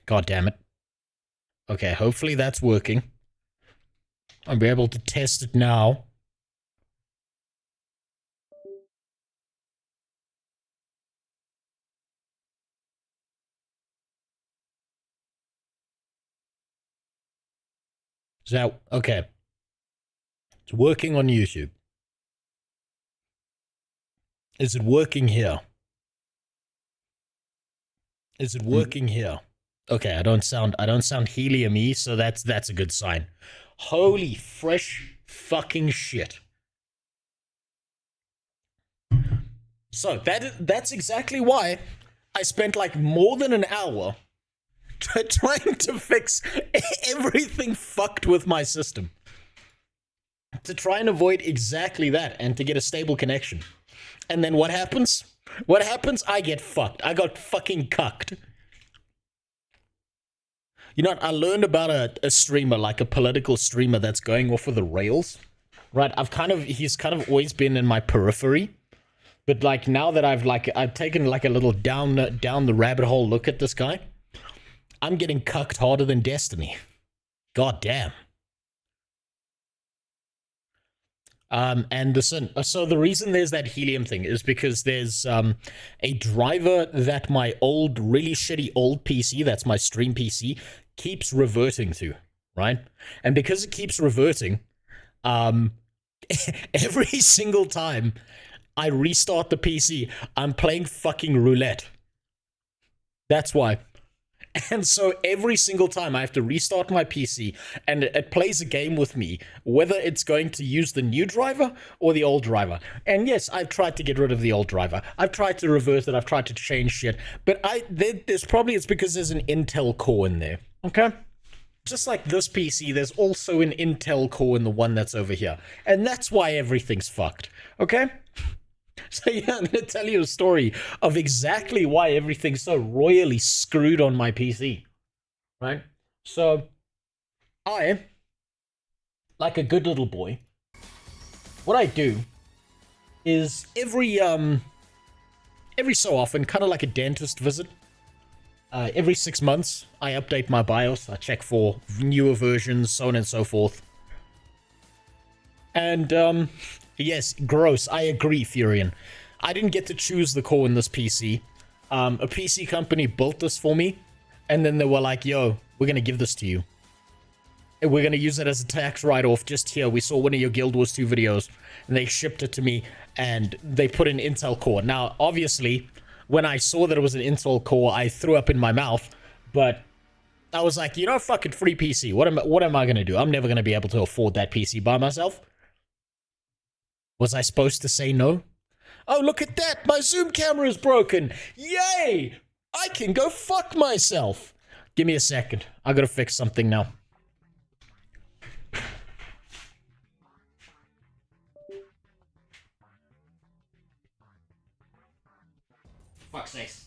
God damn it. Okay, hopefully that's working. I'll be able to test it now. So, okay. It's working on YouTube. Is it working here? Is it working here? Okay, I don't sound helium-y, so that's a good sign. Holy fresh fucking shit. So that's exactly why I spent like more than an hour trying to fix everything fucked with my system. To try and avoid exactly that and to get a stable connection. And then what happens? What happens? I get fucked. I got fucking cucked. You know what? I learned about a streamer, like a political streamer that's going off of the rails. Right? He's kind of always been in my periphery. But like now that I've taken like a little down the rabbit hole look at this guy, I'm getting cucked harder than Destiny. God damn. And listen, so the reason there's that helium thing is because there's a driver that my old, really shitty old PC, that's my stream PC, keeps reverting to, right? And because it keeps reverting, every single time I restart the PC, I'm playing fucking roulette. That's why. And so every single time I have to restart my PC and it plays a game with me, whether it's going to use the new driver or the old driver. And yes, I've tried to get rid of the old driver. I've tried to reverse it. I've tried to change shit. But it's because there's an Intel core in there. Okay? Just like this PC, there's also an Intel core in the one that's over here. And that's why everything's fucked. Okay? So yeah, I'm going to tell you a story of exactly why everything's so royally screwed on my PC, right? So, I, like a good little boy, what I do is every so often, kind of like a dentist visit, every 6 months, I update my BIOS, I check for newer versions, so on and so forth. And, yes, gross. I agree, Furion. I didn't get to choose the core in this PC. A PC company built this for me, and then they were like, yo, we're going to give this to you. And we're going to use it as a tax write-off just here. We saw one of your Guild Wars 2 videos, and they shipped it to me, and they put an Intel core. Now, obviously, when I saw that it was an Intel core, I threw up in my mouth, but I was like, you know, fucking free PC. What am I going to do? I'm never going to be able to afford that PC by myself. Was I supposed to say no? Oh, look at that! My zoom camera is broken! Yay! I can go fuck myself! Give me a second. I gotta fix something now. Fuck's sakes.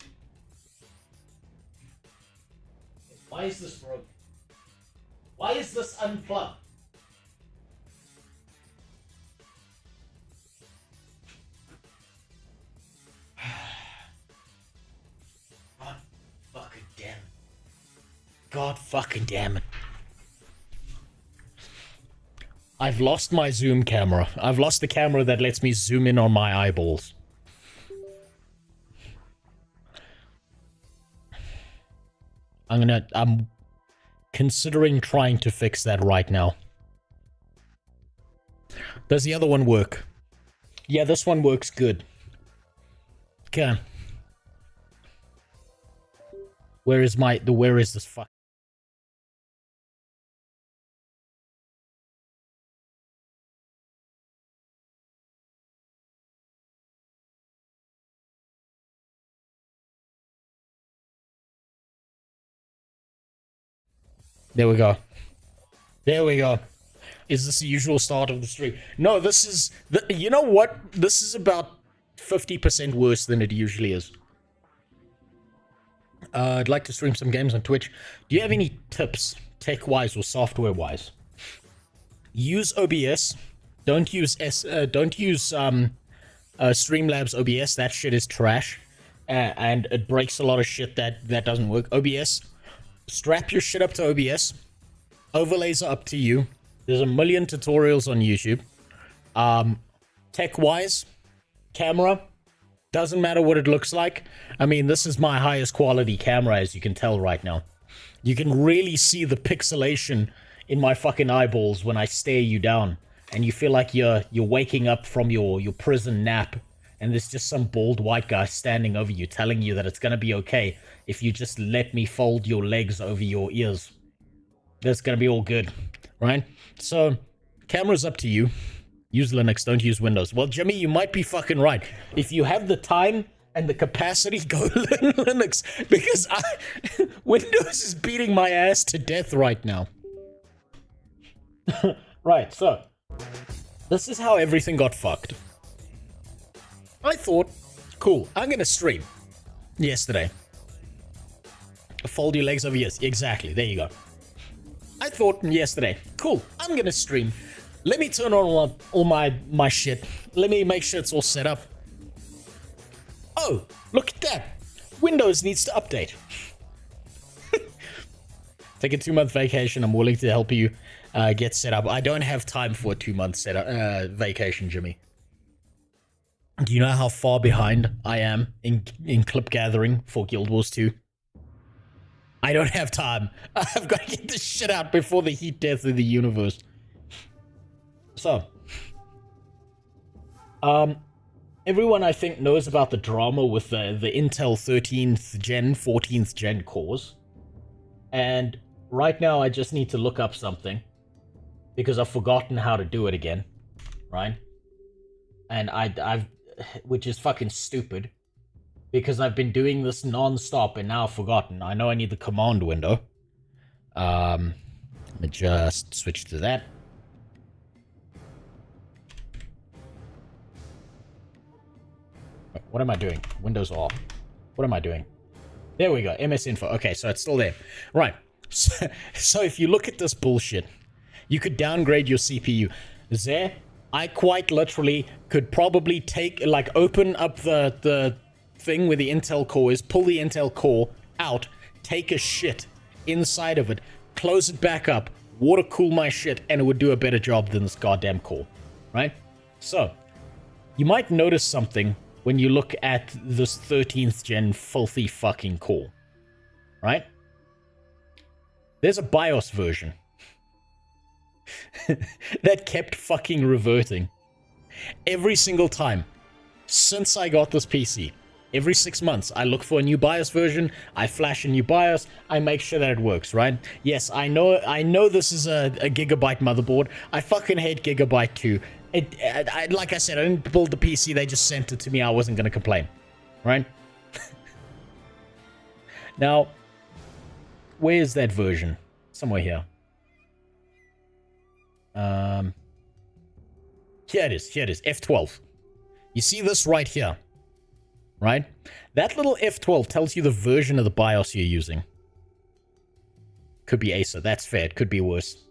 Why is this broken? Why is this unplugged? God fucking damn it. I've lost my zoom camera. I've lost the camera that lets me zoom in on my eyeballs. I'm considering trying to fix that right now. Does the other one work? Yeah, this one works good. Okay. Where is this fuck? There we go. There we go. Is this the usual start of the stream? No, this is... you know what? This is about 50% worse than it usually is. I'd like to stream some games on Twitch. Do you have any tips, tech-wise or software-wise? Use OBS. Don't use Streamlabs OBS. That shit is trash. And it breaks a lot of shit that doesn't work. OBS... strap your shit up to OBS. Overlays are up to you. There's a million tutorials on YouTube. Tech-wise, camera, doesn't matter what it looks like. I mean, this is my highest quality camera, as you can tell right now. You can really see the pixelation in my fucking eyeballs when I stare you down. And you feel like you're waking up from your prison nap. And there's just some bald white guy standing over you telling you that it's going to be okay if you just let me fold your legs over your ears. That's going to be all good, right? So, camera's up to you. Use Linux, don't use Windows. Well, Jimmy, you might be fucking right. If you have the time and the capacity, go Linux. Because Windows is beating my ass to death right now. Right, so, this is how everything got fucked. I thought, cool, I'm gonna stream. Yesterday. Fold your legs over yours. Exactly, there you go. I thought yesterday, cool, I'm gonna stream. Let me turn on all my shit. Let me make sure it's all set up. Oh, look at that. Windows needs to update. Take a 2-month vacation. I'm willing to help you get set up. I don't have time for a 2-month setup vacation, Jimmy. Do you know how far behind I am in clip gathering for Guild Wars 2? I don't have time. I've got to get this shit out before the heat death of the universe. So, everyone I think knows about the drama with the Intel 13th gen, 14th gen cores. And right now I just need to look up something because I've forgotten how to do it again, right? And I've which is fucking stupid because I've been doing this non-stop and now I've forgotten. I know I need the command window. Let me just switch to that. What am I doing? Windows off. What am I doing? There we go. MS Info. Okay, so it's still there. Right. So if you look at this bullshit, you could downgrade your CPU. There, I quite literally could probably take, like, open up the thing where the Intel core is, pull the Intel core out, take a shit inside of it, close it back up, water cool my shit, and it would do a better job than this goddamn core. Right? So, you might notice something when you look at this 13th gen filthy fucking core. Right? There's a BIOS version that kept fucking reverting. Every single time since I got this PC, every 6 months, I look for a new BIOS version, I flash a new BIOS, I make sure that it works, right? Yes, I know this is a Gigabyte motherboard. I fucking hate Gigabyte too. Like I said, I didn't build the PC, they just sent it to me, I wasn't gonna complain, right? Now, where is that version? Somewhere here. Here it is, F12. You see this right here, right? That little F12 tells you the version of the BIOS you're using. Could be Acer, that's fair, it could be worse.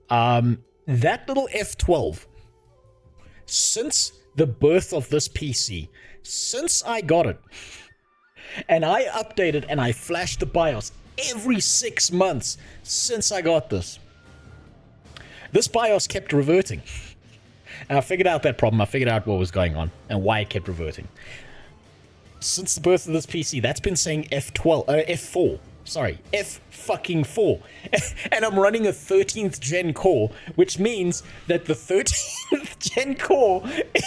That little F12, since the birth of this PC, since I got it, and I updated and I flashed the BIOS every 6 months since I got this, this BIOS kept reverting. And I figured out that problem. I figured out what was going on and why it kept reverting. Since the birth of this PC, that's been saying F4. Sorry, F fucking 4. And I'm running a 13th gen core, which means that the 13th gen core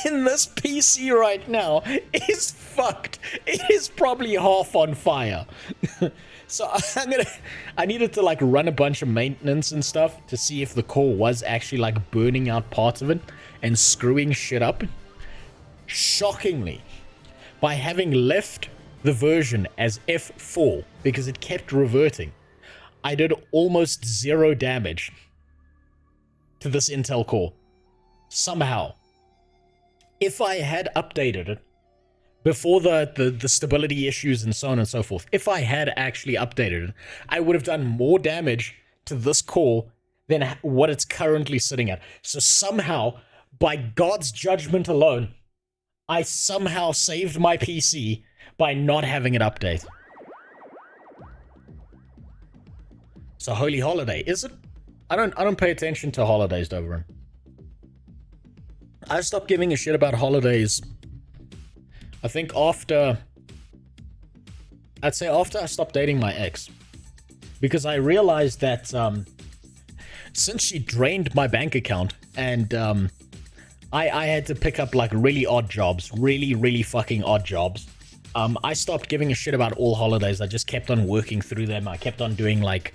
in this PC right now is fucked. It is probably half on fire. So I needed to like run a bunch of maintenance and stuff to see if the core was actually like burning out parts of it and screwing shit up. Shockingly, by having left the version as F4 because it kept reverting, I did almost 0 damage to this Intel core. Somehow. If I had updated it before the stability issues and so on and so forth, if I had actually updated it, I would have done more damage to this core than what it's currently sitting at. So somehow, by God's judgment alone, I somehow saved my PC by not having it update. It's a holy holiday, is it? I don't pay attention to holidays, Doverin. I stopped giving a shit about holidays. I think after I stopped dating my ex, because I realized that since she drained my bank account and I had to pick up like really odd jobs, really fucking odd jobs. I stopped giving a shit about all holidays. I just kept on working through them. I kept on doing like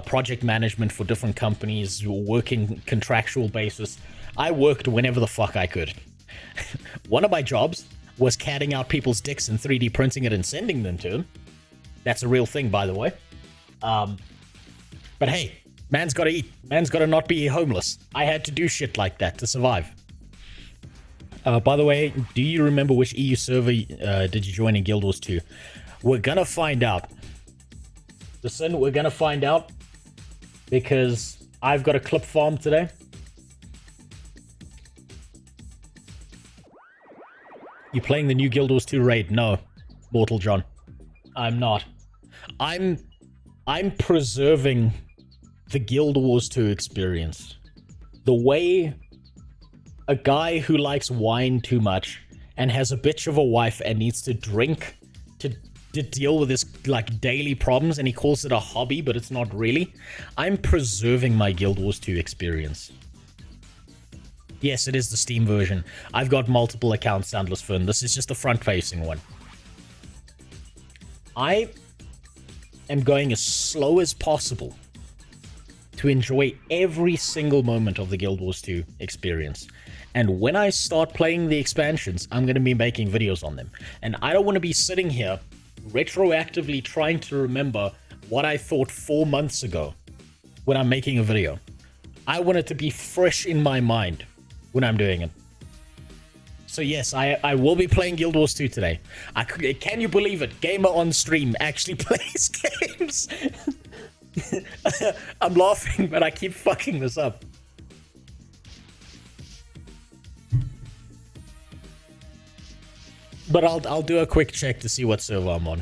project management for different companies, working contractual basis. I worked whenever the fuck I could. One of my jobs was catting out people's dicks and 3D printing it and sending them to them. That's a real thing, by the way. But hey, man's gotta eat. Man's gotta not be homeless. I had to do shit like that to survive. By the way, do you remember which EU server did you join in Guild Wars 2? We're gonna find out. Listen, we're gonna find out because I've got a clip farm today. You playing the new Guild Wars 2 raid? No, Mortal John. I'm not. I'm preserving the Guild Wars 2 experience. The way a guy who likes wine too much and has a bitch of a wife and needs to drink to deal with his like daily problems, and he calls it a hobby, but it's not really. I'm preserving my Guild Wars 2 experience. Yes, it is the Steam version. I've got multiple accounts, Soundless Fern. This is just the front-facing one. I am going as slow as possible to enjoy every single moment of the Guild Wars 2 experience. And when I start playing the expansions, I'm going to be making videos on them. And I don't want to be sitting here retroactively trying to remember what I thought 4 months ago when I'm making a video. I want it to be fresh in my mind when I'm doing it. So yes, I will be playing Guild Wars 2 today. Can you believe it? Gamer on stream actually plays games. I'm laughing, but I keep fucking this up. But I'll do a quick check to see what server I'm on,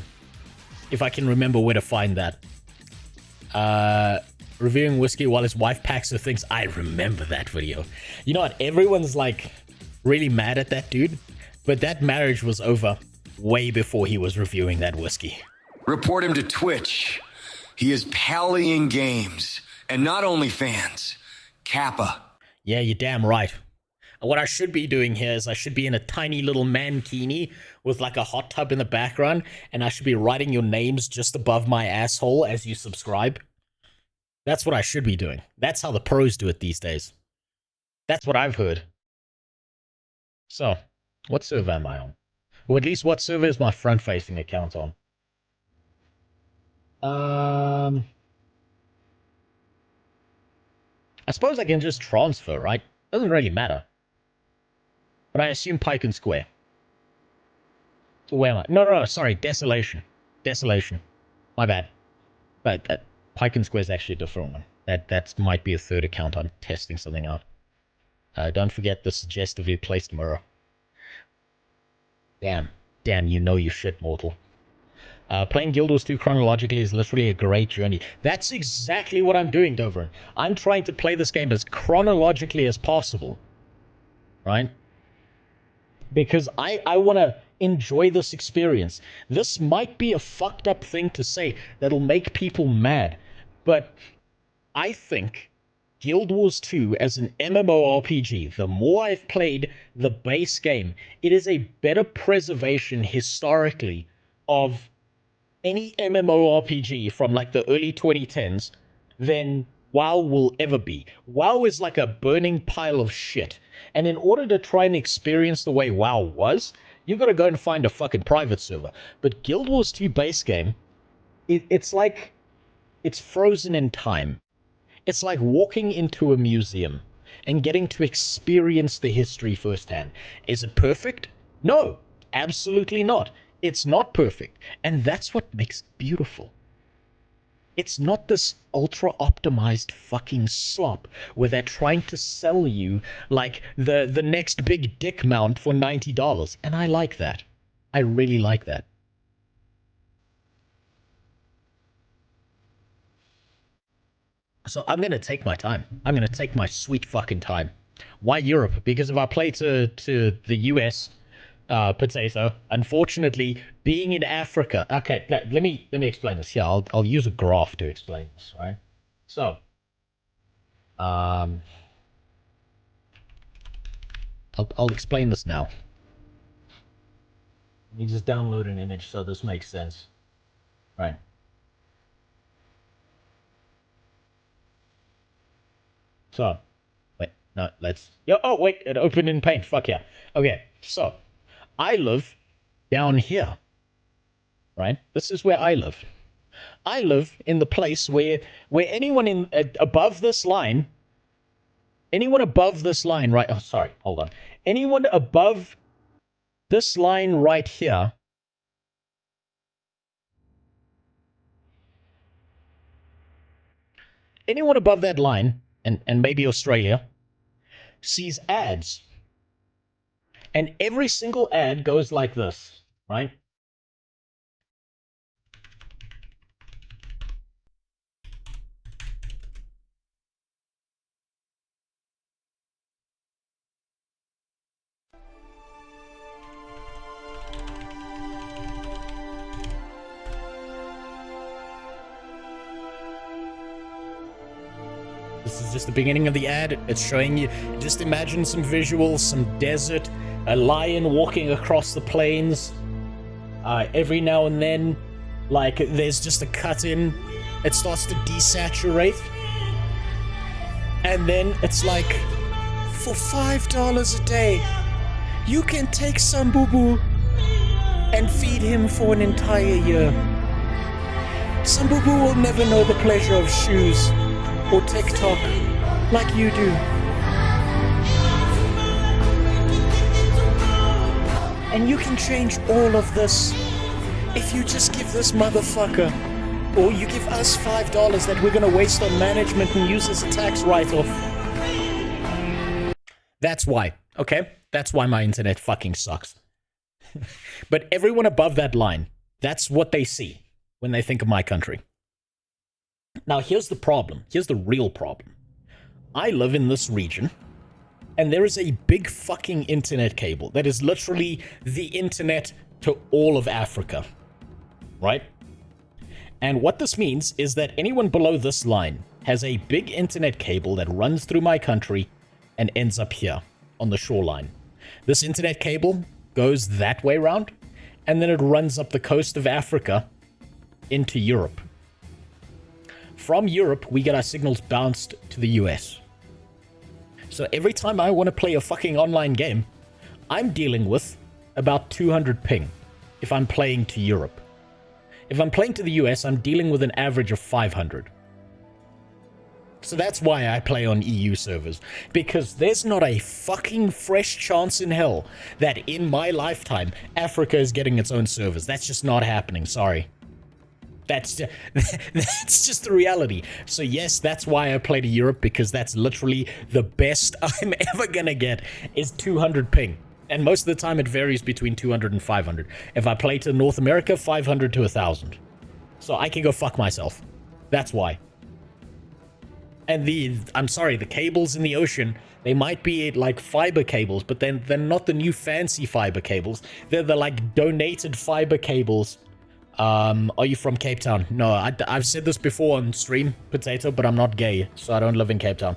if I can remember where to find that. Reviewing whiskey while his wife packs her things. I remember that video. You know what? Everyone's like really mad at that dude, but that marriage was over way before he was reviewing that whiskey. Report him to Twitch. He is pallying games, and not only fans. Kappa. Yeah, you're damn right. What I should be doing here is I should be in a tiny little mankini with like a hot tub in the background, and I should be writing your names just above my asshole as you subscribe. That's what I should be doing. That's how the pros do it these days. That's what I've heard. So, what server am I on? Or at least what server is my front-facing account on? I suppose I can just transfer, right? Doesn't really matter. But I assume Pike and Square. So where am I? No, sorry, Desolation. Desolation. My bad. But Pike and Square is actually a different one. That might be a third account. I'm testing something out. Don't forget the suggestively placed mirror. Damn, you know your shit, Mortal. Playing Guild Wars 2 chronologically is literally a great journey. That's exactly what I'm doing, Dover. I'm trying to play this game as chronologically as possible. Right? Because I want to enjoy this experience. This might be a fucked up thing to say that'll make people mad, but I think Guild Wars 2 as an MMORPG, the more I've played the base game, it is a better preservation historically of any MMORPG from like the early 2010s than WoW will ever be. WoW is like a burning pile of shit. And in order to try and experience the way WoW was, you've got to go and find a fucking private server. But Guild Wars 2 base game, it's like it's frozen in time. It's like walking into a museum and getting to experience the history firsthand. Is it perfect? No, absolutely not. It's not perfect. And that's what makes it beautiful. It's not this ultra-optimized fucking slop where they're trying to sell you like the next big dick mount for $90. And I like that. I really like that. So I'm gonna take my time. I'm gonna take my sweet fucking time. Why Europe? Because if I play to the US, potato, unfortunately, being in Africa. Okay, let me explain this. Yeah, I'll use a graph to explain this. Right. So, um, I'll explain this now. Let me just download an image so this makes sense. Right. So, wait, no, let's. Oh, wait, it opened in Paint. Fuck yeah. Okay, so I live down here, right? This is where I live. I live in the place where anyone in above this line, right? Oh, sorry, hold on. Anyone above this line right here, anyone above that line, and maybe Australia, sees ads. And every single ad goes like this, right? This is just the beginning of the ad. It's showing you, just imagine some visuals, some desert, a lion walking across the plains. Every now and then, like, there's just a cut in. It starts to desaturate. And then it's like, for $5 a day, you can take some boo-boo and feed him for an entire year. Some boo-boo will never know the pleasure of shoes or TikTok like you do. And you can change all of this if you just give this motherfucker, or you give us $5 that we're gonna waste on management and use as a tax write-off. That's why, okay? That's why my internet fucking sucks. But everyone above that line, that's what they see when they think of my country. Now, here's the problem. Here's the real problem. I live in this region, and there is a big fucking internet cable that is literally the internet to all of Africa, right? And what this means is that anyone below this line has a big internet cable that runs through my country and ends up here on the shoreline. This internet cable goes that way around, and then it runs up the coast of Africa into Europe. From Europe, we get our signals bounced to the US. So every time I want to play a fucking online game, I'm dealing with about 200 ping if I'm playing to Europe. If I'm playing to the US, I'm dealing with an average of 500. So that's why I play on EU servers, because there's not a fucking fresh chance in hell that in my lifetime, Africa is getting its own servers. That's just not happening, sorry. That's just the reality. So yes, that's why I play to Europe, because that's literally the best I'm ever gonna get is 200 ping. And most of the time it varies between 200 and 500. If I play to North America, 500 to 1,000. So I can go fuck myself. That's why. And I'm sorry, the cables in the ocean, they might be like fiber cables, but then they're not the new fancy fiber cables. They're the like donated fiber cables. Are you from Cape Town? No, I've said this before on stream, Potato, but I'm not gay, so I don't live in Cape Town.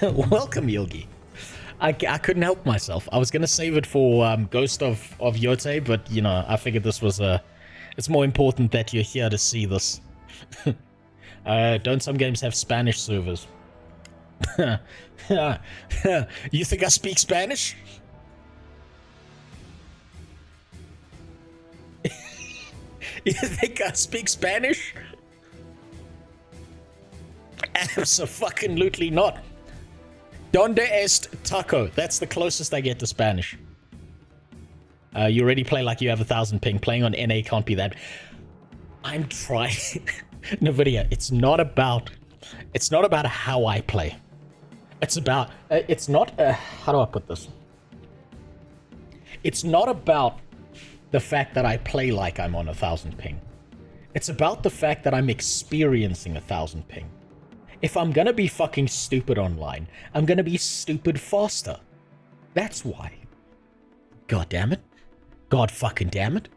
Welcome, Yogi. I couldn't help myself. I was gonna save it for Ghost of Yote, but you know, I figured this was it's more important that you're here to see this. Don't some games have Spanish servers? You think I speak Spanish? You think I speak Spanish? Abso-fucking-lutely not. Donde est taco? That's the closest I get to Spanish. You already play like you have 1,000 ping. Playing on NA can't be that. I'm trying. Nvidia, it's not about how I play. It's about, it's not, how do I put this? It's not about the fact that I play like I'm on 1,000 ping. It's about the fact that I'm experiencing 1000 ping. If I'm gonna be fucking stupid online, I'm gonna be stupid faster. That's why. God damn it. God fucking damn it.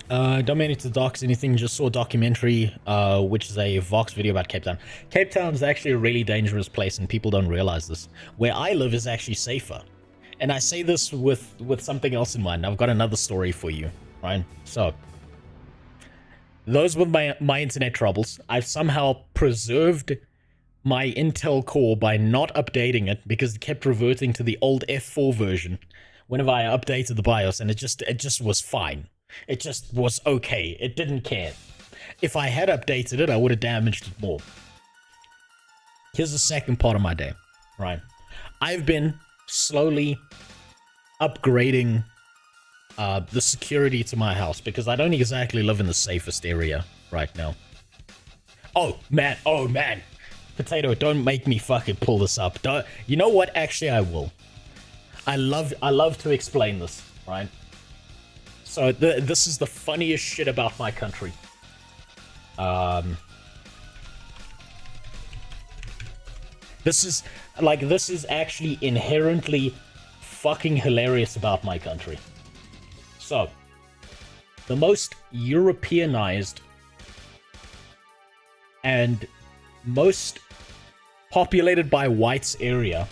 Don't mean it to dox anything, just saw a documentary, which is a Vox video about Cape Town. Cape Town is actually a really dangerous place and people don't realize this. Where I live is actually safer. And I say this with something else in mind. I've got another story for you, right? So, those with my internet troubles, I've somehow preserved my Intel core by not updating it because it kept reverting to the old F4 version whenever I updated the BIOS, and it just was fine. It just was okay. It didn't care. If I had updated it, I would have damaged it more. Here's the second part of my day, right? I've been slowly upgrading the security to my house because I don't exactly live in the safest area right now. Oh man, Potato, don't make me fucking pull this up. Don't, you know what? Actually, I will. I love to explain this, right? So this is the funniest shit about my country. This is actually inherently fucking hilarious about my country. So, the most Europeanized and most populated by whites area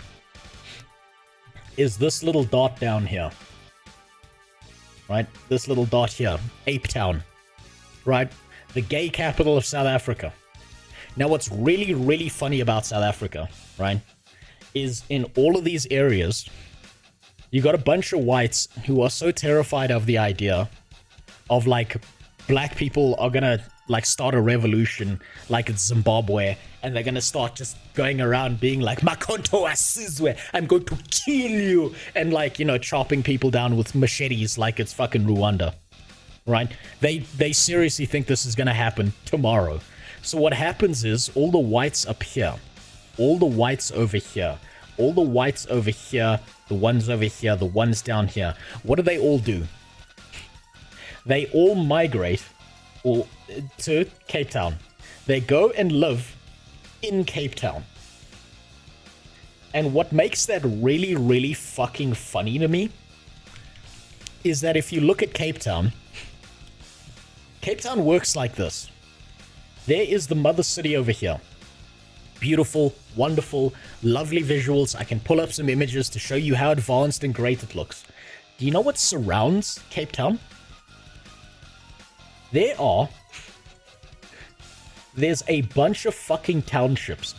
is this little dot down here. Right? This little dot here. Ape Town. Right? The gay capital of South Africa. Now what's really, really funny about South Africa, right, is in all of these areas, you got a bunch of whites who are so terrified of the idea of, like, black people are gonna, like, start a revolution like it's Zimbabwe, and they're gonna start just going around being like, Makonto Asizwe, I'm going to kill you, and, like, you know, chopping people down with machetes like it's fucking Rwanda, right? They seriously think this is gonna happen tomorrow. So what happens is, all the whites up here, all the whites over here, all the whites over here, the ones over here, the ones down here, what do they all do? They all migrate to Cape Town. They go and live in Cape Town. And what makes that really, really fucking funny to me is that if you look at Cape Town works like this. There is the mother city over here. Beautiful, wonderful, lovely visuals. I can pull up some images to show you how advanced and great it looks. Do you know what surrounds Cape Town? There's a bunch of fucking townships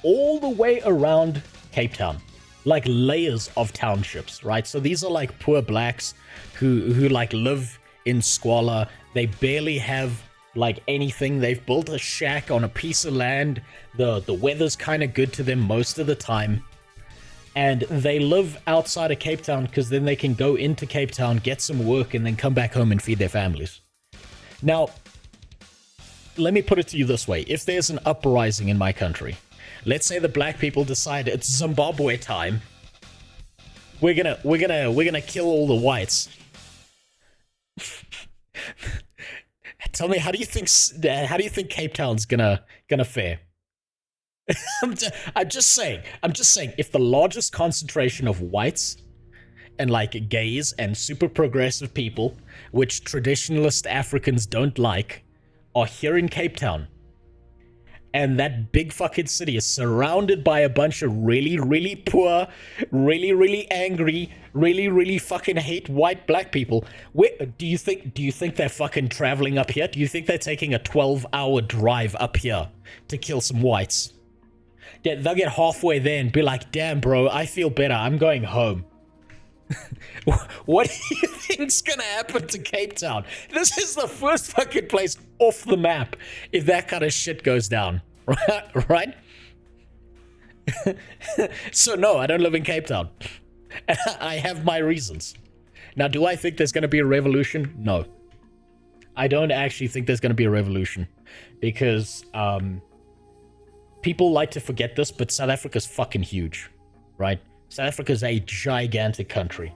all the way around Cape Town. Like layers of townships, right? So these are like poor blacks who like live in squalor. They barely have like anything. They've built a shack on a piece of land. The weather's kind of good to them most of the time. And they live outside of Cape Town because then they can go into Cape Town, get some work, and then come back home and feed their families. Now, let me put it to you this way. If there's an uprising in my country, let's say the black people decide it's Zimbabwe time, we're gonna kill all the whites. Tell me, how do you think Cape Town's gonna fare? I'm just saying, if the largest concentration of whites and like gays and super progressive people, which traditionalist Africans don't like, are here in Cape Town, and that big fucking city is surrounded by a bunch of really, really poor, really, really angry, really, really fucking hate white black people. Where do you think they're fucking traveling up here? Do you think they're taking a 12-hour drive up here to kill some whites? They'll get halfway there and be like, damn, bro, I feel better. I'm going home. What do you think's gonna happen to Cape Town? This is the first fucking place off the map if that kind of shit goes down, right? So no, I don't live in Cape Town. I have my reasons. Now, do I think there's gonna be a revolution? No. I don't actually think there's gonna be a revolution because people like to forget this, but South Africa's fucking huge, right? South Africa is a gigantic country,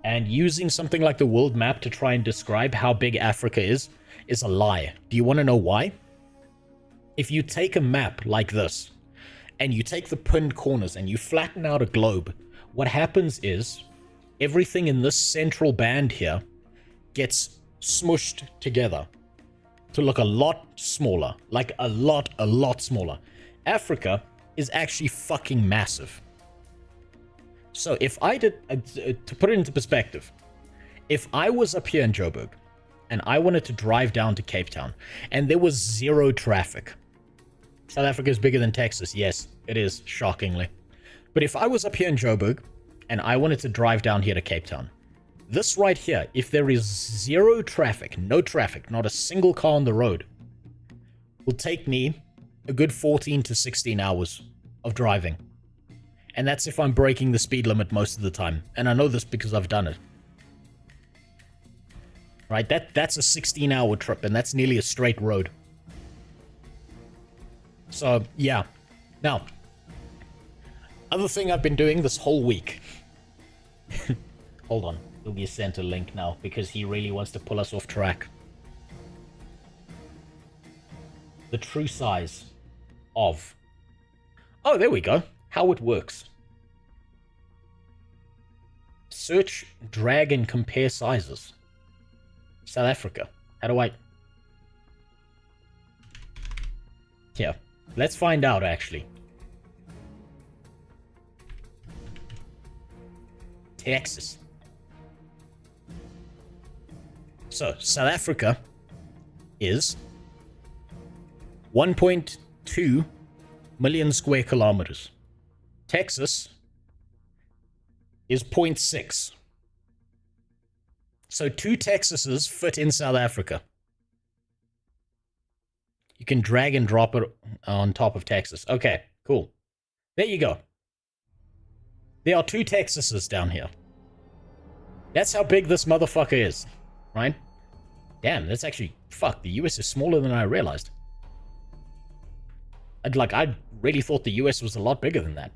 And using something like the world map to try and describe how big Africa is a lie. Do you want to know why? If you take a map like this, and you take the pinned corners and you flatten out a globe, what happens is everything in this central band here gets smushed together to look a lot smaller. Like a lot smaller. Africa is actually fucking massive. So if I did, to put it into perspective, if I was up here in Joburg and I wanted to drive down to Cape Town and there was zero traffic, South Africa is bigger than Texas. Yes, it is, shockingly. But if I was up here in Joburg and I wanted to drive down here to Cape Town, this right here, if there is zero traffic, no traffic, not a single car on the road, will take me a good 14 to 16 hours of driving. And that's if I'm breaking the speed limit most of the time. And I know this because I've done it. Right, that's a 16-hour trip, and that's nearly a straight road. So, yeah. Now, other thing I've been doing this whole week. Hold on. He'll be sent a link now, because he really wants to pull us off track. The true size of... Oh, there we go. How it works. Search, drag, and compare sizes. South Africa. How do I... Yeah. Let's find out, actually. Texas. So, South Africa is 1.2 million square kilometers. Texas is 0.6. So 2 Texases fit in South Africa. You can drag and drop it on top of Texas. Okay, cool. There you go. There are 2 Texases down here. That's how big this motherfucker is, right? Damn, that's actually... Fuck, the US is smaller than I realized. I really thought the US was a lot bigger than that.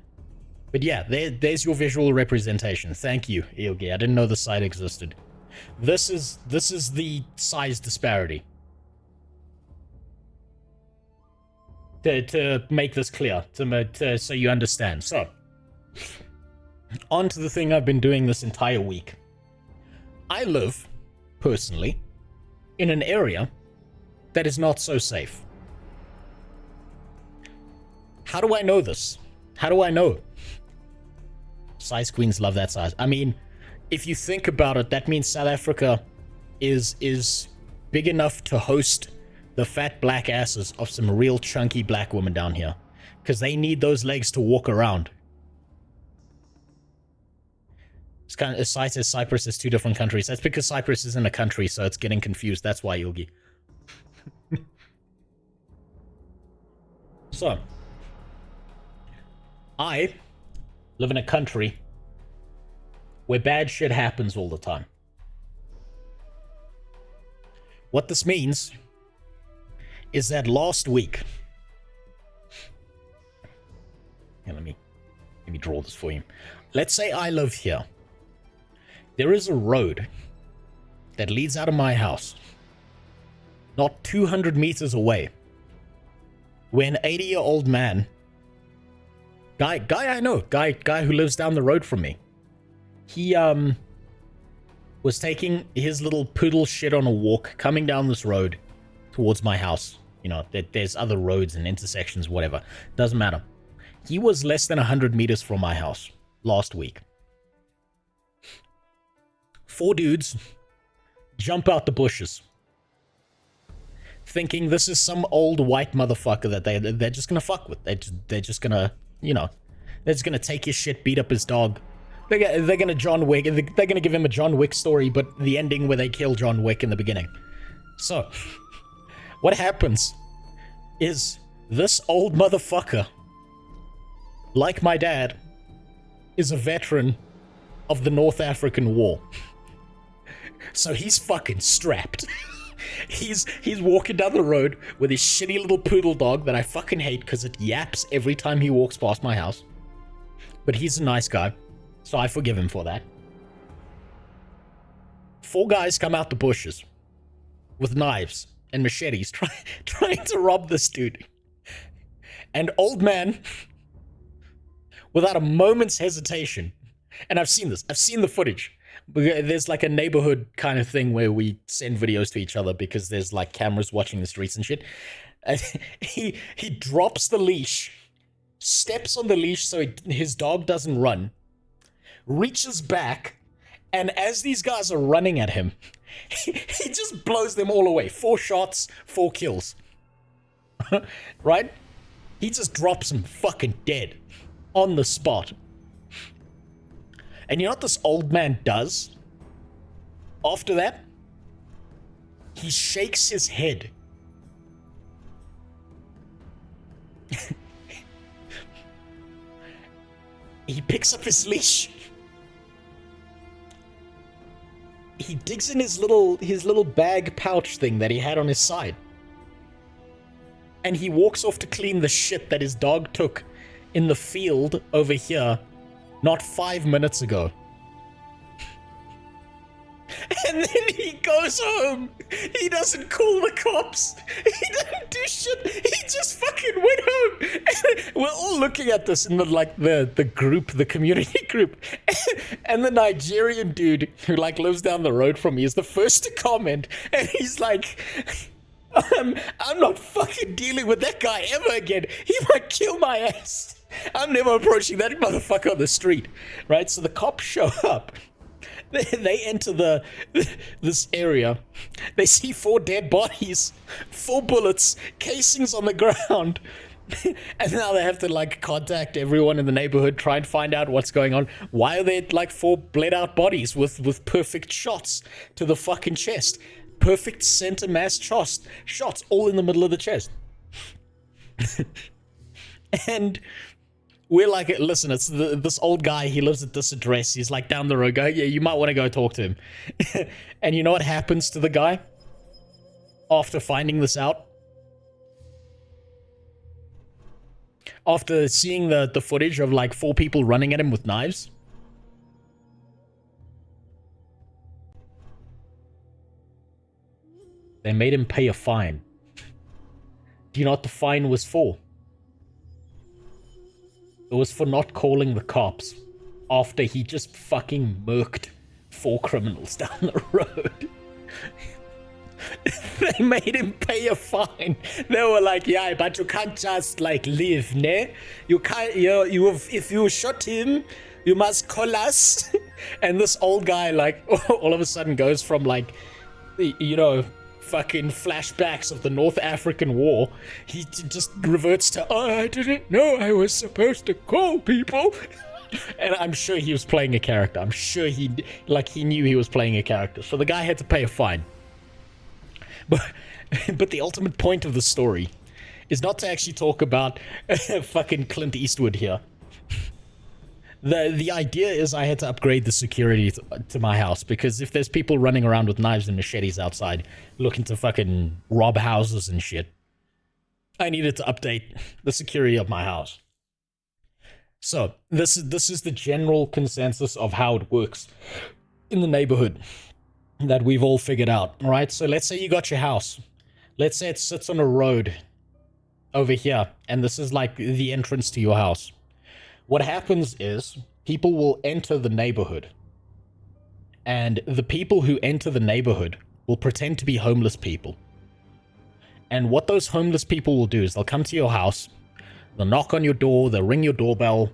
But yeah, there's your visual representation. Thank you, Ilgi. I didn't know the site existed. This is the size disparity. To make this clear, so you understand. So, on to the thing I've been doing this entire week. I live, personally, in an area that is not so safe. How do I know this? How do I know? Size queens love that size. I mean, if you think about it, that means South Africa is big enough to host the fat black asses of some real chunky black women down here. Because they need those legs to walk around. It's kind of, a site says Cyprus is 2 different countries. That's because Cyprus isn't a country, so it's getting confused. That's why, Yogi. So, I live in a country where bad shit happens all the time. What this means is that last week... Here, let me draw this for you. Let's say I live here. There is a road that leads out of my house, not 200 meters away, where an 80-year-old man, guy I know, guy who lives down the road from me, he was taking his little poodle shit on a walk, coming down this road towards my house. You know, there's other roads and intersections, whatever. Doesn't matter. He was less than 100 meters from my house last week. 4 dudes jump out the bushes, thinking this is some old white motherfucker that they're just gonna fuck with. They're just gonna, you know, they're just gonna take his shit, beat up his dog. They're gonna John Wick. They're gonna give him a John Wick story, but the ending where they kill John Wick in the beginning. So, what happens is this old motherfucker, like my dad, is a veteran of the North African War. So he's fucking strapped. He's walking down the road with his shitty little poodle dog that I fucking hate because it yaps every time he walks past my house. But he's a nice guy, so I forgive him for that. 4 guys come out the bushes with knives and machetes trying to rob this dude. And old man, without a moment's hesitation, and I've seen this, I've seen the footage. There's like a neighborhood kind of thing where we send videos to each other because there's like cameras watching the streets and shit. And he drops the leash, steps on the leash so his dog doesn't run, reaches back, and as these guys are running at him, he just blows them all away. 4 shots, 4 kills. Right? He just drops them fucking dead on the spot. And you know what this old man does? After that, he shakes his head. He picks up his leash. He digs in his little bag pouch thing that he had on his side. And he walks off to clean the shit that his dog took in the field over here not 5 minutes ago. And then he goes home. He doesn't call the cops. He doesn't do shit. He just fucking went home. And we're all looking at this in the group, the community group. And the Nigerian dude who like lives down the road from me is the first to comment. And he's like, I'm not fucking dealing with that guy ever again. He might kill my ass. I'm never approaching that motherfucker on the street. Right? So the cops show up. They enter this area. They see 4 dead bodies, 4 bullets, casings on the ground. And now they have to like contact everyone in the neighborhood, try and find out what's going on. Why are there like 4 bled out bodies with perfect shots to the fucking chest? Perfect center mass shots all in the middle of the chest. And we're like, listen, it's this old guy, he lives at this address, he's like down the road, go, yeah, you might want to go talk to him. And you know what happens to the guy after finding this out? After seeing the footage of like 4 people running at him with knives? They made him pay a fine. Do you know what the fine was for? It was for not calling the cops after he just fucking murked 4 criminals down the road. They made him pay a fine. They were like, yeah, but you can't just like leave, ne? You can't, if you shot him, you must call us. And this old guy like all of a sudden goes from like, you know, fucking flashbacks of the North African War. He just reverts to, oh, I didn't know I was supposed to call people. And I'm sure he was playing a character. I'm sure he knew he was playing a character. So the guy had to pay a fine. But the ultimate point of the story is not to actually talk about fucking Clint Eastwood here. The idea is I had to upgrade the security to my house, because if there's people running around with knives and machetes outside looking to fucking rob houses and shit, I needed to update the security of my house. So this is the general consensus of how it works in the neighborhood that we've all figured out. All right, so let's say you got your house. Let's say it sits on a road over here, and this is like the entrance to your house. What happens is people will enter the neighborhood, and the people who enter the neighborhood will pretend to be homeless people. And what those homeless people will do is they'll come to your house, they'll knock on your door, they'll ring your doorbell.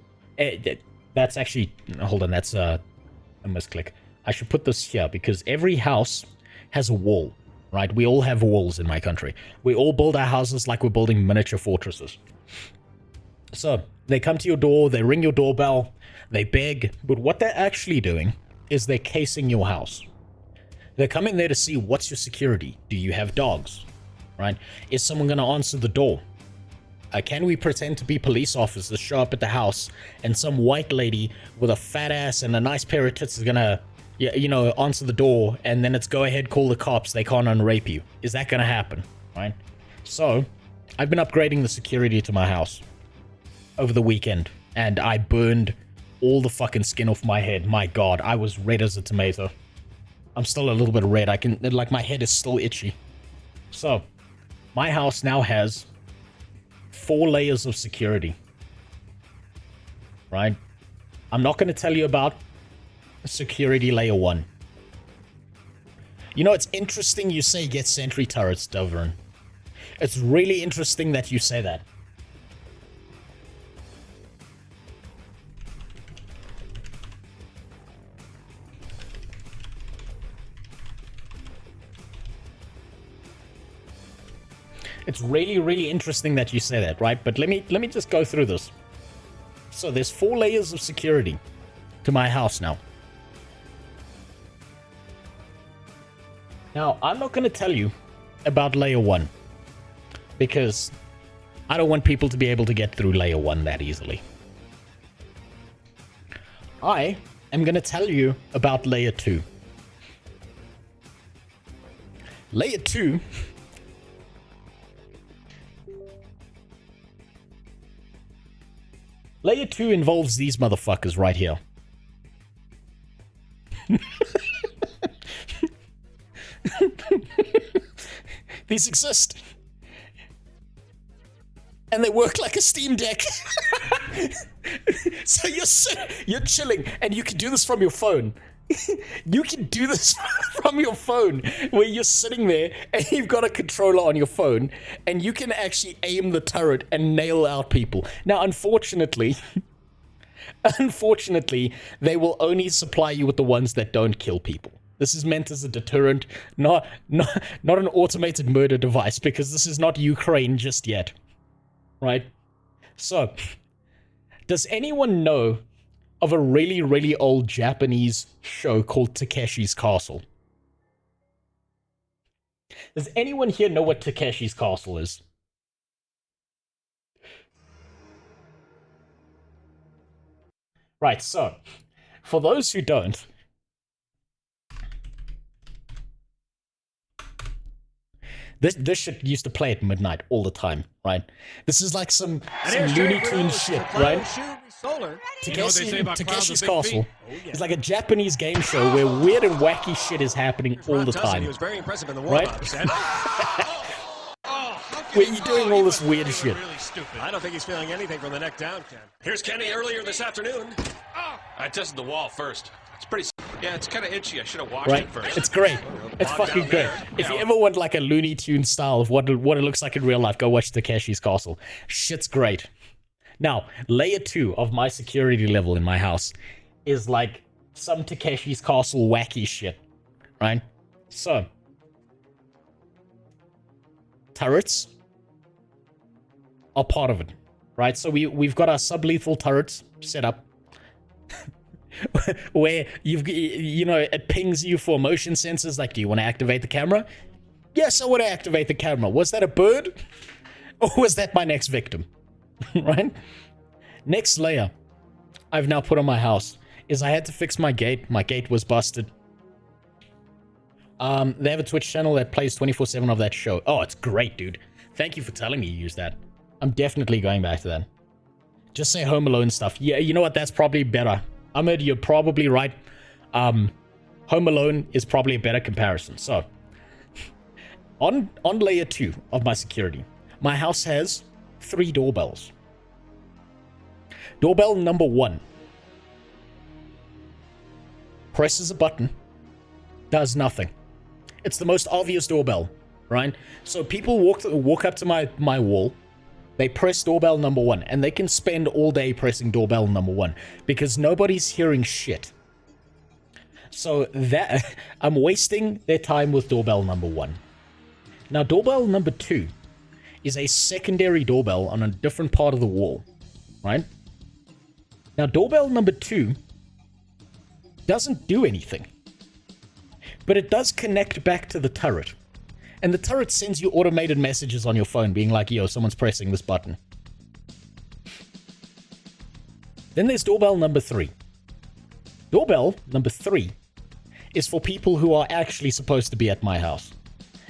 That's actually, hold on, that's a misclick. I should put this here because every house has a wall, right? We all have walls in my country. We all build our houses like we're building miniature fortresses. So they come to your door, they ring your doorbell, they beg, but what they're actually doing is they're casing your house. They're coming there to see what's your security. Do you have dogs, right? Is someone going to answer the door? Can we pretend to be police officers, show up at the house, and some white lady with a fat ass and a nice pair of tits is going to, you know, answer the door, and then it's go ahead, call the cops, they can't unrape you. Is that going to happen, right? So I've been upgrading the security to my house over the weekend, and I burned all the fucking skin off my head. My god, I was red as a tomato. I'm still a little bit red. I can, like, my head is still itchy. So, my house now has 4 layers of security. Right? I'm not going to tell you about security layer 1. You know, it's interesting you say get sentry turrets, Dovern. It's really interesting that you say that. It's really, really interesting that you say that, right? But let me just go through this. So there's 4 layers of security to my house now. Now, I'm not going to tell you about layer 1 because I don't want people to be able to get through layer 1 that easily. I am going to tell you about layer 2. Layer 2 Layer 2 involves these motherfuckers right here. These exist. And they work like a Steam Deck. So you're chilling, and you can do this from your phone. You can do this from your phone, where you're sitting there and you've got a controller on your phone, and you can actually aim the turret and nail out people. Now, unfortunately, they will only supply you with the ones that don't kill people. This is meant as a deterrent, not an automated murder device, because this is not Ukraine just yet. Right? So, does anyone know of a really, really old Japanese show called Takeshi's Castle? Does anyone here know what Takeshi's Castle is? Right, so, for those who don't, this shit used to play at midnight all the time, right? This is like some Looney Tunes shit, right? Takeshi's Castle is like a Japanese game show where weird and wacky shit is happening all the time, right? Where you're doing all this weird shit. I don't think he's feeling anything from the neck down, Ken. Here's Kenny earlier this afternoon. I tested the wall first. It's pretty... Yeah, it's kind of itchy. I should have washed Right? it first. It's great. It's fucking great. If you ever want like a Looney Tunes style of what it looks like in real life, go watch Takeshi's Castle. Shit's great. Now, layer 2 of my security level in my house is like some Takeshi's Castle wacky shit, right? So, turrets are part of it, right? So we've got our sublethal turrets set up. Where you know, it pings you for motion sensors, like, do you want to activate the camera? Yes, I want to activate the camera. Was that a bird? Or was that my next victim? Right? Next layer I've now put on my house is I had to fix my gate. My gate was busted. They have a Twitch channel that plays 24/7 of that show. Oh, it's great, dude. Thank you for telling me you use that. I'm definitely going back to that. Just say Home Alone stuff. Yeah, you know what? That's probably better. Ahmed, you're probably right. Home Alone is probably a better comparison. So, on layer 2 of my security, my house has 3 doorbells. Doorbell number 1 presses a button, does nothing. It's the most obvious doorbell, right? So people walk up to my wall. They press doorbell number 1, and they can spend all day pressing doorbell number 1 because nobody's hearing shit. So that I'm wasting their time with doorbell number 1. Now, doorbell number 2 is a secondary doorbell on a different part of the wall, right? Now, doorbell number 2 doesn't do anything, but it does connect back to the turret. And the turret sends you automated messages on your phone being like, yo, someone's pressing this button. Then there's doorbell number 3. Doorbell number 3 is for people who are actually supposed to be at my house.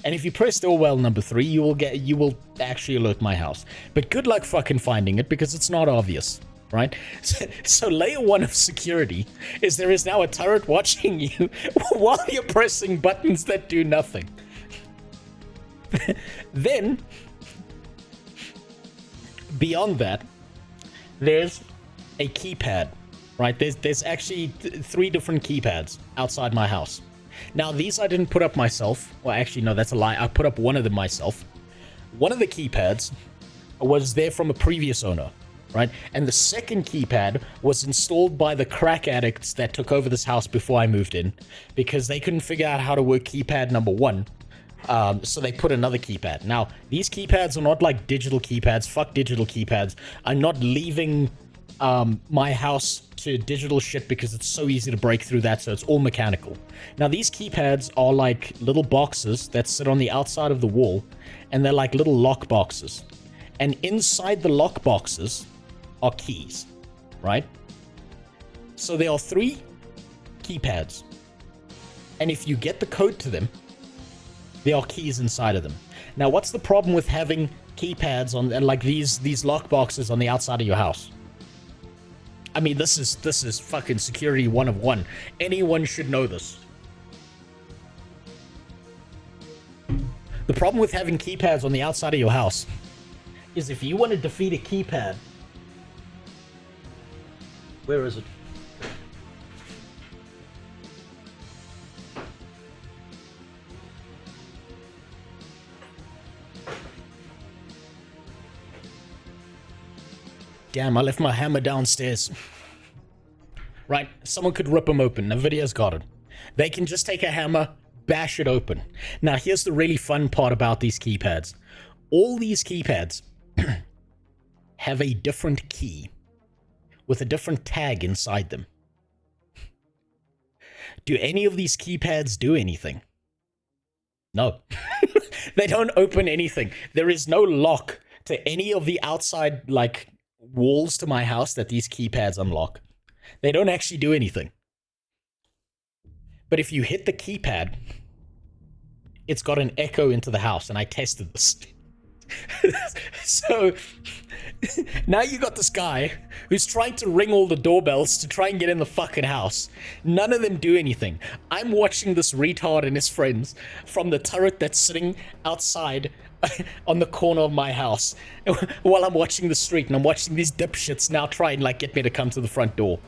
And if you press doorbell number 3, you will actually alert my house. But good luck fucking finding it because it's not obvious. right? So layer 1 of security is there is now a turret watching you while you're pressing buttons that do nothing. Then, beyond that, there's a keypad, right? There's actually 3 different keypads outside my house. Now, these I didn't put up myself. Well, actually, no, that's a lie. I put up one of them myself. One of the keypads was there from a previous owner, right? And the second keypad was installed by the crack addicts that took over this house before I moved in, because they couldn't figure out how to work keypad number 1. So they put another keypad. Now, these keypads are not like digital keypads. Fuck digital keypads. I'm not leaving my house to digital shit because it's so easy to break through that, so it's all mechanical. Now, these keypads are like little boxes that sit on the outside of the wall, and they're like little lock boxes. And inside the lock boxes are keys, right? So there are 3 keypads. And if you get the code to them, there are keys inside of them. Now, what's the problem with having keypads on, like these lock boxes on the outside of your house? I mean, this is fucking security 101. Anyone should know this. The problem with having keypads on the outside of your house is if you want to defeat a keypad... Where is it? Damn, I left my hammer downstairs. Right, someone could rip them open. NVIDIA's got it. They can just take a hammer, bash it open. Now, here's the really fun part about these keypads. All these keypads have a different key with a different tag inside them. Do any of these keypads do anything? No. They don't open anything. There is no lock to any of the outside, like, walls to my house that these keypads unlock. They don't actually do anything. But if you hit the keypad, it's got an echo into the house, and I tested this. So now you got this guy who's trying to ring all the doorbells to try and get in the fucking house. None of them do anything. I'm watching this retard and his friends from the turret that's sitting outside on the corner of my house while I'm watching the street, and I'm watching these dipshits now try and like get me to come to the front door.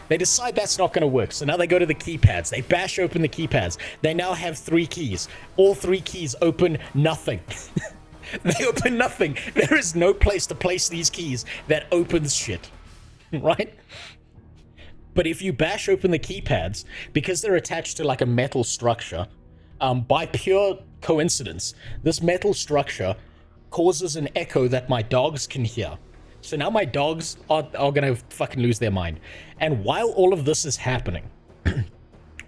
They decide that's not going to work, so now they go to the keypads. They bash open the keypads. They now have 3 keys. All 3 keys open nothing. They open nothing. There is no place to place these keys that opens shit. Right? But if you bash open the keypads, because they're attached to like a metal structure, by pure coincidence, this metal structure causes an echo that my dogs can hear. So now my dogs are gonna fucking lose their mind. And while all of this is happening,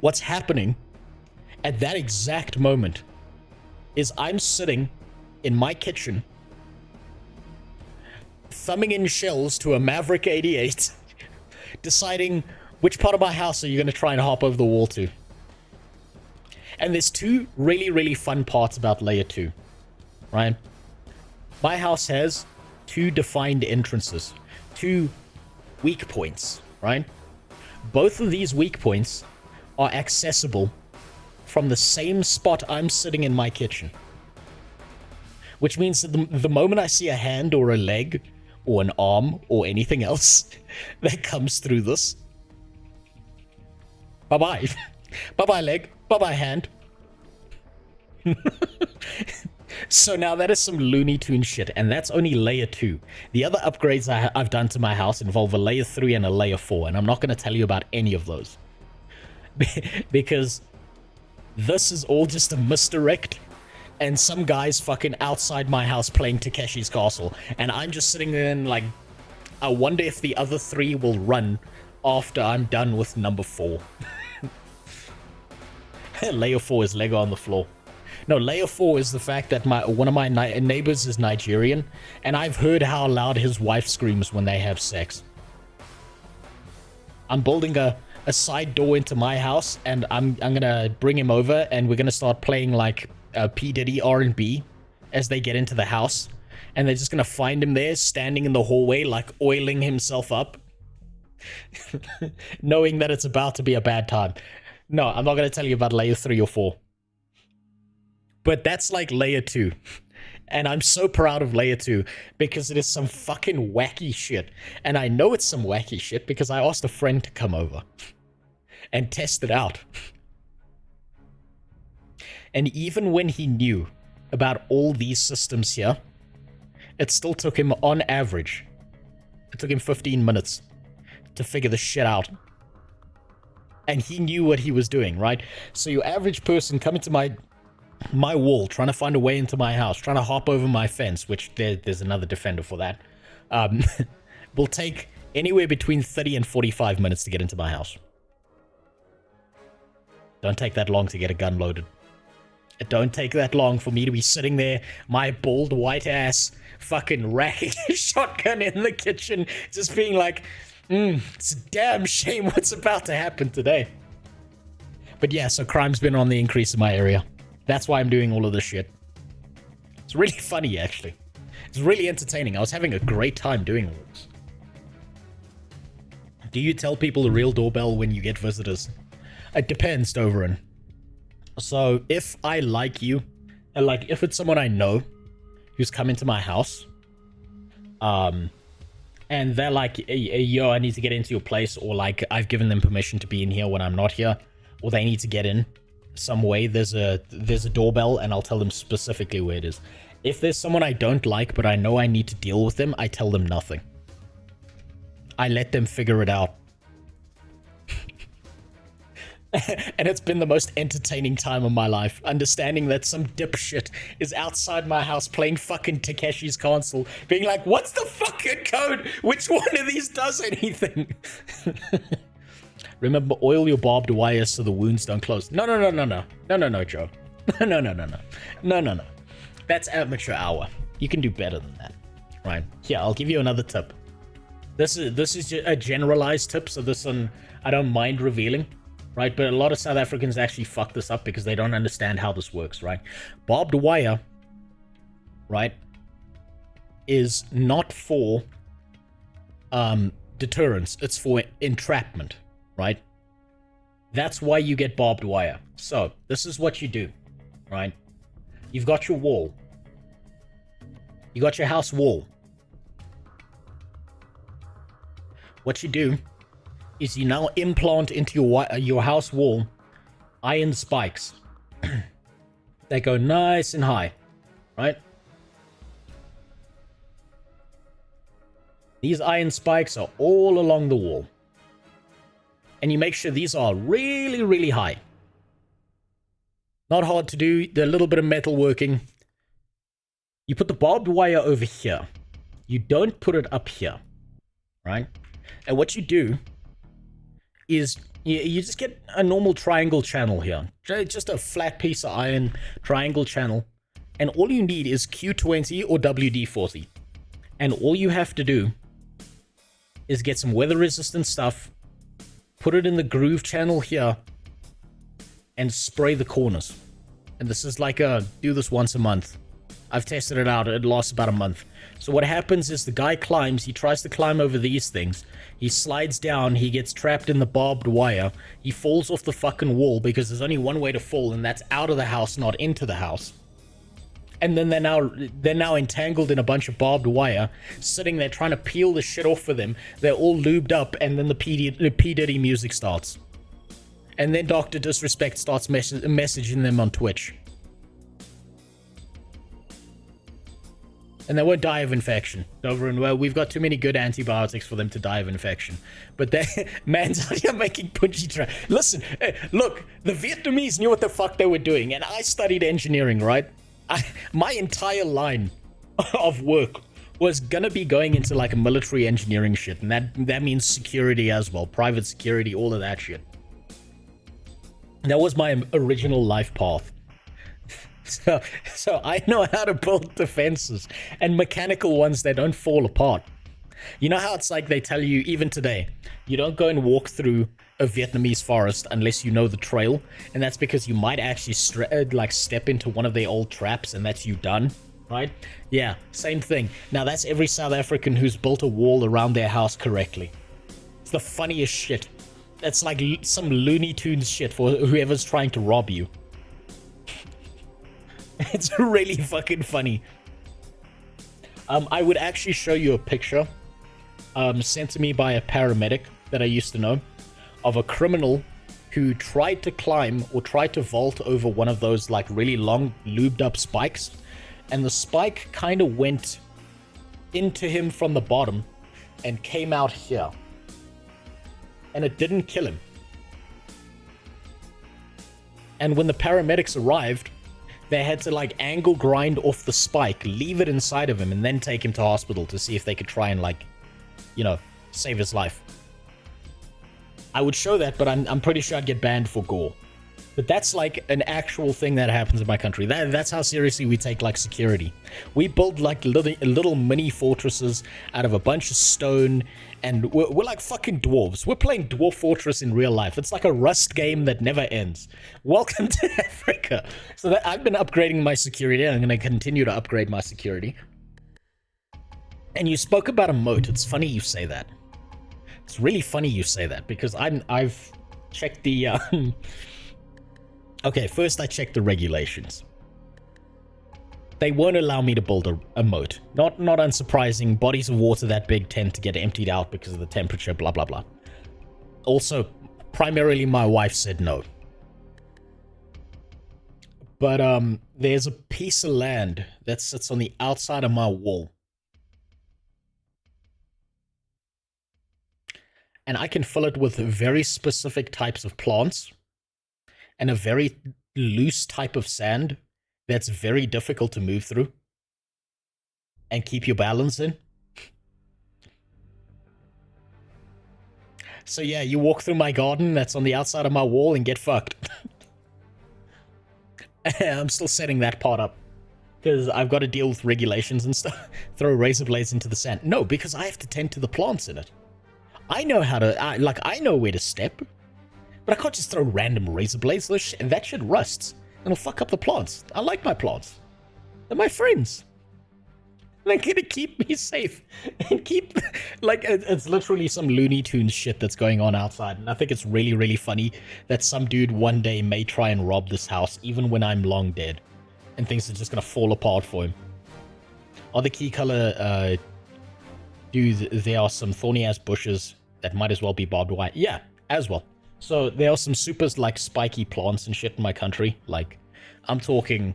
what's happening at that exact moment is I'm sitting in my kitchen, thumbing in shells to a Maverick 88, deciding which part of my house are you gonna try and hop over the wall to. And there's 2 really, really fun parts about layer 2, right? My house has 2 defined entrances, 2 weak points, right? Both of these weak points are accessible from the same spot I'm sitting in my kitchen. Which means that the moment I see a hand or a leg or an arm or anything else that comes through this, bye-bye. Bye-bye leg, bye-bye hand. So now that is some Looney Tune shit, and that's only layer 2. The other upgrades I've done to my house involve a layer 3 and a layer 4, and I'm not going to tell you about any of those. Because this is all just a misdirect, and some guy's fucking outside my house playing Takeshi's Castle, and I'm just sitting there and like, I wonder if the other 3 will run after I'm done with number 4. Layer 4 is Lego on the floor. No, layer 4 is the fact that one of my neighbors is Nigerian, and I've heard how loud his wife screams when they have sex. I'm building a side door into my house, and I'm gonna bring him over, and we're gonna start playing like P. Diddy R&B as they get into the house. And they're just gonna find him there, standing in the hallway, like oiling himself up, knowing that it's about to be a bad time. No, I'm not gonna tell you about layer 3 or 4. But that's like layer 2. And I'm so proud of layer 2 because it is some fucking wacky shit. And I know it's some wacky shit because I asked a friend to come over and test it out. And even when he knew about all these systems here, it still took him, on average, it took him 15 minutes to figure the shit out. And he knew what he was doing, right? So your average person coming to my wall, trying to find a way into my house, trying to hop over my fence, which there's another defender for that, will take anywhere between 30 and 45 minutes to get into my house. Don't take that long to get a gun loaded. It don't take that long for me to be sitting there, my bald white ass, fucking racking a shotgun in the kitchen, just being like, it's a damn shame what's about to happen today. But yeah, so crime's been on the increase in my area. That's why I'm doing all of this shit. It's really funny, actually. It's really entertaining. I was having a great time doing all this. Do you tell people the real doorbell when you get visitors? It depends, Doverin. So, if I like you, and like, if it's someone I know who's come into my house, and they're like, yo, I need to get into your place, or like, I've given them permission to be in here when I'm not here, or they need to get in some way, there's a doorbell, and I'll tell them specifically where it is. If there's someone I don't like, but I know I need to deal with them, I tell them nothing. I let them figure it out. And it's been the most entertaining time of my life, understanding that some dipshit is outside my house playing fucking Takeshi's Castle, being like, what's the fucking code? Which one of these does anything? Remember, oil your barbed wire so the wounds don't close. No, Joe. No. That's amateur hour. You can do better than that, right? Here, I'll give you another tip. This is a generalized tip, so this one I don't mind revealing. Right, but a lot of South Africans actually fuck this up because they don't understand how this works, right? Barbed wire, right, is not for deterrence. It's for entrapment, right? That's why you get barbed wire. So, this is what you do, right? You've got your wall. You got your house wall. What you do is you now implant into your house wall iron spikes. They go nice and high, right? These iron spikes are all along the wall. And you make sure these are really, really high. Not hard to do, they're a little bit of metal working. You put the barbed wire over here. You don't put it up here, right? And what you do is you just get a normal triangle channel here. Just a flat piece of iron triangle channel. And all you need is Q20 or WD-40. And all you have to do is get some weather-resistant stuff, put it in the groove channel here, and spray the corners. And this is like do this once a month. I've tested it out. It lasts about a month. So what happens is the guy climbs. He tries to climb over these things. He slides down. He gets trapped in the barbed wire. He falls off the fucking wall because there's only one way to fall, and that's out of the house, not into the house. And then they're now entangled in a bunch of barbed wire, sitting there trying to peel the shit off for them. They're all lubed up, and then the P. Diddy music starts. And then Dr. Disrespect starts messaging them on Twitch. And they won't die of infection. Well, we've got too many good antibiotics for them to die of infection. But man's out here making punchy try. Listen, look, the Vietnamese knew what the fuck they were doing, and I studied engineering, right? My entire line of work was gonna be going into like a military engineering shit, and that means security as well, private security, all of that shit. That was my original life path. So I know how to build defenses, and mechanical ones that don't fall apart. You know how it's like they tell you, even today, you don't go and walk through a Vietnamese forest unless you know the trail, and that's because you might actually step into one of their old traps, and that's you done. right? Yeah, same thing. Now that's every South African who's built a wall around their house correctly. It's the funniest shit. That's like some Looney Tunes shit for whoever's trying to rob you. It's really fucking funny. I would actually show you a picture sent to me by a paramedic that I used to know of a criminal who tried to climb or tried to vault over one of those like really long lubed up spikes, and the spike kind of went into him from the bottom and came out here, and it didn't kill him. And when the paramedics arrived, they had to like angle grind off the spike, leave it inside of him, and then take him to hospital to see if they could try and like, you know, save his life. I would show that, but I'm pretty sure I'd get banned for gore. But that's like an actual thing that happens in my country. That's how seriously we take like security. We build like little mini fortresses out of a bunch of stone, and we're like fucking dwarves. We're playing Dwarf Fortress in real life. It's like a Rust game that never ends. Welcome to Africa. So I've been upgrading my security, and I'm going to continue to upgrade my security. And you spoke about a moat. It's funny you say that. It's really funny you say that, because I've checked the okay, first I checked the regulations. They won't allow me to build a moat. Not unsurprising. Bodies of water that big tend to get emptied out because of the temperature, blah blah blah. Also, primarily my wife said no. But there's a piece of land that sits on the outside of my wall. And I can fill it with very specific types of plants and a very loose type of sand that's very difficult to move through and keep your balance in. So yeah, you walk through my garden that's on the outside of my wall and get fucked. I'm still setting that part up because I've got to deal with regulations and stuff. Throw razor blades into the sand. No, because I have to tend to the plants in it. I know how to, I know where to step, but I can't just throw random razor blades. That shit rusts, and it'll fuck up the plants. I like my plants. They're my friends. They're gonna keep me safe, and keep, like, it's literally some Looney Tunes shit that's going on outside, and I think it's really, really funny that some dude one day may try and rob this house, even when I'm long dead, and things are just gonna fall apart for him. Are the key color, there are some thorny-ass bushes that might as well be barbed wire. Yeah, as well. So there are some super, like, spiky plants and shit in my country. Like, I'm talking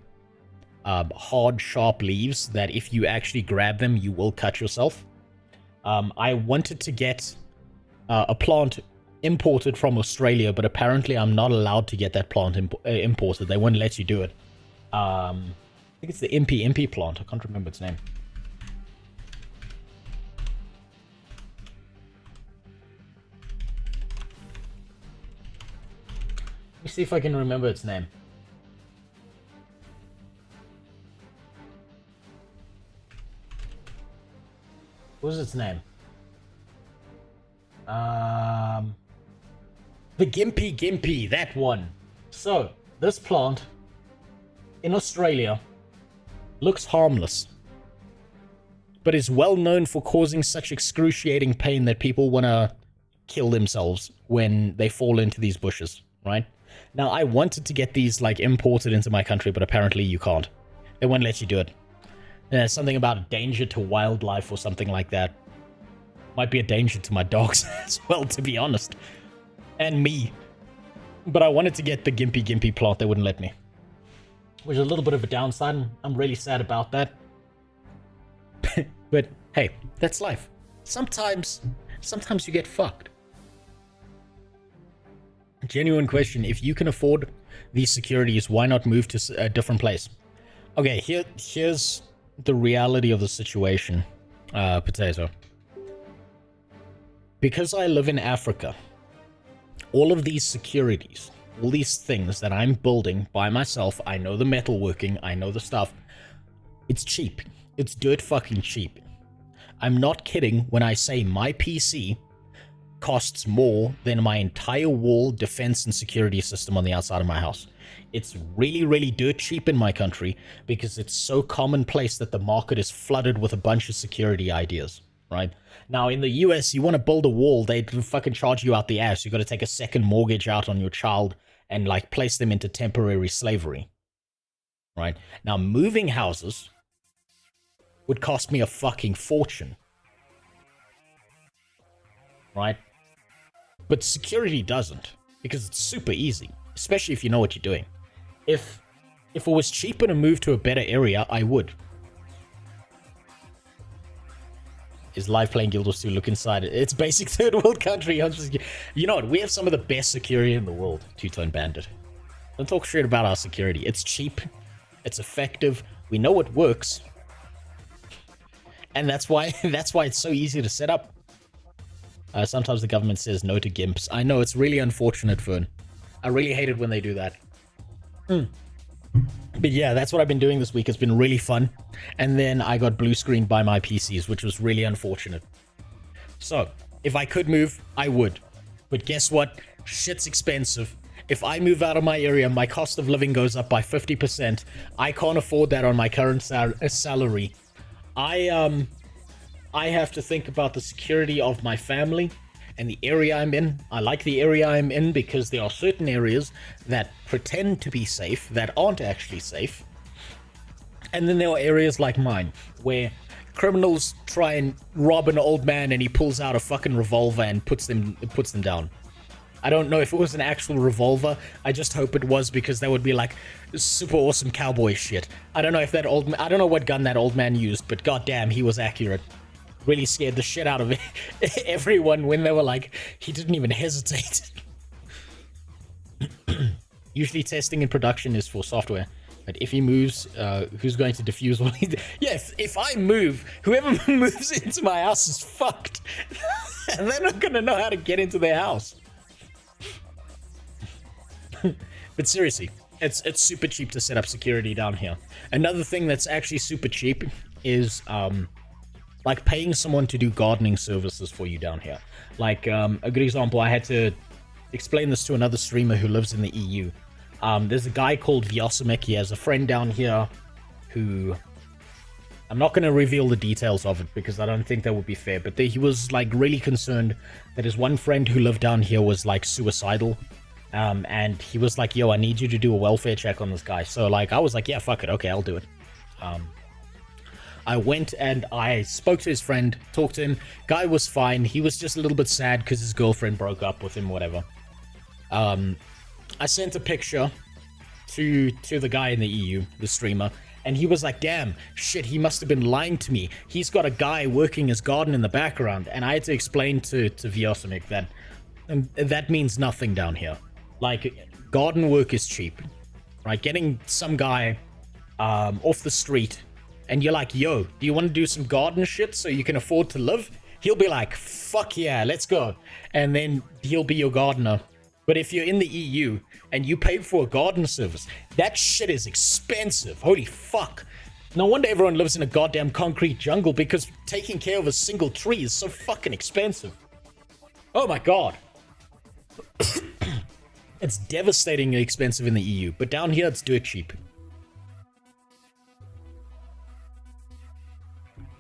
hard, sharp leaves that if you actually grab them, you will cut yourself. I wanted to get a plant imported from Australia, but apparently I'm not allowed to get that plant imported. They won't let you do it. I think it's the impy plant. I can't remember its name. Let me see if I can remember its name. What was its name? The Gimpy, that one. So, this plant in Australia looks harmless, but is well known for causing such excruciating pain that people want to kill themselves when they fall into these bushes, right? Now, I wanted to get these, like, imported into my country, but apparently you can't. They won't let you do it. There's something about danger to wildlife or something like that. Might be a danger to my dogs as well, to be honest. And me. But I wanted to get the Gimpy plant. They wouldn't let me. Which is a little bit of a downside, and I'm really sad about that. But, hey, that's life. Sometimes you get fucked. Genuine question. If you can afford these securities, why not move to a different place? Okay, here's the reality of the situation, Potato. Because I live in Africa, all of these securities, all these things that I'm building by myself, I know the metalworking, I know the stuff, it's cheap. It's dirt fucking cheap. I'm not kidding when I say my PC costs more than my entire wall, defense, and security system on the outside of my house. It's really, really dirt cheap in my country because it's so commonplace that the market is flooded with a bunch of security ideas, right? Now, in the US, you want to build a wall, they fucking charge you out the ass. You got to take a second mortgage out on your child and, like, place them into temporary slavery, right? Now, moving houses would cost me a fucking fortune, right? But security doesn't, because it's super easy, especially if you know what you're doing. If it was cheaper to move to a better area, I would. Is live playing Guild Wars 2? Look inside it. It's basic third world country. You know what? We have some of the best security in the world. Two-Tone Bandit. Don't talk shit about our security. It's cheap. It's effective. We know it works. And that's why it's so easy to set up. Sometimes the government says no to gimps. I know, it's really unfortunate, Fern. I really hate it when they do that. But yeah, that's what I've been doing this week. It's been really fun. And then I got blue screened by my PCs, which was really unfortunate. So, if I could move, I would. But guess what? Shit's expensive. If I move out of my area, my cost of living goes up by 50%. I can't afford that on my current salary. I have to think about the security of my family and the area I'm in. I like the area I'm in because there are certain areas that pretend to be safe that aren't actually safe. And then there are areas like mine where criminals try and rob an old man and he pulls out a fucking revolver and puts them down. I don't know if it was an actual revolver. I just hope it was, because that would be like super awesome cowboy shit. I don't know if that I don't know what gun that old man used, but goddamn, he was accurate. Really scared the shit out of everyone when they were like, he didn't even hesitate. Usually testing in production is for software. But if he moves, who's going to defuse what he did? Yeah, if I move, whoever moves into my house is fucked. And they're not going to know how to get into their house. But seriously, it's super cheap to set up security down here. Another thing that's actually super cheap is like paying someone to do gardening services for you down here. Like a good example, I had to explain this to another streamer who lives in the EU. There's a guy called Vyosimik. He has a friend down here who, I'm not going to reveal the details of it because I don't think that would be fair, but he was like really concerned that his one friend who lived down here was like suicidal. And he was like, yo, I need you to do a welfare check on this guy. So like, I was like, yeah, fuck it. Okay, I'll do it. I went and I spoke to his friend, talked to him. Guy was fine. He was just a little bit sad because his girlfriend broke up with him, whatever. I sent a picture to the guy in the EU, the streamer, and he was like, damn, shit, he must have been lying to me. He's got a guy working his garden in the background. And I had to explain to Vyosimik that that means nothing down here. Like, garden work is cheap, right? Getting some guy off the street and you're like, yo, do you want to do some garden shit so you can afford to live? He'll be like, fuck yeah, let's go. And then he'll be your gardener. But if you're in the EU and you pay for a garden service, that shit is expensive. Holy fuck. No wonder everyone lives in a goddamn concrete jungle, because taking care of a single tree is so fucking expensive. Oh my god. It's devastatingly expensive in the EU, but down here it's dirt cheap.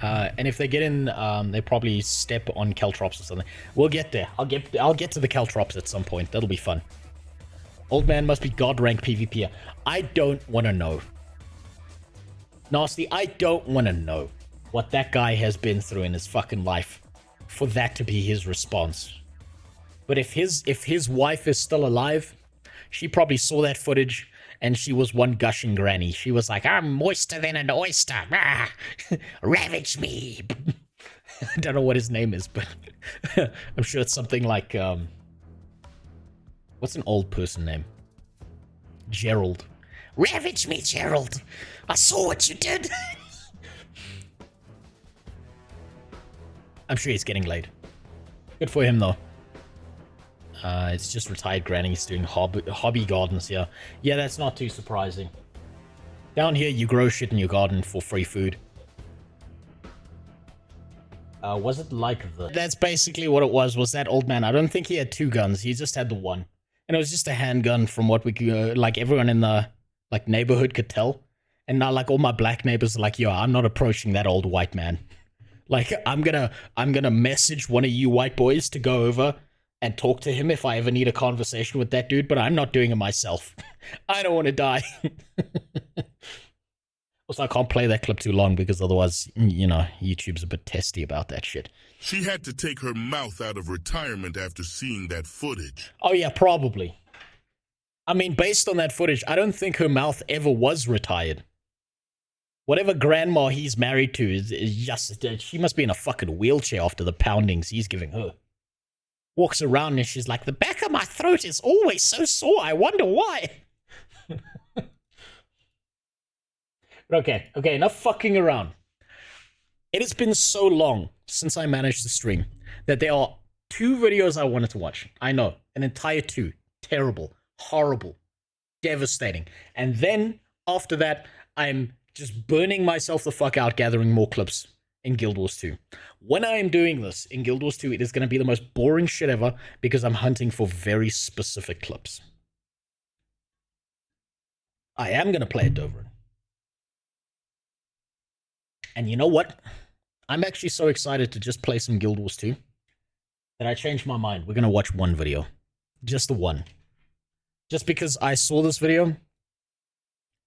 And if they get in, they probably step on Caltrops or something. We'll get there. I'll get to the Caltrops at some point. That'll be fun. Old man must be god rank PvPer. I don't want to know. Nasty, I don't want to know what that guy has been through in his fucking life for that to be his response. But if his wife is still alive, she probably saw that footage and she was one gushing granny. She was like, I'm moister than an oyster. Ah, ravage me. I don't know what his name is, but I'm sure it's something like, what's an old person name? Gerald. Ravage me, Gerald. I saw what you did. I'm sure he's getting laid. Good for him, though. It's just retired grannies doing hobby gardens here. Yeah, that's not too surprising. Down here, you grow shit in your garden for free food. Was it like the... That's basically what it was that old man. I don't think he had 2 guns. He just had the one. And it was just a handgun from what we could, like everyone in the like neighborhood could tell. And now like all my black neighbors are like, yo, I'm not approaching that old white man. Like I'm gonna message one of you white boys to go over and talk to him if I ever need a conversation with that dude, but I'm not doing it myself. I don't want to die. Also, I can't play that clip too long because otherwise, you know, YouTube's a bit testy about that shit. She had to take her mouth out of retirement after seeing that footage. Oh yeah, probably. I mean, based on that footage, I don't think her mouth ever was retired. Whatever grandma he's married to is just... She must be in a fucking wheelchair after the poundings he's giving her. Walks around and she's like, the back of my throat is always so sore. I wonder why. Okay, enough fucking around. It has been so long since I managed to stream that there are 2 videos I wanted to watch. I know, an entire 2. Terrible, horrible, devastating. And then, after that, I'm just burning myself the fuck out gathering more clips in Guild Wars 2. When I am doing this in Guild Wars 2, it is going to be the most boring shit ever because I'm hunting for very specific clips. I am going to play it over. And you know what? I'm actually so excited to just play some Guild Wars 2 that I changed my mind. We're going to watch one video. Just the one. Just because I saw this video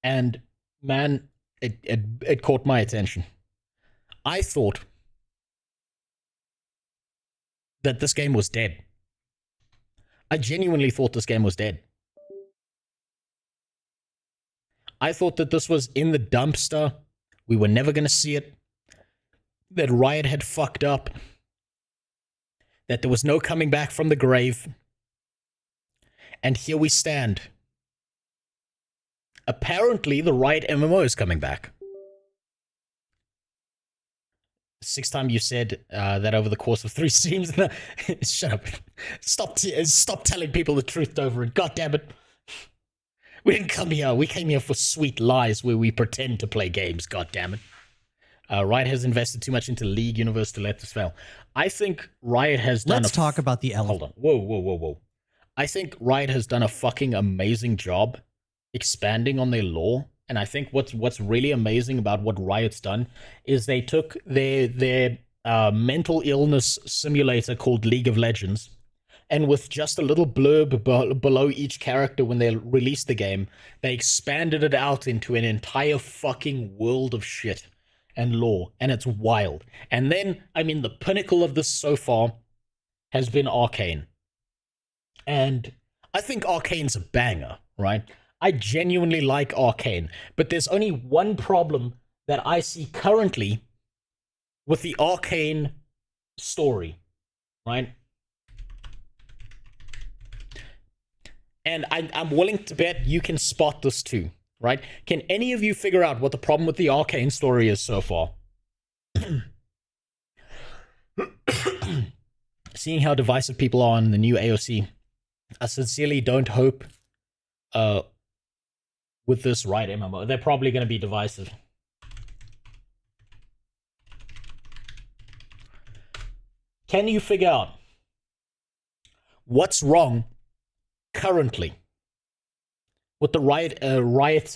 and, man, it caught my attention. I thought that this game was dead. I genuinely thought this game was dead. I thought that this was in the dumpster. We were never going to see it. That Riot had fucked up. That there was no coming back from the grave. And here we stand. Apparently, the Riot MMO is coming back. 6th time you said that over the course of 3 streams. Shut up. Stop telling people the truth, Dover. God damn it. We didn't come here. We came here for sweet lies where we pretend to play games. God damn it. Riot has invested too much into League Universe to let this fail. I think Riot has done... Let's talk about the elephant. Hold on. Whoa. I think Riot has done a fucking amazing job expanding on their lore. And I think what's really amazing about what Riot's done is they took their mental illness simulator called League of Legends, and with just a little blurb below each character when they released the game, they expanded it out into an entire fucking world of shit and lore, and it's wild. And then, I mean, the pinnacle of this so far has been Arcane. And I think Arcane's a banger, right? I genuinely like Arcane, but there's only one problem that I see currently with the Arcane story, right? And I'm willing to bet you can spot this too, right? Can any of you figure out what the problem with the Arcane story is so far? Seeing how divisive people are on the new AOC, I sincerely don't hope with this Riot MMO. They're probably going to be divisive. Can you figure out what's wrong currently with the Riot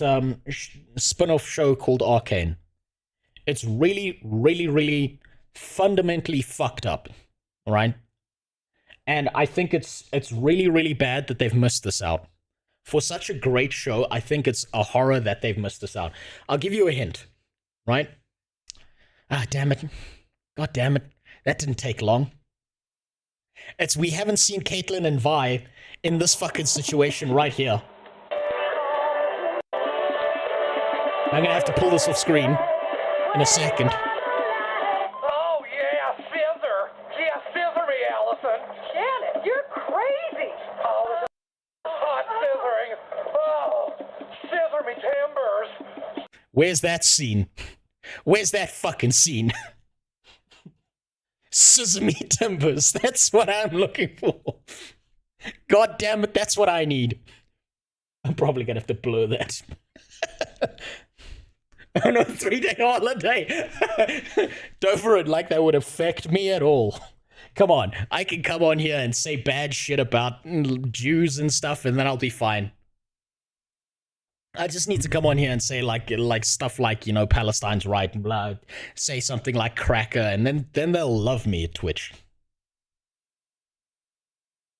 spin-off show called Arcane? It's really fundamentally fucked up, right? And I think it's really bad that they've missed this out. For such a great show, I think it's a horror that they've missed this out. I'll give you a hint, right? Ah, damn it. God damn it. That didn't take long. We haven't seen Caitlyn and Vi in this fucking situation right here. I'm gonna have to pull this off screen in a second. Oh, yeah, scissor. Yeah, scissor me, Allison. Janet, you're crazy. Oh, this is hot scissoring. Oh, scissor me timbers. Where's that scene? Where's that fucking scene? Scissor me timbers. That's what I'm looking for. God damn it, that's what I need. I'm probably gonna have to blur that. On a 3-day holiday. Don't for it like that would affect me at all. Come on, I can come on here and say bad shit about Jews and stuff, and then I'll be fine. I just need to come on here and say like stuff like, you know, Palestine's right and blah. Say something like cracker, and then they'll love me at Twitch.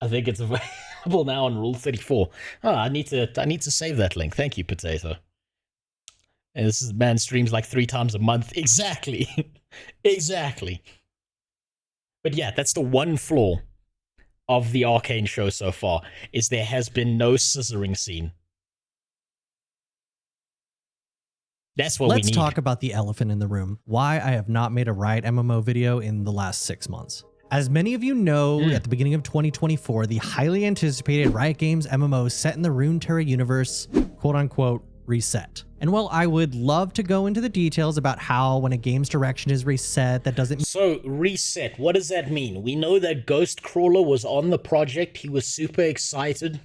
I think it's available now on Rule 34. Oh, I need to save that link. Thank you, Potato. And this is man streams like 3 times a month. Exactly. Exactly. But yeah, that's the one flaw of the Arcane show so far, is there has been no scissoring scene. That's what we need. Let's talk about the elephant in the room. Why I have not made a Riot MMO video in the last 6 months. As many of you know, at the beginning of 2024, the highly anticipated Riot Games MMO set in the Runeterra universe, quote unquote, reset. And while I would love to go into the details about how when a game's direction is reset, that doesn't... So, reset, what does that mean? We know that Ghostcrawler was on the project. He was super excited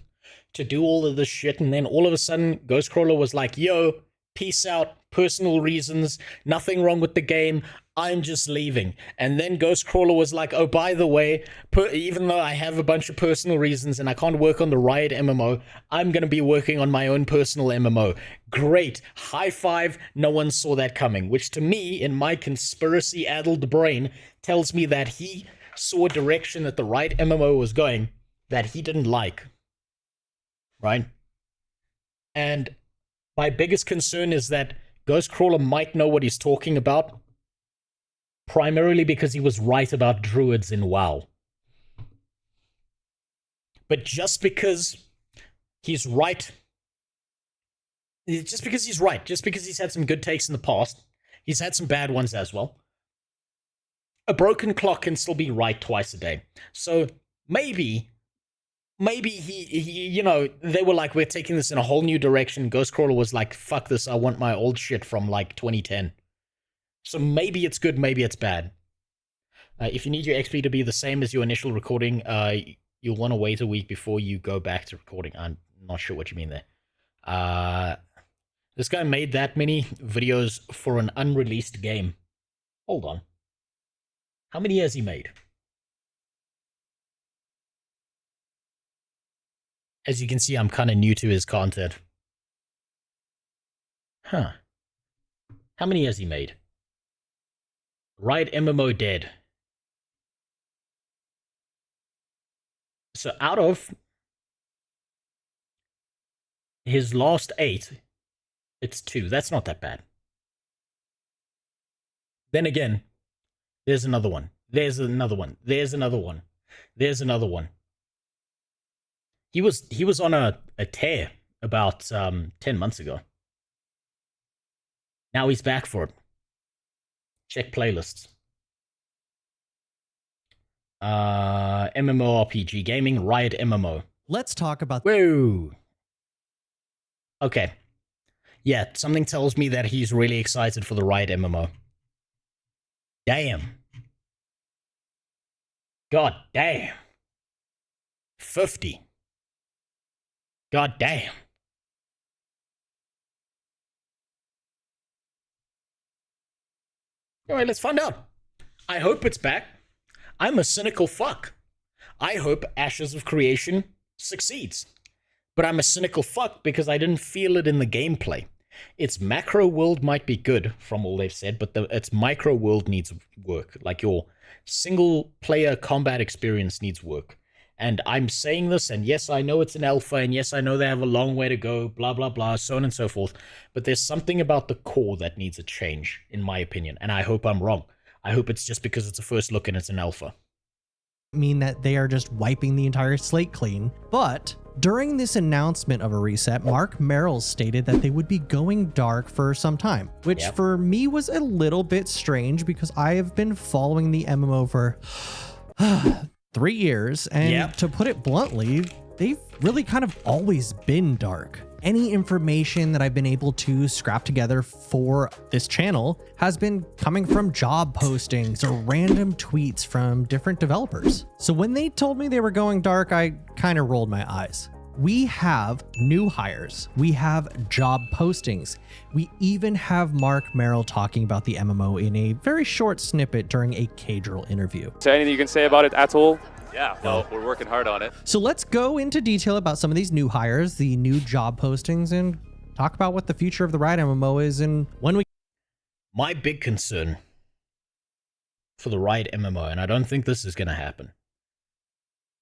to do all of this shit. And then all of a sudden, Ghostcrawler was like, yo, peace out, personal reasons, nothing wrong with the game, I'm just leaving. And then Ghostcrawler was like, oh, by the way, even though I have a bunch of personal reasons and I can't work on the Riot MMO, I'm going to be working on my own personal MMO. Great. High five. No one saw that coming, which to me, in my conspiracy-addled brain, tells me that he saw a direction that the Riot MMO was going that he didn't like. Right? And my biggest concern is that Ghostcrawler might know what he's talking about, primarily because he was right about druids in WoW. But just because he's right, just because he's had some good takes in the past, he's had some bad ones as well. A broken clock can still be right twice a day. So maybe he, you know, they were like, we're taking this in a whole new direction. Ghostcrawler was like, fuck this, I want my old shit from like 2010. So maybe it's good, maybe it's bad. If you need your XP to be the same as your initial recording, you'll want to wait a week before you go back to recording. I'm not sure what you mean there. This guy made that many videos for an unreleased game. Hold on. How many has he made? As you can see, I'm kind of new to his content. Huh. How many has he made? Riot MMO dead. So out of his last 8, it's 2. That's not that bad. Then again, there's another one. There's another one. There's another one. There's another one. He was on a tear about 10 months ago. Now he's back for it. Check playlists. MMORPG gaming, Riot MMO. Let's talk about... Whoa. Okay. Yeah, something tells me that he's really excited for the Riot MMO. Damn. God damn. 50. God damn. Alright, let's find out. I hope it's back. I'm a cynical fuck. I hope Ashes of Creation succeeds. But I'm a cynical fuck because I didn't feel it in the gameplay. Its macro world might be good, from all they've said, but its micro world needs work. Like, your single player combat experience needs work. And I'm saying this, and yes, I know it's an alpha, and yes, I know they have a long way to go, blah, blah, blah, so on and so forth. But there's something about the core that needs a change, in my opinion. And I hope I'm wrong. I hope it's just because it's a first look and it's an alpha. Mean that they are just wiping the entire slate clean. But during this announcement of a reset, Mark Merrill stated that they would be going dark for some time, which for me was a little bit strange because I have been following the MMO for 3 years, and to put it bluntly, they've really kind of always been dark. Any information that I've been able to scrap together for this channel has been coming from job postings or random tweets from different developers. So when they told me they were going dark, I kind of rolled my eyes. We have new hires. We have job postings. We even have Mark Merrill talking about the MMO in a very short snippet during a Cadril interview. Is there anything you can say about it at all? Yeah, well, we're working hard on it. So let's go into detail about some of these new hires, the new job postings, and talk about what the future of the Riot MMO is and when we... My big concern for the Riot MMO, and I don't think this is going to happen,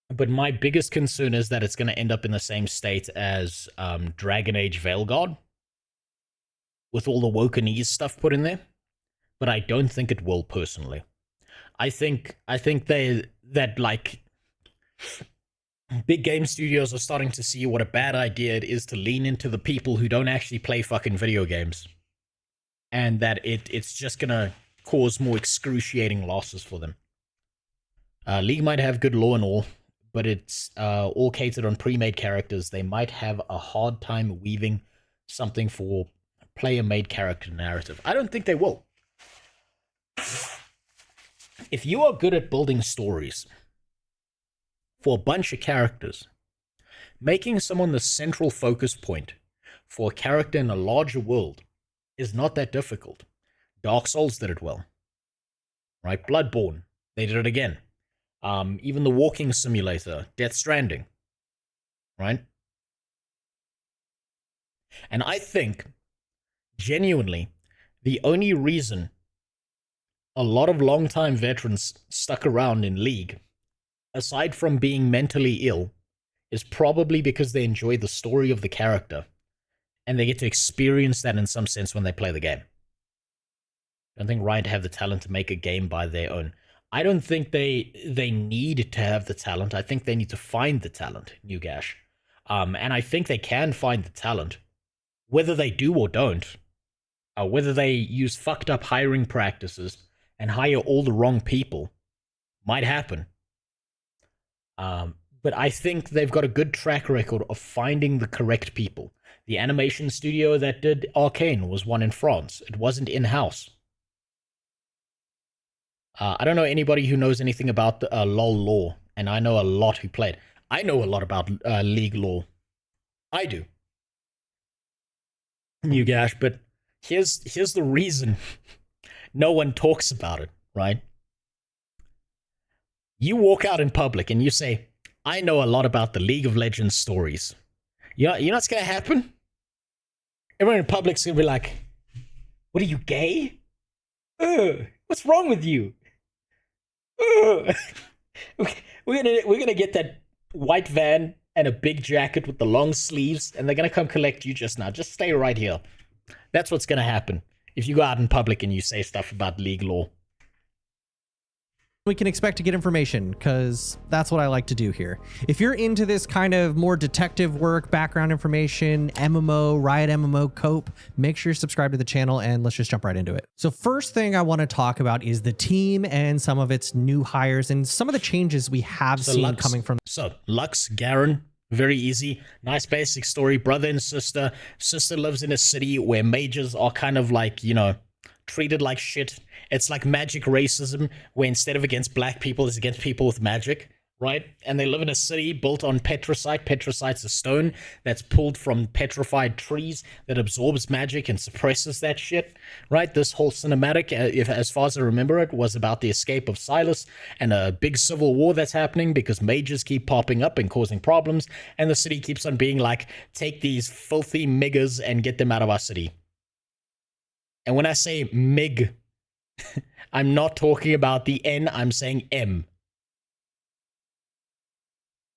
but my biggest concern is that it's going to end up in the same state as Dragon Age Veilguard, with all the Wokenese stuff put in there. But I don't think it will, personally. I think that like big game studios are starting to see what a bad idea it is to lean into the people who don't actually play fucking video games, and that it's just gonna cause more excruciating losses for them. League might have good lore and all, but it's all catered on pre-made characters. They might have a hard time weaving something for player-made character narrative. I don't think they will. If you are good at building stories for a bunch of characters, making someone the central focus point for a character in a larger world is not that difficult. Dark Souls did it well. Right? Bloodborne, they did it again. Even the walking simulator, Death Stranding. Right? And I think, genuinely, the only reason a lot of longtime veterans stuck around in League, aside from being mentally ill, is probably because they enjoy the story of the character, and they get to experience that in some sense when they play the game. I don't think Riot have the talent to make a game by their own. I don't think they need to have the talent. I think they need to find the talent, Newgash. And I think they can find the talent. Whether they do or don't, whether they use fucked up hiring practices and hire all the wrong people, might happen. But I think they've got a good track record of finding the correct people. The animation studio that did Arcane was one in France. It wasn't in-house. I don't know anybody who knows anything about the LoL lore, and I know a lot who played. I know a lot about League lore. I do. Newgash, but here's the reason no one talks about it, right? You walk out in public and you say, I know a lot about the League of Legends stories. You know what's going to happen? Everyone in public's going to be like, what are you, gay? What's wrong with you? We're gonna get that white van and a big jacket with the long sleeves, and they're gonna come collect you just now. Just stay right here. That's what's gonna happen if you go out in public and you say stuff about League lore. We can expect to get information, because that's what I like to do here. If you're into this kind of more detective work, background information, MMO, Riot MMO, Cope, make sure you subscribe to the channel, and let's just jump right into it. So first thing I want to talk about is the team and some of its new hires and some of the changes we have seen coming from... So, Lux, Garen, very easy. Nice basic story. Brother and sister. Sister lives in a city where mages are kind of like, you know, treated like shit. It's like magic racism, where instead of against black people, it's against people with magic, right? And they live in a city built on petricite. Petricite's a stone that's pulled from petrified trees that absorbs magic and suppresses that shit, right? This whole cinematic, as far as I remember it, was about the escape of Silas and a big civil war that's happening because mages keep popping up and causing problems, and the city keeps on being like, take these filthy miggers and get them out of our city. And when I say mig, I'm not talking about the N, I'm saying M.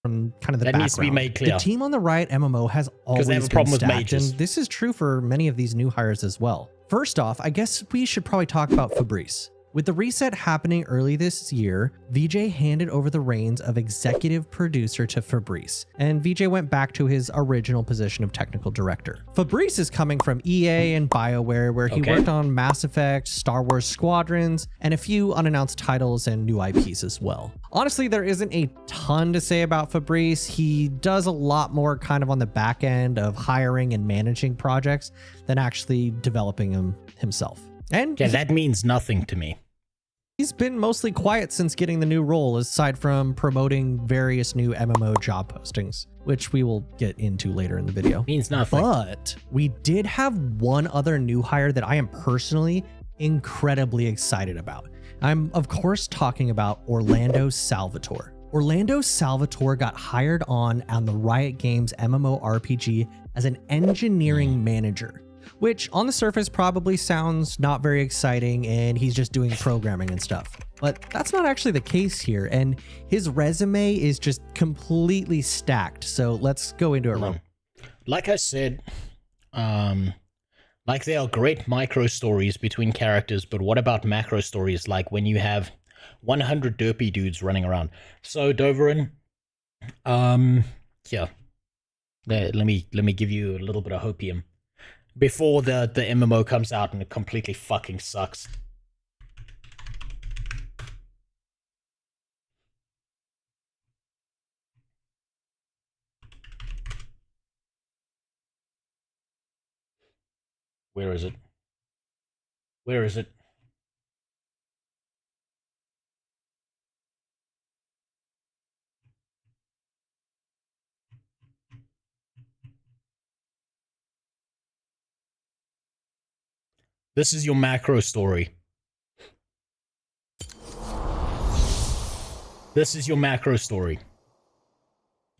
From kind of the that background. Needs to be made clear. The team on the Riot MMO has always they have a been problem with stacked, mages. and this is true for many of these new hires as well. First off, I guess we should probably talk about Fabrice. With the reset happening early this year, VJ handed over the reins of executive producer to Fabrice, and VJ went back to his original position of technical director. Fabrice is coming from EA and BioWare, where he worked on Mass Effect, Star Wars Squadrons, and a few unannounced titles and new IPs as well. Honestly, there isn't a ton to say about Fabrice. He does a lot more kind of on the back end of hiring and managing projects than actually developing them himself. And yeah, that means nothing to me. He's been mostly quiet since getting the new role, aside from promoting various new MMO job postings, which we will get into later in the video. Means nothing. But we did have one other new hire that I am personally incredibly excited about. I'm of course talking about Orlando Salvatore. Orlando Salvatore got hired on the Riot Games MMORPG as an engineering manager, which on the surface probably sounds not very exciting and he's just doing programming and stuff. But that's not actually the case here, and his resume is just completely stacked. So let's go into it real. Like I said, like there are great micro stories between characters, but what about macro stories like when you have 100 derpy dudes running around? So Doverin, yeah. Let me give you a little bit of hopium before the MMO comes out and it completely fucking sucks. Where is it? Where is it? This is your macro story. This is your macro story.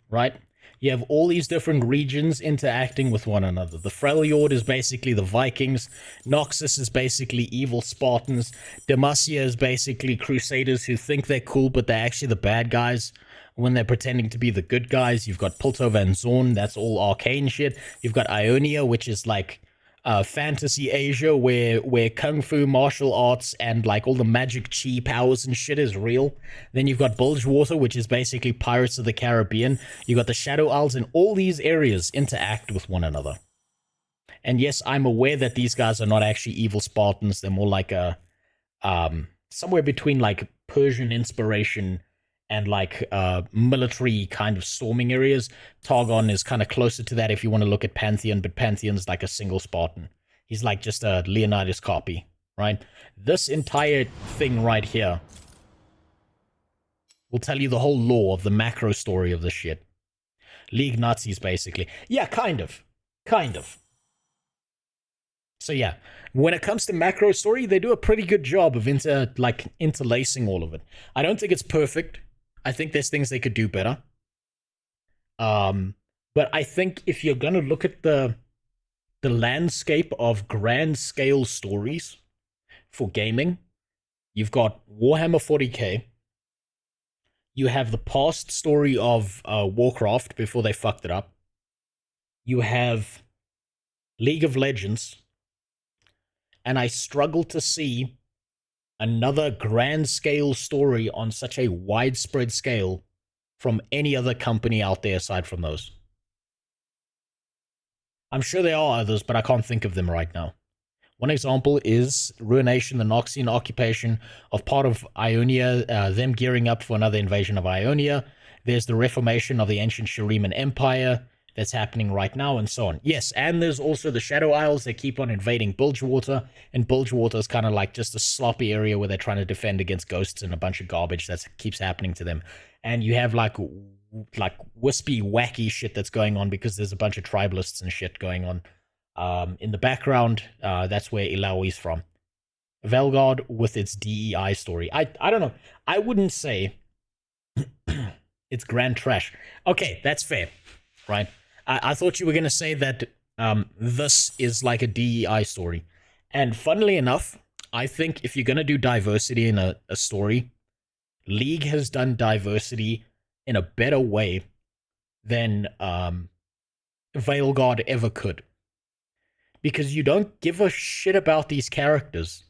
Right? You have all these different regions interacting with one another. The Freljord is basically the Vikings. Noxus is basically evil Spartans. Demacia is basically Crusaders who think they're cool, but they're actually the bad guys when they're pretending to be the good guys. You've got Piltover and Zorn. That's all arcane shit. You've got Ionia, which is like fantasy Asia, where kung fu, martial arts, and like all the magic chi powers and shit is real. Then you've got Bilgewater, which is basically Pirates of the Caribbean. You got the Shadow Isles, and all these areas interact with one another. And yes, I'm aware that these guys are not actually evil Spartans. They're more like a somewhere between like Persian inspiration and like military kind of storming areas. Targon is kind of closer to that if you want to look at Pantheon, but Pantheon's like a single Spartan. He's like just a Leonidas copy, right? This entire thing right here will tell you the whole lore of the macro story of this shit. League Nazis, basically. Yeah, kind of. Kind of. So yeah, when it comes to macro story, they do a pretty good job of interlacing all of it. I don't think it's perfect. I think there's things they could do better. But I think if you're gonna look at the landscape of grand scale stories for gaming, you've got Warhammer 40k. You have the past story of Warcraft before they fucked it up. You have League of Legends. And I struggle to see another grand scale story on such a widespread scale from any other company out there aside from those. I'm sure there are others, but I can't think of them right now. One example is Ruination, the Noxian occupation of part of Ionia, them gearing up for another invasion of Ionia. There's the reformation of the ancient Shuriman Empire that's happening right now, and so on. Yes, and there's also the Shadow Isles. They keep on invading Bilgewater, and Bilgewater is kind of like just a sloppy area where they're trying to defend against ghosts and a bunch of garbage that keeps happening to them. And you have like wispy, wacky shit that's going on because there's a bunch of tribalists and shit going on. In the background, that's where Ilaoi's from. Velgard with its DEI story. I don't know. I wouldn't say it's grand trash. Okay, that's fair, right? I thought you were going to say that this is like a DEI story. And funnily enough, I think if you're going to do diversity in a story, League has done diversity in a better way than Veilguard ever could. Because you don't give a shit about these characters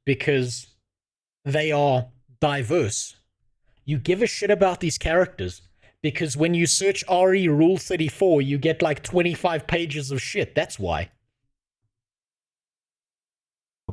because they are diverse. You give a shit about these characters because when you search RE Rule 34, you get like 25 pages of shit. That's why.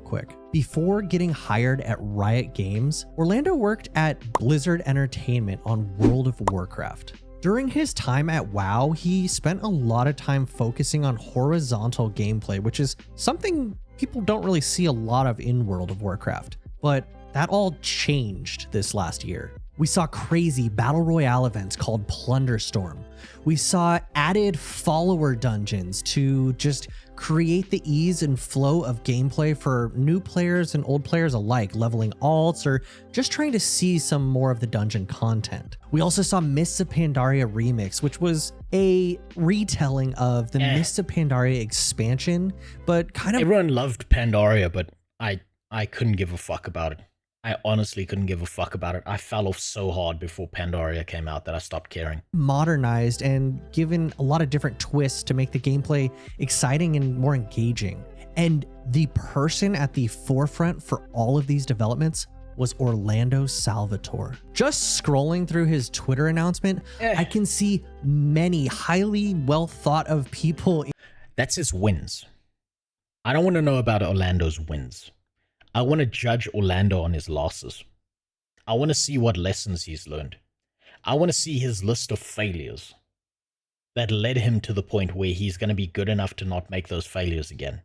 Quick. Before getting hired at Riot Games, Orlando worked at Blizzard Entertainment on World of Warcraft. During his time at WoW, he spent a lot of time focusing on horizontal gameplay, which is something people don't really see a lot of in World of Warcraft. But that all changed this last year. We saw crazy battle royale events called Plunderstorm. We saw added follower dungeons to just create the ease and flow of gameplay for new players and old players alike, leveling alts or just trying to see some more of the dungeon content. We also saw Mists of Pandaria Remix, which was a retelling of the Mists of Pandaria expansion, but kind of... Everyone loved Pandaria, but I couldn't give a fuck about it. I honestly couldn't give a fuck about it. I fell off so hard before Pandaria came out that I stopped caring. Modernized and given a lot of different twists to make the gameplay exciting and more engaging. And the person at the forefront for all of these developments was Orlando Salvatore. Just scrolling through his Twitter announcement, I can see many highly well thought of people. That's his wins. I don't want to know about Orlando's wins. I want to judge Orlando on his losses. I want to see what lessons he's learned. I want to see his list of failures that led him to the point where he's going to be good enough to not make those failures again.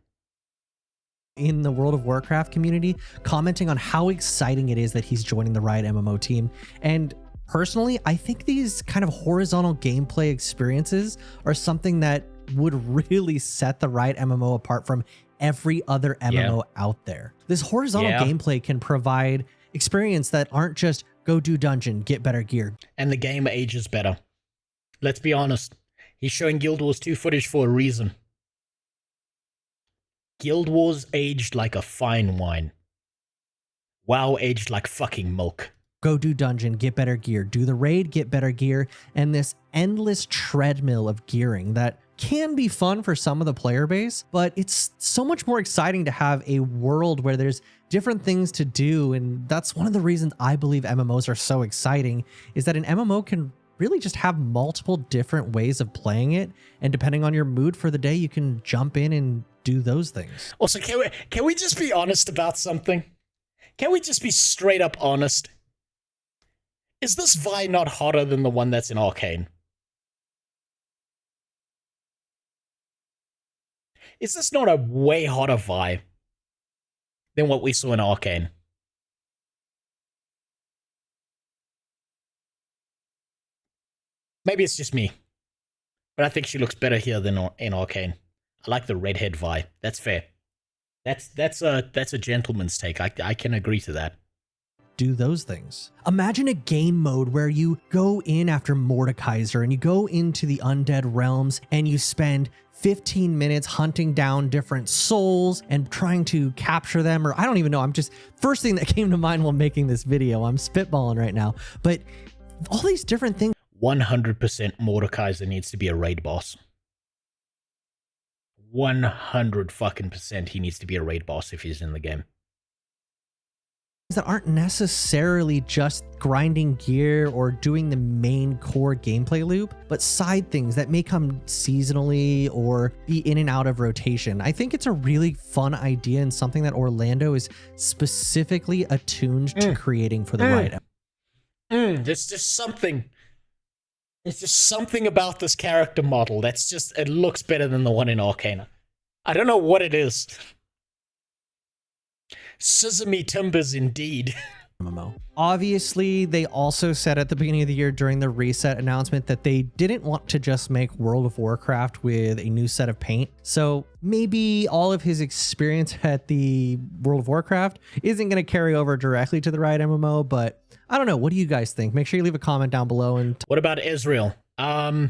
In the World of Warcraft community, commenting on how exciting it is that he's joining the Riot MMO team. And personally, I think these kind of horizontal gameplay experiences are something that would really set the Riot MMO apart from every other MMO out there. This horizontal gameplay can provide experience that aren't just go do dungeon, get better gear. And the game ages better. Let's be honest. He's showing Guild Wars 2 footage for a reason. Guild Wars aged like a fine wine. WoW aged like fucking milk. Go do dungeon, get better gear, do the raid, get better gear, and this endless treadmill of gearing that can be fun for some of the player base, but it's so much more exciting to have a world where there's different things to do. And that's one of the reasons I believe MMOs are so exciting, is that an MMO can really just have multiple different ways of playing it. And depending on your mood for the day, you can jump in and do those things. Also, can we just be honest about something? Can we just be straight up honest? Is this Vi not hotter than the one that's in Arcane? Is this not a way hotter Vi than what we saw in Arcane? Maybe it's just me, but I think she looks better here than in Arcane. I like the redhead Vi. That's fair. That's a gentleman's take. I can agree to that. Do those things. Imagine a game mode where you go in after Mordekaiser and you go into the undead realms and you spend 15 minutes hunting down different souls and trying to capture them, or I don't even know. I'm just, first thing that came to mind while making this video. I'm spitballing right now, but all these different things. 100% Mordekaiser needs to be a raid boss. 100 fucking % he needs to be a raid boss if he's in the game. That aren't necessarily just grinding gear or doing the main core gameplay loop, but side things that may come seasonally or be in and out of rotation. I think it's a really fun idea and something that Orlando is specifically attuned to creating for the Riot. There's just something. There's just something about this character model that's just, it looks better than the one in Arcana. I don't know what it is. Sesame Timbers indeed. MMO. Obviously, they also said at the beginning of the year during the reset announcement that they didn't want to just make World of Warcraft with a new set of paint. So maybe all of his experience at the World of Warcraft isn't going to carry over directly to the Riot MMO, but I don't know. What do you guys think? Make sure you leave a comment down below. And what about Israel? The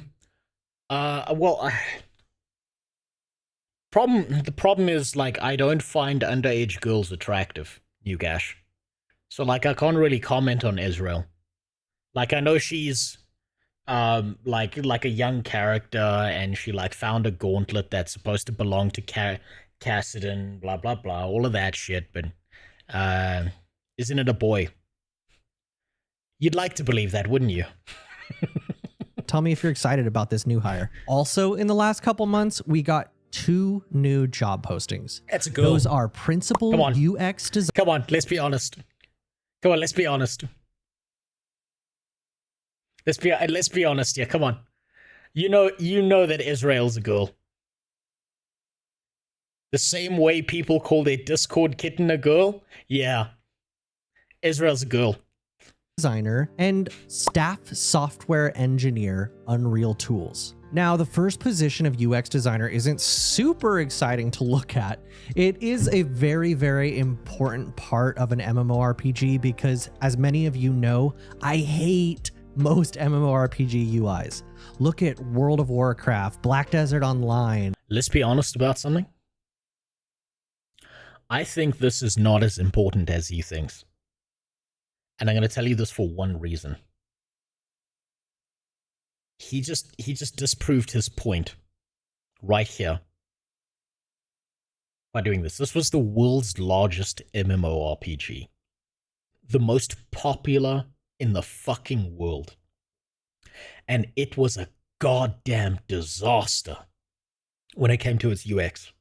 problem is, like, I don't find underage girls attractive, Gash. So, like, I can't really comment on Israel. Like, I know she's, like a young character, and she, like, found a gauntlet that's supposed to belong to Cassidon, blah, blah, blah, all of that shit, but, isn't it a boy? You'd like to believe that, wouldn't you? Tell me if you're excited about this new hire. Also, in the last couple months, we got 2 new job postings. That's a girl. Those are principal UX design. Come on, let's be honest. Come on, let's be honest. Let's be honest here. Come on. You know that Israel's a girl. The same way people call their Discord kitten a girl? Yeah. Israel's a girl. Designer, and staff software engineer, Unreal Tools. Now, the first position of UX designer isn't super exciting to look at. It is a very, very important part of an MMORPG because, as many of you know, I hate most MMORPG UIs. Look at World of Warcraft, Black Desert Online. Let's be honest about something. I think this is not as important as he thinks. And I'm going to tell you this for one reason. He just disproved his point right here by doing this. This was the world's largest MMORPG. The most popular in the fucking world. And it was a goddamn disaster when it came to its UX.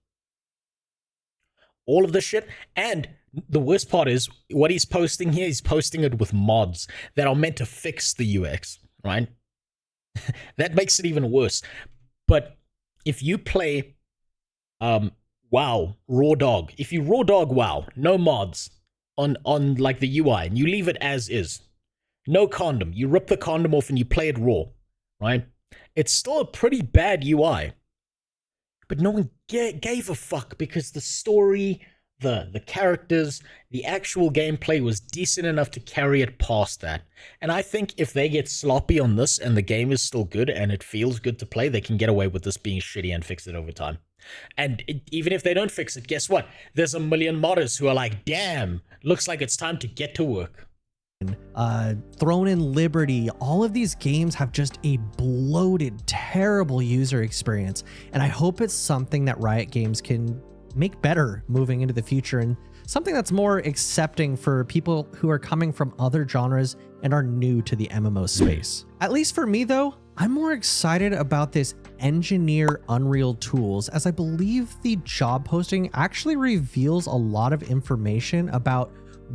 All of this shit, and the worst part is what he's posting here, he's posting it with mods that are meant to fix the UX, right? That makes it even worse. But if you play WoW, Raw Dog, if you Raw Dog WoW, no mods on like the UI, and you leave it as is, no condom, you rip the condom off and you play it raw, right? It's still a pretty bad UI. But no one gave a fuck because the story, the characters, the actual gameplay was decent enough to carry it past that. And I think if they get sloppy on this and the game is still good and it feels good to play, they can get away with this being shitty and fix it over time. And even if they don't fix it, guess what? There's a million modders who are like, damn, looks like it's time to get to work. Throne in Liberty, all of these games have just a bloated, terrible user experience. And I hope it's something that Riot Games can make better moving into the future, and something that's more accepting for people who are coming from other genres and are new to the MMO space. At least for me though, I'm more excited about this engineer Unreal Tools, as I believe the job posting actually reveals a lot of information about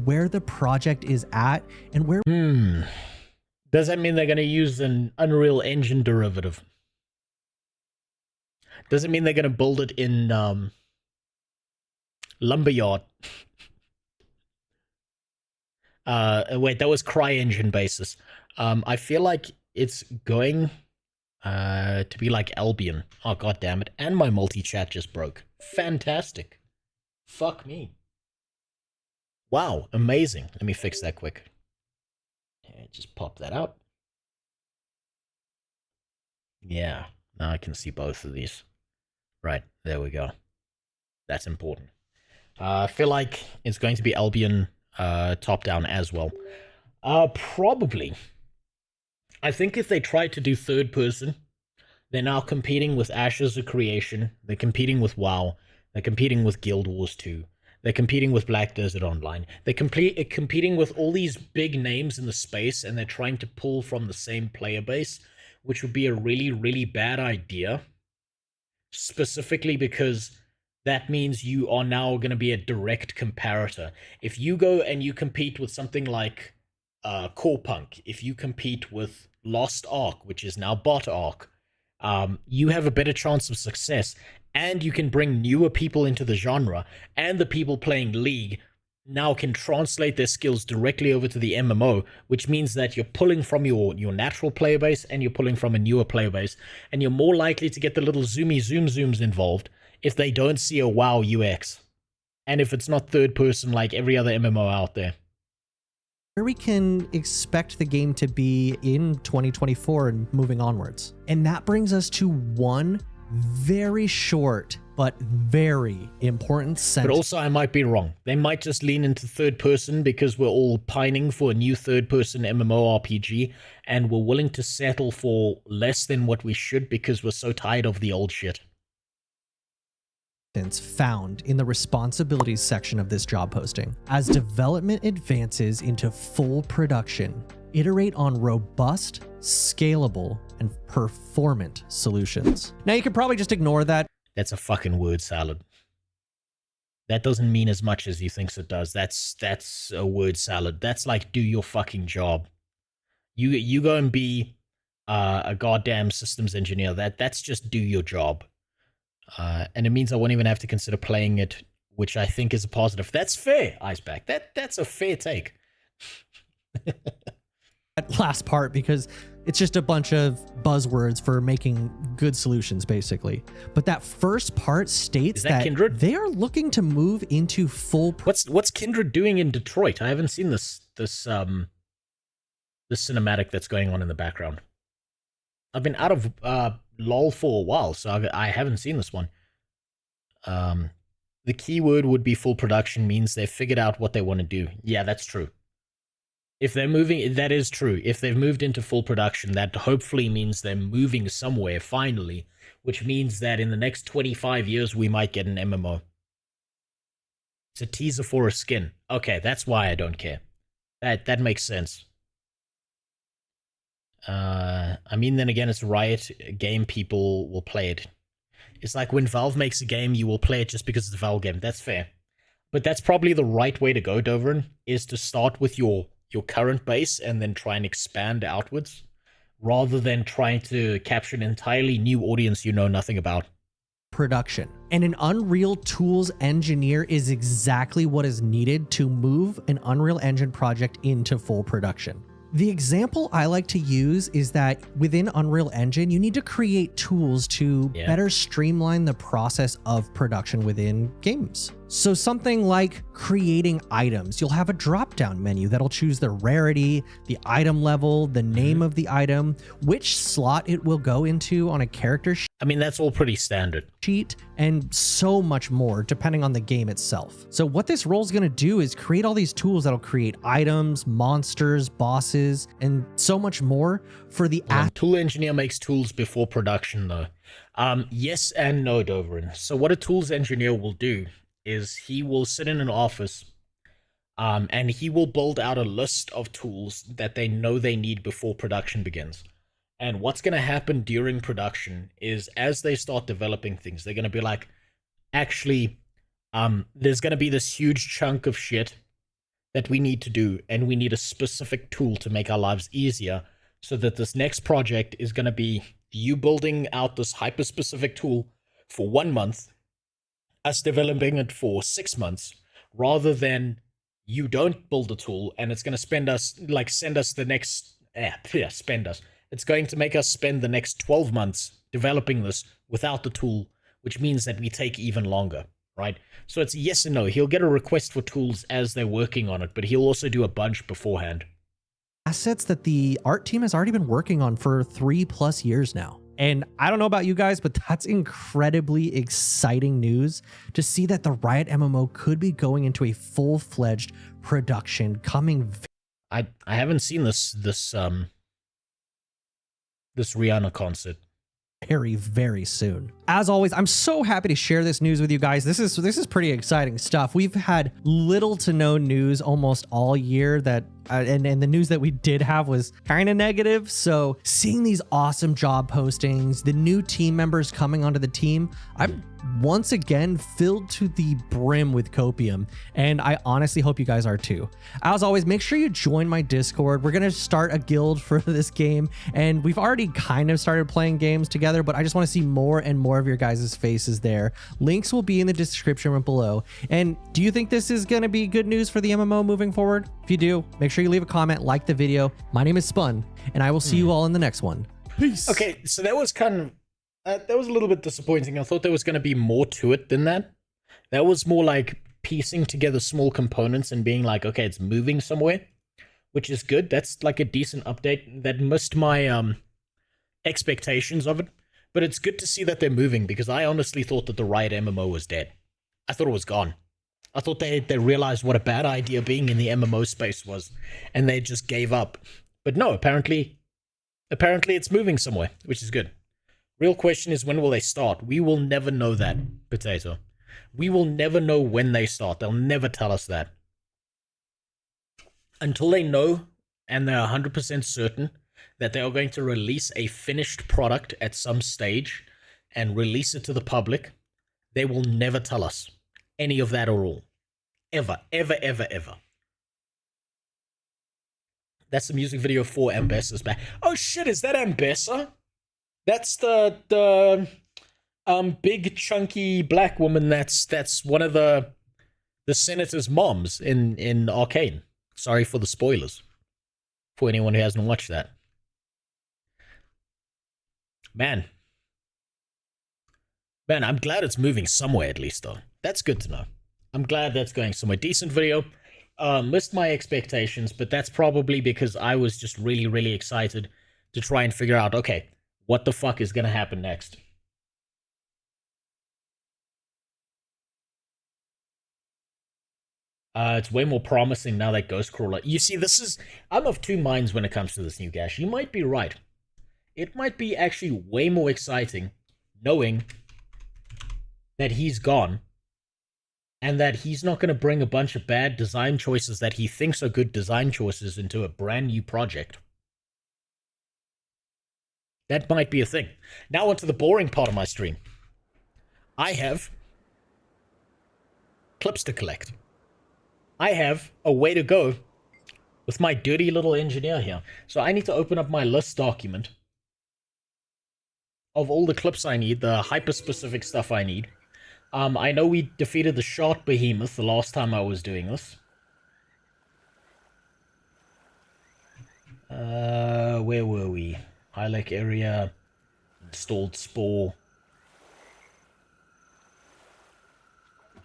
where the project is at and where. Does that mean they're going to use an Unreal Engine derivative? Does it mean they're going to build it in Lumberyard? Wait, that was CryEngine basis. I feel like it's going to be like Albion. Oh, god damn it. And my multi-chat just broke. Fantastic. Fuck me. Wow, amazing. Let me fix that quick. Yeah, just pop that out. Yeah, now I can see both of these. Right, there we go. That's important. I feel like it's going to be Albion top-down as well. Probably. I think if they try to do third person, they're now competing with Ashes of Creation, they're competing with WoW, they're competing with Guild Wars 2, they're competing with Black Desert Online, they're competing with all these big names in the space, and they're trying to pull from the same player base, which would be a really, really bad idea. Specifically because that means you are now going to be a direct comparator. If you go and you compete with something like Core Punk, if you compete with Lost Ark, which is now Bot Ark, you have a better chance of success, and you can bring newer people into the genre, and the people playing League now can translate their skills directly over to the MMO, which means that you're pulling from your natural player base and you're pulling from a newer player base, and you're more likely to get the little zooms involved if they don't see a WoW UX, and if it's not third person like every other MMO out there. Where we can expect the game to be in 2024 and moving onwards. And that brings us to one very short but very important sentence. But also I might be wrong. They might just lean into third person because we're all pining for a new third person MMORPG, and we're willing to settle for less than what we should because we're so tired of the old shit. Found in the responsibilities section of this job posting. As development advances into full production, iterate on robust, scalable, and performant solutions. Now you could probably just ignore that. That's a fucking word salad. That doesn't mean as much as he thinks it does. That's a word salad. That's like, do your fucking job. You go and be a goddamn systems engineer. That's just do your job. And it means I won't even have to consider playing it, which I think is a positive. That's fair, Iceback. That's a fair take. that last part because it's just a bunch of buzzwords for making good solutions, basically. But that first part states that Kindred? they are looking to move into full. What's Kindred doing in Detroit? I haven't seen this cinematic that's going on in the background. I've been out of LOL for a while, so I haven't seen this one. The keyword would be full production, means they've figured out what they want to do. Yeah, that's true. If they're moving, that is true. If they've moved into full production, that hopefully means they're moving somewhere finally, which means that in the next 25 years, we might get an MMO. It's a teaser for a skin. Okay, that's why I don't care. That makes sense. I mean, then again, it's Riot game, people will play it. It's like when Valve makes a game, you will play it just because it's a Valve game. That's fair. But that's probably the right way to go, Dovrin, is to start with your current base and then try and expand outwards, rather than trying to capture an entirely new audience you know nothing about. Production. And an Unreal Tools engineer is exactly what is needed to move an Unreal Engine project into full production. The example I like to use is that within Unreal Engine, you need to create tools to better streamline the process of production within games. So something like creating items, you'll have a drop-down menu that'll choose the rarity, the item level, the name of the item, which slot it will go into on a character sheet. I mean, that's all pretty standard. And so much more depending on the game itself. So what this role is going to do is create all these tools that'll create items, monsters, bosses, and so much more for the tool engineer makes tools before production, though. Yes and no, Dovrin. So what a tools engineer will do is he will sit in an office and he will build out a list of tools that they know they need before production begins. And what's going to happen during production is as they start developing things, they're going to be like, actually, there's going to be this huge chunk of shit that we need to do, and we need a specific tool to make our lives easier, so that this next project is going to be you building out this hyper-specific tool for 1 month, us developing it for 6 months, rather than you don't build a tool and it's going to spend us, like, send us the next, spend us. It's going to make us spend the next 12 months developing this without the tool, which means that we take even longer, right? So it's yes and no. He'll get a request for tools as they're working on it, but he'll also do a bunch beforehand. Assets that the art team has already been working on for 3+ years now. And I don't know about you guys, but that's incredibly exciting news to see that the Riot MMO could be going into a full-fledged production coming. I haven't seen this Rihanna concert. Very, very soon. As always, I'm so happy to share this news with you guys. This is pretty exciting stuff. We've had little to no news almost all year that and the news that we did have was kind of negative. So seeing these awesome job postings, the new team members coming onto the team, I'm once again filled to the brim with copium, and I honestly hope you guys are too. As always, make sure you join my Discord. We're gonna start a guild for this game, and we've already kind of started playing games together, but I just want to see more and more of your guys' faces there. Links will be in the description below. And do you think this is gonna be good news for the MMO moving forward? If you do, make sure you leave a comment, like the video. My name is Spun, and I will see you all in the next one. Peace. Okay, so that was kind of that was a little bit disappointing. I thought there was going to be more to it than that. That was more like piecing together small components and being like, okay, it's moving somewhere, which is good. That's like a decent update. That missed my expectations of it, but it's good to see that they're moving, because I honestly thought that the Riot MMO was dead. I thought it was gone. I thought they realized what a bad idea being in the MMO space was, and they just gave up. But no, apparently it's moving somewhere, which is good. Real question is, when will they start? We will never know that, Potato. We will never know when they start. They'll never tell us that. Until they know, and they're 100% certain, that they are going to release a finished product at some stage and release it to the public, they will never tell us any of that at all. Ever, ever, ever, ever. That's the music video for Ambessa's back. Oh shit, is that Ambessa? That's the big chunky black woman that's one of the senator's moms in Arcane. Sorry for the spoilers. For anyone who hasn't watched that. Man, I'm glad it's moving somewhere at least, though. That's good to know. I'm glad that's going somewhere. Decent video. Missed my expectations, but that's probably because I was just really, really excited to try and figure out, okay, what the fuck is going to happen next? It's way more promising now that Ghostcrawler... You see, I'm of two minds when it comes to this new Gash. You might be right. It might be actually way more exciting knowing that he's gone and that he's not going to bring a bunch of bad design choices that he thinks are good design choices into a brand new project. That might be a thing. Now onto the boring part of my stream. I have clips to collect. I have a way to go with my dirty little engineer here. So I need to open up my list document of all the clips I need, the hyper-specific stuff I need. I know we defeated the Shard Behemoth the last time I was doing this. Where were we? High-Lake area, installed Spore.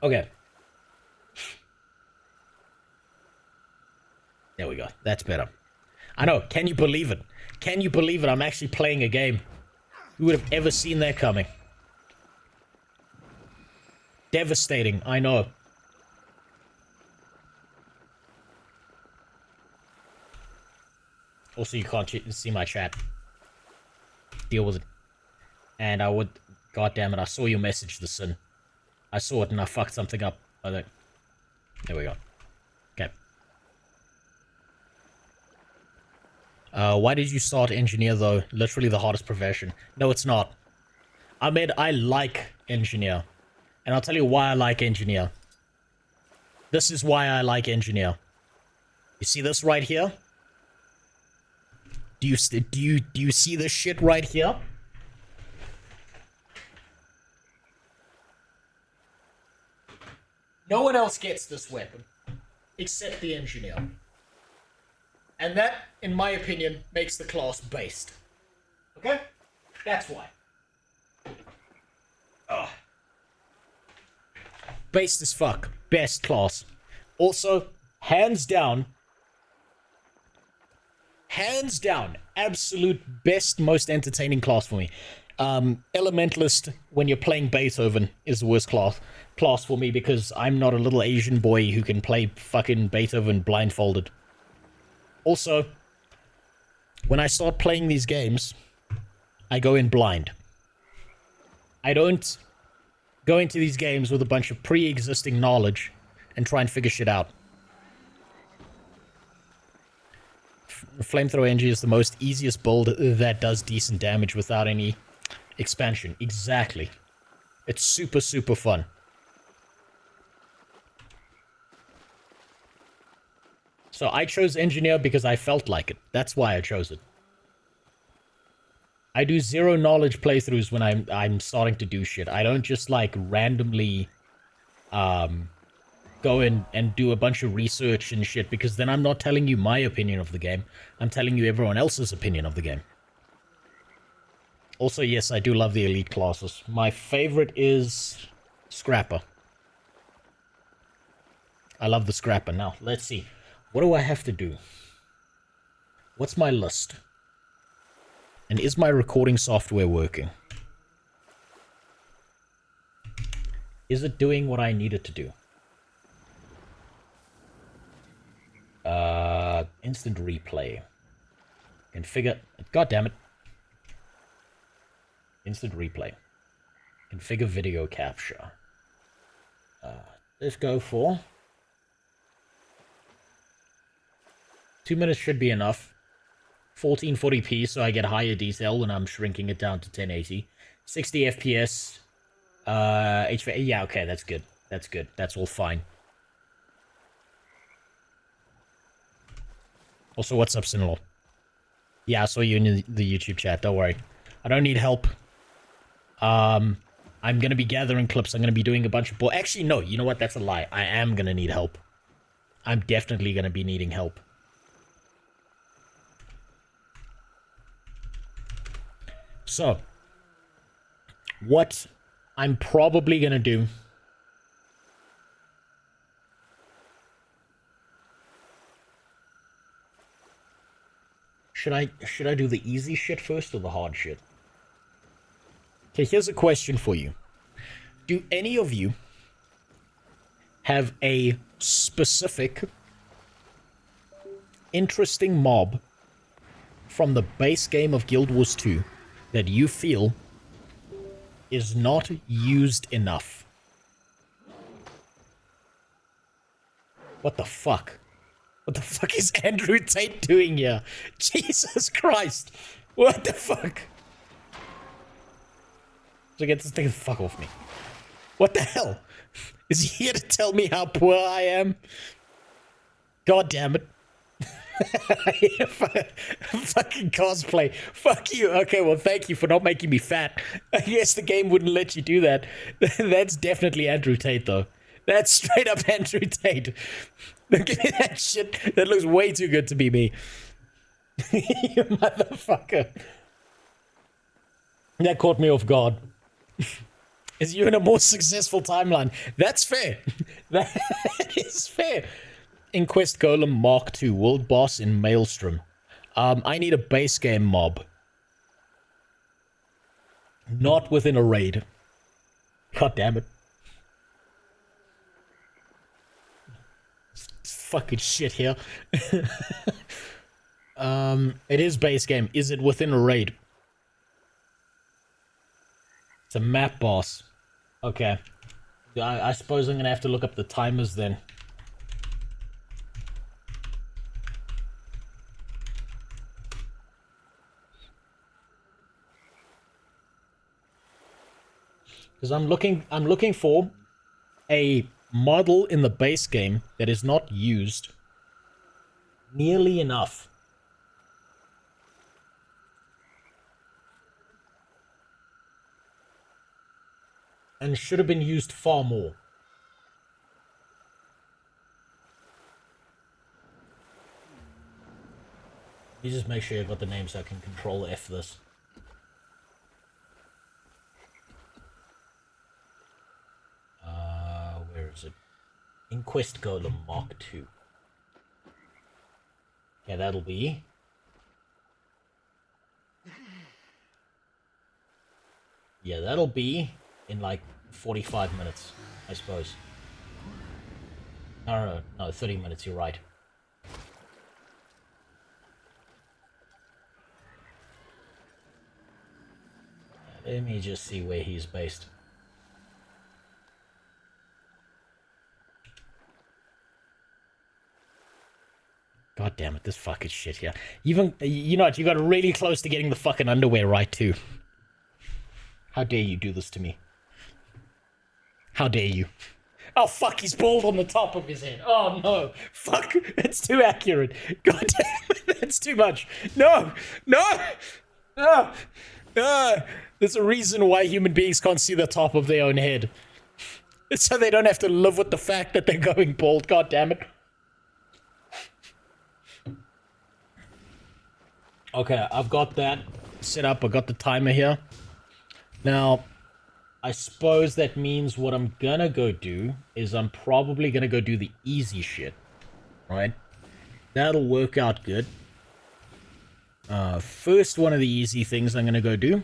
Okay. There we go. That's better. I know. Can you believe it? Can you believe it? I'm actually playing a game. Who would have ever seen that coming? Devastating. I know. Also, you can't see my chat. Deal with it. And I would... God damn it, I saw your message, the Sin. I saw it and I fucked something up. I think. There we go. Okay. Why did you start engineer, though? Literally the hardest profession. No, it's not. I mean, I like engineer. And I'll tell you why I like engineer. This is why I like engineer. You see this right here? Do you see this shit right here? No one else gets this weapon. Except the engineer. And that, in my opinion, makes the class based. Okay? That's why. Ugh. Based as fuck. Best class. Also, hands down, absolute best, most entertaining class for me. Elementalist, when you're playing Beethoven, is the worst class for me because I'm not a little Asian boy who can play fucking Beethoven blindfolded. Also, when I start playing these games, I go in blind. I don't go into these games with a bunch of pre-existing knowledge and try and figure shit out. Flamethrower NG is the most easiest build that does decent damage without any expansion. Exactly. It's super, super fun. So I chose engineer because I felt like it. That's why I chose it. I do zero knowledge playthroughs when I'm starting to do shit. I don't just like randomly go in and do a bunch of research and shit because then I'm not telling you my opinion of the game. I'm telling you everyone else's opinion of the game. Also, yes, I do love the elite classes. My favorite is Scrapper. I love the Scrapper. Now, let's see. What do I have to do? What's my list? And is my recording software working? Is it doing what I need it to do? Instant replay. Configure... God damn it. Instant replay. Configure video capture. Let's go for... 2 minutes should be enough. 1440p, so I get higher detail when I'm shrinking it down to 1080. 60 FPS. HV... Yeah, okay, that's good. That's good. That's all fine. Also, what's up, Sinlaw? Yeah, I saw you in the YouTube chat. Don't worry. I don't need help. I'm gonna be gathering clips. I'm gonna be doing a bunch of... Actually, no. You know what? That's a lie. I am gonna need help. I'm definitely gonna be needing help. So, what I'm probably gonna do... Should I do the easy shit first or the hard shit? Okay, here's a question for you. Do any of you have a specific interesting mob from the base game of Guild Wars 2 that you feel is not used enough? What the fuck? What the fuck is Andrew Tate doing here? Jesus Christ! What the fuck? So get this thing the fuck off me. What the hell? Is he here to tell me how poor I am? God damn it. Fucking cosplay. Fuck you. Okay, well, thank you for not making me fat. I guess the game wouldn't let you do that. That's definitely Andrew Tate, though. That's straight up Andrew Tate. Give me that shit. That looks way too good to be me. You motherfucker. That caught me off guard. Is you in a more successful timeline? That's fair. That is fair. Inquest Golem Mark II, World Boss in Maelstrom. I need a base game mob. Not within a raid. God damn it. Fucking shit here. It is base game. Is it within a raid? It's a map boss. Okay. I suppose I'm gonna have to look up the timers then. Because I'm looking for a model in the base game that is not used nearly enough. And should have been used far more. Let me just make sure I've got the name so I can control F this. Where is it? Inquest Golem Mark II. Yeah, that'll be. Yeah, that'll be in like 45 minutes, I suppose. No, 30 minutes, you're right. Let me just see where he's based. God damn it, this fucking shit here. Even, you know what, you got really close to getting the fucking underwear right too. How dare you do this to me? How dare you? Oh fuck, he's bald on the top of his head. Oh no, fuck, it's too accurate. God damn it, that's too much. No, no, no, no. There's a reason why human beings can't see the top of their own head. It's so they don't have to live with the fact that they're going bald. God damn it. Okay, I've got that set up. I got the timer here. Now, I suppose that means what I'm gonna go do is I'm probably gonna go do the easy shit. Right? That'll work out good. First one of the easy things I'm gonna go do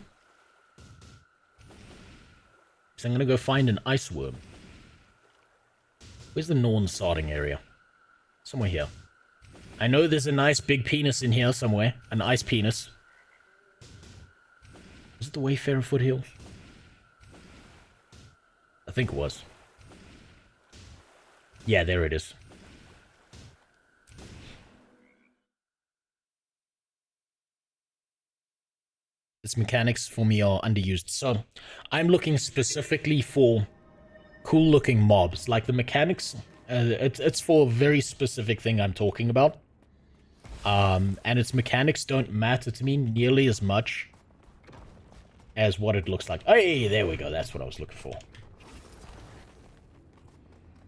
is I'm gonna go find an ice worm. Where's the Norn sorting area? Somewhere here. I know there's a nice big penis in here somewhere. An ice penis. Is it the Wayfarer Foothills? I think it was. Yeah, there it is. Its mechanics for me are underused. So, I'm looking specifically for cool-looking mobs. Like, the mechanics, it's for a very specific thing I'm talking about. And its mechanics don't matter to me nearly as much as what it looks like. Hey, there we go. That's what I was looking for.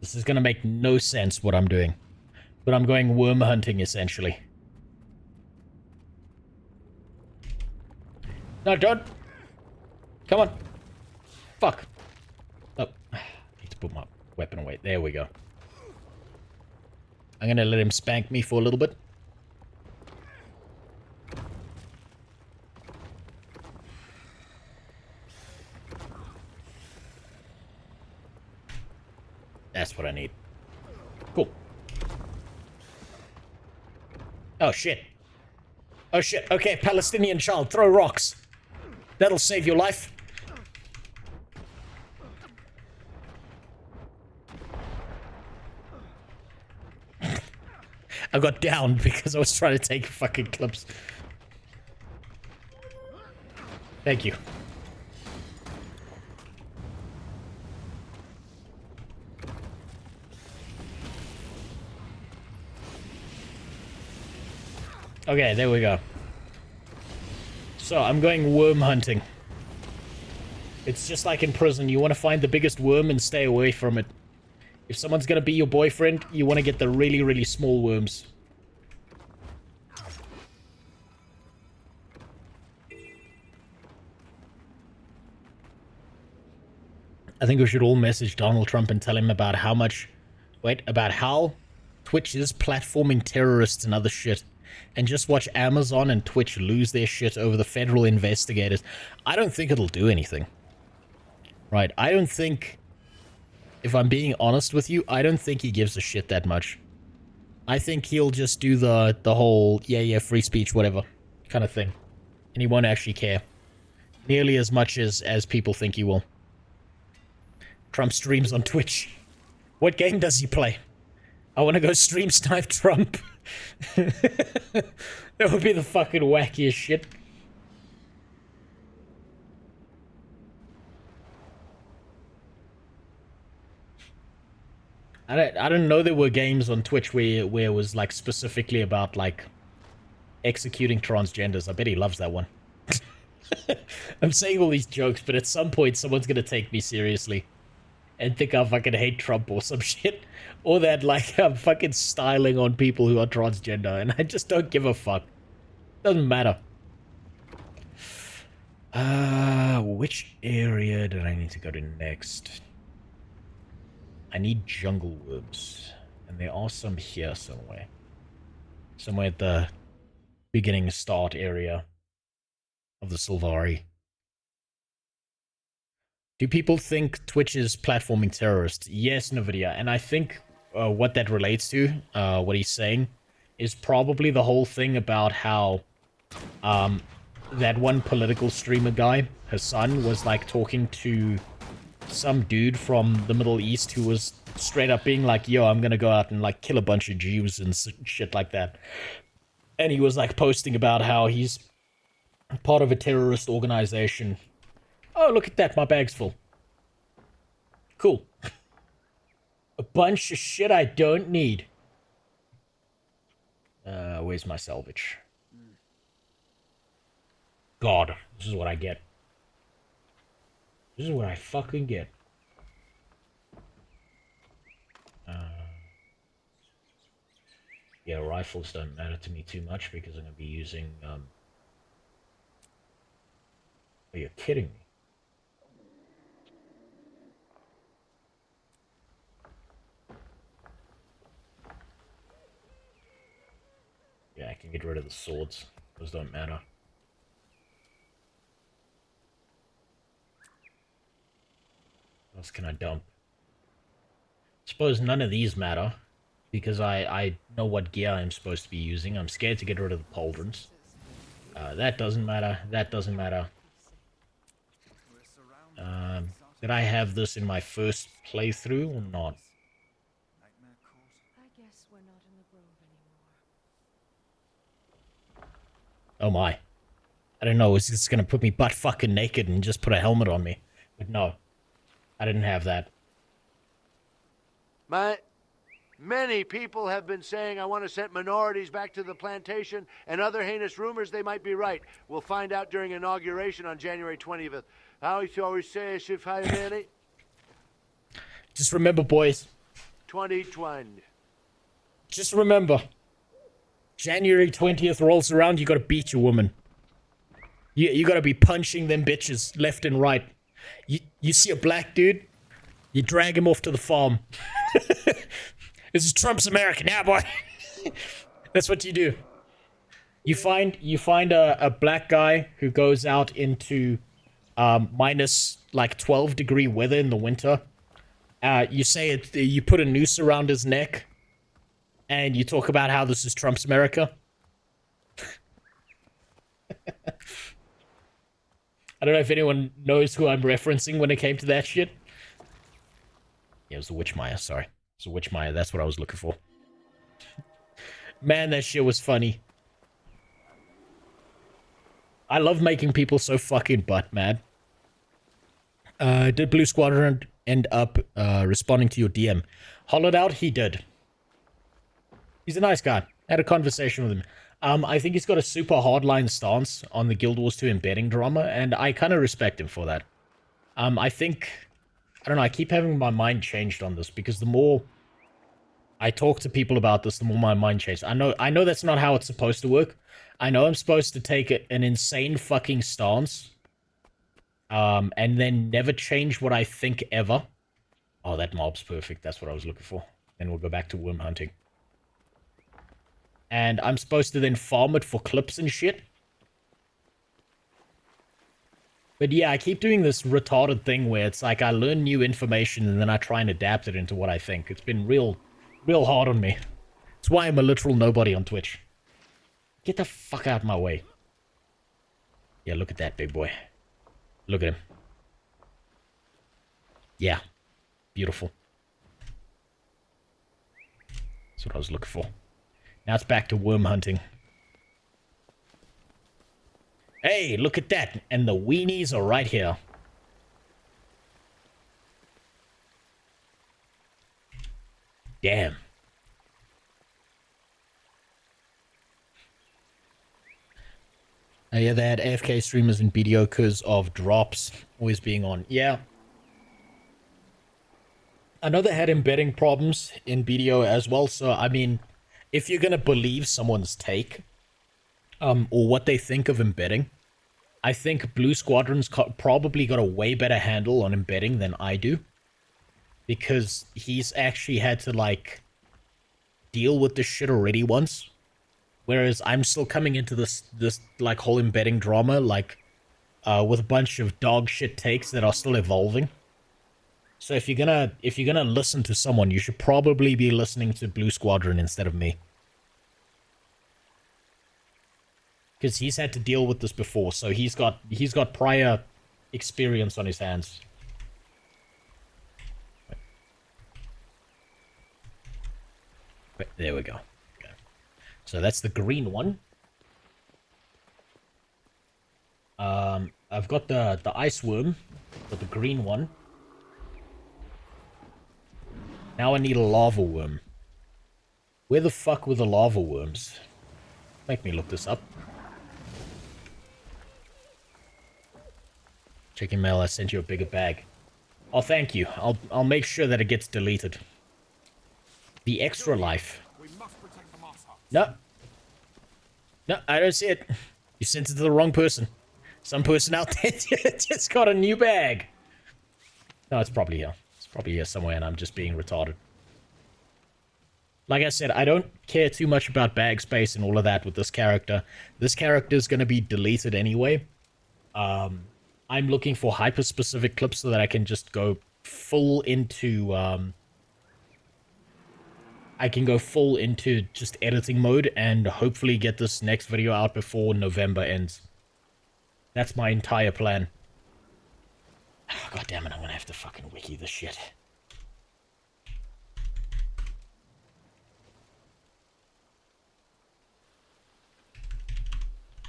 This is gonna make no sense what I'm doing. But I'm going worm hunting, essentially. No, don't Come on. Fuck. Oh, I need to put my weapon away. There we go. I'm gonna let him spank me for a little bit. That's what I need. Cool. Oh, shit. Oh, shit. Okay, Palestinian child, throw rocks. That'll save your life. I got down because I was trying to take fucking clips. Thank you. Okay, there we go. So, I'm going worm hunting. It's just like in prison. You want to find the biggest worm and stay away from it. If someone's gonna be your boyfriend, you want to get the really, really small worms. I think we should all message Donald Trump and tell him about how much... Wait, about how Twitch is platforming terrorists and other shit. And just watch Amazon and Twitch lose their shit over the federal investigators. I don't think it'll do anything. Right, I don't think... If I'm being honest with you, I don't think he gives a shit that much. I think he'll just do the whole, yeah, free speech, whatever, kind of thing. And he won't actually care. Nearly as much as people think he will. Trump streams on Twitch. What game does he play? I want to go stream snipe Trump. That would be the fucking wackiest shit. I don't know there were games on Twitch where it was like specifically about like executing transgenders. I bet he loves that one. I'm saying all these jokes, but at some point someone's gonna take me seriously and think I fucking hate Trump or some shit. Or that like I'm fucking styling on people who are transgender, and I just don't give a fuck. Doesn't matter. Which area did I need to go to next? I need jungle worms, and there are some here somewhere. Somewhere at the beginning start area of the Sylvari. Do people think Twitch is platforming terrorists? Yes, Nvidia, and I think what that relates to, what he's saying, is probably the whole thing about how that one political streamer guy, Hassan, was like talking to some dude from the Middle East who was straight up being like, yo, I'm gonna go out and like kill a bunch of Jews and shit like that. And he was like posting about how he's part of a terrorist organization. Oh, look at that, my bag's full. Cool. A bunch of shit I don't need. Where's my salvage? God, this is what I get. This is what I fucking get. Yeah, rifles don't matter to me too much because I'm going to be using, Are you kidding me? Yeah, I can get rid of the swords. Those don't matter. What else can I dump? Suppose none of these matter, because I know what gear I'm supposed to be using. I'm scared to get rid of the pauldrons. That doesn't matter. That doesn't matter. Did I have this in my first playthrough or not? Oh my. I don't know, it's just gonna put me butt fucking naked and just put a helmet on me. But no. I didn't have that. Many people have been saying I want to send minorities back to the plantation, and other heinous rumors. They might be right. We'll find out during inauguration on January 20th. How you always say, Shif Hayamani? Just remember, boys. 2020. Just remember. January 20th rolls around, you gotta beat your woman. You gotta be punching them bitches left and right. You see a black dude, you drag him off to the farm. This is Trump's America now, boy. That's what you do. You find a black guy who goes out into minus like 12-degree weather in the winter. You say it. You put a noose around his neck, and you talk about how this is Trump's America. I don't know if anyone knows who I'm referencing when it came to that shit. Yeah, it was a Witchmire, sorry. It was a Witchmire, that's what I was looking for. Man, that shit was funny. I love making people so fucking butt mad. Did Blue Squadron end up responding to your DM? Hollowed out, he did. He's a nice guy. I had a conversation with him. I think he's got a super hardline stance on the Guild Wars 2 embedding drama, and I kind of respect him for that. I think... I don't know, I keep having my mind changed on this, because the more I talk to people about this, the more my mind changes. I know that's not how it's supposed to work. I know I'm supposed to take an insane fucking stance, and then never change what I think ever. Oh, that mob's perfect. That's what I was looking for. Then we'll go back to worm hunting. And I'm supposed to then farm it for clips and shit. But yeah, I keep doing this retarded thing where it's like I learn new information and then I try and adapt it into what I think. It's been real hard on me. It's why I'm a literal nobody on Twitch. Get the fuck out of my way. Yeah, look at that big boy. Look at him. Yeah. Beautiful. That's what I was looking for. Now it's back to worm hunting. Hey, look at that. And the weenies are right here. Damn. Yeah, they had AFK streamers in BDO because of drops always being on. Yeah. I know they had embedding problems in BDO as well, so I mean, if you're gonna believe someone's take, or what they think of embedding, I think Blue Squadron's probably got a way better handle on embedding than I do. Because he's actually had to, like, deal with this shit already once. Whereas I'm still coming into this like, whole embedding drama, like, with a bunch of dog shit takes that are still evolving. So if you're gonna listen to someone, you should probably be listening to Blue Squadron instead of me. Because he's had to deal with this before, so he's got prior experience on his hands. But there we go. Okay. So that's the green one. I've got the ice worm, but the green one. Now I need a lava worm. Where the fuck were the lava worms? Make me look this up. Checking mail, I sent you a bigger bag. Oh, thank you. I'll make sure that it gets deleted. The extra life. No. No, I don't see it. You sent it to the wrong person. Some person out there just got a new bag. No, it's probably here. It's probably here somewhere and I'm just being retarded. Like I said, I don't care too much about bag space and all of that with this character. This character is going to be deleted anyway. I'm looking for hyper-specific clips so that I can just go full into, I can go full into just editing mode and hopefully get this next video out before November ends. That's my entire plan. Oh, God damn it, I'm gonna have to fucking wiki this shit.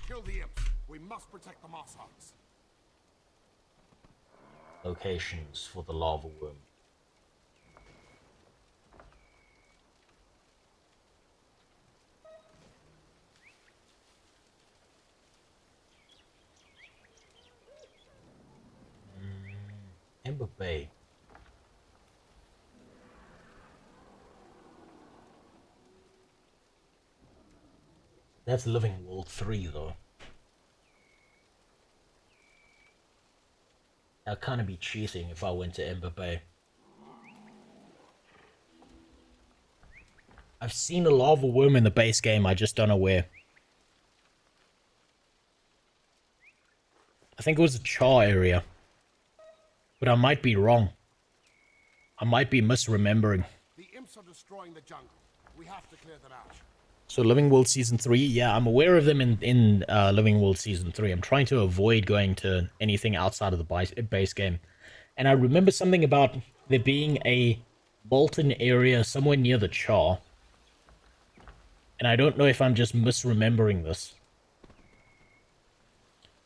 Kill the imps. We must protect the moss huts. Locations for the lava worm. Ember Bay. That's Living World 3 though. I'd kind of be cheating if I went to Ember Bay. I've seen a lava worm in the base game, I just don't know where. I think it was a char area. But I might be wrong. I might be misremembering. The imps are destroying the jungle. We have to clear them out. So Living World Season 3, yeah, I'm aware of them in Living World Season 3. I'm trying to avoid going to anything outside of the base game. And I remember something about there being a molten area somewhere near the char. And I don't know if I'm just misremembering this.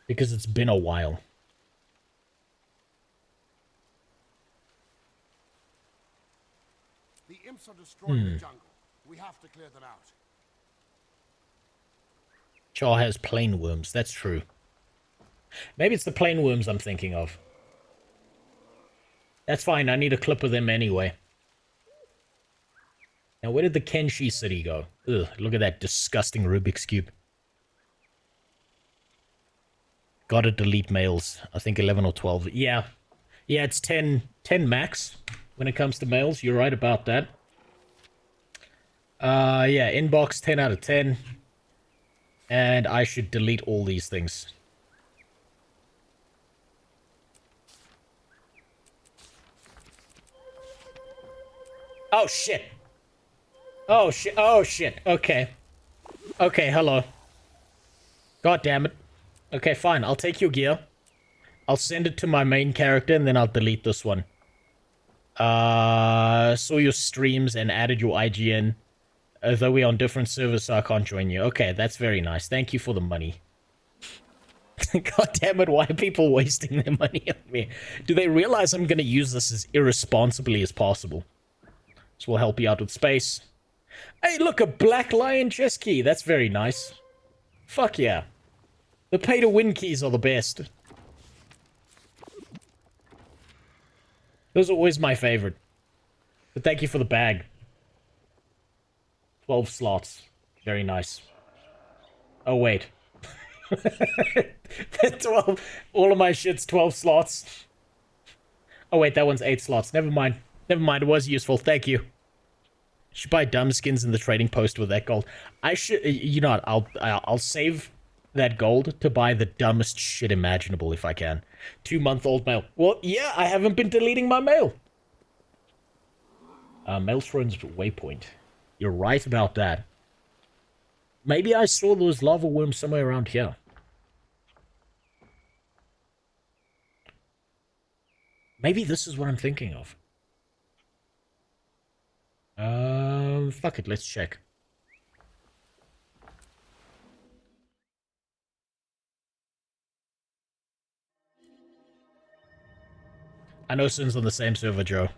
Because it's been a while. The imps are destroying the jungle. We have to clear them out. Char has plain worms, that's true. Maybe it's the plain worms I'm thinking of. That's fine, I need a clip of them anyway. Now, where did the Kenshi city go? Ugh, look at that disgusting Rubik's Cube. Gotta delete males. I think 11 or 12. Yeah. Yeah, it's 10 max when it comes to males. You're right about that. Yeah, inbox 10 out of 10. And I should delete all these things. Oh, shit. Oh, shit. Oh, shit. Okay. Okay, hello. God damn it. Okay, fine. I'll take your gear. I'll send it to my main character, and then I'll delete this one. Saw your streams and added your IGN. Though we're on different servers, so I can't join you. Okay, that's very nice. Thank you for the money. God damn it, why are people wasting their money on me? Do they realize I'm going to use this as irresponsibly as possible? This will help you out with space. Hey, look, a black lion chess key. That's very nice. Fuck yeah. The pay-to-win keys are the best. Those are always my favorite. But thank you for the bag. 12 slots. Very nice. Oh, wait. 12. All of my shit's 12 slots. Oh, wait, that one's 8 slots. Never mind. Never mind, it was useful. Thank you. Should buy dumb skins in the trading post with that gold. I should... You know what? I'll save that gold to buy the dumbest shit imaginable if I can. 2-month-old mail. Well, yeah, I haven't been deleting my mail. Maelstron's waypoint. You're right about that. Maybe I saw those lava worms somewhere around here. Maybe this is what I'm thinking of. Fuck it, let's check. I know Sin's on the same server, Joe.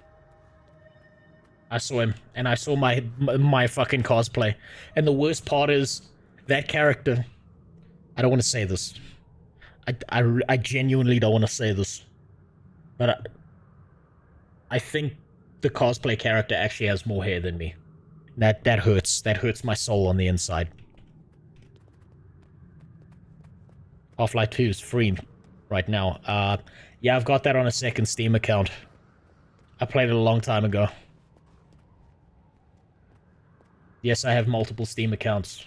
I saw him, and I saw my fucking cosplay. And the worst part is, that character... I don't want to say this. I genuinely don't want to say this. But I think the cosplay character actually has more hair than me. That hurts. That hurts my soul on the inside. Half-Life 2 is free right now. Yeah, I've got that on a second Steam account. I played it a long time ago. Yes, I have multiple Steam accounts.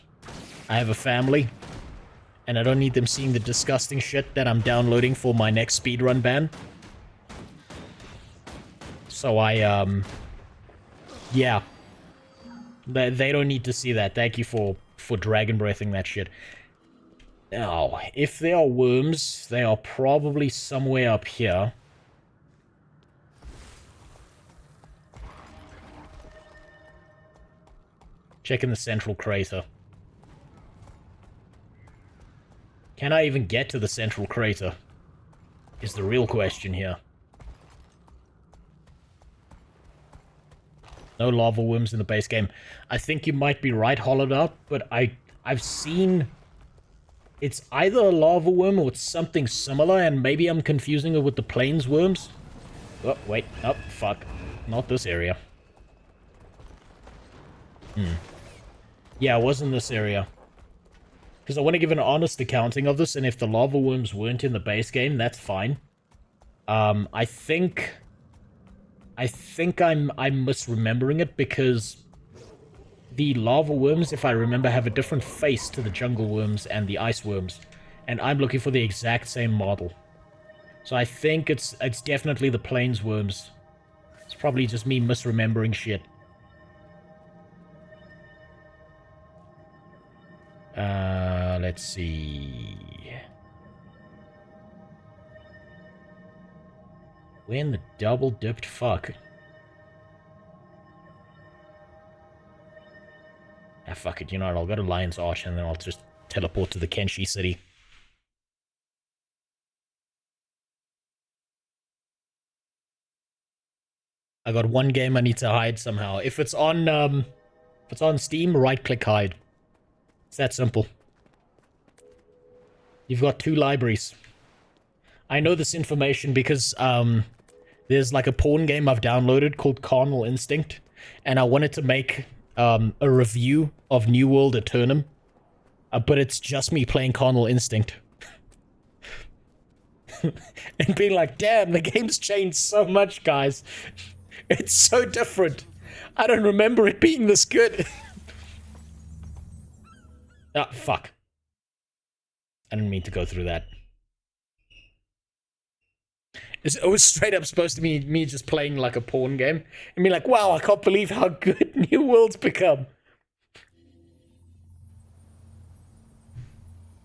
I have a family, and I don't need them seeing the disgusting shit that I'm downloading for my next speedrun ban. So yeah. They don't need to see that. Thank you for dragon breathing that shit. Now, if there are worms, they are probably somewhere up here. Checking the central crater. Can I even get to the central crater? Is the real question here. No lava worms in the base game. I think you might be right, Hollowed Out, but I've seen... It's either a lava worm or it's something similar, and maybe I'm confusing it with the plains worms. Oh, wait. Oh, fuck. Not this area. Yeah, it was in this area. Because I want to give an honest accounting of this, and if the lava worms weren't in the base game, that's fine. I think I'm misremembering it because the lava worms, if I remember, have a different face to the jungle worms and the ice worms, and I'm looking for the exact same model. So I think it's definitely the plains worms. It's probably just me misremembering shit. Let's see. We're in the double-dipped fuck. Ah, fuck it. You know what? I'll go to Lion's Arch and then I'll just teleport to the Kenshi city. I got one game I need to hide somehow. If it's on Steam, right-click hide. It's that simple. You've got 2 libraries. I know this information because there's like a porn game I've downloaded called Carnal Instinct, and I wanted to make a review of New World Eternum, but it's just me playing Carnal Instinct. And being like, damn, the game's changed so much, guys. It's so different. I don't remember it being this good. Ah, fuck. I didn't mean to go through that. It was straight up supposed to be me just playing like a porn game. And be like, wow, I can't believe how good New World's become.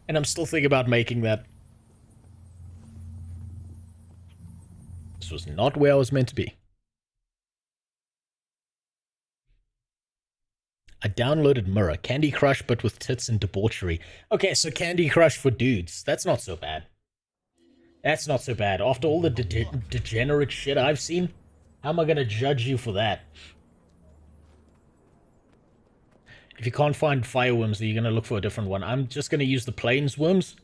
And I'm still thinking about making that. This was not where I was meant to be. I downloaded Mirror. Candy Crush, but with tits and debauchery. Okay, so Candy Crush for dudes. That's not so bad. That's not so bad. After all the degenerate shit I've seen, how am I gonna judge you for that? If you can't find fireworms, are you gonna look for a different one? I'm just gonna use the plains worms.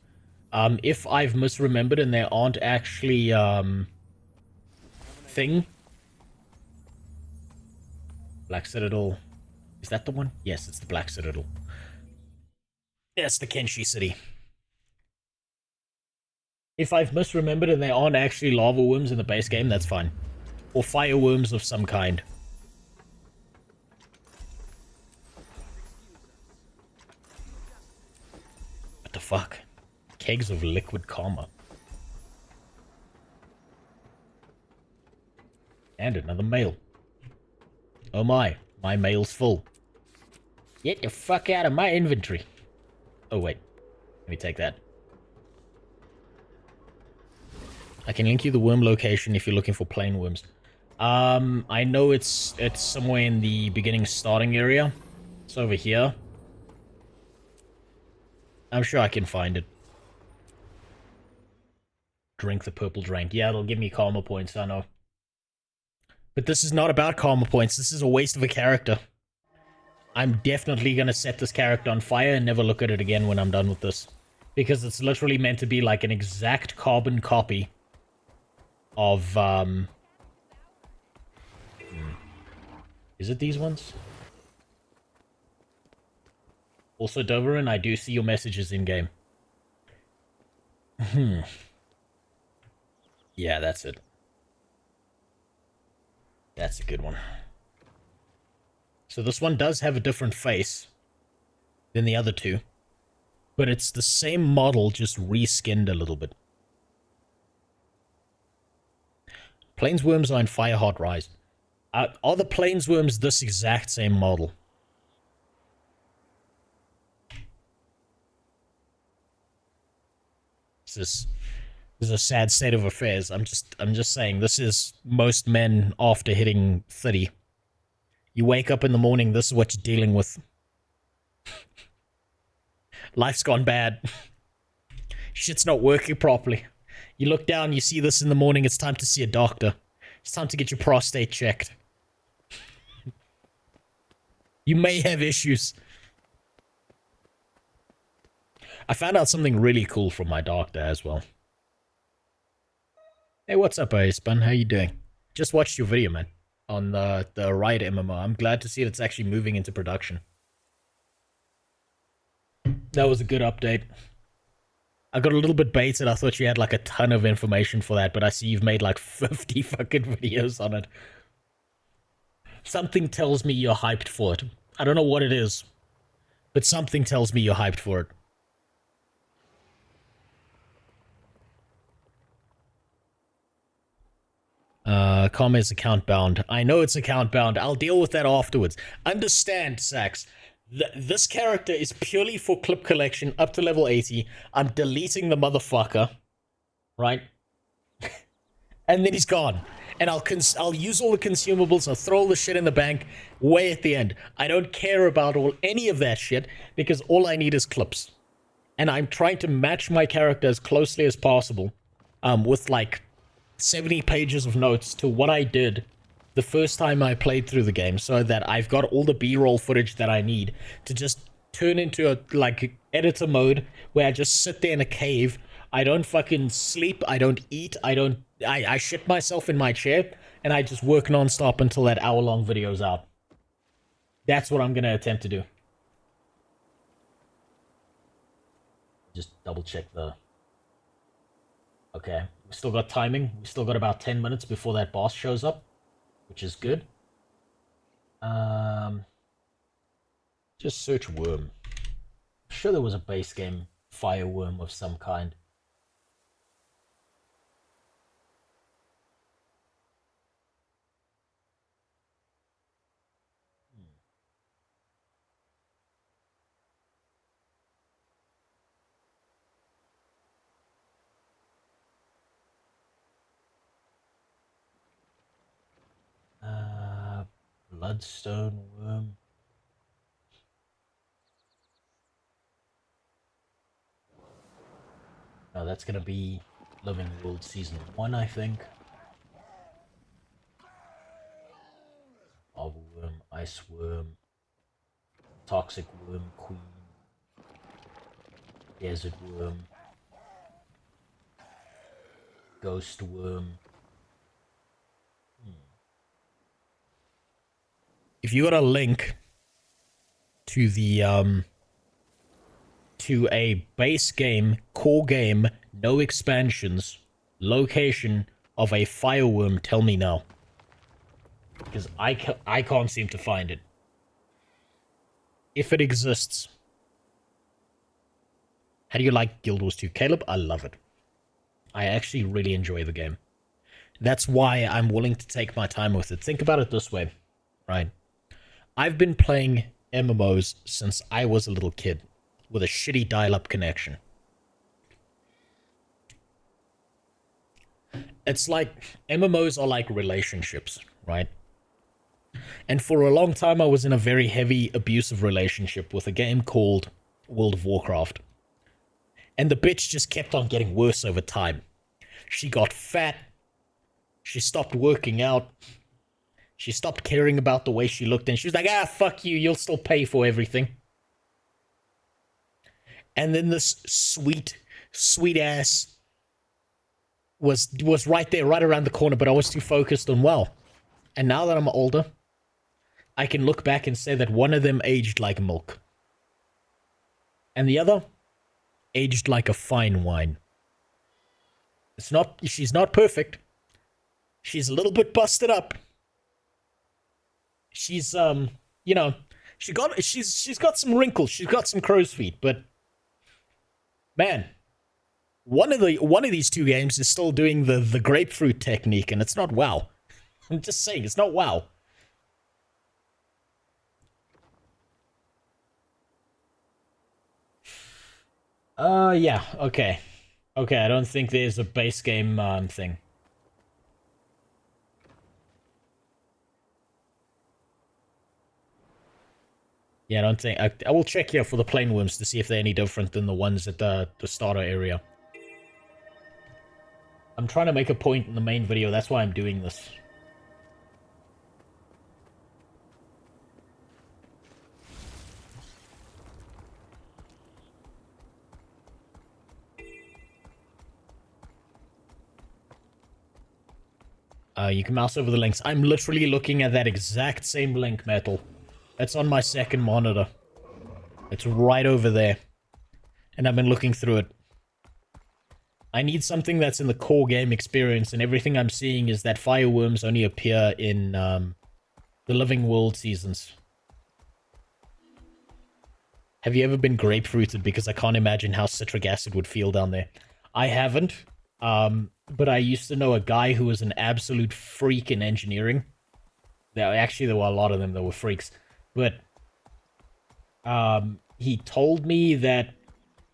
If I've misremembered and they aren't actually, thing. Black Citadel. Is that the one? Yes, it's the Black Citadel. That's the Kenshi city. If I've misremembered and they aren't actually lava worms in the base game, that's fine. Or fireworms of some kind. What the fuck? Kegs of liquid karma. And another mail. Oh my mail's full. Get the fuck out of my inventory. Oh wait, let me take that. I can link you the worm location if you're looking for plain worms. I know it's somewhere in the beginning starting area. It's over here. I'm sure I can find it. Drink the purple drink. Yeah, it'll give me karma points, I know. But this is not about karma points. This is a waste of a character. I'm definitely gonna set this character on fire and never look at it again when I'm done with this. Because it's literally meant to be like an exact carbon copy of, Is it these ones? Also, Doverin, I do see your messages in-game. Yeah, that's it. That's a good one. So this one does have a different face than the other two. But it's the same model, just reskinned a little bit. Plainsworms are in Fireheart Rise. Are the Plainsworms this exact same model? This is a sad state of affairs. I'm just saying, this is most men after hitting 30. You wake up in the morning, this is what you're dealing with. Life's gone bad. Shit's not working properly. You look down, you see this in the morning, it's time to see a doctor. It's time to get your prostate checked. You may have issues. I found out something really cool from my doctor as well. Hey, what's up, Spun? How you doing? Just watched your video, man, on the Riot MMO. I'm glad to see it's actually moving into production. That was a good update. I got a little bit baited. I thought you had like a ton of information for that, but I see you've made like 50 fucking videos on it. Something tells me you're hyped for it. I don't know what it is, but something tells me you're hyped for it. Karma is account bound. I know it's account bound. I'll deal with that afterwards. Understand, Sax. This character is purely for clip collection up to level 80. I'm deleting the motherfucker. Right? And then he's gone. And I'll use all the consumables. I'll throw all the shit in the bank way at the end. I don't care about any of that shit because all I need is clips. And I'm trying to match my character as closely as possible with like 70 pages of notes to what I did the first time I played through the game, so that I've got all the B-roll footage that I need to just turn into a like editor mode where I just sit there in a cave. I don't fucking sleep, I don't eat, I shit myself in my chair, and I just work non-stop until that hour-long video's out. That's what I'm gonna attempt to do. Just double check the... Okay, we still got timing. We still got about 10 minutes before that boss shows up, which is good. Just search worm. I'm sure there was a base game fire worm of some kind. Bloodstone worm. No, that's gonna be Living World Season 1, I think. Lava worm, ice worm, toxic worm queen, desert worm, ghost worm. If you got a link to the to a base game, core game, no expansions, location of a fireworm, tell me now. Because I can't seem to find it. If it exists. How do you like Guild Wars 2? Caleb, I love it. I actually really enjoy the game. That's why I'm willing to take my time with it. Think about it this way, right? I've been playing MMOs since I was a little kid with a shitty dial-up connection. It's like, MMOs are like relationships, right? And for a long time I was in a very heavy, abusive relationship with a game called World of Warcraft. And the bitch just kept on getting worse over time. She got fat. She stopped working out. She stopped caring about the way she looked, and she was like, ah, fuck you, you'll still pay for everything. And then this sweet ass was right there, right around the corner, but I was too focused on WoW. And now that I'm older, I can look back and say that one of them aged like milk. And the other aged like a fine wine. She's not perfect. She's a little bit busted up. She's you know, she's got some wrinkles, she's got some crow's feet, but man, one of these two games is still doing the grapefruit technique, and it's not WoW. I'm just saying, it's not WoW. Yeah, okay. Okay, I don't think there's a base game thing. Yeah, I don't think... I will check here for the plain worms to see if they're any different than the ones at the starter area. I'm trying to make a point in the main video, that's why I'm doing this. You can mouse over the links. I'm literally looking at that exact same link, Metal. It's on my second monitor. It's right over there. And I've been looking through it. I need something that's in the core game experience, and everything I'm seeing is that fireworms only appear in the Living World seasons. Have you ever been grapefruited? Because I can't imagine how citric acid would feel down there. I haven't, but I used to know a guy who was an absolute freak in engineering. Actually, there were a lot of them that were freaks. But he told me that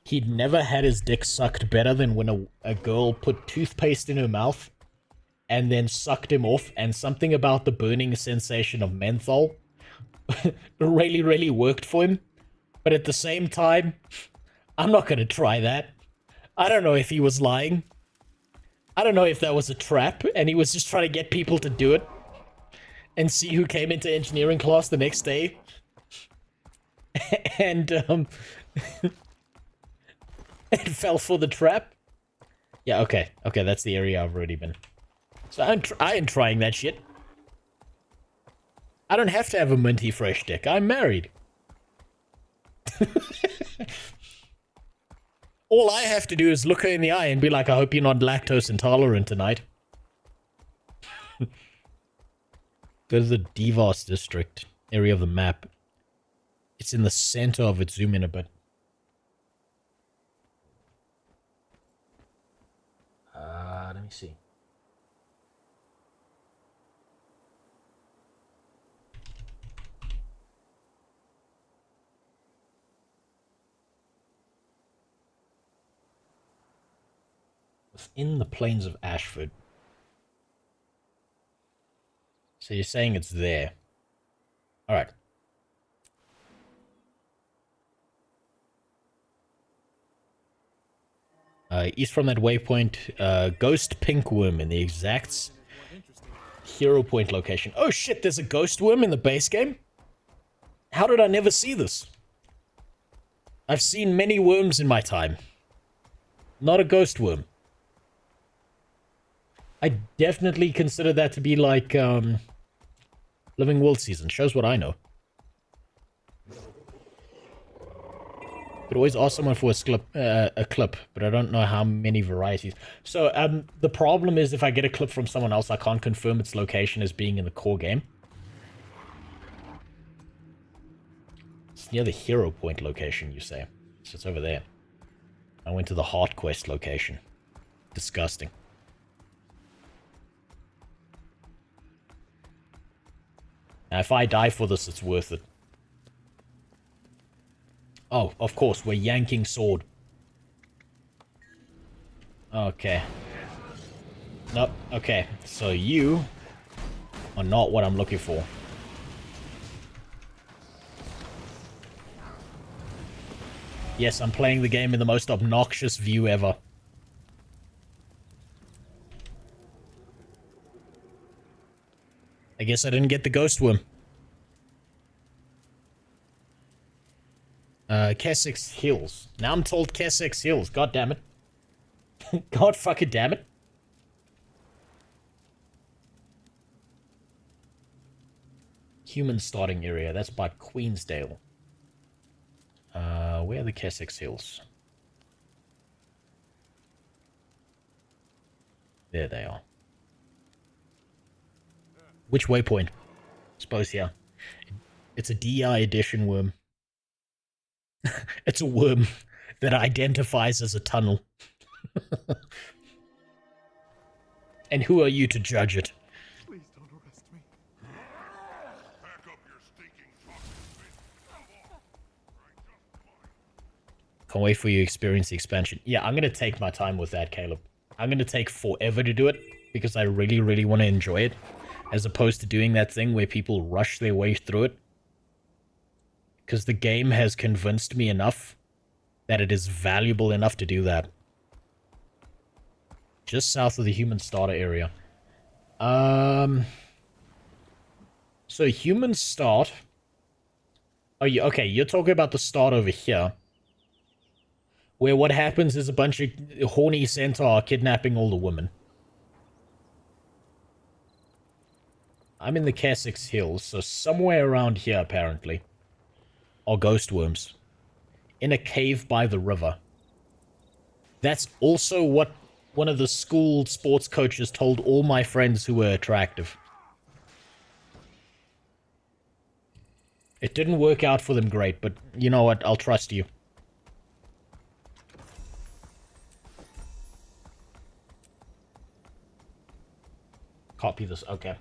he'd never had his dick sucked better than when a girl put toothpaste in her mouth and then sucked him off, and something about the burning sensation of menthol really, really worked for him. But at the same time, I'm not going to try that. I don't know if he was lying. I don't know if that was a trap and he was just trying to get people to do it and see who came into engineering class the next day. And it fell for the trap. Yeah, okay. Okay, that's the area I've already been. So I ain't trying that shit. I don't have to have a minty fresh dick. I'm married. All I have to do is look her in the eye and be like, I hope you're not lactose intolerant tonight. Go to the Devos district area of the map. It's in the center of it. Zoom in a bit. Let me see. Within the plains of Ashford. So you're saying it's there. Alright. East from that waypoint, ghost pink worm in the exact hero point location. Oh shit, there's a ghost worm in the base game? How did I never see this? I've seen many worms in my time. Not a ghost worm. I definitely consider that to be like, Living World season. Shows what I know. Could always ask someone for a clip, but I don't know how many varieties. So, the problem is if I get a clip from someone else, I can't confirm its location as being in the core game. It's near the hero point location, you say. So it's over there. I went to the Heart Quest location. Disgusting. Now, if I die for this, it's worth it. Oh, of course, we're yanking sword. Okay. Nope, okay. So you are not what I'm looking for. Yes, I'm playing the game in the most obnoxious view ever. I guess I didn't get the ghost worm. Kessex Hills. Now I'm told Kessex Hills. God damn it. God fucking damn it. Human starting area. That's by Queensdale. Where are the Kessex Hills? There they are. Which waypoint? Suppose here. It's a DI edition worm. It's a worm that identifies as a tunnel. And who are you to judge it? Please don't arrest me. Pack up your stinking Can't wait for you to experience the expansion. Yeah, I'm going to take my time with that, Caleb. I'm going to take forever to do it because I really, really want to enjoy it. As opposed to doing that thing where people rush their way through it. Because the game has convinced me enough that it is valuable enough to do that. Just south of the human starter area. So human start. Oh, yeah, okay, you're talking about the start over here. Where what happens is a bunch of horny centaur kidnapping all the women. I'm in the Kessex Hills, so somewhere around here, apparently, are ghost worms. In a cave by the river. That's also what one of the school sports coaches told all my friends who were attractive. It didn't work out for them great, but you know what? I'll trust you. Copy this. Okay.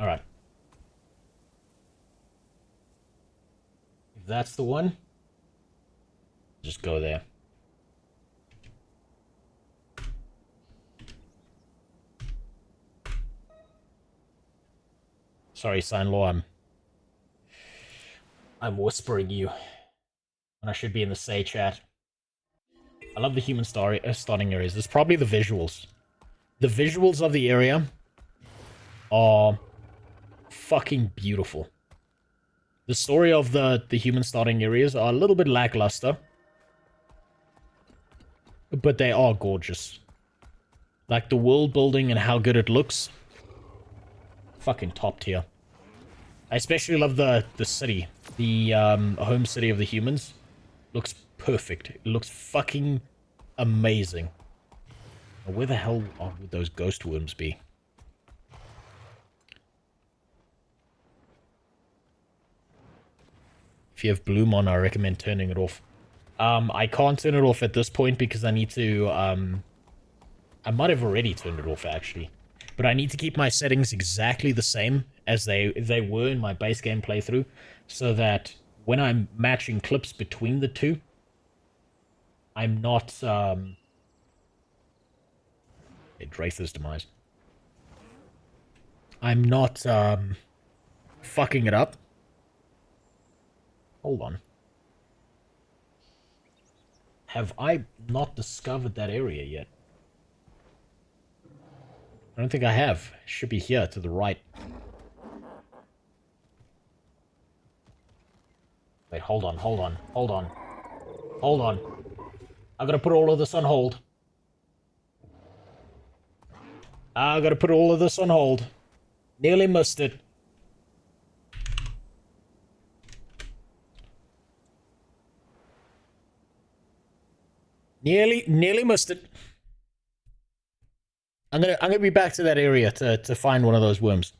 All right. If that's the one, just go there. Sorry, son-in-law, I'm whispering you. And I should be in the say chat. I love the human starting areas. It's probably the visuals. The visuals of the area are fucking beautiful. The story of the human starting areas are a little bit lackluster. But they are gorgeous. Like the world building and how good it looks. Fucking top tier. I especially love the city. The home city of the humans. Looks perfect. It looks fucking amazing. Where the hell would those ghost worms be? If you have Bloom on, I recommend turning it off. I can't turn it off at this point because I need to... I might have already turned it off, actually. But I need to keep my settings exactly the same as they were in my base game playthrough, so that when I'm matching clips between the two, I'm not... Drath's demise. I'm not fucking it up. Hold on. Have I not discovered that area yet? I don't think I have. It should be here to the right. Wait, hold on. I gotta put all of this on hold. Nearly missed it. Nearly missed it. I'm gonna be back to that area to find one of those worms.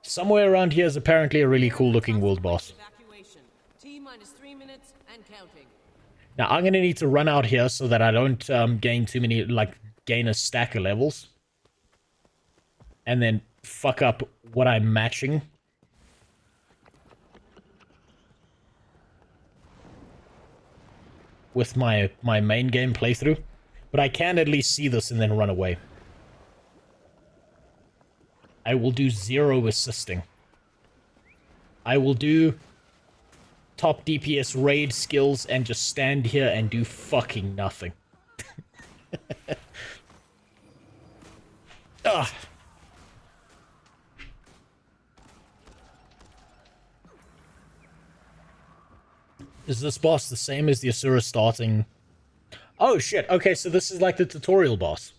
Somewhere around here is apparently a really cool looking world boss. T-3 minutes and counting. Now I'm gonna need to run out here so that I don't gain too many, gain a stack of levels. And then fuck up what I'm matching. With my main game playthrough. But I can at least see this and then run away. I will do 0 assisting. I will do top DPS raid skills and just stand here and do fucking nothing. Ugh. Is this boss the same as the Asura starting? Oh shit, okay, so this is like the tutorial boss.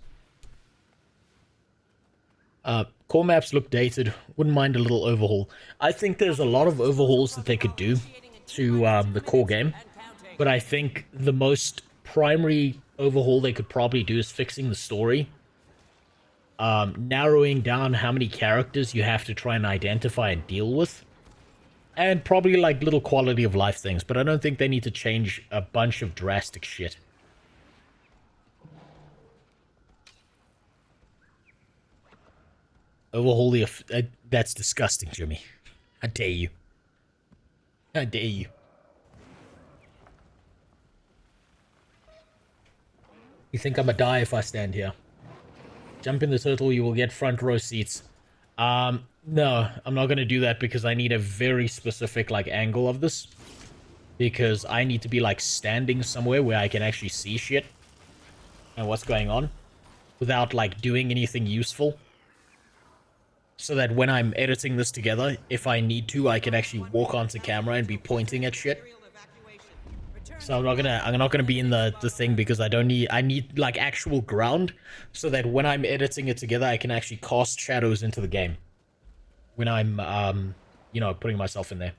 Core maps look dated. Wouldn't mind a little overhaul. I think there's a lot of overhauls that they could do to the core game. But I think the most primary overhaul they could probably do is fixing the story. Narrowing down how many characters you have to try and identify and deal with. And probably like little quality of life things. But I don't think they need to change a bunch of drastic shit. Overhaul the... that's disgusting, Jimmy. How dare you. How dare you. You think I'ma die if I stand here? Jump in the turtle, you will get front row seats. No, I'm not gonna do that because I need a very specific, angle of this. Because I need to be, standing somewhere where I can actually see shit. And what's going on. Without, doing anything useful. So that when I'm editing this together, if I need to, I can actually walk onto camera and be pointing at shit. So I'm not gonna be in the thing because I need actual ground so that when I'm editing it together, I can actually cast shadows into the game. When I'm, putting myself in there.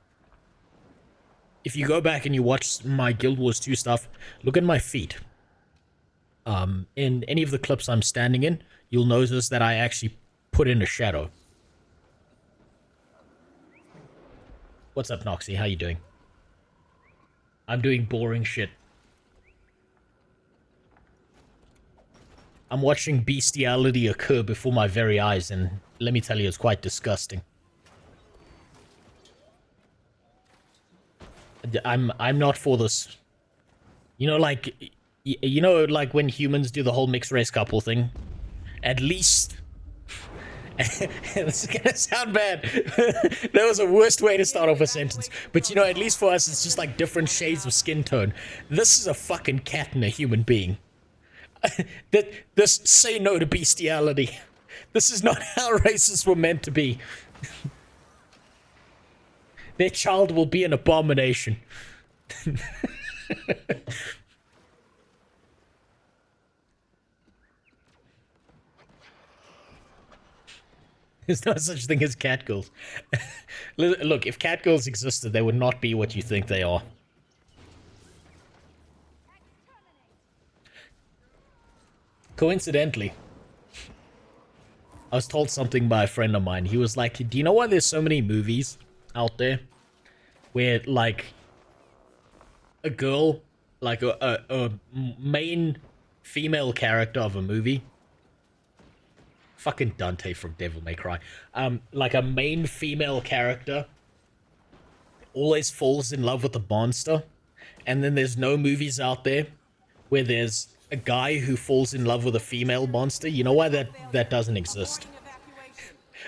if you go back and you watch my Guild Wars 2 stuff, look at my feet. In any of the clips I'm standing in, you'll notice that I actually put in a shadow. What's up, Noxy? How you doing? I'm doing boring shit. I'm watching bestiality occur before my very eyes, and let me tell you, it's quite disgusting. I'm not for this. You know, like when humans do the whole mixed race couple thing? At least... This is gonna sound bad. That was the worst way to start off a sentence. But you know, at least for us, it's just like different shades of skin tone. This is a fucking cat and a human being. This say no to bestiality. This is not how races were meant to be. Their child will be an abomination. There's no such thing as catgirls. Look, if catgirls existed, they would not be what you think they are. Coincidentally, I was told something by a friend of mine. He was like, do you know why there's so many movies out there where, like, a girl, like a main female character of a movie, fucking Dante from Devil May Cry, like a main female character always falls in love with the monster, and then there's no movies out there where there's a guy who falls in love with a female monster? You know why that doesn't exist?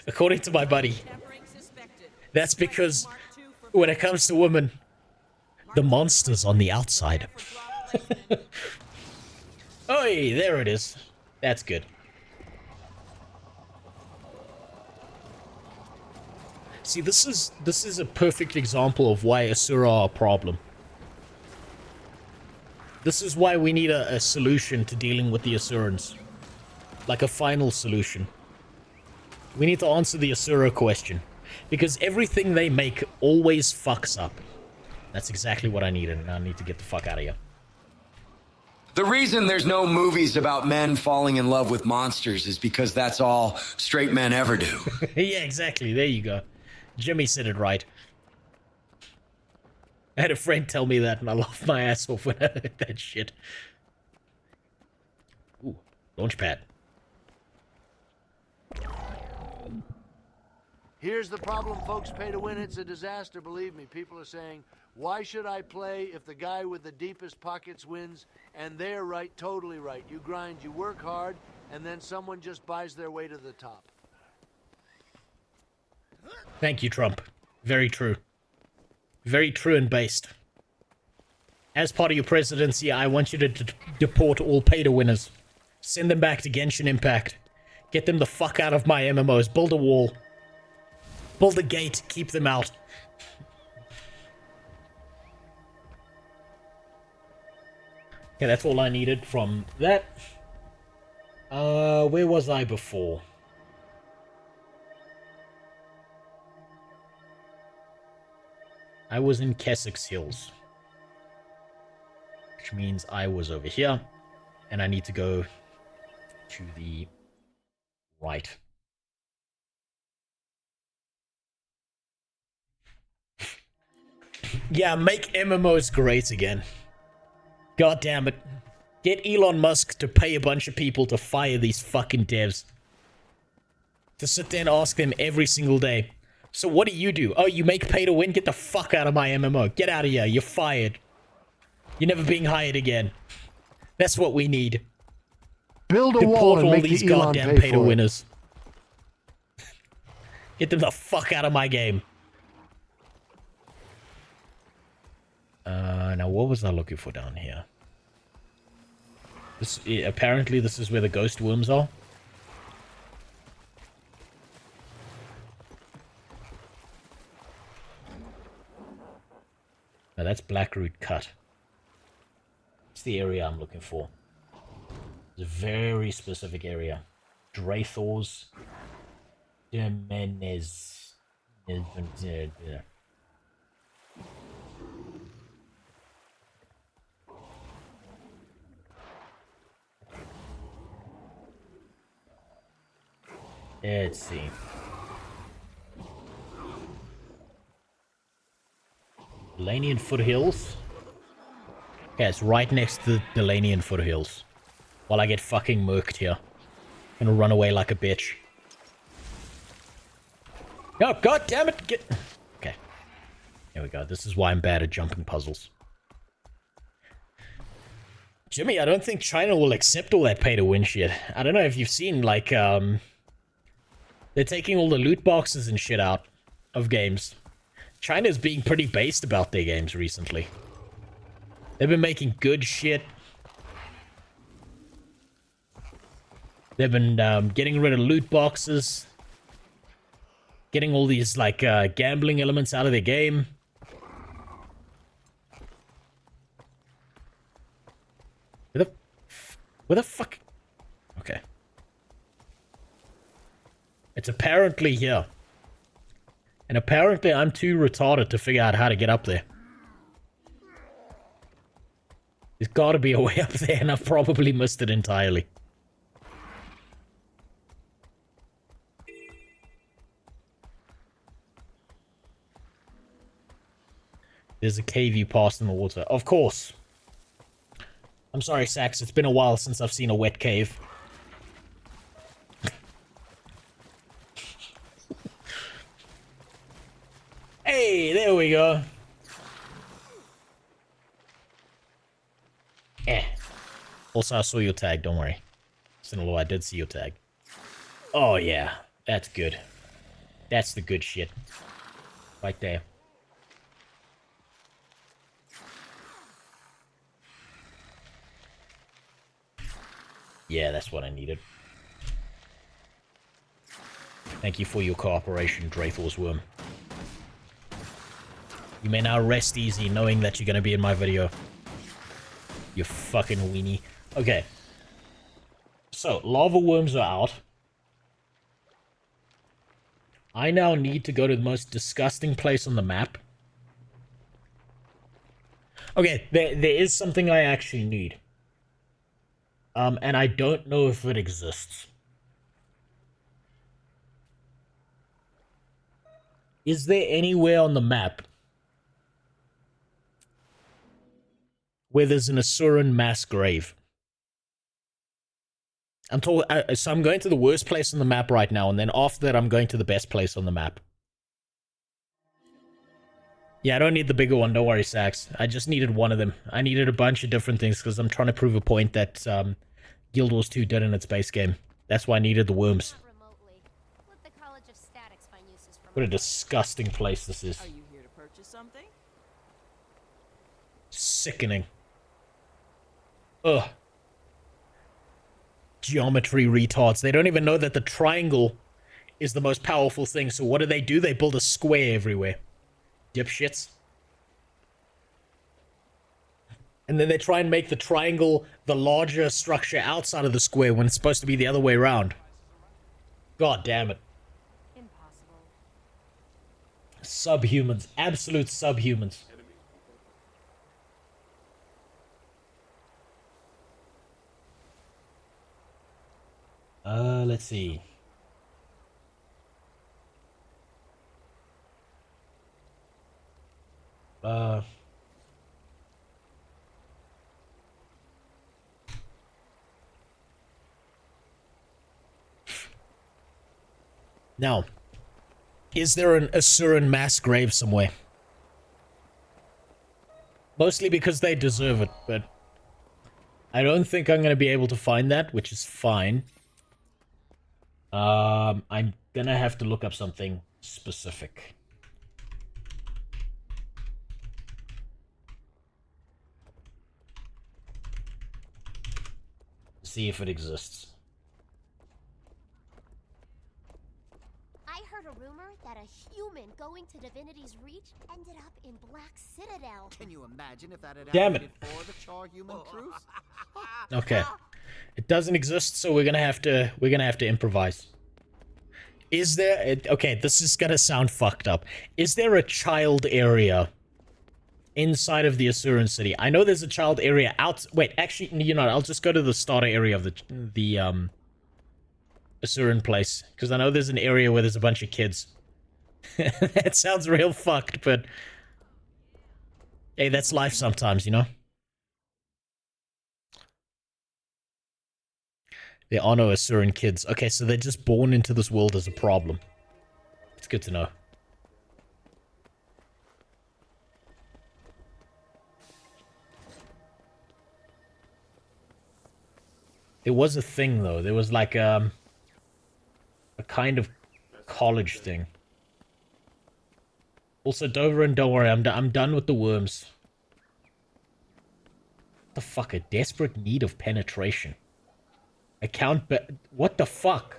According to my buddy, that's because when it comes to women, the monster's on the outside. Oh, there it is. That's good. See, this is a perfect example of why Asura are a problem. This is why we need a solution to dealing with the Asurans. Like a final solution. We need to answer the Asura question. Because everything they make always fucks up. That's exactly what I needed, and I need to get the fuck out of here. The reason there's no movies about men falling in love with monsters is because that's all straight men ever do. Yeah, exactly. There you go. Jimmy said it right. I had a friend tell me that, and I laughed my ass off when I heard that shit. Ooh, launch pad. Here's the problem, folks. Pay to win, it's a disaster, believe me. People are saying, why should I play if the guy with the deepest pockets wins? And they're right, totally right. You grind, you work hard, and then someone just buys their way to the top. Thank you, Trump. Very true. Very true and based. As part of your presidency, I want you to deport all pay-to-winners. Send them back to Genshin Impact. Get them the fuck out of my MMOs. Build a wall. Build a gate. Keep them out. Okay, that's all I needed from that. Where was I before? I was in Kessex Hills. Which means I was over here. And I need to go to the right. Yeah, make MMOs great again. God damn it. Get Elon Musk to pay a bunch of people to fire these fucking devs. To sit there and ask them every single day. So what do? Oh, you make pay to win? Get the fuck out of my MMO. Get out of here. You're fired. You're never being hired again. That's what we need. Build a Deport wall and all make these the Elon goddamn pay pay to for it. winners. Get them the fuck out of my game. Now what was I looking for down here? Apparently this is where the ghost worms are. Now that's Blackroot Cut. It's the area I'm looking for. It's a very specific area. Drathor's Demenez. Let's see. Delanian Foothills. Okay, it's right next to the Delanian Foothills. While I get fucking murked here. Gonna run away like a bitch. Oh, god damn it! Get... Okay. Here we go. This is why I'm bad at jumping puzzles. Jimmy, I don't think China will accept all that pay-to-win shit. I don't know if you've seen, like, they're taking all the loot boxes and shit out of games. China's being pretty based about their games recently. They've been making good shit. They've been getting rid of loot boxes. Getting all these, like, gambling elements out of their game. Where the fuck? Okay. It's apparently here. And apparently I'm too retarded to figure out how to get up there. There's gotta be a way up there, and I've probably missed it entirely. There's a cave you passed in the water. Of course. I'm sorry, Sax. It's been a while since I've seen a wet cave. Hey, there we go. Also, I saw your tag. Don't worry. Sinaloa, I did see your tag. Oh, yeah. That's good. That's the good shit. Right there. Yeah, that's what I needed. Thank you for your cooperation, Drathor's Worm. You may now rest easy knowing that you're going to be in my video. You fucking weenie. Okay. So, lava worms are out. I now need to go to the most disgusting place on the map. Okay, there is something I actually need. And I don't know if it exists. Is there anywhere on the map where there's an Asuran mass grave? So I'm going to the worst place on the map right now, and then after that I'm going to the best place on the map. Yeah, I don't need the bigger one, don't worry, Sax. I just needed one of them. I needed a bunch of different things because I'm trying to prove a point that Guild Wars 2 did in its base game. That's why I needed the worms. What a disgusting place this is. Are you here to purchase something? Sickening. Ugh. Geometry retards. They don't even know that the triangle is the most powerful thing, so what do? They build a square everywhere. Dipshits. And then they try and make the triangle the larger structure outside of the square when it's supposed to be the other way around. God damn it. Impossible. Subhumans. Absolute subhumans. Let's see. Now, is there an Asuran mass grave somewhere? Mostly because they deserve it, but I don't think I'm going to be able to find that, which is fine. I'm gonna have to look up something specific. See if it exists. I heard a rumor that a human going to Divinity's Reach ended up in Black Citadel. Can you imagine if that had Damn it. happened before the Char human truce? Okay. It doesn't exist, so we're gonna have to improvise. Is there okay, this is gonna sound fucked up. Is there a child area inside of the Asuran city? I know there's a child area out. Wait, actually, you know, I'll just go to the starter area of Asuran place, because I know there's an area where there's a bunch of kids. That sounds real fucked, but hey, that's life sometimes, you know? There are no Asuran kids. Okay, so they're just born into this world as a problem. It's good to know. There was a thing, though. There was like a kind of college thing. Also, Doverin, don't worry, I'm done with the worms. What the fuck? A desperate need of penetration. Account, but what the fuck?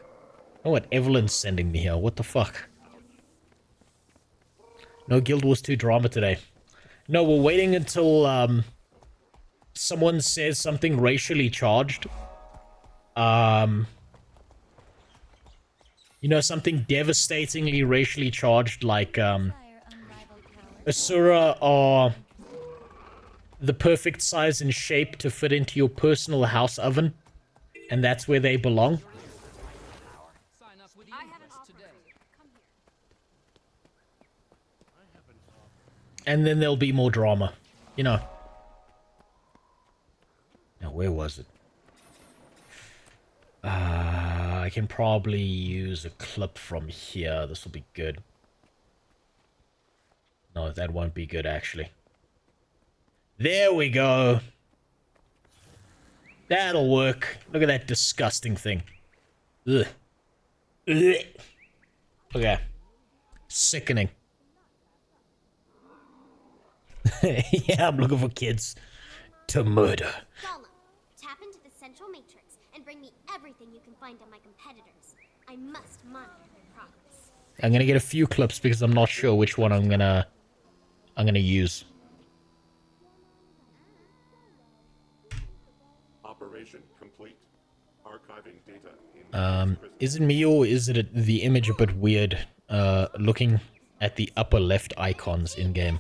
Oh, what Evelyn's sending me here. What the fuck? No Guild Wars 2 drama today. No, we're waiting until someone says something racially charged. You know, something devastatingly racially charged, like Asura are the perfect size and shape to fit into your personal house oven, and that's where they belong. And then there'll be more drama, you know. Now, where was it? I can probably use a clip from here. This will be good. No, that won't be good, actually. There we go. That'll work. Look at that disgusting thing. Ugh. Ugh. Okay. Sickening. Yeah, I'm looking for kids to murder. Gollum, tap into the central matrix and bring me everything you can find on my competitors. I must monitor their progress. I'm gonna get a few clips because I'm not sure which one I'm gonna use. Operation complete. Archiving data. Is it me or is it the image a bit weird? Looking at the upper left icons in game.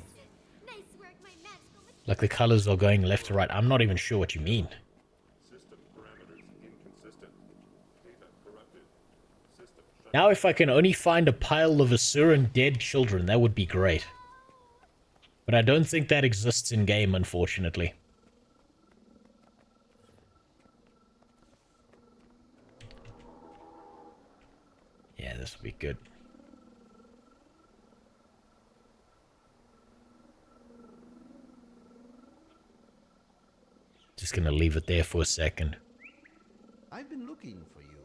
Like the colors are going left to right. I'm not even sure what you mean. Now if I can only find a pile of Asuran dead children, that would be great. But I don't think that exists in game, unfortunately. Yeah, this will be good. Just gonna leave it there for a second. I've been looking for you.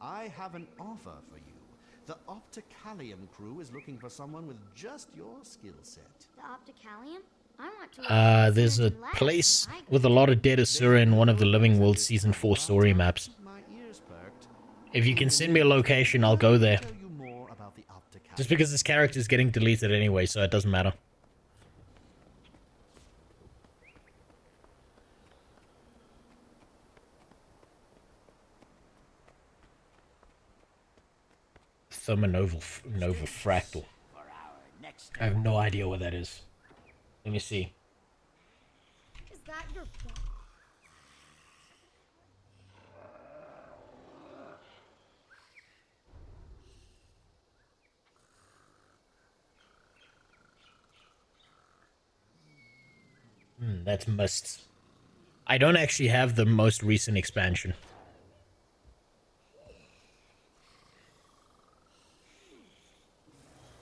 I have an offer for you. The Opticalium crew is looking for someone with just your skill set. The Opticalium? I want to There's a place with a lot of dead Asura in one of the Living World Season 4 story maps. If you can send me a location, I'll go there. Just because this character is getting deleted anyway, so it doesn't matter. Thermonoval fractal. I have no idea what that is. Let me see. Is that your That's Mists. I don't actually have the most recent expansion.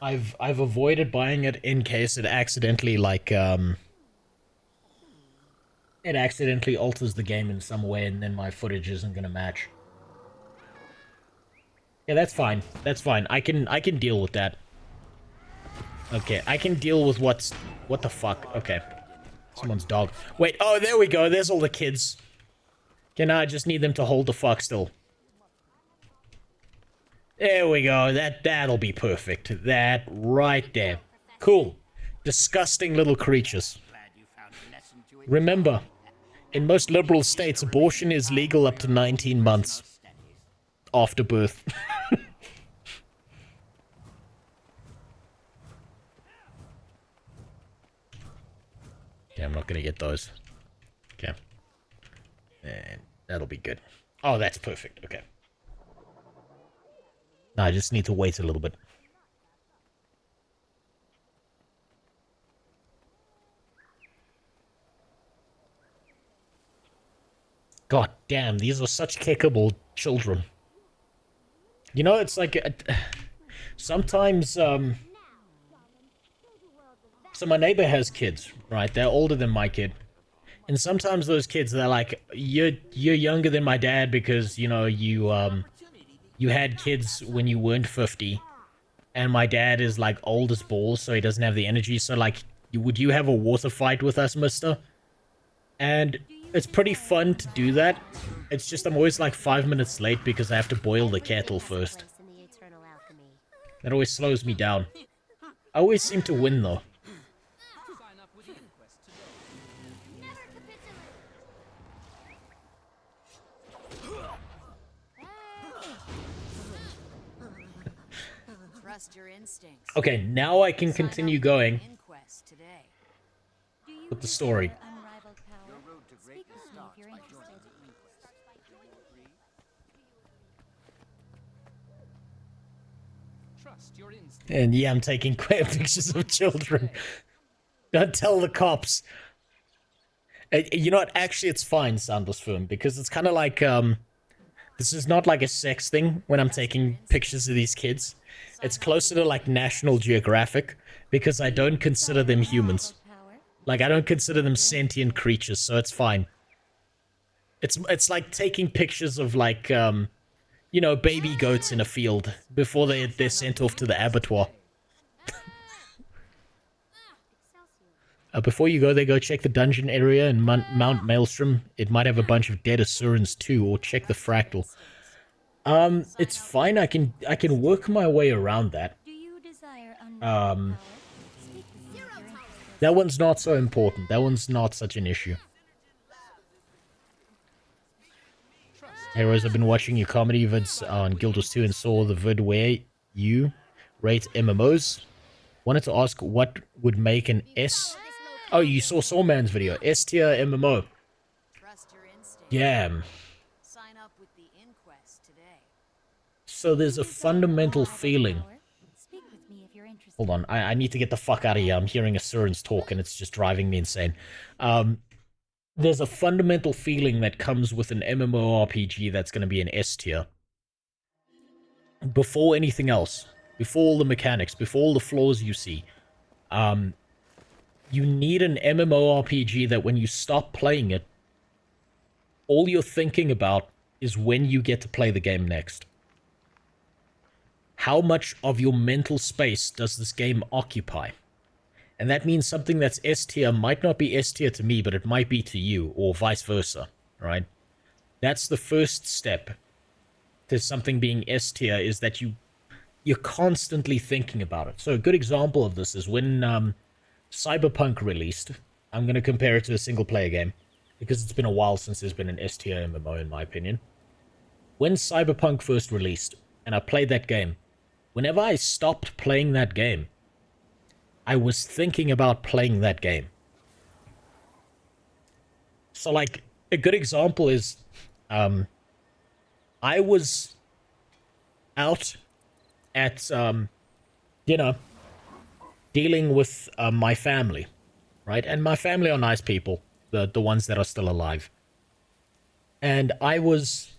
I've avoided buying it in case it accidentally it accidentally alters the game in some way and then my footage isn't gonna match. Yeah, that's fine. That's fine. I can deal with that. Okay, I can deal with what the fuck? Okay. Someone's dog. Wait, oh, there we go. There's all the kids. Okay, now I just need them to hold the fuck still. There we go. That'll be perfect. That right there. Cool. Disgusting little creatures. Remember, in most liberal states, abortion is legal up to 19 months after birth. Yeah, I'm not gonna get those. Okay. And that'll be good. Oh, that's perfect. Okay. I just need to wait a little bit. God damn, these are such kickable children. You know, it's like... sometimes, So my neighbor has kids, right? They're older than my kid. And sometimes those kids, they're like, you're younger than my dad because, you know, you had kids when you weren't 50. And my dad is, like, old as balls, so he doesn't have the energy. So, like, would you have a water fight with us, mister? And it's pretty fun to do that. It's just I'm always, like, 5 minutes late because I have to boil the kettle first. That always slows me down. I always seem to win, though. Okay, now I can continue going with the story. And yeah, I'm taking pictures of children. Don't tell the cops. You know what? Actually, it's fine, Soundless Firm, because it's kind of like, this is not like a sex thing when I'm taking pictures of these kids. It's closer to like National Geographic, because I don't consider them humans. Like, I don't consider them sentient creatures, so it's fine. It's like taking pictures of like, you know, baby goats in a field before they're sent off to the abattoir. Before you go there, go check the dungeon area in Mount Maelstrom. It might have a bunch of dead Asurans too, or check the fractal. It's fine. I can work my way around that. That one's not so important. That one's not such an issue. Hey Rose, I've been watching your comedy vids on Guild Wars 2 and saw the vid where you rate MMOs. Wanted to ask what would make an S... Oh, you saw Soulman's video. S tier MMO. Yeah. So there's a fundamental feeling... Hold on, I need to get the fuck out of here. I'm hearing Asurans talk and it's just driving me insane. There's a fundamental feeling that comes with an MMORPG that's going to be an S tier. Before anything else, before all the mechanics, before all the flaws you see, you need an MMORPG that when you stop playing it, all you're thinking about is when you get to play the game next. How much of your mental space does this game occupy? And that means something that's S tier might not be S tier to me, but it might be to you, or vice versa, right? That's the first step to something being S tier, is that you're constantly thinking about it. So a good example of this is when Cyberpunk released. I'm going to compare it to a single-player game, because it's been a while since there's been an S tier MMO, in my opinion. When Cyberpunk first released, and I played that game, whenever I stopped playing that game, I was thinking about playing that game. So, like, a good example is, I was out at, you know, dealing with my family, right? And my family are nice people, the ones that are still alive. And I was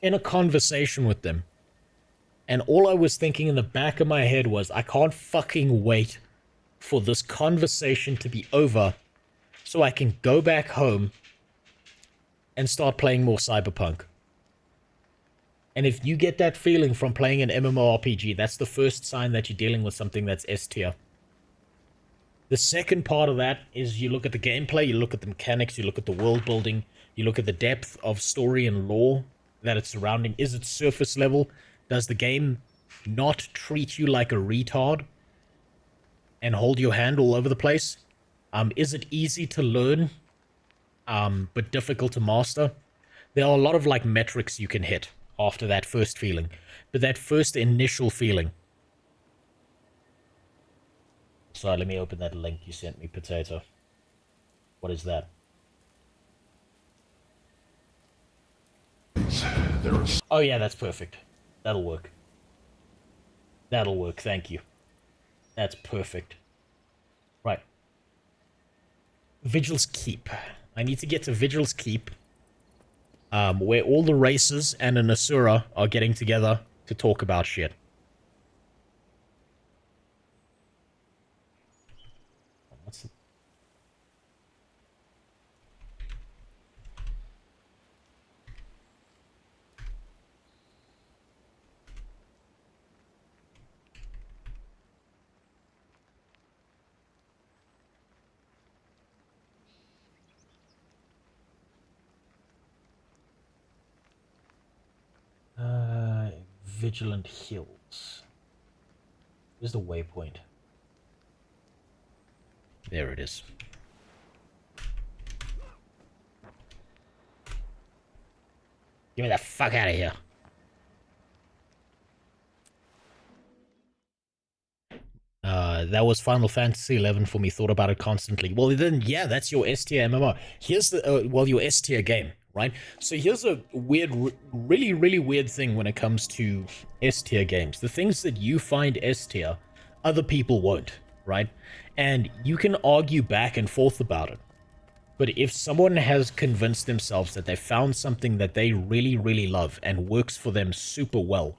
in a conversation with them. And all I was thinking in the back of my head was, I can't fucking wait for this conversation to be over so I can go back home and start playing more Cyberpunk. And if you get that feeling from playing an MMORPG, that's the first sign that you're dealing with something that's S tier. The second part of that is you look at the gameplay, you look at the mechanics, you look at the world building, you look at the depth of story and lore that it's surrounding. Is it surface level? Does the game not treat you like a retard and hold your hand all over the place? Is it easy to learn, but difficult to master? There are a lot of like metrics you can hit after that first feeling, but that first initial feeling. Sorry, let me open that link you sent me, Potato. What is that? Oh yeah, that's perfect. That'll work. That'll work, thank you. That's perfect. Right. Vigil's Keep. I need to get to Vigil's Keep, where all the races and an Asura are getting together to talk about shit. What's the... Vigilant Hills. Where's the waypoint? There it is. Get me the fuck out of here. That was Final Fantasy 11 for me. Thought about it constantly. Well, then, yeah, that's your S tier MMO. Here's the, well, your S tier game, right? So here's a weird, really, really weird thing when it comes to S tier games. The things that you find S tier, other people won't, right? And you can argue back and forth about it. But if someone has convinced themselves that they found something that they really, really love and works for them super well,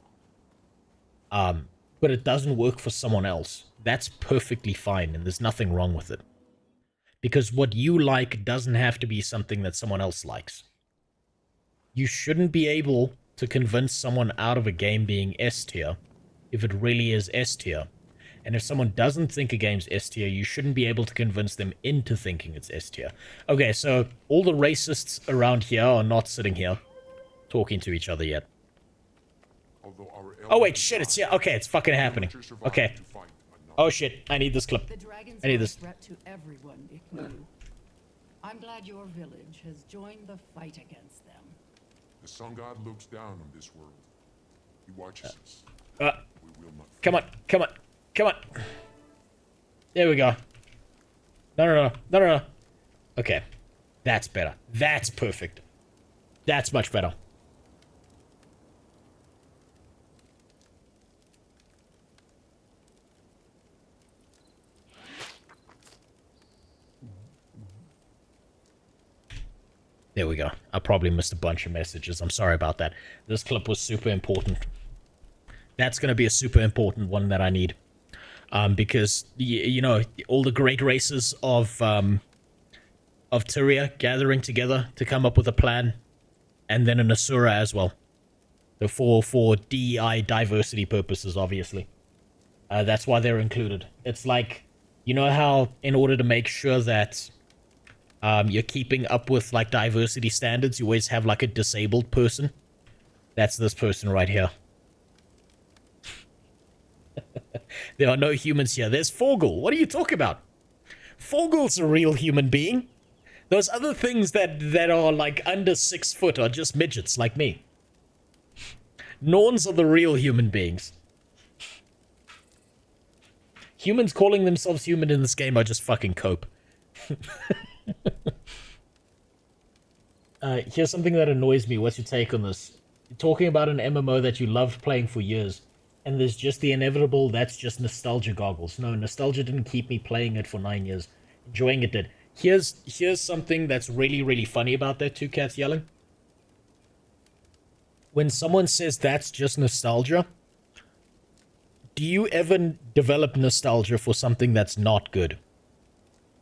but it doesn't work for someone else, that's perfectly fine, and there's nothing wrong with it. Because what you like doesn't have to be something that someone else likes. You shouldn't be able to convince someone out of a game being S tier if it really is S tier. And if someone doesn't think a game's S tier, you shouldn't be able to convince them into thinking it's S tier. Okay, so all the racists around here are not sitting here talking to each other yet. Oh wait, shit, it's here. Okay, it's fucking happening. Okay. Oh shit, I need this clip. I need this. Threat to everyone, Ikulu. I'm glad your village has joined the fight against them. The sun god looks down on this world. He watches us. We will not. Come on, come on, come on. There we go. No. Okay, that's better. That's perfect. That's much better. There we go. I probably missed a bunch of messages. I'm sorry about that. This clip was super important. That's going to be a super important one that I need. Because, you know, all the great races of Tyria gathering together to come up with a plan. And then an Asura as well. For DEI diversity purposes, obviously. That's why they're included. It's like, you know how in order to make sure that you're keeping up with, like, diversity standards, you always have, like, a disabled person? That's this person right here. There are no humans here. There's Forgul. What are you talking about? Forgul's a real human being. Those other things that are, like, under 6 foot are just midgets like me. Norns are the real human beings. Humans calling themselves human in this game are just fucking cope. Here's something that annoys me. What's your take on this? You're talking about an MMO that you loved playing for years, and there's just the inevitable, that's just nostalgia goggles. No, nostalgia didn't keep me playing it for 9 years. Enjoying it did. Here's something that's really, really funny about that, two cats yelling. When someone says that's just nostalgia, do you ever develop nostalgia for something that's not good?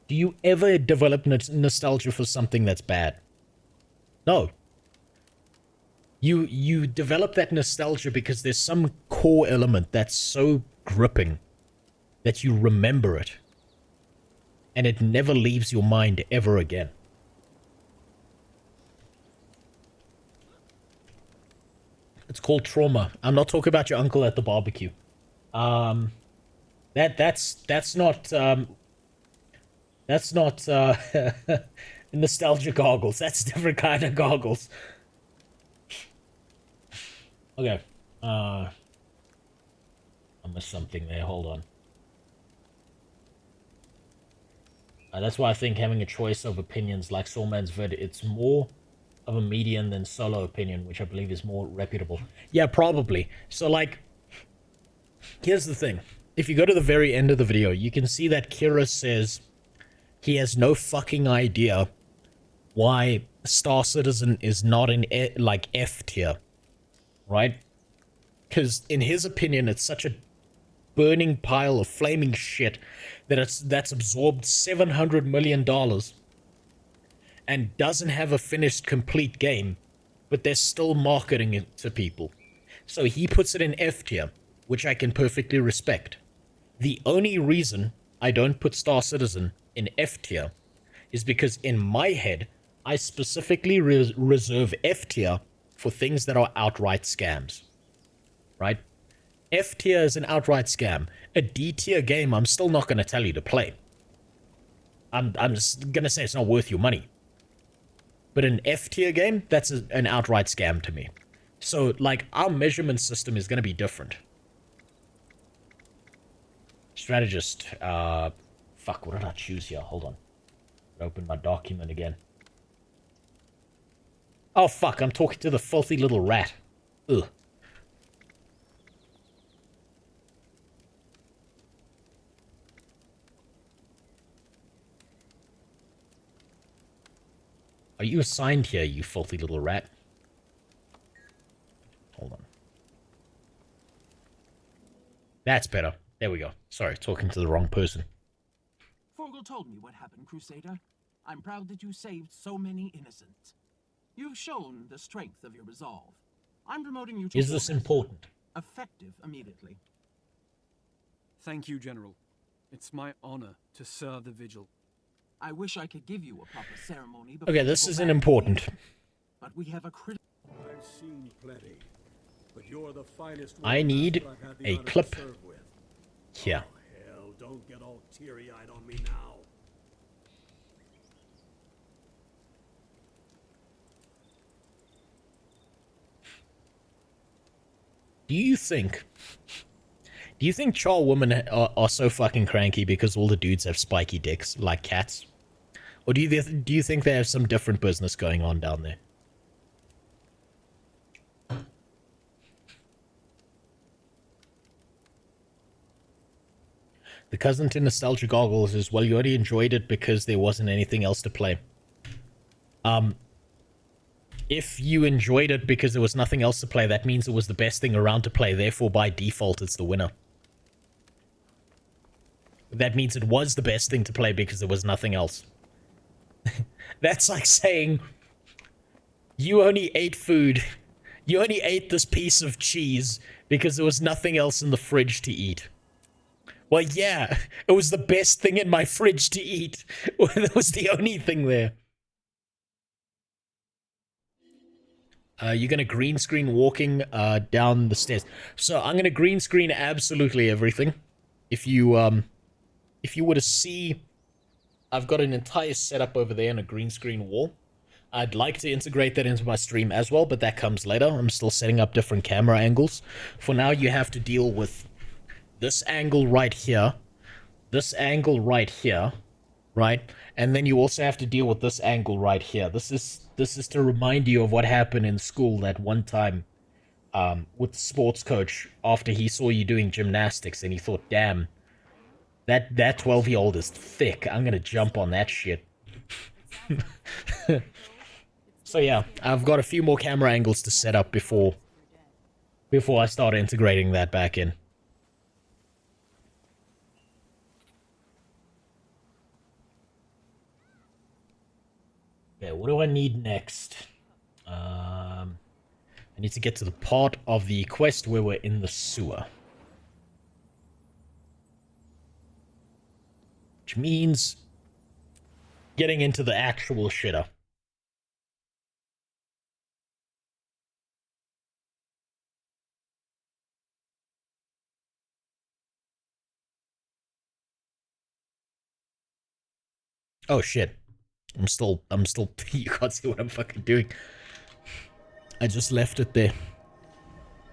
Do you ever develop nostalgia for something that's bad? No. You develop that nostalgia because there's some core element that's so gripping that you remember it. And it never leaves your mind ever again. It's called trauma. I'm not talking about your uncle at the barbecue. That's not nostalgia goggles. That's a different kind of goggles. Okay. I missed something there. Hold on. That's why I think having a choice of opinions like Soulman's vid, it's more of a median than solo opinion, which I believe is more reputable. Yeah, probably. So, like, here's the thing. If you go to the very end of the video, you can see that Kira says he has no fucking idea why Star Citizen is not in, like, F tier. Right? Because in his opinion, it's such a burning pile of flaming shit that's absorbed $700 million and doesn't have a finished complete game, but they're still marketing it to people. So he puts it in F tier, which I can perfectly respect. The only reason I don't put Star Citizen in F tier is because in my head, I specifically reserve F tier for things that are outright scams. Right? F tier is an outright scam. A D tier game, I'm still not going to tell you to play. I'm just going to say it's not worth your money. But an F tier game, that's an outright scam to me. So, like, our measurement system is going to be different. Strategist. Fuck, what did I choose here? Hold on. Open my document again. Oh, fuck, I'm talking to the filthy little rat. Ugh. Are you assigned here, you filthy little rat? Hold on. That's better. There we go. Sorry, talking to the wrong person. Forgel told me what happened, Crusader. I'm proud that you saved so many innocents. You've shown the strength of your resolve. I'm promoting you to... Is this important? Effective immediately. Thank you, General. It's my honor to serve the Vigil. I wish I could give you a proper ceremony. Okay, this isn't important. But we have a critical... I've seen plenty, but you're the finest I need a clip here. Oh, hell, don't get all teary-eyed on me now. Do you think Char women are so fucking cranky because all the dudes have spiky dicks like cats? Or do you think they have some different business going on down there? The cousin to Nostalgia Goggles is, well, you only enjoyed it because there wasn't anything else to play. If you enjoyed it because there was nothing else to play, that means it was the best thing around to play. Therefore, by default, it's the winner. That means it was the best thing to play because there was nothing else. That's like saying you only ate food. You only ate this piece of cheese because there was nothing else in the fridge to eat. Well, yeah, it was the best thing in my fridge to eat. That was the only thing there. You're going to green screen walking down the stairs. So I'm going to green screen absolutely everything. If you were to see, I've got an entire setup over there and a green screen wall. I'd like to integrate that into my stream as well, but that comes later. I'm still setting up different camera angles. For now, you have to deal with this angle right here, this angle right here, right? And then you also have to deal with this angle right here. This is to remind you of what happened in school that one time with the sports coach after he saw you doing gymnastics and he thought, damn, that 12-year-old is thick. I'm gonna jump on that shit. So yeah, I've got a few more camera angles to set up before I start integrating that back in. Okay, what do I need next? I need to get to the part of the quest where we're in the sewer. Which means getting into the actual shitter. Oh shit. I'm still, you can't see what I'm fucking doing. I just left it there.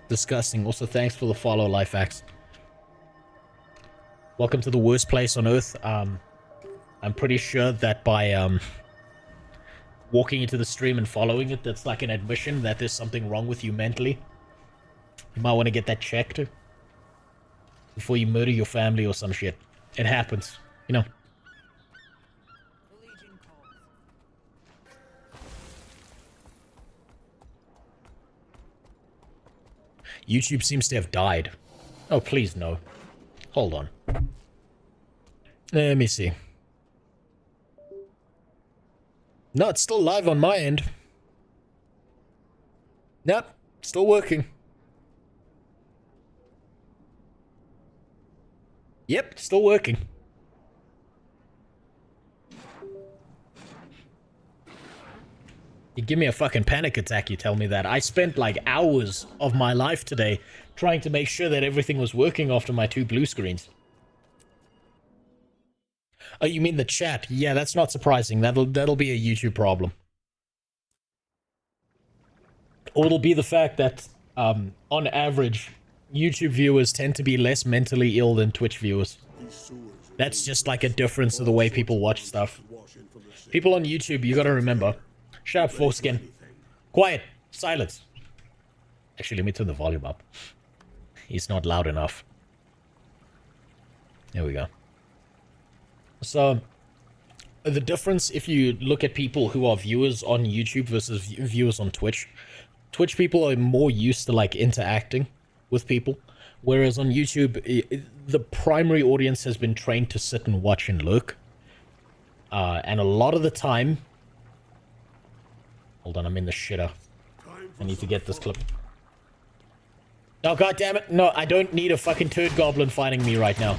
Disgusting. Also, thanks for the follow, Lifehacks. Welcome to the worst place on earth. I'm pretty sure that by walking into the stream and following it, that's like an admission that there's something wrong with you mentally. You might want to get that checked before you murder your family or some shit. It happens, you know. YouTube seems to have died. Oh, please no. Hold on. Let me see. No, it's still live on my end. Nope, still working. Yep, still working. You give me a fucking panic attack, you tell me that. I spent like hours of my life today trying to make sure that everything was working after my 2 blue screens. Oh, you mean the chat? Yeah, that's not surprising. That'll be a YouTube problem. Or it'll be the fact that, on average, YouTube viewers tend to be less mentally ill than Twitch viewers. That's just like a difference of the way people watch stuff. People on YouTube, you gotta remember. Shut up, foreskin. Quiet. Silence. Actually, let me turn the volume up. He's not loud enough. There we go. So, the difference if you look at people who are viewers on YouTube versus viewers on Twitch, Twitch people are more used to like interacting with people, whereas on YouTube, the primary audience has been trained to sit and watch and look. And a lot of the time... Hold on, I'm in the shitter. I need to get this clip. Oh, god damn it. No, I don't need a fucking turd goblin fighting me right now.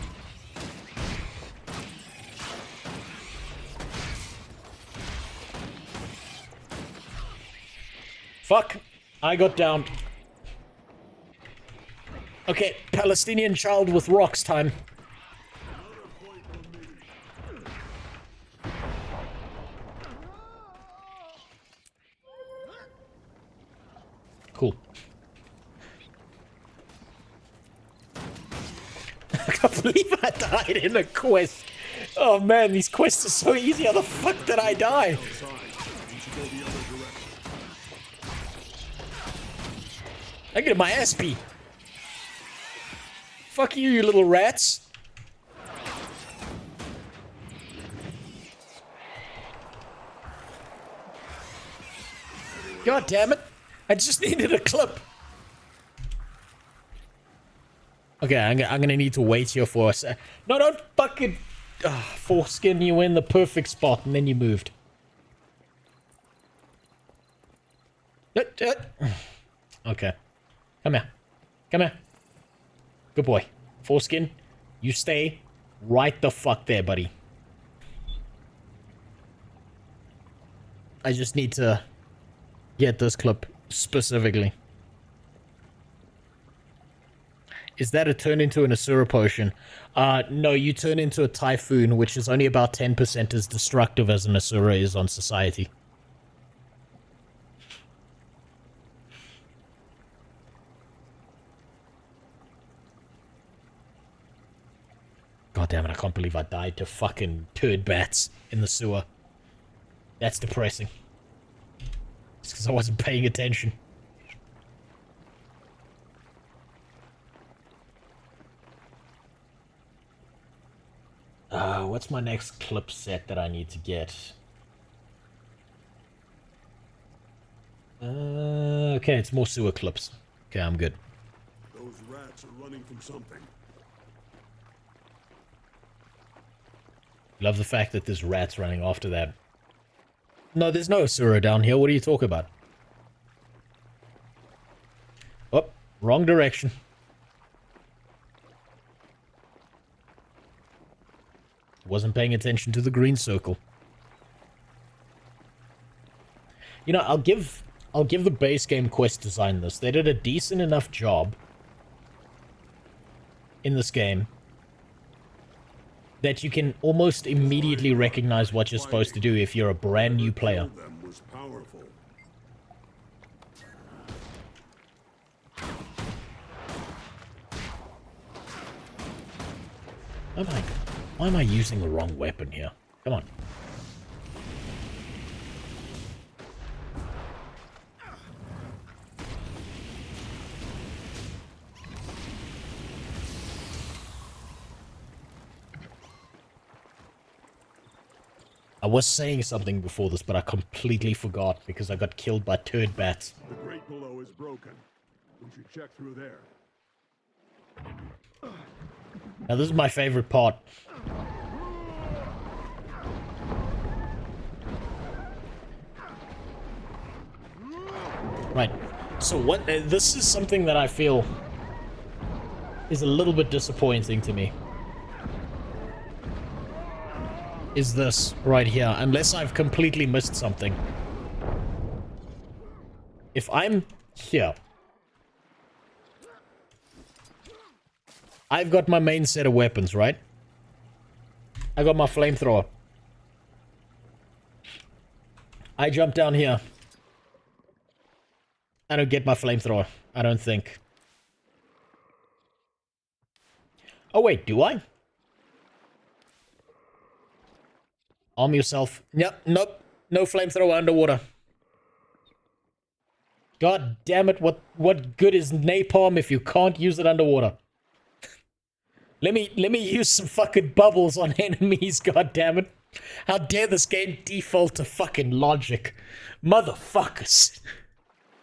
Fuck. I got downed. Okay, Palestinian child with rocks time. Cool. I can't believe I died in a quest. Oh man, these quests are so easy. How the fuck did I die? I get my ass beat. Fuck you, you little rats. God damn it. I just needed a clip. Okay, I'm gonna need to wait here for a sec. No, don't fucking... foreskin you in the perfect spot and then you moved. Okay. Come here. Come here. Good boy. Foreskin, you stay right the fuck there, buddy. I just need to get this clip specifically. Is that a turn into an Asura potion? No, you turn into a Typhoon, which is only about 10% as destructive as an Asura is on society. God damn it, I can't believe I died to fucking turd bats in the sewer. That's depressing. It's because I wasn't paying attention. What's my next clip set that I need to get? Okay, it's more sewer clips. Okay, I'm good. Those rats are running from something. Love the fact that there's rats running after that. No, there's no Asura down here. What are you talking about? Oh, wrong direction. Wasn't paying attention to the green circle. You know, I'll give the base game quest design this. They did a decent enough job in this game that you can almost immediately recognize what you're supposed to do if you're a brand new player. Oh my god. Why am I using the wrong weapon here? Come on. I was saying something before this, but I completely forgot because I got killed by turd bats. The grate below is broken. We should check through there. Now this is my favorite part. Right. So what? This is something that I feel is a little bit disappointing to me. Is this right here, unless I've completely missed something. If I'm here, I've got my main set of weapons, right? I got my flamethrower. I jump down here. I don't get my flamethrower, I don't think. Oh wait, do I? Arm yourself. Yep, nope. No flamethrower underwater. God damn it, what good is napalm if you can't use it underwater? Let me use some fucking bubbles on enemies, god damn it. How dare this game default to fucking logic. Motherfuckers.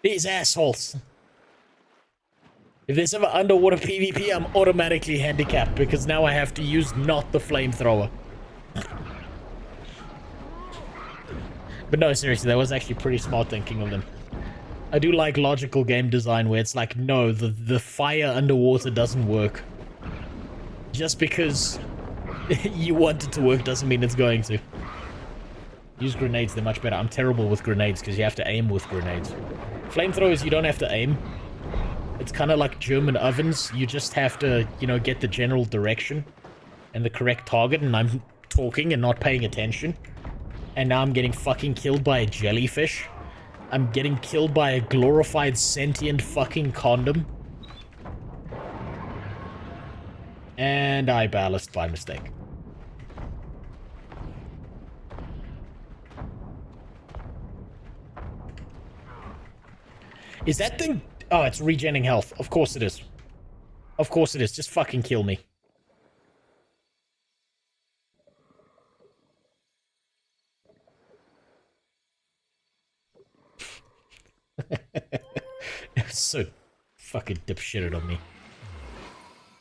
These assholes. If there's ever underwater PvP, I'm automatically handicapped because now I have to use not the flamethrower. But no, seriously, that was actually pretty smart thinking of them. I do like logical game design where it's like, no, the fire underwater doesn't work. Just because you want it to work doesn't mean it's going to. Use grenades, they're much better. I'm terrible with grenades because you have to aim with grenades. Flamethrowers, you don't have to aim. It's kind of like German ovens. You just have to, you know, get the general direction and the correct target, and I'm talking and not paying attention. And now I'm getting fucking killed by a jellyfish. I'm getting killed by a glorified sentient fucking condom. And I ballast by mistake. Is that thing... Oh, it's regenerating health. Of course it is. Of course it is. Just fucking kill me. So fucking dipshitted on me.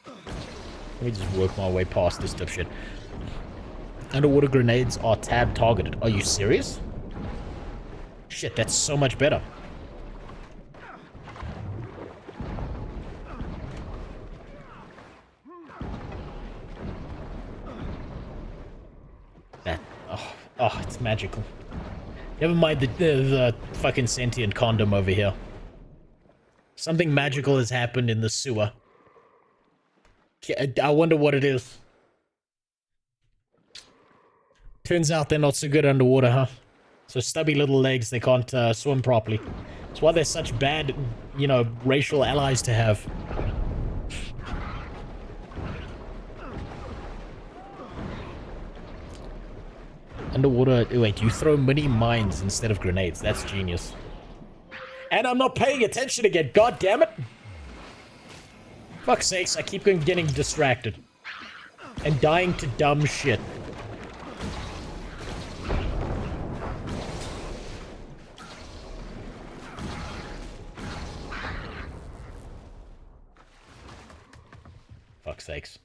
Let me just work my way past this dipshit. Underwater grenades are tab targeted. Are you serious? Shit, that's so much better. That, oh, it's magical. Never mind the fucking sentient condom over here. Something magical has happened in the sewer. I wonder what it is. Turns out they're not so good underwater, huh? So stubby little legs, they can't swim properly. That's why they're such bad, you know, racial allies to have. Underwater... Wait, you throw mini mines instead of grenades. That's genius. And I'm not paying attention again, god damn it! Fuck's sakes, I keep getting distracted. And dying to dumb shit. Fuck's sakes.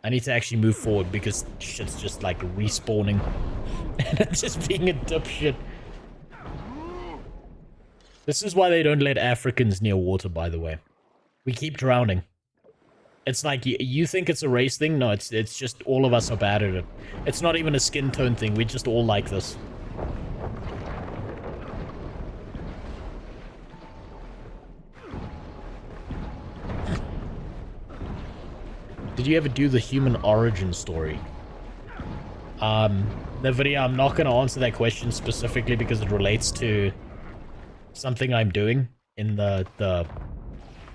I need to actually move forward because shit's just like respawning. And I'm just being a dipshit. This is why they don't let Africans near water, by the way. We keep drowning. It's like, you think it's a race thing? No, it's just all of us are bad at it. It's not even a skin tone thing, we just all like this. Did you ever do the human origin story? The video, I'm not going to answer that question specifically because it relates to something I'm doing in the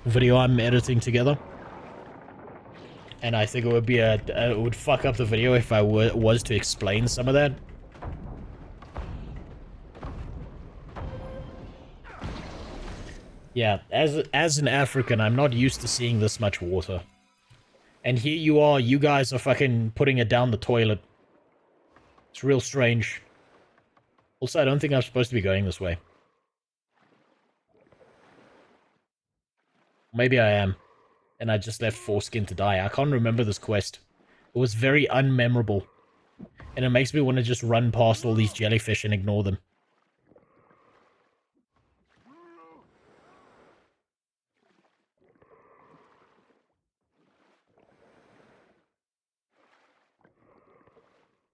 video I'm editing together. And I think it would be it would fuck up the video if I was to explain some of that. Yeah, as an African, I'm not used to seeing this much water. And here you are, you guys are fucking putting it down the toilet. It's real strange. Also, I don't think I'm supposed to be going this way. Maybe I am. And I just left Foreskin to die. I can't remember this quest. It was very unmemorable. And it makes me want to just run past all these jellyfish and ignore them.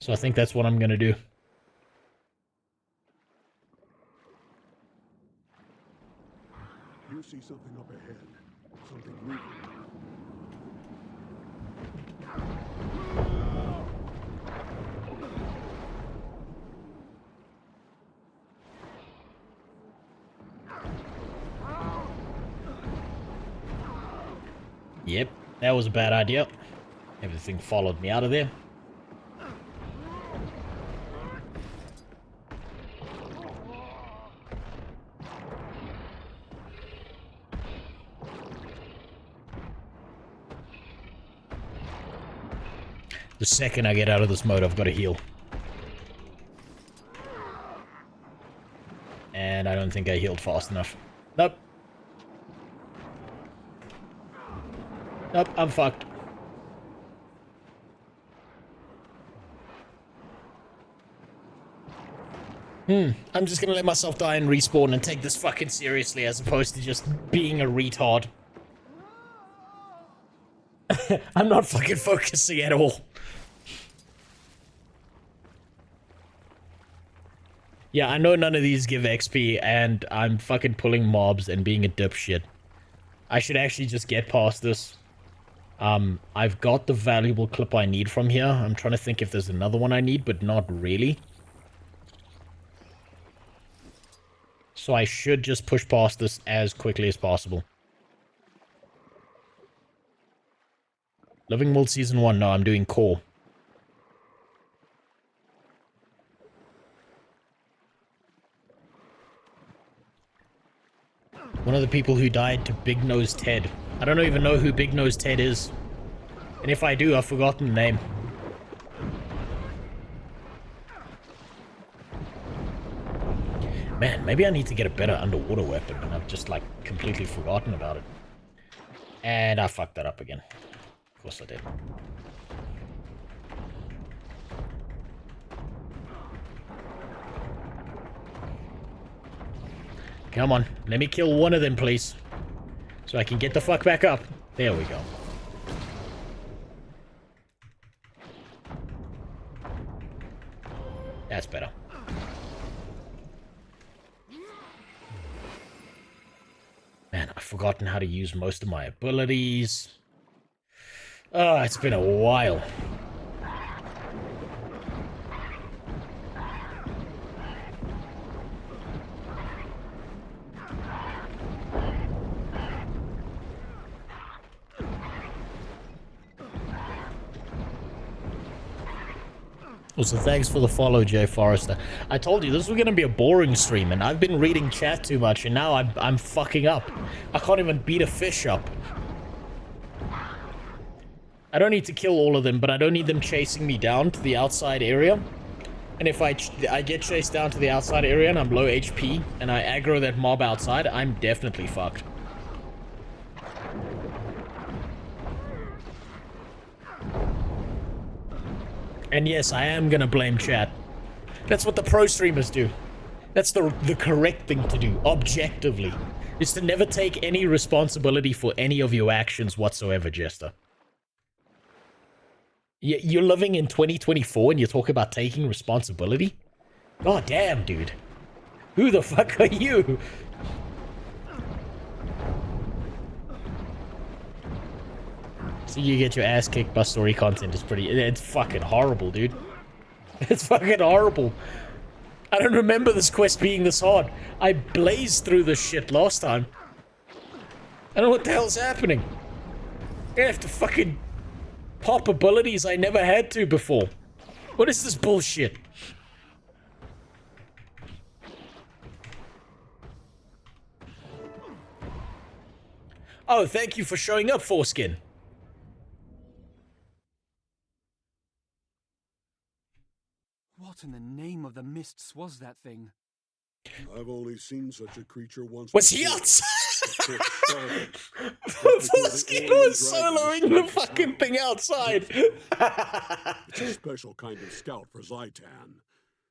So I think that's what I'm gonna do. You see something up ahead. Something moving. Yep, that was a bad idea. Everything followed me out of there. The second I get out of this mode, I've got to heal. And I don't think I healed fast enough. Nope. Nope, I'm fucked. I'm just gonna let myself die and respawn and take this fucking seriously as opposed to just being a retard. I'm not fucking focusing at all. Yeah, I know none of these give XP, and I'm fucking pulling mobs and being a dipshit. I should actually just get past this. I've got the valuable clip I need from here. I'm trying to think if there's another one I need, but not really. So I should just push past this as quickly as possible. Living World Season 1, no, I'm doing core. One of the people who died to Big Nose Ted. I don't even know who Big Nose Ted is. And if I do, I've forgotten the name. Man, maybe I need to get a better underwater weapon, and I've just, like, completely forgotten about it. And I fucked that up again. Of course I did. Come on, let me kill one of them, please. So I can get the fuck back up. There we go. That's better. Man, I've forgotten how to use most of my abilities. Oh, it's been a while. Also, thanks for the follow, Jay Forrester. I told you, this was going to be a boring stream, and I've been reading chat too much, and now I'm fucking up. I can't even beat a fish up. I don't need to kill all of them, but I don't need them chasing me down to the outside area. And if I get chased down to the outside area and I'm low HP, and I aggro that mob outside, I'm definitely fucked. And yes, I am gonna blame chat. That's what the pro streamers do. That's the correct thing to do, objectively. Is to never take any responsibility for any of your actions whatsoever, Jester. You're living in 2024 and you talk about taking responsibility? God damn, dude. Who the fuck are you? So you get your ass kicked by story content. It's fucking horrible, dude. It's fucking horrible. I don't remember this quest being this hard. I blazed through this shit last time. I don't know what the hell's happening. I have to fucking pop abilities I never had to before. What is this bullshit? Oh, thank you for showing up, Foreskin. What in the name of the mists was that thing? I've only seen such a creature once. Was he outside? Foreskin was soloing the fucking thing outside. It's a special kind of scout for Zaitan.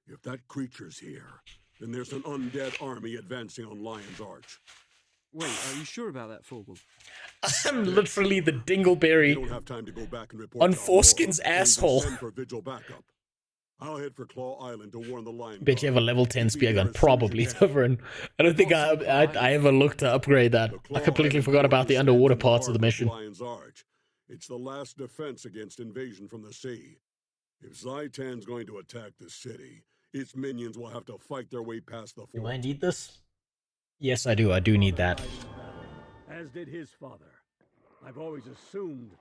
If that creature's here, then there's an undead army advancing on Lion's Arch. Wait, are you sure about that, Fogel? I'm literally the dingleberry don't have time to go back and report on Foreskin's asshole. Send for vigil backup. I'll head for Claw Island to warn the Lion. Bet you have a level 10 spear gun, probably, Tavern. I don't think I ever looked to upgrade that. I completely forgot about the underwater parts of the mission. Lion's Arch. It's the last defense against invasion from the sea. If Zaitan's going to attack the city, its minions will have to fight their way past the fort. Do I need this? Yes, I do. I do need that. As did his father. I've always assumed.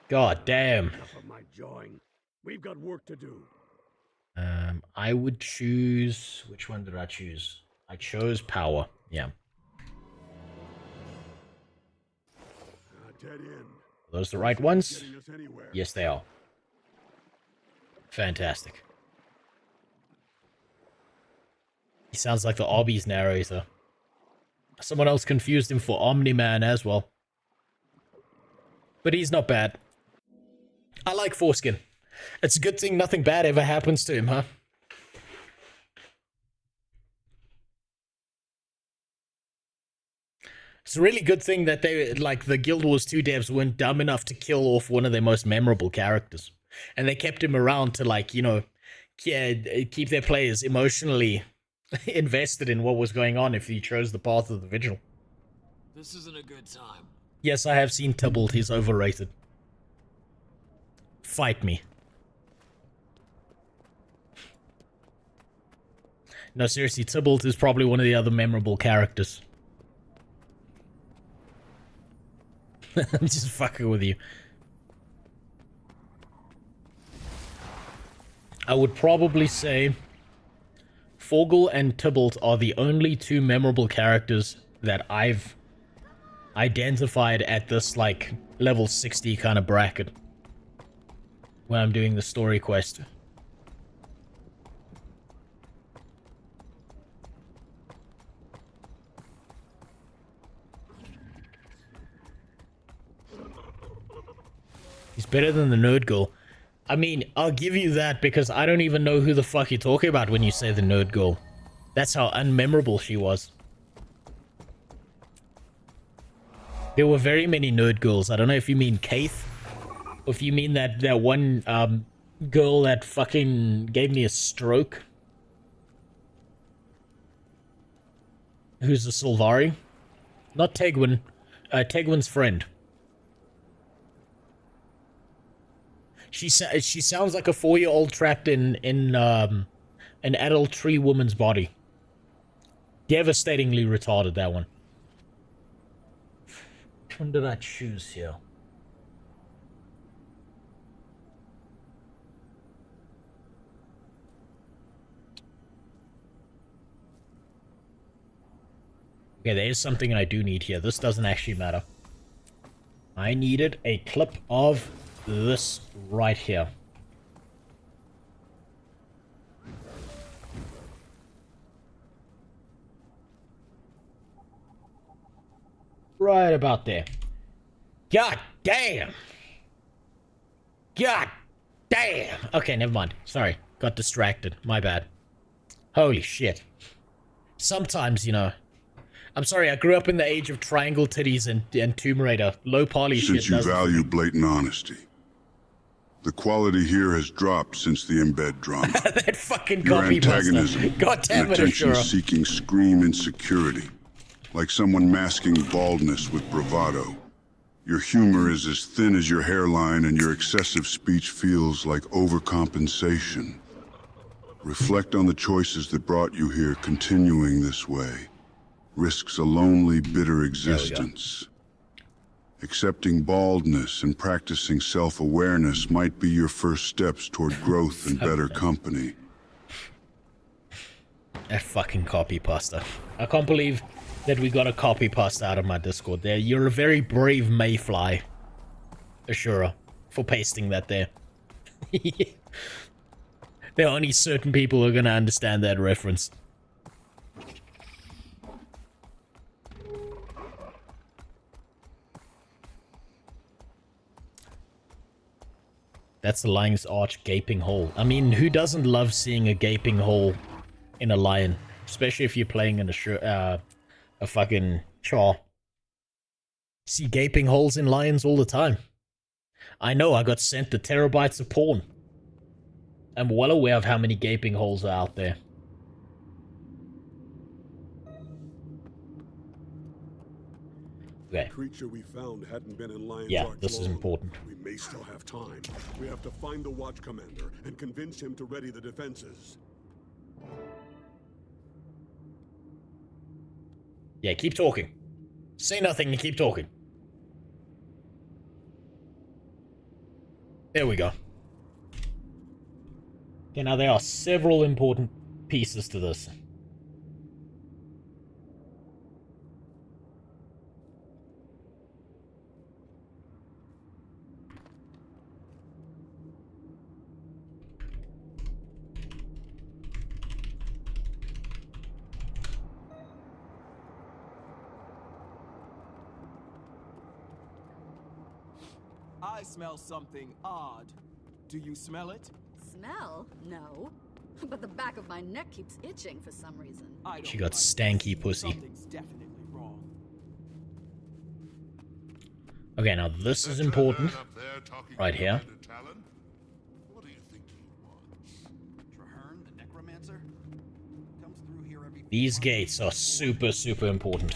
God damn. Enough of my jawing. We've got work to do. I would choose... Which one did I choose? I chose power. Yeah. Dead end. Are those the right ones? Yes, they are. Fantastic. He sounds like the Arby's narrator. Someone else confused him for Omni-Man as well. But he's not bad. I like Foreskin. It's a good thing nothing bad ever happens to him, huh? It's a really good thing that they, like, the Guild Wars 2 devs weren't dumb enough to kill off one of their most memorable characters. And they kept him around to, like, you know, keep their players emotionally invested in what was going on if he chose the path of the Vigil. This isn't a good time. Yes, I have seen Tybalt. He's overrated. Fight me. No, seriously, Tybalt is probably one of the other memorable characters. I'm just fucking with you. I would probably say Fogel and Tybalt are the only two memorable characters that I've identified at this, like, level 60 kind of bracket when I'm doing the story quest. He's better than the nerd girl. I mean, I'll give you that because I don't even know who the fuck you're talking about when you say the nerd girl. That's how unmemorable she was. There were very many nerd girls. I don't know if you mean Kaith, or if you mean that one girl that fucking gave me a stroke. Who's the Sylvari? Not Tegwin. Tegwin's friend. She sounds like a 4-year-old trapped in an adult tree woman's body. Devastatingly retarded, that one. Which one did I choose here? Okay, there is something I do need here. This doesn't actually matter. I needed a clip of this right here. Right about there. God damn! God damn! Okay, never mind. Sorry. Got distracted. My bad. Holy shit. Sometimes, you know... I'm sorry, I grew up in the age of triangle titties and Tomb Raider. Low poly shit. Since you value blatant honesty, the quality here has dropped since the embed drama. That fucking Your copy antagonism, God damn an it, Ashura. attention-seeking scream insecurity, like someone masking baldness with bravado. Your humor is as thin as your hairline, and your excessive speech feels like overcompensation. Reflect on the choices that brought you here. Continuing this way risks a lonely, bitter existence. Accepting baldness and practicing self-awareness might be your first steps toward growth and better company. That fucking copy pasta. I can't believe that we got a copy passed out of my Discord there. You're a very brave mayfly, Ashura, for pasting that there. There are only certain people who are going to understand that reference. That's the lion's arch gaping hole. I mean, who doesn't love seeing a gaping hole in a lion? Especially if you're playing in a fucking char. See gaping holes in lions all the time. I know, I got sent the terabytes of porn. I'm well aware of how many gaping holes are out there. Okay. The creature we found hadn't been in Lion's Yeah, Arch this is long. important. We may still have time. We have to find the Watch Commander and convince him to ready the defenses. Yeah, keep talking. Say nothing and keep talking. There we go. Okay, now there are several important pieces to this. I smell something odd. Do you smell it? Smell? No. But the back of my neck keeps itching for some reason. She got stanky pussy. Something's definitely wrong. Okay, now this is important. Right here. What do you think he wants? Traherne, the necromancer? Comes through here every These gates are super, super important.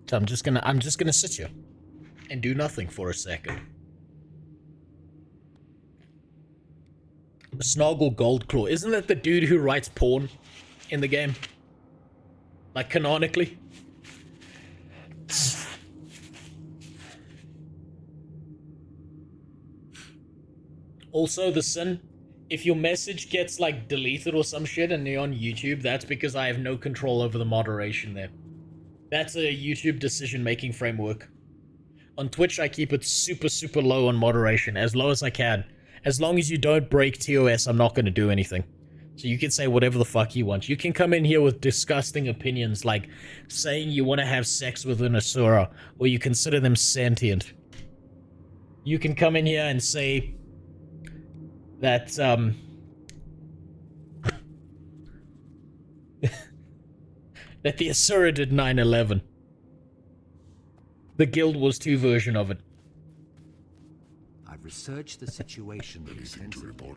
So I'm just gonna sit here and do nothing for a second. Snoggle Goldclaw, isn't that the dude who writes porn in the game? Like canonically? Also, the sin, if your message gets like deleted or some shit and you're on YouTube, that's because I have no control over the moderation there. That's a YouTube decision-making framework. On Twitch, I keep it super, super low on moderation, as low as I can. As long as you don't break TOS, I'm not going to do anything. So you can say whatever the fuck you want. You can come in here with disgusting opinions, like saying you want to have sex with an Asura, or you consider them sentient. You can come in here and say that, that the Asura did 9/11. The Guild Wars 2 version of it. I've researched the situation extensively.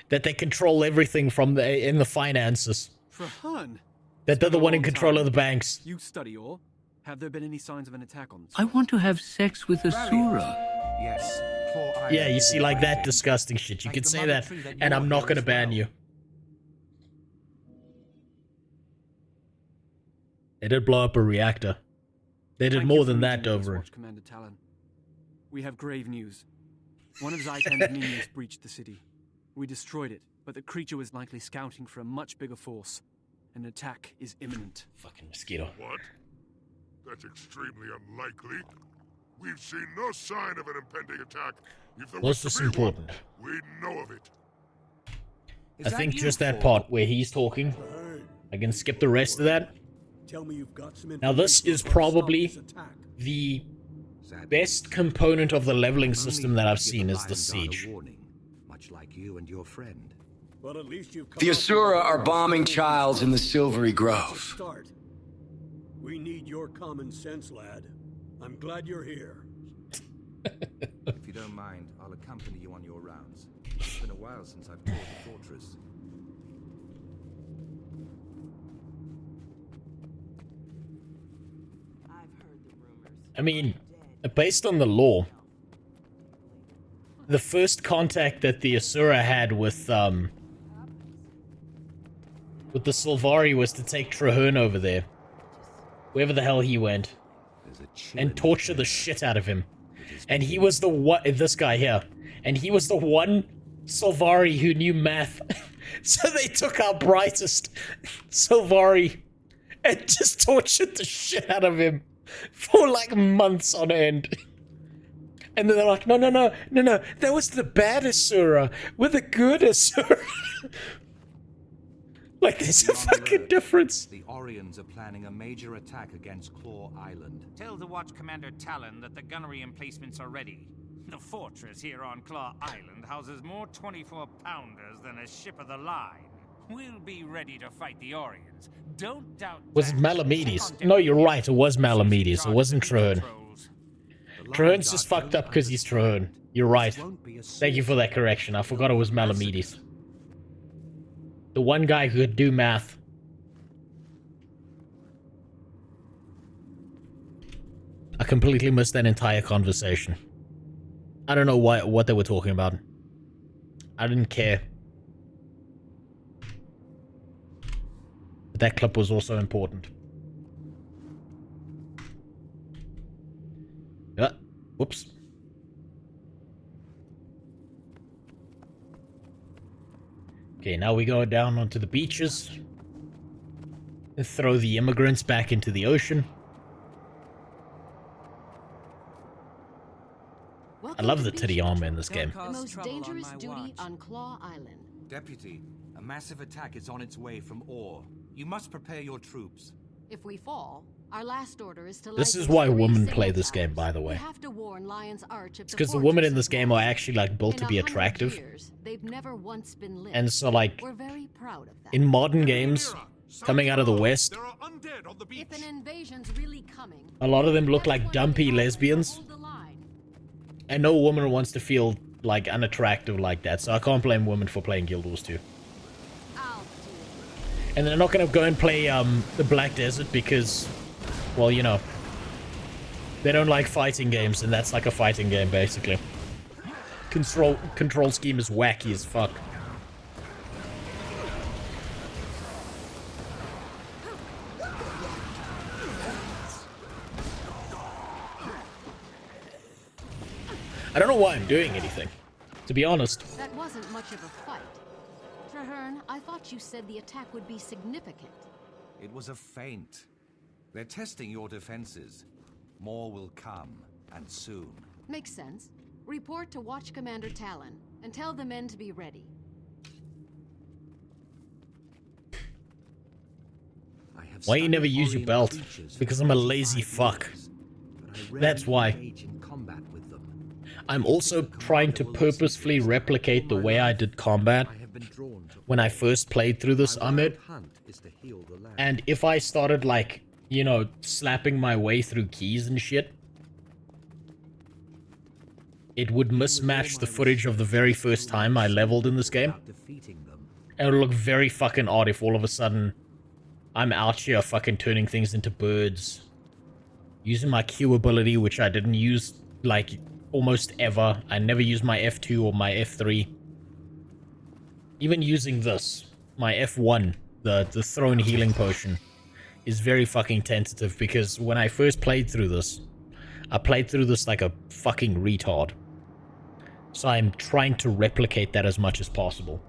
That they control everything from in the finances. Traherne. That they're the one in control of the banks. You study all. Have there been any signs of an attack on? I want to have sex with Asura. Yes. Yeah, you see, like that disgusting shit. You can say that, and I'm not gonna ban you. They did blow up a reactor. They did more than that over it. Commander Talon. We have grave news. One of Zaitan's minions breached the city. We destroyed it, but the creature was likely scouting for a much bigger force. An attack is imminent. Fucking mosquito. What? That's extremely unlikely. We've seen no sign of an impending attack. If there was What's to be important? one, we'd know of it. I think just that part where he's talking. I can skip the rest of that. Tell me you've got some Now this is probably the best component of the leveling system that I've seen is the siege. Much like you and your friend. Well, at least you've The Asura are bombing Childs in the Silvery Grove. Start. We need your common sense, lad. I'm glad you're here. If you don't mind, I'll accompany you on your rounds. It's been a while since I've toured the fortress. I mean, based on the lore, the first contact that the Asura had with the Sylvari was to take Traherne over there, wherever the hell he went, and torture the shit out of him. And he was the one, this guy here, and he was the one Solvari who knew math. So they took our brightest Solvari and just tortured the shit out of him for like months on end. And then they're like, no, that was the bad Asura. We're the good Asura. Like, there's a fucking difference. The Orions are planning a major attack against Claw Island. Tell the Watch Commander Talon that the gunnery emplacements are ready. The fortress here on Claw Island houses more 24-pounders than a ship of the line. We'll be ready to fight the Orions. Don't doubt. Was it Malamedes? No, you're right. It was Malamedes. It wasn't Traherne. Traherne's just fucked up because he's Traherne. You're right. Thank you for that correction. I forgot it was Malamedes. The one guy who could do math. I completely missed that entire conversation. I don't know what they were talking about. I didn't care. But that clip was also important. Whoops. Okay, now we go down onto the beaches. And throw the immigrants back into the ocean. I love the titty armor in this game. The most dangerous duty on Claw Island. Deputy, a massive attack is on its way from Ore. You must prepare your troops. If we fall, our last order is to. This is why women play this game, by the way. We have to warn Lion's Arch. It's because the women in this game are actually like built to be attractive. They've never once been lit. And so like we're very proud of that. In modern games coming out of the West, if an invasion's really coming, a lot of them look like dumpy lesbians. And no woman wants to feel like unattractive like that, so I can't blame women for playing Guild Wars 2. And they're not gonna go and play the Black Desert because, well, you know, they don't like fighting games, and that's like a fighting game basically. Control scheme is wacky as fuck. I don't know why I'm doing anything, to be honest. That wasn't much of a fight. Traherne, I thought you said the attack would be significant. It was a feint. They're testing your defenses. More will come, and soon. Makes sense. Report to Watch Commander Talon, and tell the men to be ready. Why you never use your belt? Because I'm a lazy fuck. That's why. I'm also trying to purposefully replicate the way I did combat when I first played through this Ahmed. And if I started like, you know, slapping my way through keys and shit, it would mismatch the footage of the very first time I leveled in this game. And it would look very fucking odd if all of a sudden I'm out here fucking turning things into birds. Using my Q ability, which I didn't use like almost ever. I never used my F2 or my F3. Even using this, my F1, the throne healing potion, is very fucking tentative because when I first played through this, I played through this like a fucking retard. So I'm trying to replicate that as much as possible.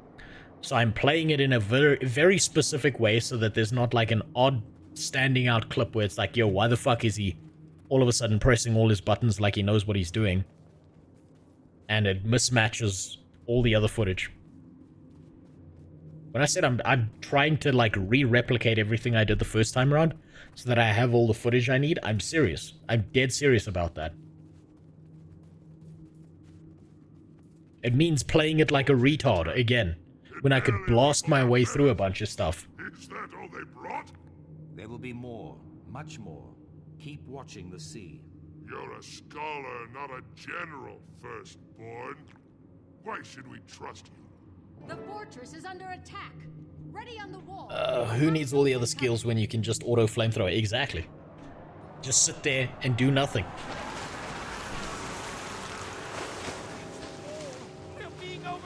So I'm playing it in a very, very specific way so that there's not like an odd standing out clip where it's like, yo, why the fuck is he all of a sudden pressing all his buttons like he knows what he's doing? And it mismatches all the other footage. When I said I'm trying to like re-replicate everything I did the first time around so that I have all the footage I need, I'm serious. I'm dead serious about that. It means playing it like a retard again, when I could blast my way through a bunch of stuff. Is that all they brought? There will be more, much more. Keep watching the sea. You're a scholar, not a general, firstborn. Why should we trust you? The fortress is under attack. Ready on the wall. Who needs all the other skills when you can just auto flamethrower? Exactly. Just sit there and do nothing.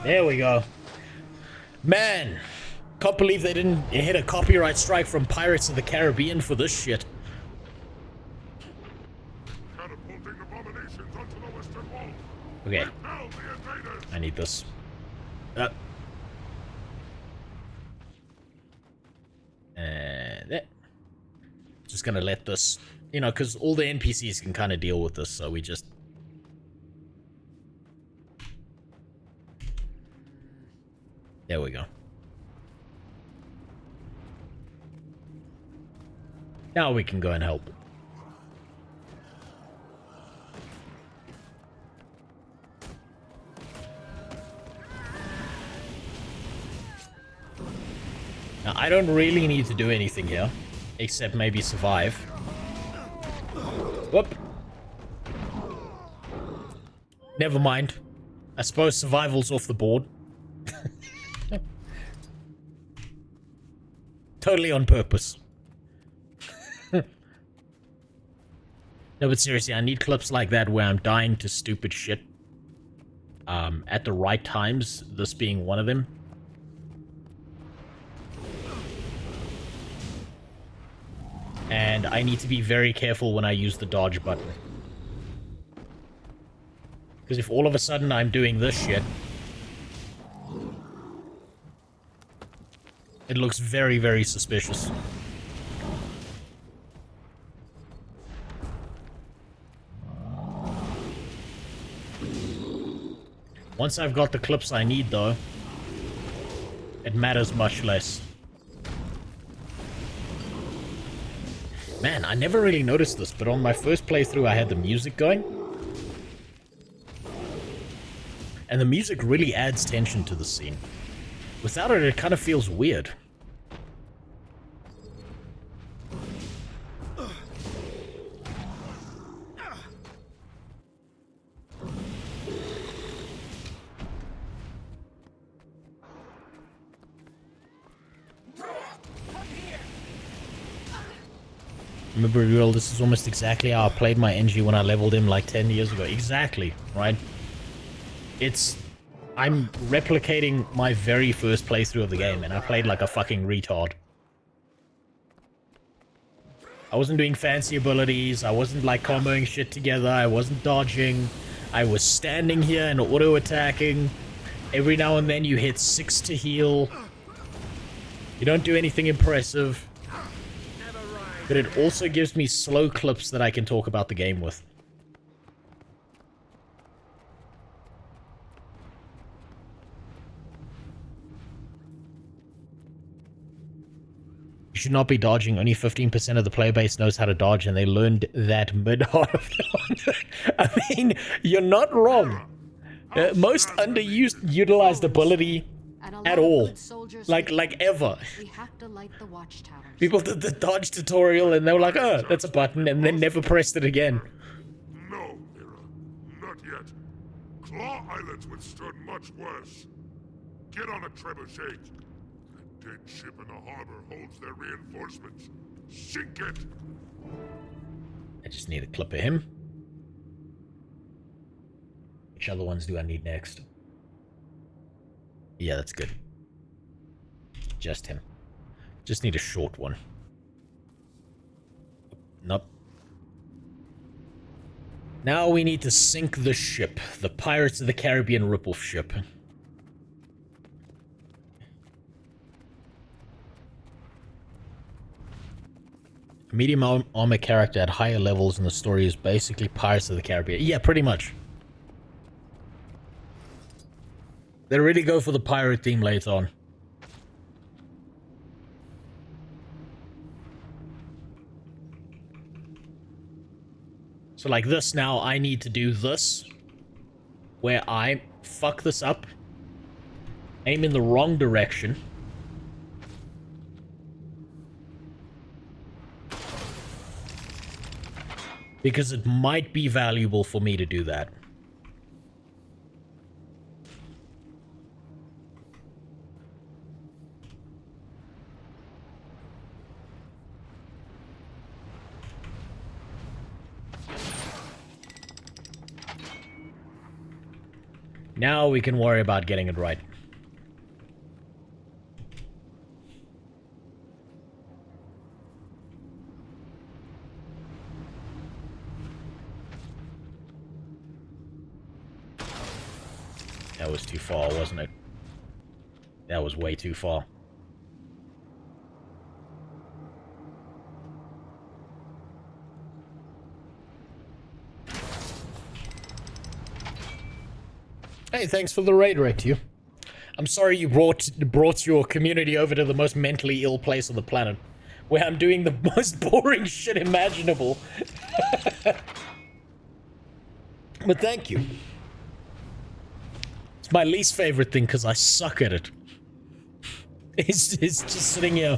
There we go. Man, can't believe they didn't hit a copyright strike from Pirates of the Caribbean for this shit. Okay. I need this. And just gonna let this, you know, because all the NPCs can kind of deal with this, so we just... There we go. Now we can go and help. Now, I don't really need to do anything here, except maybe survive. Whoop. Never mind. I suppose survival's off the board. Totally on purpose. No, but seriously, I need clips like that where I'm dying to stupid shit. At the right times, this being one of them. And I need to be very careful when I use the dodge button. Because if all of a sudden I'm doing this shit, it looks very, very suspicious. Once I've got the clips I need, though, it matters much less. Man, I never really noticed this, but on my first playthrough I had the music going. And the music really adds tension to the scene. Without it, it kind of feels weird. Remember, real, this is almost exactly how I played my NG when I leveled him like 10 years ago. Exactly, right? I'm replicating my very first playthrough of the game, and I played like a fucking retard. I wasn't doing fancy abilities, I wasn't like comboing shit together, I wasn't dodging. I was standing here and auto-attacking. Every now and then you hit 6 to heal. You don't do anything impressive. But it also gives me slow clips that I can talk about the game with. You should not be dodging. Only 15% of the player base knows how to dodge, and they learned that mid-heart of the I mean, you're not wrong. Most underutilized ability at all. Like ever. We have to light the watchtowers. People did the dodge tutorial and they were like, oh, that's a button, and then never pressed it again. No, Mira. Not yet. Claw Islands withstood much worse. Get on a trebuchet. That dead ship in the harbor holds their reinforcements. Sink it! I just need a clip of him. Which other ones do I need next? Yeah, that's good. Just him. Just need a short one. Nope. Now we need to sink the ship. The Pirates of the Caribbean ripoff ship. A medium armor character at higher levels in the story is basically Pirates of the Caribbean. Yeah, pretty much. They really go for the pirate theme later on. So like this now, I need to do this, where I fuck this up, aim in the wrong direction, because it might be valuable for me to do that. Now we can worry about getting it right. That was too far, wasn't it? That was way too far. Hey, thanks for the raid, Rectu. I'm sorry you brought your community over to the most mentally ill place on the planet, where I'm doing the most boring shit imaginable. But thank you. It's my least favorite thing because I suck at it. It's just sitting here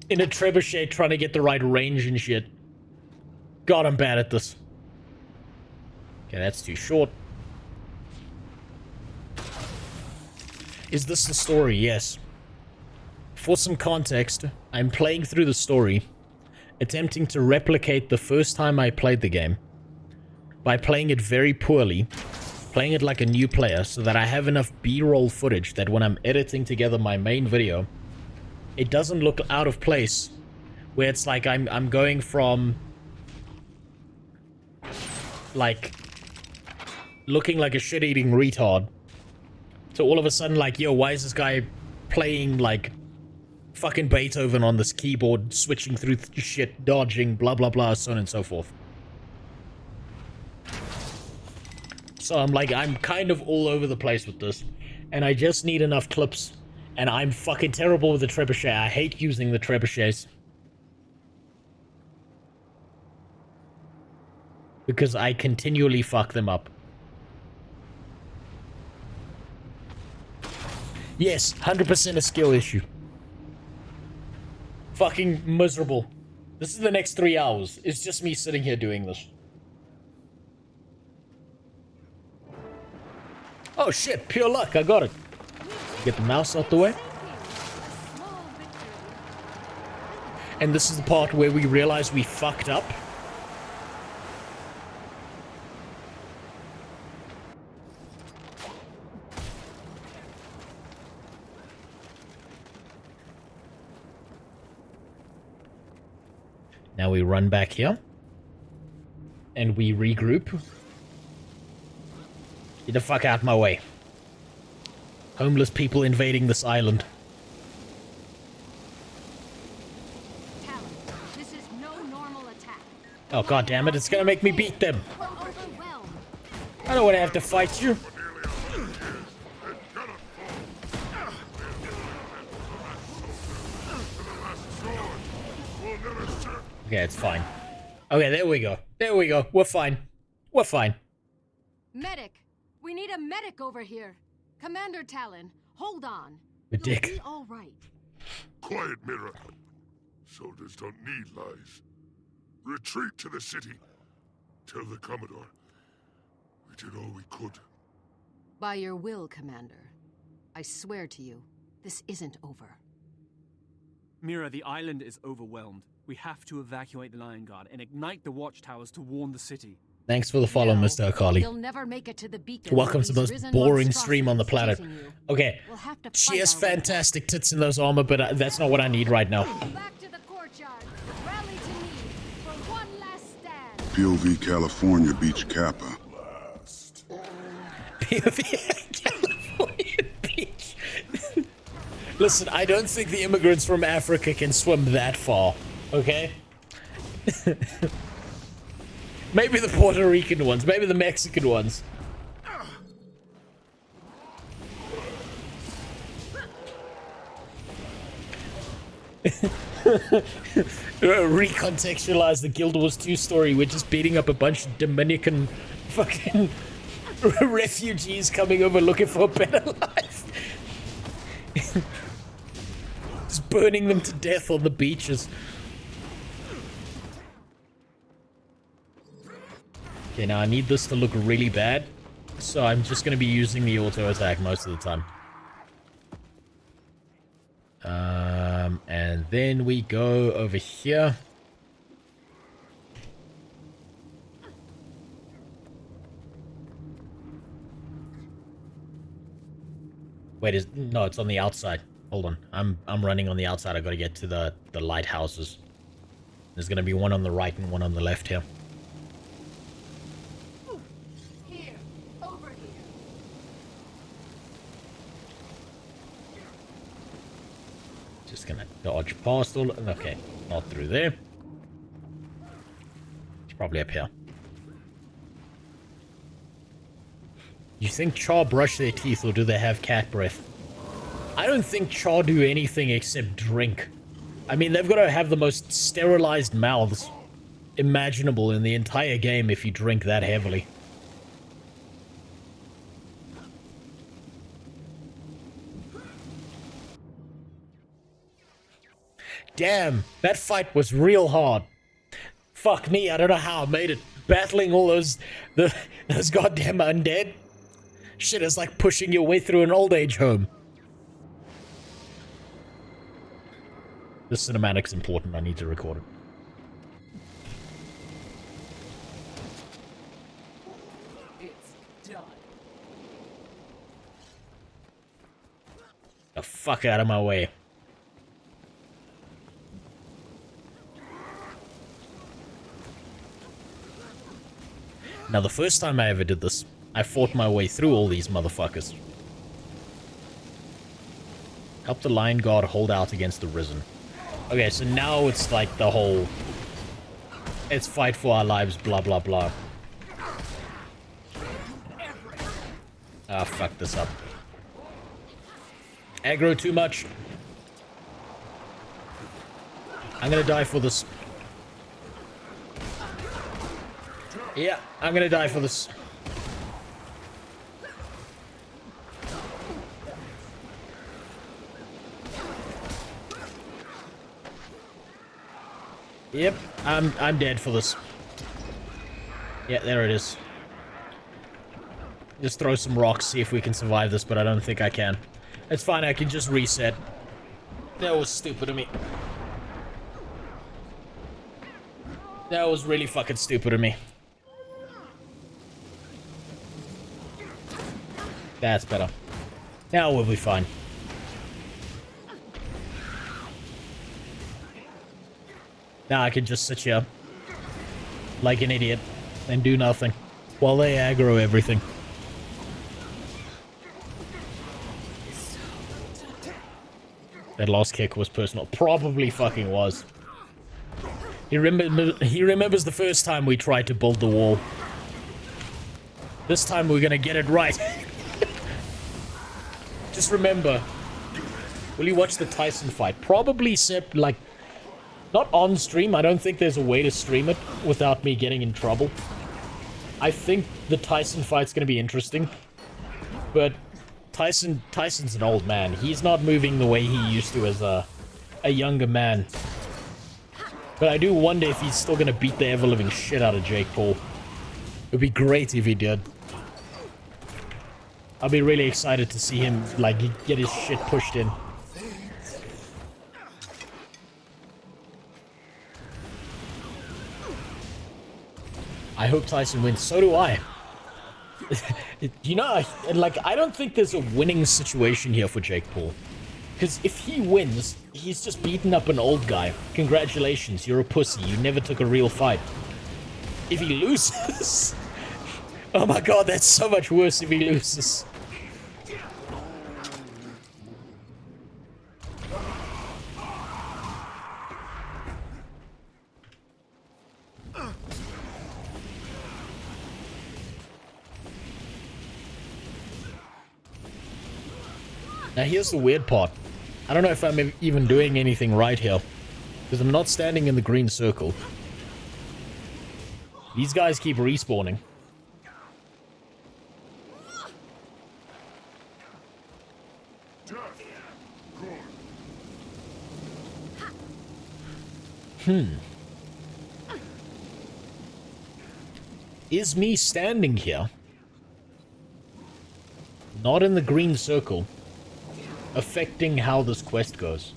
in a trebuchet trying to get the right range and shit. God, I'm bad at this. Okay, that's too short. Is this the story? Yes. For some context, I'm playing through the story, attempting to replicate the first time I played the game by playing it very poorly, playing it like a new player so that I have enough B-roll footage that when I'm editing together my main video, it doesn't look out of place, where it's like I'm going from like looking like a shit-eating retard to all of a sudden like, yo, why is this guy playing like fucking Beethoven on this keyboard, switching through shit, dodging, blah blah blah, so on and so forth. So I'm kind of all over the place with this, and I just need enough clips, and I'm fucking terrible with the trebuchet. I hate using the trebuchets because I continually fuck them up. Yes, 100% a skill issue. Fucking miserable. This is the next 3 hours. It's just me sitting here doing this. Oh shit, pure luck, I got it. Get the mouse out the way. And this is the part where we realize we fucked up. Now we run back here. And we regroup. Get the fuck out of my way. Homeless people invading this island. This is no normal attack. Oh god damn it, it's gonna make me beat them. I don't wanna have to fight you. Okay, it's fine. Okay, there we go. There we go. We're fine. We're fine. Medic! We need a medic over here. Commander Talon, hold on. The dick. You'll be all right. Quiet, Mira. Soldiers don't need lies. Retreat to the city. Tell the Commodore. We did all we could. By your will, Commander. I swear to you, this isn't over. Mira, the island is overwhelmed. We have to evacuate the Lion Guard and ignite the watchtowers to warn the city. Thanks for the follow, Mr. Akali. You'll never make it to the beacon. Welcome to the most boring stream on the planet. Okay, she has fantastic tits in those armor, but that's not what I need right now. Back to the courtyard. Rally to me for one last stand. POV California beach Kappa. POV California beach. Listen, I don't think the immigrants from Africa can swim that far, okay? Maybe the Puerto Rican ones, maybe the Mexican ones. Recontextualize the Guild Wars 2 story. We're just beating up a bunch of Dominican fucking refugees coming over looking for a better life. Just burning them to death on the beaches. Okay, now I need this to look really bad, so I'm just going to be using the auto attack most of the time. And then we go over here. Wait, no, it's on the outside. Hold on, I'm running on the outside. I got to get to the lighthouses. There's going to be one on the right and one on the left here. Just gonna dodge past all. Okay, not through there. It's probably up here. You think Char brush their teeth or do they have cat breath? I don't think Char do anything except drink. I mean, they've got to have the most sterilized mouths imaginable in the entire game if you drink that heavily. Damn, that fight was real hard. Fuck me, I don't know how I made it. Battling all those goddamn undead. Shit is like pushing your way through an old age home. This cinematic's important, I need to record it. It's done. The fuck out of my way. Now, the first time I ever did this, I fought my way through all these motherfuckers. Help the Lion Guard hold out against the Risen. Okay, so now it's like the whole... It's fight for our lives, blah, blah, blah. Ah, fuck this up. Aggro too much. I'm gonna die for this. Yeah, I'm gonna die for this. Yep, I'm dead for this. Yeah, there it is. Just throw some rocks, see if we can survive this, but I don't think I can. It's fine, I can just reset. That was stupid of me. That was really fucking stupid of me. That's better. Now we'll be fine. Now I can just sit here like an idiot and do nothing while they aggro everything. That last kick was personal. Probably fucking was. He remembers the first time we tried to build the wall. This time we're gonna get it right. Just remember, will you watch the Tyson fight? Probably, like, not on stream. I don't think there's a way to stream it without me getting in trouble. I think the Tyson fight's gonna be interesting. But Tyson's an old man. He's not moving the way he used to as a younger man. But I do wonder if he's still gonna beat the ever-living shit out of Jake Paul. It'd be great if he did. I'll be really excited to see him, like, get his shit pushed in. I hope Tyson wins. So do I. You know, like, I don't think there's a winning situation here for Jake Paul. Because if he wins, he's just beaten up an old guy. Congratulations, you're a pussy. You never took a real fight. If he loses... Oh my god, that's so much worse if he loses. Now here's the weird part. I don't know if I'm even doing anything right here. Because I'm not standing in the green circle. These guys keep respawning. Is me standing here, not in the green circle, affecting how this quest goes?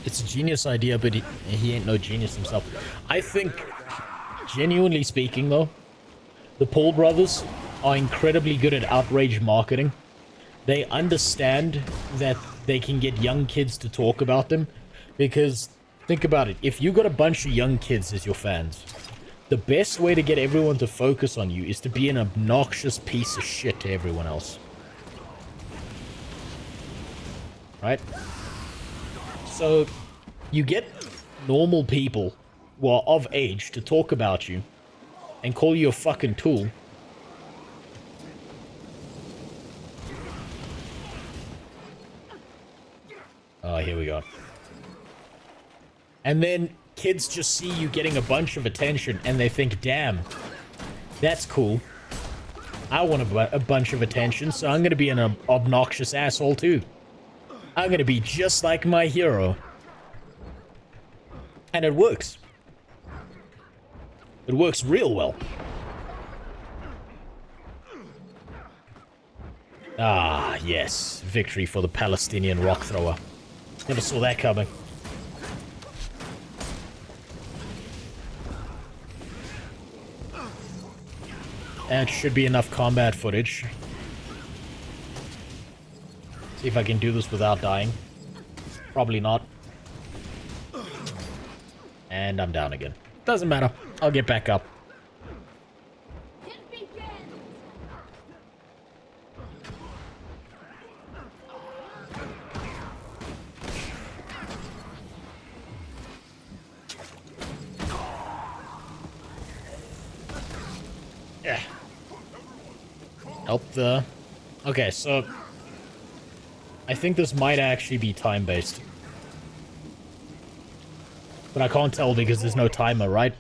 It's a genius idea, but he ain't no genius himself. I think, genuinely speaking though, the Paul brothers are incredibly good at outrage marketing. They understand that they can get young kids to talk about them, because Think about it. If you got a bunch of young kids as your fans, the best way to get everyone to focus on you is to be an obnoxious piece of shit to everyone else. Right? So, you get normal people who are of age to talk about you and call you a fucking tool. Oh, here we go. And then kids just see you getting a bunch of attention and they think, damn, that's cool. I want a bunch of attention, so I'm going to be an obnoxious asshole too. I'm going to be just like my hero. And it works. It works real well. Ah, yes. Victory for the Palestinian rock thrower. Never saw that coming. That should be enough combat footage. See if I can do this without dying. Probably not. And I'm down again. Doesn't matter. I'll get back up. Yeah. Help the... Okay, so... I think this might actually be time-based. But I can't tell because there's no timer, right?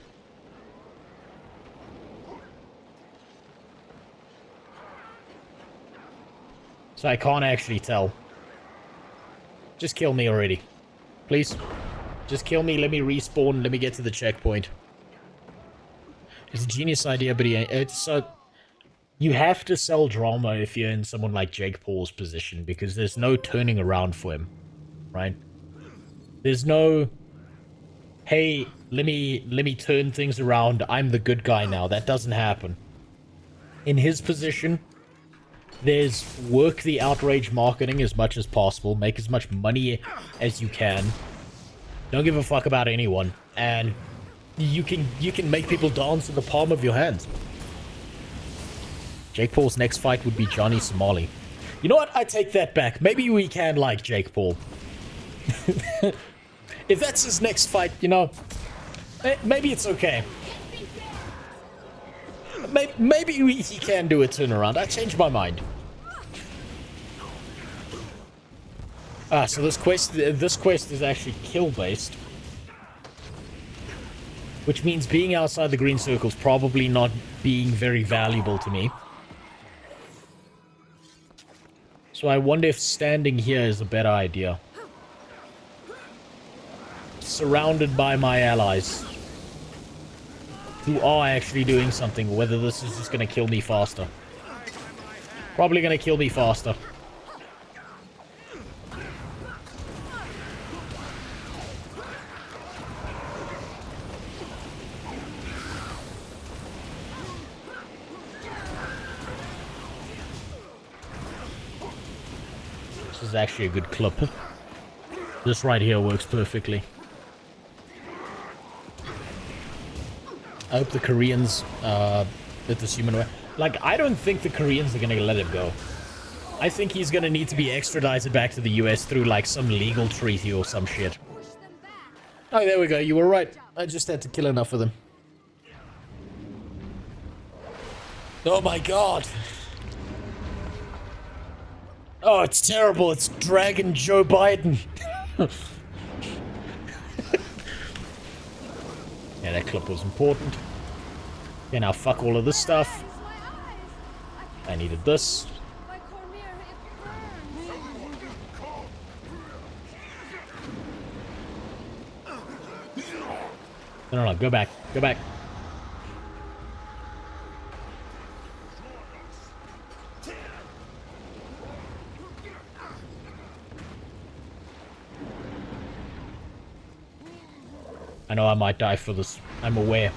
So I can't actually tell. Just kill me already. Please. Just kill me, let me respawn, let me get to the checkpoint. It's a genius idea, but it's you have to sell drama if you're in someone like Jake Paul's position, because there's no turning around for him, right? There's no, hey, let me turn things around, I'm the good guy now. That doesn't happen. In his position, there's work the outrage marketing as much as possible, make as much money as you can, don't give a fuck about anyone, and you can make people dance in the palm of your hand. Jake Paul's next fight would be Johnny Somali. You know what? I take that back. Maybe we can like Jake Paul. If that's his next fight, you know, maybe it's okay. Maybe he can do a turnaround. I changed my mind. Ah, so this quest is actually kill-based. Which means being outside the green circle is probably not being very valuable to me. So I wonder if standing here is a better idea. Surrounded by my allies. Who are actually doing something, whether this is just going to kill me faster. Probably going to kill me faster. This is actually a good clip. This right here works perfectly. I hope the Koreans let this human away. Like, I don't think the Koreans are gonna let him go. I think he's gonna need to be extradited back to the US through, like, some legal treaty or some shit. Oh, there we go. You were right. I just had to kill enough of them. Oh my god. Oh, it's terrible. It's Dragon Joe Biden. Yeah, that clip was important. Okay, now fuck all of this stuff. I needed this. No, go back. Go back. I know I might die for this. I'm aware.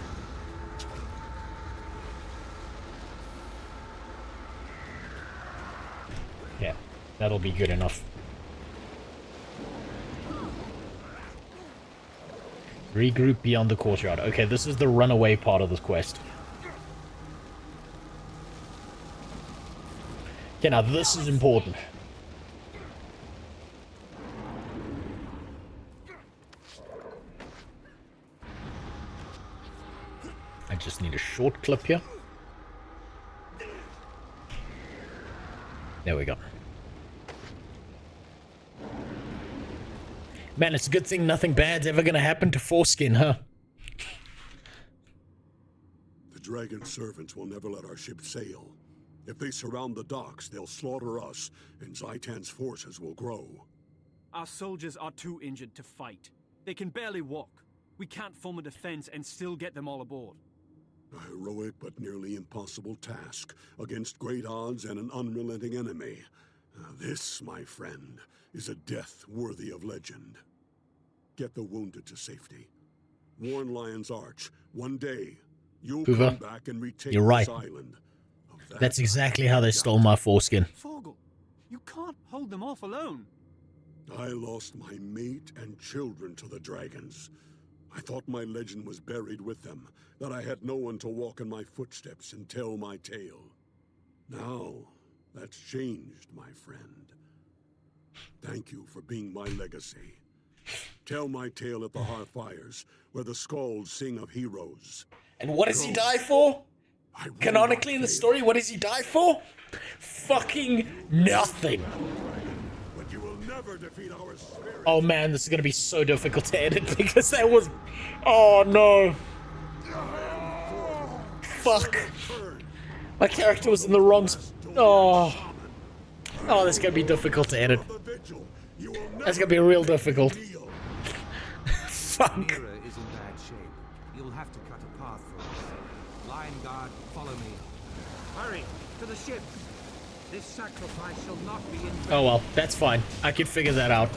Yeah, that'll be good enough. Regroup beyond the courtyard. Okay, this is the runaway part of this quest. Okay, now this is important. I just need a short clip here. There we go. Man, it's a good thing nothing bad's ever gonna happen to Foreskin, huh? The dragon servants will never let our ship sail. If they surround the docks, they'll slaughter us, and Zaitan's forces will grow. Our soldiers are too injured to fight. They can barely walk. We can't form a defense and still get them all aboard. A heroic but nearly impossible task against great odds and an unrelenting enemy. This, my friend, is a death worthy of legend. Get the wounded to safety. Warn Lion's Arch. One day, you'll come back and retake You're right. this island. That's exactly how they stole my foreskin. Fogel, you can't hold them off alone. I lost my mate and children to the dragons. I thought my legend was buried with them, that I had no one to walk in my footsteps and tell my tale. Now, that's changed, my friend. Thank you for being my legacy. Tell my tale at the hearth fires, where the skalds sing of heroes. And what does he die for? Canonically in the story, what does he die for? Fucking nothing. But you will never defeat our spirit. Oh man, this is gonna be so difficult to edit because that was... Oh no. Fuck. My character was in the wrong... Oh, this is gonna be difficult to edit. That's gonna be real difficult. Fuck. Mira is in bad shape. You'll have to cut a path for us. Lion Guard, follow me. Hurry, to the ship. This sacrifice shall not be in. Oh well, that's fine. I can figure that out.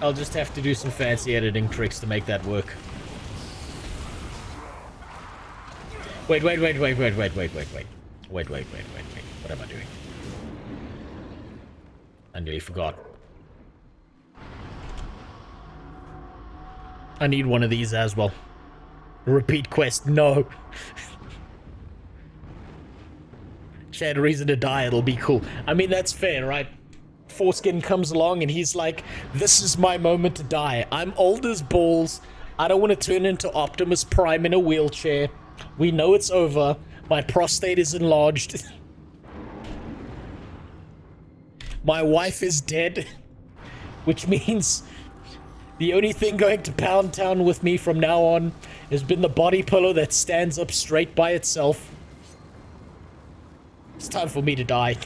I'll just have to do some fancy editing tricks to make that work. Wait. Wait. What am I doing? I nearly forgot. I need one of these as well. Repeat quest, no. She had a reason to die, it'll be cool. I mean, that's fair, right? Foreskin comes along and he's like, this is my moment to die. I'm old as balls. I don't want to turn into Optimus Prime in a wheelchair. We know it's over. My prostate is enlarged. My wife is dead. Which means the only thing going to Pound Town with me from now on has been the body pillow that stands up straight by itself. It's time for me to die.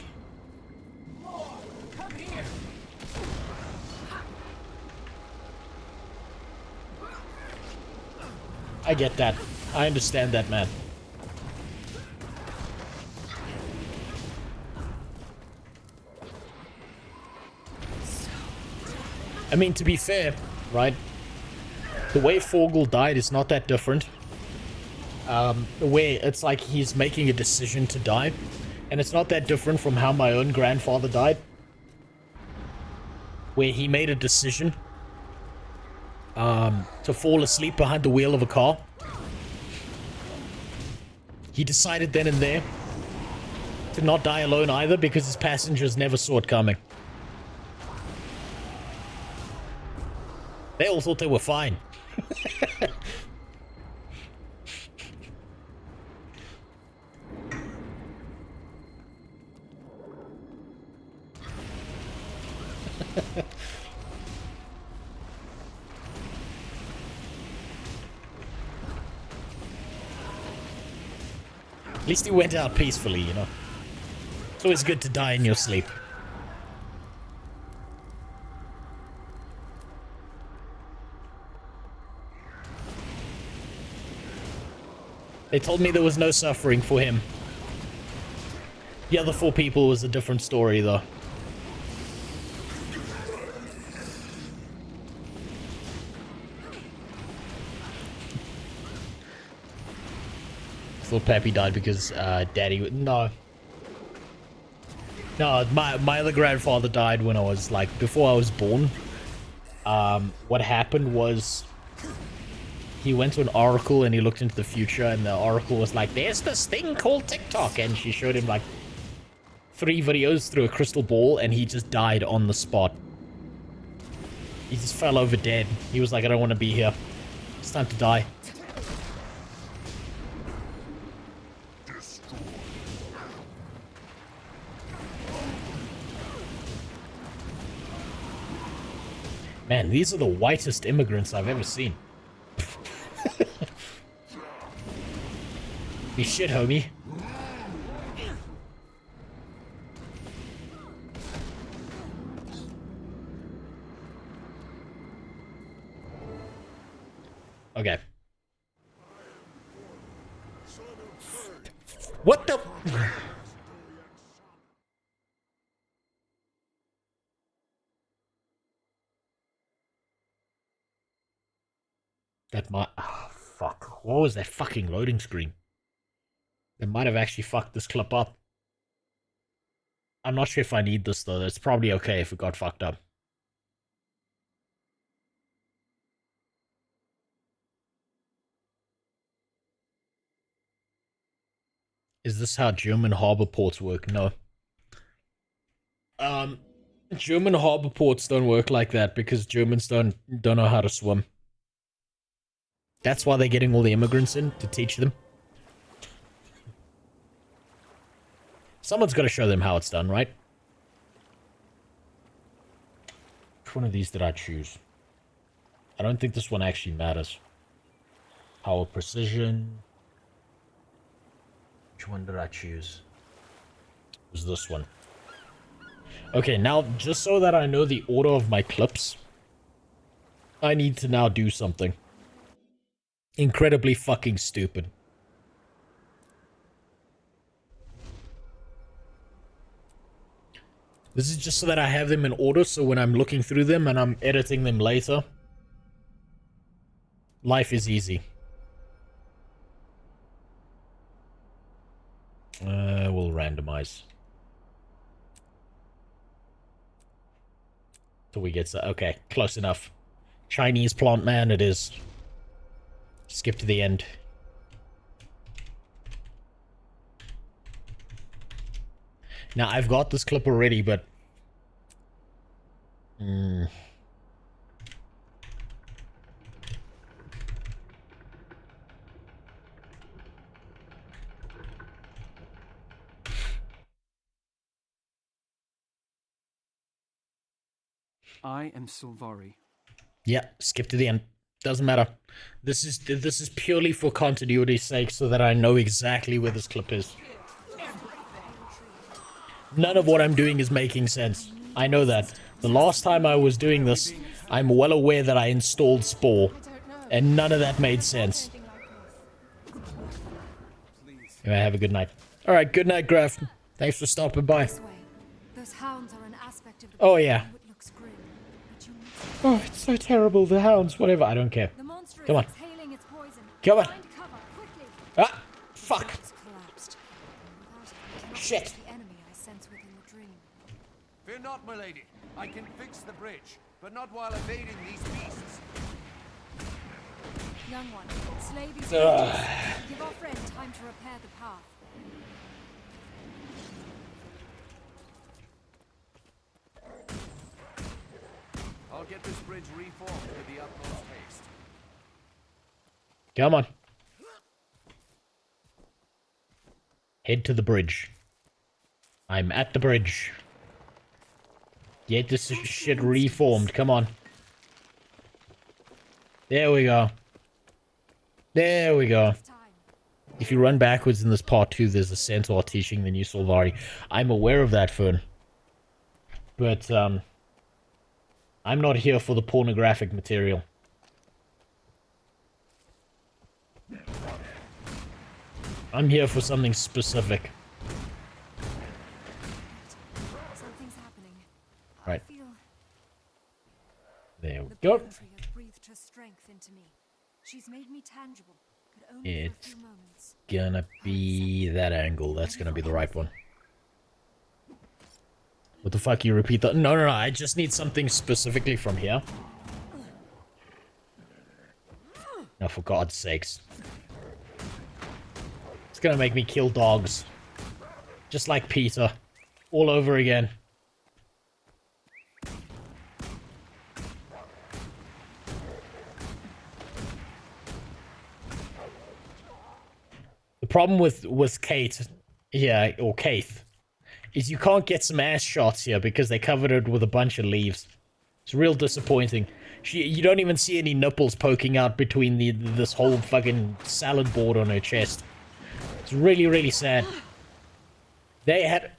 I get that. I understand that, man. I mean, to be fair, right? The way Fogel died is not that different. The way it's like he's making a decision to die. And it's not that different from how my own grandfather died. Where he made a decision to fall asleep behind the wheel of a car. He decided then and there to not die alone either because his passengers never saw it coming. They all thought they were fine. At least he went out peacefully, you know. It's always good to die in your sleep. They told me there was no suffering for him. The other 4 people was a different story, though. Thought Pappy died because Daddy... No. No, my other grandfather died when I was, like, before I was born. What happened was He went to an oracle and he looked into the future, and the oracle was like, there's this thing called TikTok, and she showed him like 3 videos through a crystal ball, and he just died on the spot. He just fell over dead. He was like, I don't want to be here. It's time to die. Man, these are the whitest immigrants I've ever seen. Be shit, homie. Okay. What the... That might... Oh, fuck. What was that fucking loading screen? That might have actually fucked this clip up. I'm not sure if I need this, though. It's probably okay if it got fucked up. Is this how German harbor ports work? No. German harbor ports don't work like that because Germans don't know how to swim. That's why they're getting all the immigrants in, to teach them. Someone's got to show them how it's done, right? Which one of these did I choose? I don't think this one actually matters. Power precision. Which one did I choose? It was this one. Okay, now, just so that I know the order of my clips, I need to now do something incredibly fucking stupid. This is just so that I have them in order, so when I'm looking through them and I'm editing them later, life is easy. We'll randomize. Till we get to... Okay, close enough. Chinese plant man it is. Skip to the end. Now, I've got this clip already, but... I am Sylvari. Yeah, skip to the end. Doesn't matter. This is purely for continuity's sake, so that I know exactly where this clip is. None of what I'm doing is making sense. I know that. The last time I was doing this, I'm well aware that I installed Spore, and none of that made sense. Anyway, have a good night. Alright, good night, Graf. Thanks for stopping by. Oh, yeah. Oh, it's so terrible, the hounds, whatever, I don't care. Come on. Come on. Ah, fuck. Shit. Fear not, my lady. I can fix the bridge, but not while evading these beasts. Young one, slay these creatures. Give our friend time to repair the path. I'll get this bridge reformed with the utmost haste. Come on. Head to the bridge. I'm at the bridge. Get this shit reformed. Come on. There we go. There we go. If you run backwards in this part 2, there's a centaur teaching the new Sylvari. I'm aware of that, Fern. But, I'm not here for the pornographic material. I'm here for something specific. Something's happening. Right. I feel There we the go. pantry has breathed her strength into me. She's made me tangible, but only for a It's few moments. gonna be that angle. That's gonna be the right one. What the fuck? You repeat that? No, I just need something specifically from here. Oh, for God's sakes. It's gonna make me kill dogs. Just like Peter. All over again. The problem with Kate here, or Kaith, is you can't get some ass shots here because they covered it with a bunch of leaves. It's real disappointing. You don't even see any nipples poking out between this whole fucking salad board on her chest. It's really, really sad. They had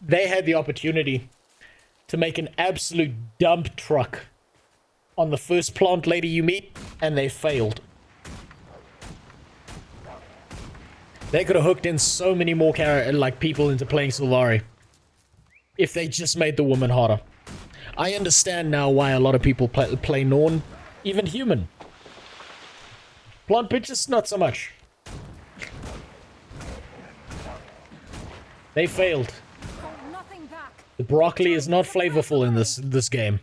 the opportunity to make an absolute dump truck on the first plant lady you meet, and they failed. They could have hooked in so many more people into playing Sylvari if they just made the woman hotter. I understand now why a lot of people play Norn, even human. Plant bitches, not so much. They failed. The broccoli is not flavorful in this game.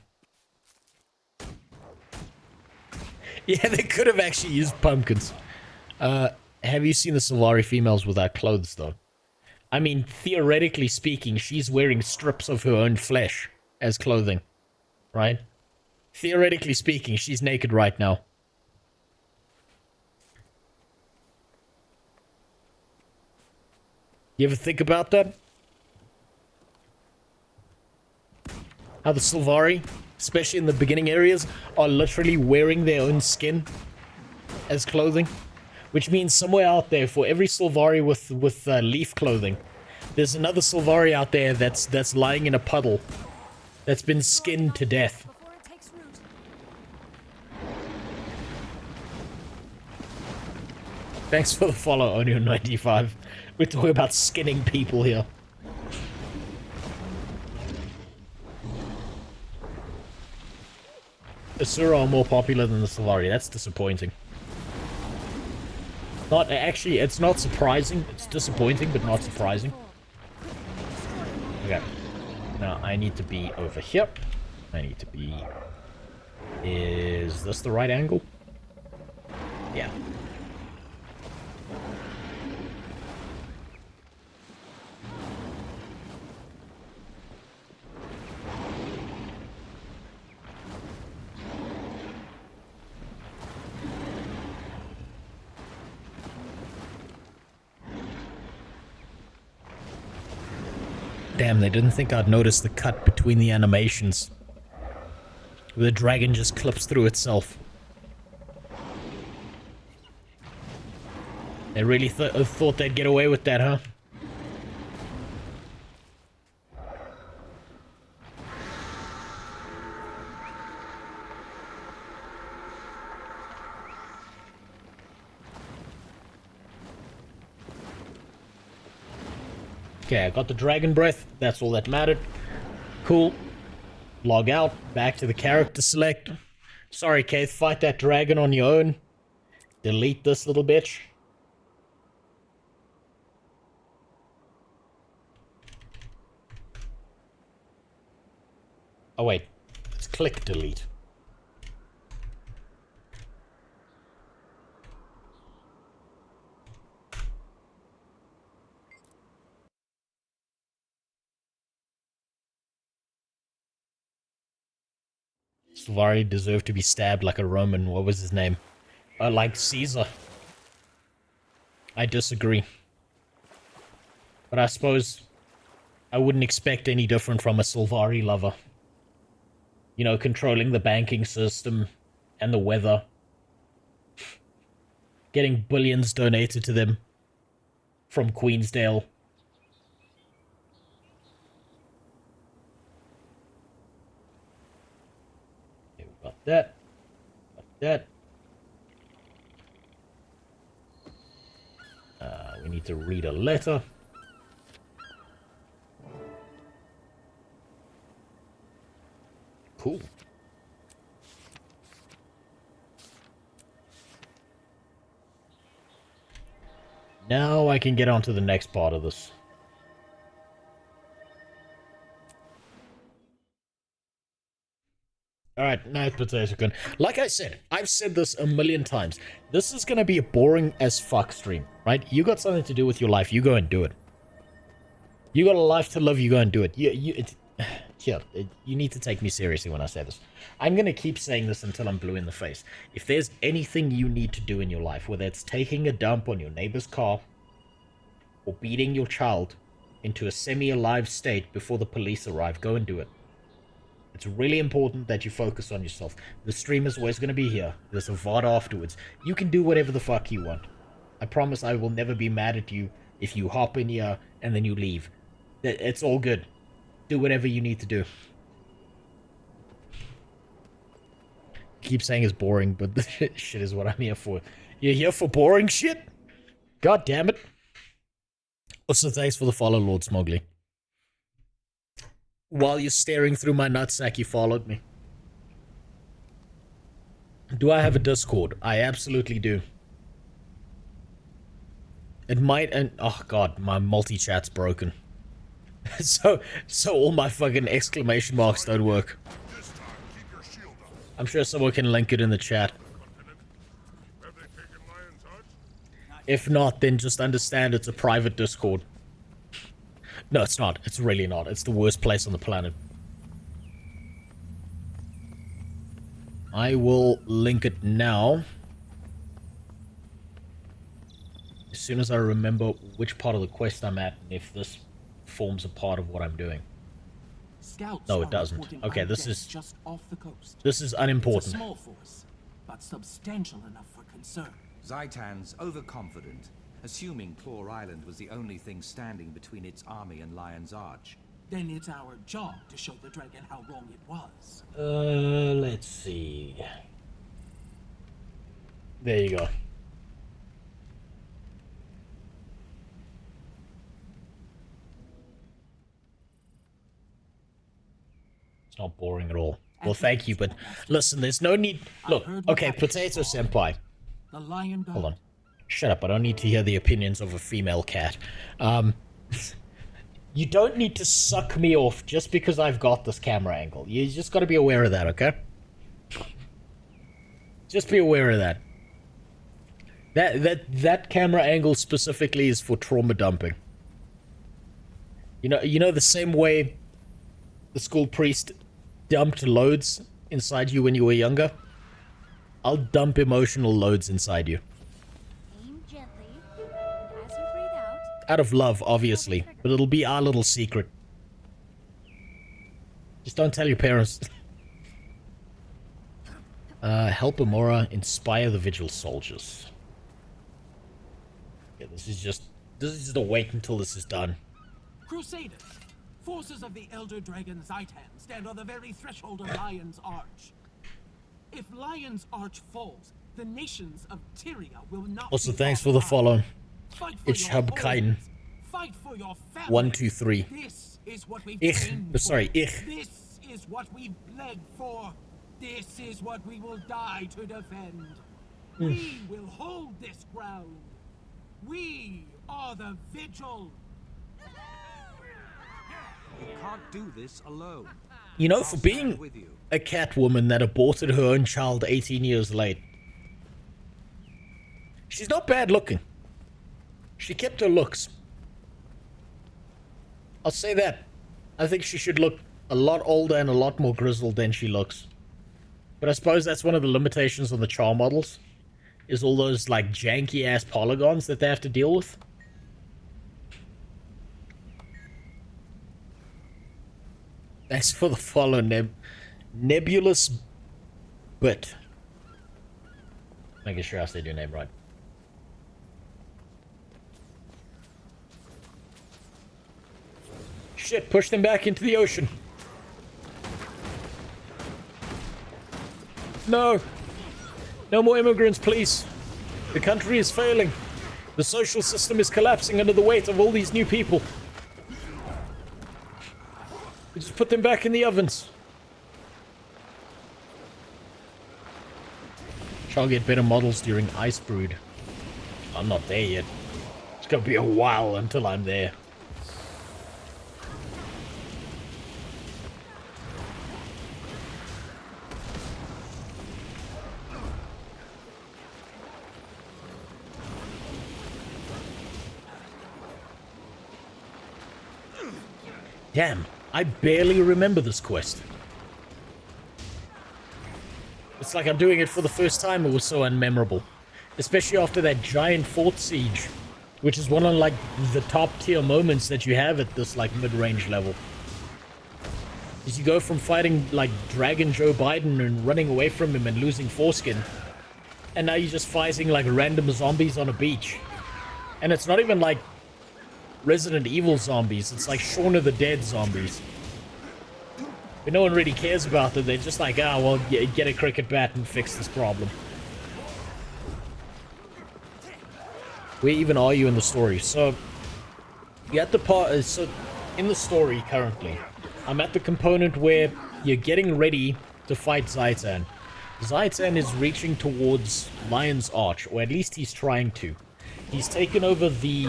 Yeah, they could have actually used pumpkins. Have you seen the Sylvari females without clothes, though? I mean, theoretically speaking, she's wearing strips of her own flesh as clothing, right? Theoretically speaking, she's naked right now. You ever think about that? How the Sylvari, especially in the beginning areas, are literally wearing their own skin as clothing? Which means somewhere out there, for every Sylvari with leaf clothing, there's another Sylvari out there that's lying in a puddle, that's been skinned to death. Thanks for the follow, Onio95. We're talking about skinning people here. Asura are more popular than the Sylvari. That's disappointing. Actually, it's not surprising. It's disappointing, but not surprising. Okay. Now, I need to be over here. I need to be... Is this the right angle? Yeah. Damn, they didn't think I'd notice the cut between the animations. The dragon just clips through itself. They really thought they'd get away with that, huh? Okay, I got the dragon breath. That's all that mattered. Cool. Log out. Back to the character select. Sorry, Keith. Fight that dragon on your own. Delete this little bitch. Oh, wait. Let's click delete. Sylvari deserved to be stabbed like a Roman. What was his name? Like Caesar. I disagree. But I suppose I wouldn't expect any different from a Sylvari lover. You know, controlling the banking system and the weather. Getting billions donated to them from Queensdale. Got that. Got that. We need to read a letter. Cool. Now I can get on to the next part of this. Alright. Night Potato Gun. Like I said, I've said this a million times. This is gonna be a boring as fuck stream, right? You got something to do with your life, you go and do it. You got a life to live, you go and do it. You need to take me seriously when I say this. I'm gonna keep saying this until I'm blue in the face. If there's anything you need to do in your life, whether it's taking a dump on your neighbor's car, or beating your child into a semi-alive state before the police arrive, go and do it. It's really important that you focus on yourself. The stream is always going to be here. There's a VOD afterwards. You can do whatever the fuck you want. I promise I will never be mad at you if you hop in here and then you leave. It's all good. Do whatever you need to do. Keep saying it's boring, but this shit is what I'm here for. You're here for boring shit? God damn it. Also, thanks for the follow, Lord Smogly. While you're staring through my nutsack, you followed me. Do I have a Discord? I absolutely do. It might, and oh god, my multi-chat's broken. so all my fucking exclamation marks don't work. I'm sure someone can link it in the chat. If not, then just understand it's a private Discord. No, it's not. It's really not. It's the worst place on the planet. I will link it now. As soon as I remember which part of the quest I'm at, and if this forms a part of what I'm doing. Scouts No, it doesn't. Okay, this is just off the coast. This is unimportant. It's a small force, but substantial enough for concern. Zaitan's overconfident, assuming Claw Island was the only thing standing between its army and Lion's Arch. Then it's our job to show the dragon how wrong it was. Let's see. There you go. It's not boring at all. Well, thank you, but listen, there's no need... Look, okay, Potato Senpai. The lion Hold on. Shut up, I don't need to hear the opinions of a female cat. You don't need to suck me off just because I've got this camera angle. You just gotta be aware of that, okay? Just be aware of that. That camera angle specifically is for trauma dumping. You know the same way the school priest dumped loads inside you when you were younger? I'll dump emotional loads inside you. Aim gently, and as you breathe out... Out of love, obviously, but it'll be our little secret. Just don't tell your parents. Help Amora inspire the Vigil soldiers. Yeah, this is just a wait until this is done. Crusaders, forces of the Elder Dragon Zaitan stand on the very threshold of Lion's Arch. If Lion's Arch falls, the nations of Tyria will not. Also, thanks for the follow. It's Hubkaiden. Fight for your family. 1, 2, 3. This is what we've Sorry, This is what we've bled for. This is what we will die to defend. We will hold this ground. We are the Vigil. You can't do this alone. You know, for being a Catwoman that aborted her own child 18 years late, she's not bad looking. She kept her looks. I'll say that. I think she should look a lot older and a lot more grizzled than she looks. But I suppose that's one of the limitations on the char models, is all those, like, janky-ass polygons that they have to deal with. Thanks for the follow, Nebulous Bit. Making sure I said your name right. Shit, push them back into the ocean. No. No more immigrants, please. The country is failing. The social system is collapsing under the weight of all these new people. We just put them back in the ovens. Shall get better models during Ice Brood. I'm not there yet. It's gonna be a while until I'm there. Damn, I barely remember this quest. It's like I'm doing it for the first time. It was so unmemorable. Especially after that giant fort siege, which is one of like the top tier moments that you have at this like mid-range level. Is you go from fighting like Dragon Joe Biden and running away from him and losing foreskin, and now you're just fighting like random zombies on a beach. And it's not even like Resident Evil zombies, it's like Shaun of the Dead zombies. But no one really cares about them. They're just like, ah, well, get a cricket bat and fix this problem. Where even are you in the story? So, you're at the part, so in the story currently, I'm at the component where you're getting ready to fight Zaitan. Zaitan is reaching towards Lion's Arch, or at least he's trying to. He's taken over the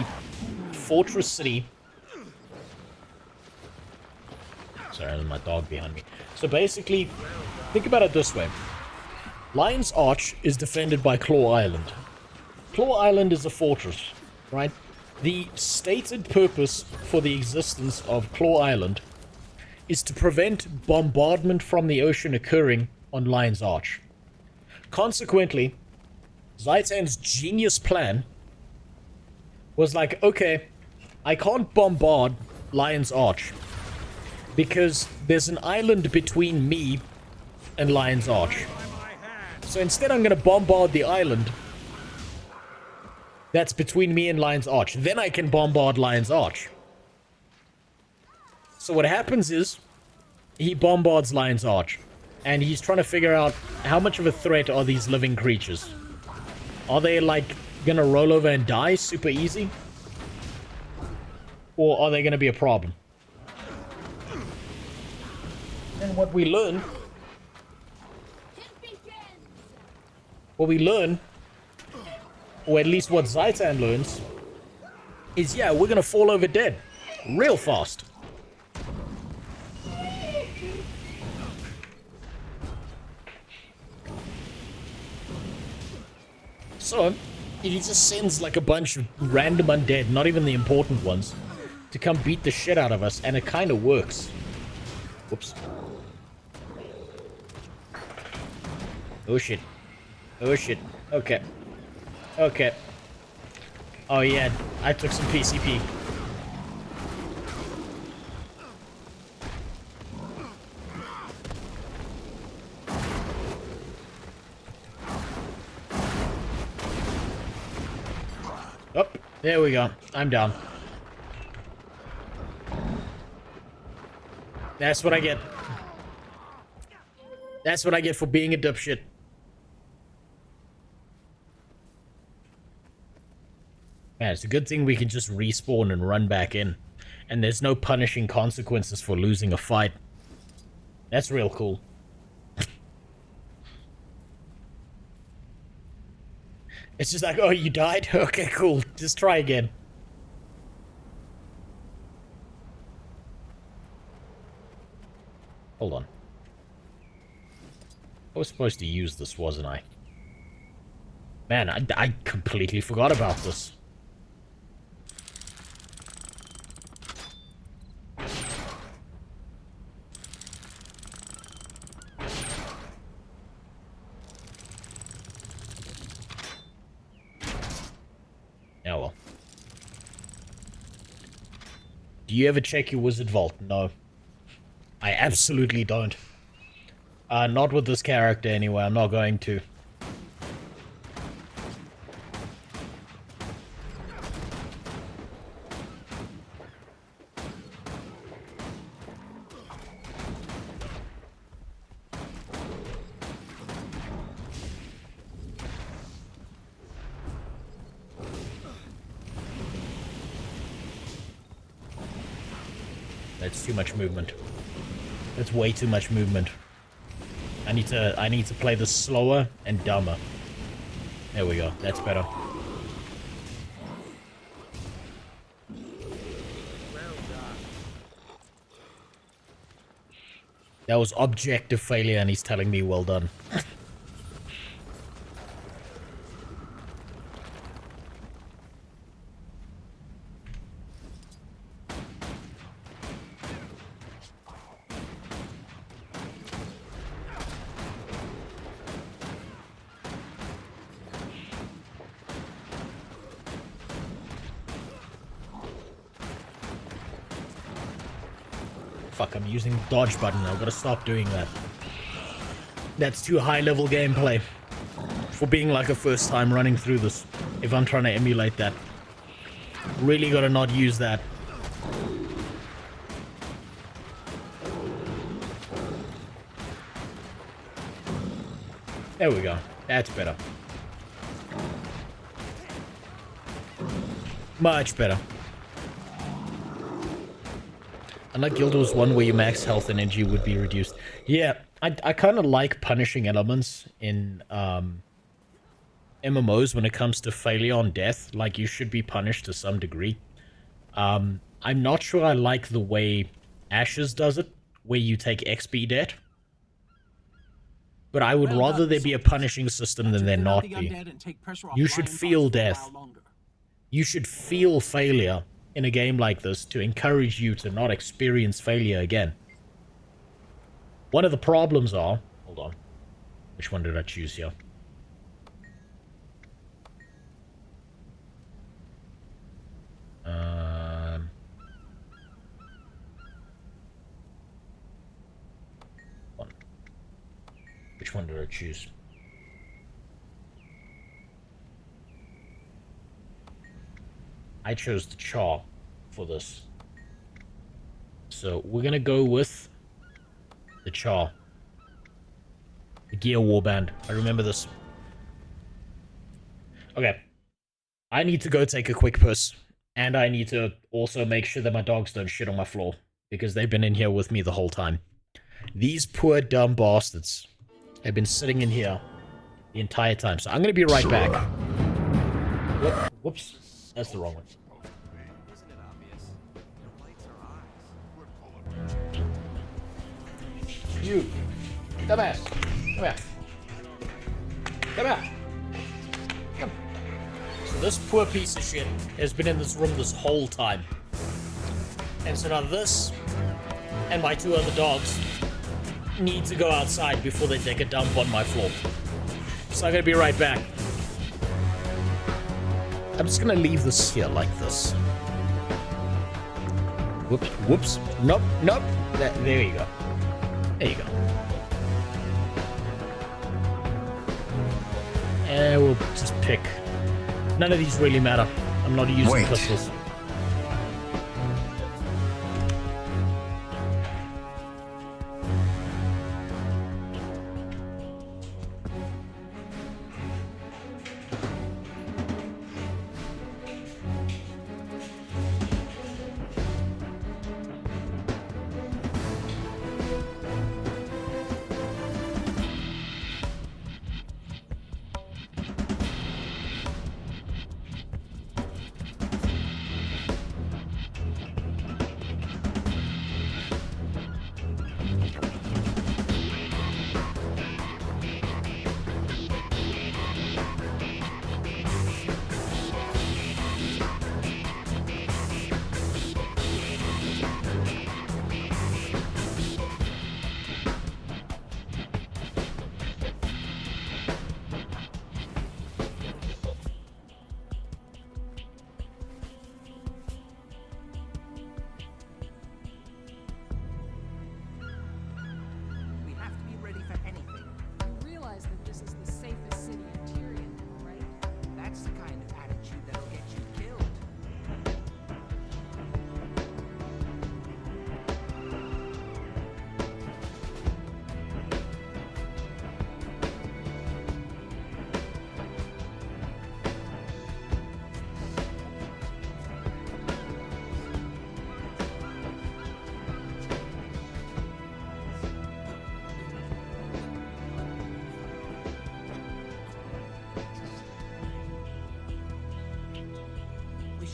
fortress city. Sorry, there's my dog behind me. So basically, think about it this way. Lion's Arch is defended by Claw Island. Claw Island is a fortress, right? The stated purpose for the existence of Claw Island is to prevent bombardment from the ocean occurring on Lion's Arch. Consequently, Zaitan's genius plan was like, okay, I can't bombard Lion's Arch because there's an island between me and Lion's Arch. So instead I'm going to bombard the island that's between me and Lion's Arch. Then I can bombard Lion's Arch. So what happens is, he bombards Lion's Arch. And he's trying to figure out how much of a threat are these living creatures. Are they, like, gonna roll over and die super easy? Or are they gonna be a problem? And what we learn... or at least what Zaitan learns, is, yeah, we're gonna fall over dead. Real fast. So, he just sends like a bunch of random undead, not even the important ones, to come beat the shit out of us, and it kind of works. Whoops. Oh shit. Oh shit. Okay. Okay. Oh yeah, I took some PCP. Oh, there we go. I'm down. That's what I get. That's what I get for being a dipshit. Yeah, it's a good thing we can just respawn and run back in. And there's no punishing consequences for losing a fight. That's real cool. It's just like, oh, you died? Okay, cool. Just try again. Hold on. I was supposed to use this, wasn't I? Man, I completely forgot about this. Oh well. Do you ever check your wizard vault? No. I absolutely don't. Not with this character anyway, I'm not going to. That's too much movement. That's way too much movement. I need to play this slower and dumber. There we go. That's better. That was objective failure and he's telling me well done. Fuck, I'm using the dodge button. I've got to stop doing that. That's too high level gameplay for being like a first time running through this. If I'm trying to emulate that. Really gotta not use that. There we go. That's better. Much better. Unlike Guild Wars 1 where your max health and energy would be reduced. Yeah, I kind of like punishing elements in MMOs when it comes to failure on death. Like, you should be punished to some degree. I'm not sure I like the way Ashes does it, where you take XP debt. But I would rather there be a punishing system than there not be. You should feel death. You should feel failure in a game like this to encourage you to not experience failure again. One of the problems are... Hold on. Which one did I choose here? Which one did I choose? I chose the Char for this. So we're gonna go with the Char. The Gear Warband. I remember this. Okay. I need to go take a quick piss. And I need to also make sure that my dogs don't shit on my floor. Because they've been in here with me the whole time. These poor dumb bastards have been sitting in here the entire time. So I'm gonna be right back. Whoops. That's the wrong one. You. Dumbass. Come here. Come here. Come. So this poor piece of shit has been in this room this whole time. And so now this and my two other dogs need to go outside before they take a dump on my floor. So I'm gonna be right back. I'm just gonna leave this here like this. Whoops, whoops. Nope, nope. There you go. There you go. And we'll just pick. None of these really matter. I'm not using pistols.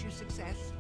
Success.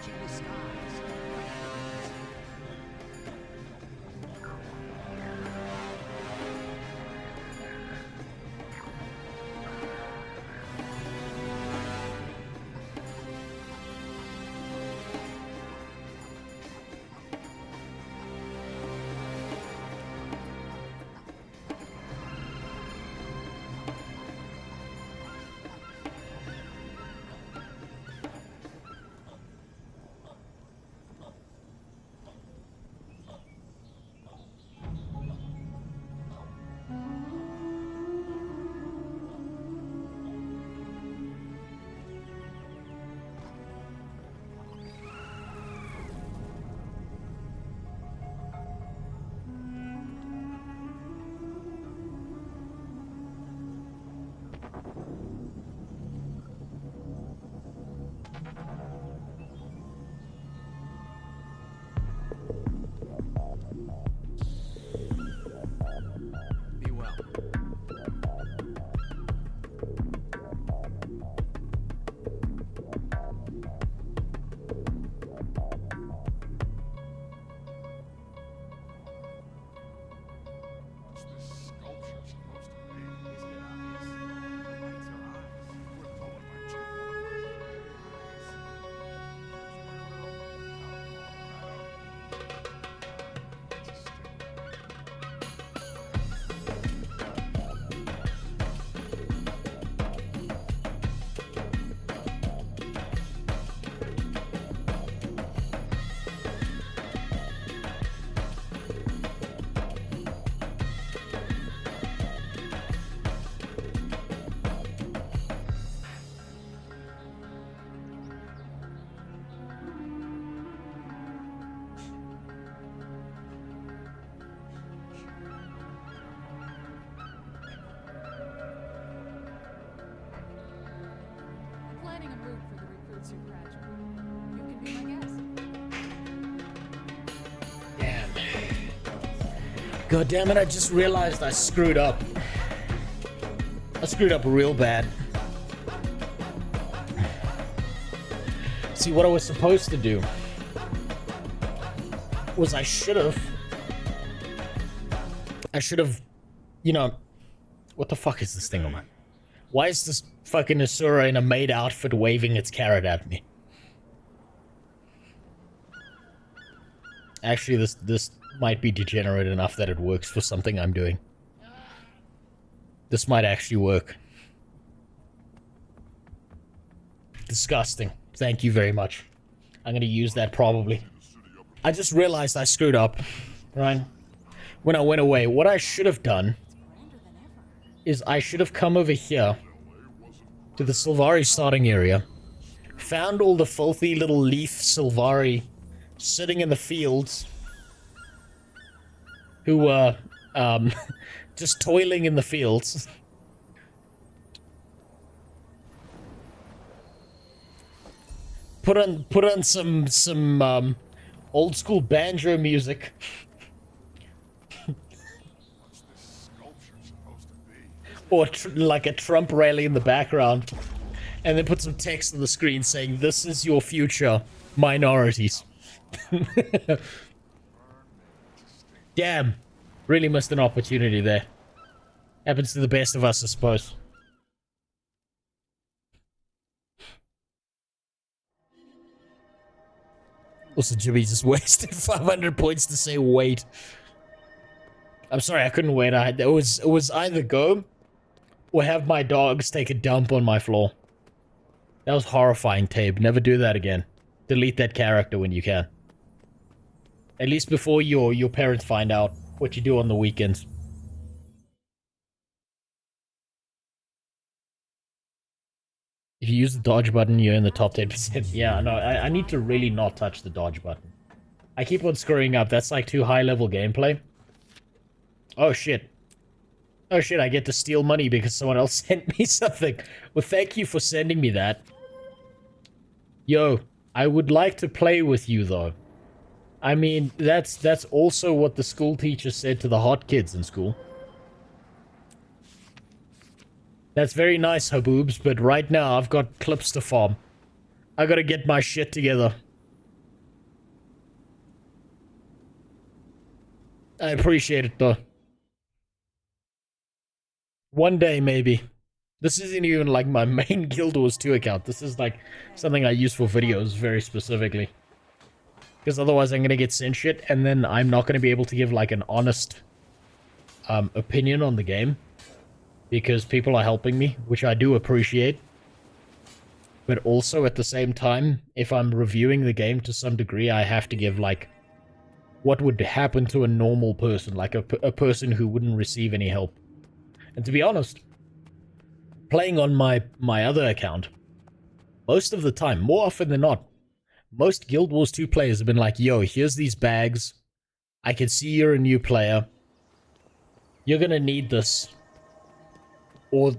touching the skies. Be well. What's this sculpture supposed to be? Isn't it obvious? Lights her eyes. Quit pulling my chain. Planning a move for the recruits who graduate. You can be my guest. Damn. God damn it, I just realized I screwed up. I screwed up real bad. See, what I was supposed to do was I should have, you know, what the fuck is this thing on my... Why is this fucking Asura in a maid outfit waving its carrot at me? Actually, this might be degenerate enough that it works for something I'm doing. This might actually work. Disgusting. Thank you very much. I'm gonna use that probably. I just realized I screwed up, right? When I went away, what I should have done is I should have come over here to the Sylvari starting area, found all the filthy little leaf Sylvari sitting in the fields who were just toiling in the fields. Put on some old school banjo music. Or like a Trump rally in the background, and then put some text on the screen saying, "This is your future, minorities." Damn, really missed an opportunity there. Happens to the best of us, I suppose. Also, Jimmy just wasted 500 points to say wait. I'm sorry, I couldn't wait. It was either go or have my dogs take a dump on my floor. That was horrifying, Tabe. Never do that again. Delete that character when you can. At least before your parents find out what you do on the weekends. If you use the dodge button, you're in the top 10%. Yeah, no, I need to really not touch the dodge button. I keep on screwing up. That's like too high-level gameplay. Oh, shit. Oh, shit, I get to steal money because someone else sent me something. Well, thank you for sending me that. Yo, I would like to play with you, though. I mean, that's also what the school teacher said to the hot kids in school. That's very nice, Haboobs, but right now I've got clips to farm. I gotta get my shit together. I appreciate it, though. One day, maybe. This isn't even like my main Guild Wars 2 account. This is like something I use for videos very specifically. Because otherwise I'm going to get sent shit, and then I'm not going to be able to give like an honest opinion on the game. Because people are helping me, which I do appreciate. But also at the same time, if I'm reviewing the game to some degree, I have to give like what would happen to a normal person, like a person who wouldn't receive any help. And to be honest, playing on my other account, most of the time, more often than not, most Guild Wars 2 players have been like, yo, here's these bags. I can see you're a new player. You're gonna need this. Or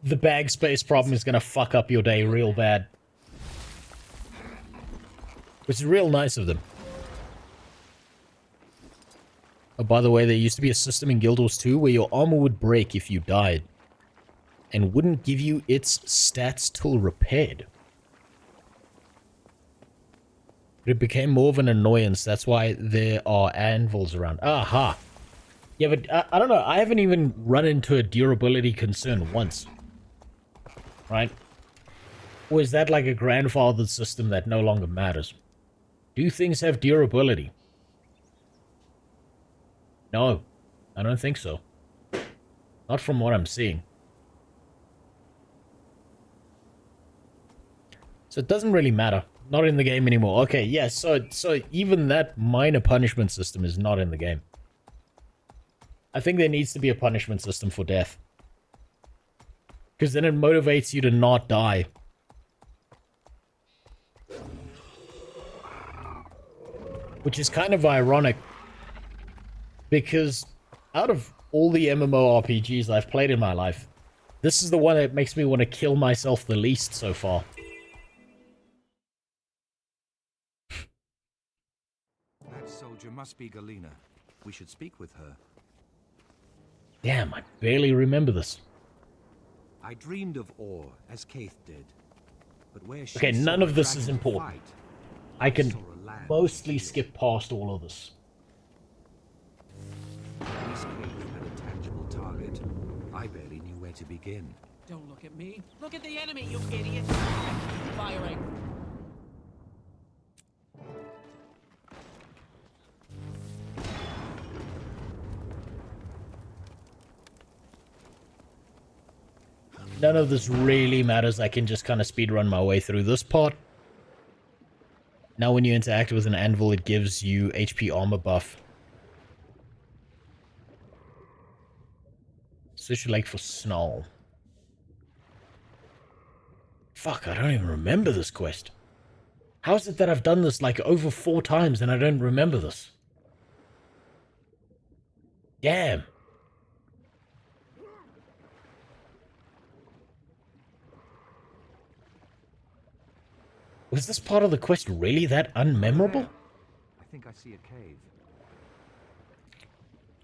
the bag space problem is gonna fuck up your day real bad. Which is real nice of them. Oh, by the way, there used to be a system in Guild Wars 2 where your armor would break if you died. And wouldn't give you its stats till repaired. But it became more of an annoyance. That's why there are anvils around. Aha! Yeah, but I don't know. I haven't even run into a durability concern once. Right? Or is that like a grandfathered system that no longer matters? Do things have durability? No. I don't think so. Not from what I'm seeing. So it doesn't really matter. Not in the game anymore. Okay, yeah, so even that minor punishment system is not in the game. I think there needs to be a punishment system for death. Because then it motivates you to not die. Which is kind of ironic. Because out of all the MMORPGs I've played in my life, this is the one that makes me want to kill myself the least so far. That soldier must be Galena. We should speak with her. Damn, I barely remember this. I dreamed of ore, as Kaith did. But where she Okay, none saw of a this is dragon important. fight, I can saw a land mostly skip past all of this. This Kaith had a tangible target. I barely knew where to begin. Don't look at me. Look at the enemy, you idiot. Firing. None of this really matters. I can just kind of speedrun my way through this part. Now when you interact with an anvil, it gives you HP armor buff. Search Lake for snow. Fuck, I don't even remember this quest. How is it that I've done this like over 4 times and I don't remember this? Damn. Was this part of the quest really that unmemorable? I think I see a cave.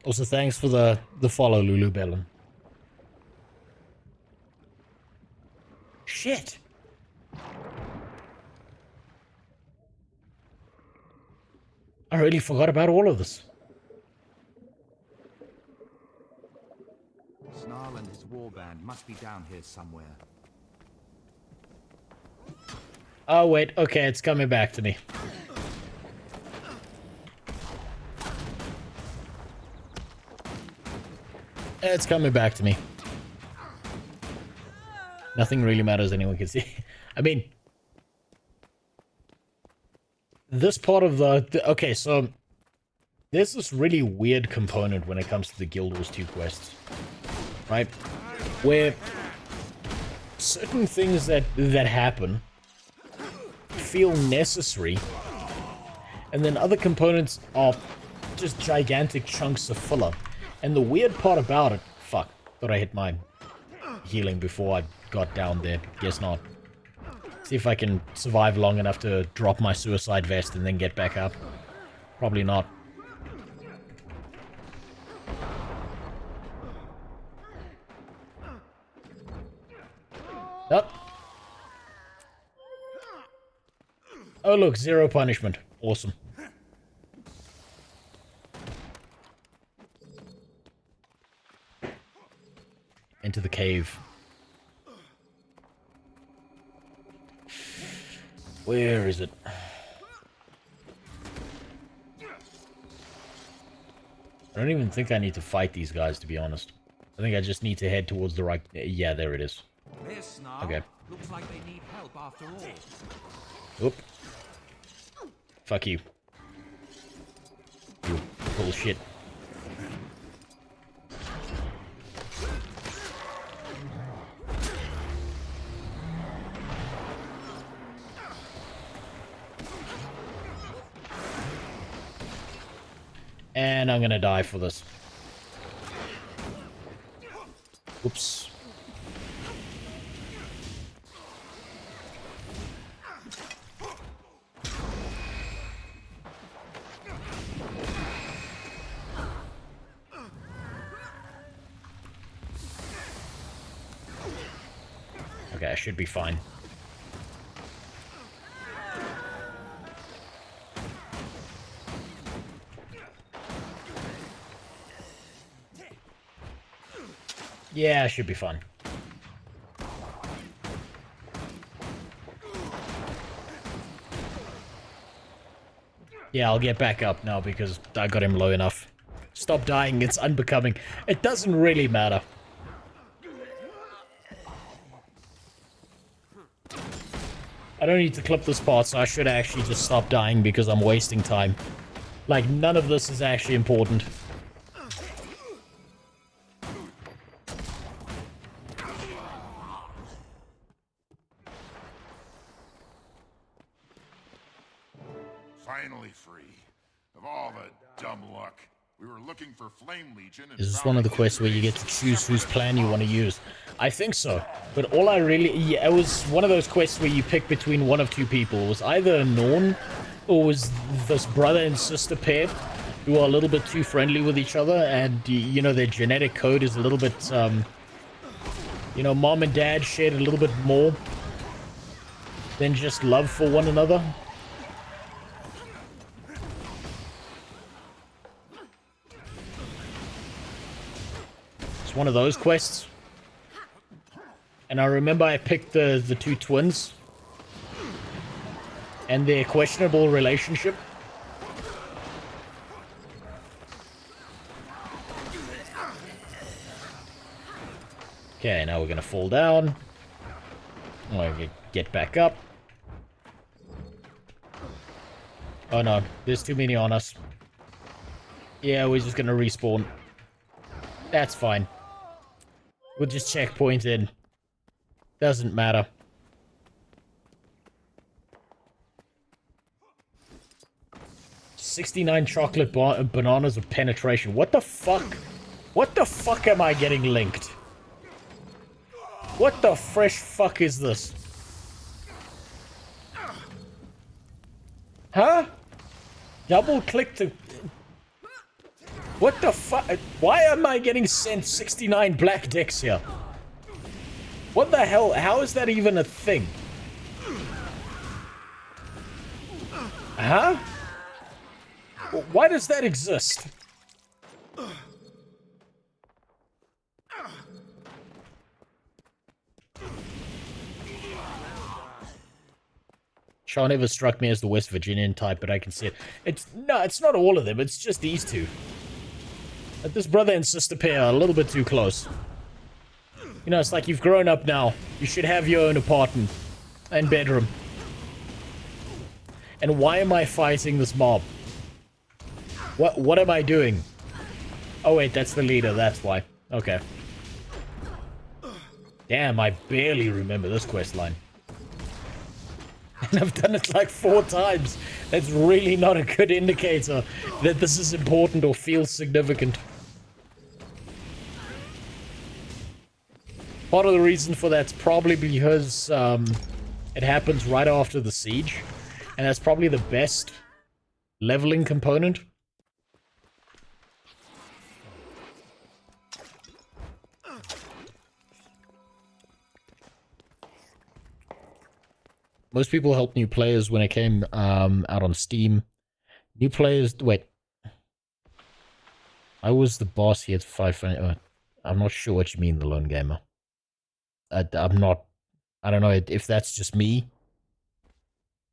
Also, thanks for the follow, Lulu Bellin. Shit. I really forgot about all of this. Snarl and his warband must be down here somewhere. Oh, wait. Okay, it's coming back to me. It's coming back to me. Nothing really matters, anyone can see. I mean, this part of the okay, so there's this really weird component when it comes to the Guild Wars 2 quests, right? Where certain things that happen feel necessary, and then other components are just gigantic chunks of filler. And the weird part about it, fuck, thought I hit my healing before I got down there. Guess not. See if I can survive long enough to drop my suicide vest and then get back up. Probably not. Oh. Oh look, 0 punishment. Awesome. into the cave. Where is it? I don't even think I need to fight these guys, to be honest. I think I just need to head towards the right... Yeah, there it is. Okay. Looks like they need help after all. Oop. Fuck you. You bullshit. And I'm gonna die for this. Oops. Okay, I should be fine. Yeah, I should be fine. Yeah, I'll get back up now because I got him low enough. Stop dying, it's unbecoming. It doesn't really matter. I don't need to clip this part, so I should actually just stop dying because I'm wasting time. Like, none of this is actually important. Finally free of all the dumb luck. We were looking for Flame Legion. And Is this one of the quests where you get to choose whose plan you want to use? I think so. But all I really... Yeah, it was one of those quests where you pick between one of two people. It was either a Norn or was this brother and sister pair who are a little bit too friendly with each other. And, you know, their genetic code is a little bit... you know, mom and dad shared a little bit more than just love for one another. One of those quests. And I remember I picked the two twins and their questionable relationship. Okay, now we're gonna fall down. I'm gonna get back up. Oh no, there's too many on us. Yeah, we're just gonna respawn. That's fine. We'll just checkpoint in. Doesn't matter. $69 chocolate bananas of penetration. What the fuck? What the fuck am I getting linked? What the fresh fuck is this? Huh? Double click to... What the fuck? Why am I getting sent 69 black dicks here? What the hell? How is that even a thing? Huh? Why does that exist? Sean never struck me as the West Virginian type, but I can see it. It's not all of them. It's just these two. But this brother and sister pair are a little bit too close. You know, it's like you've grown up now. You should have your own apartment and bedroom. And why am I fighting this mob? What am I doing? Oh wait, that's the leader, that's why. Okay. Damn, I barely remember this quest line. And I've done it like 4 times. That's really not a good indicator that this is important or feels significant. Part of the reason for that's probably because it happens right after the siege. And that's probably the best leveling component. Most people helped new players when it came out on Steam. New players... Wait. I was the boss here at 5... I'm not sure what you mean, the lone gamer. I'm not... I don't know if that's just me.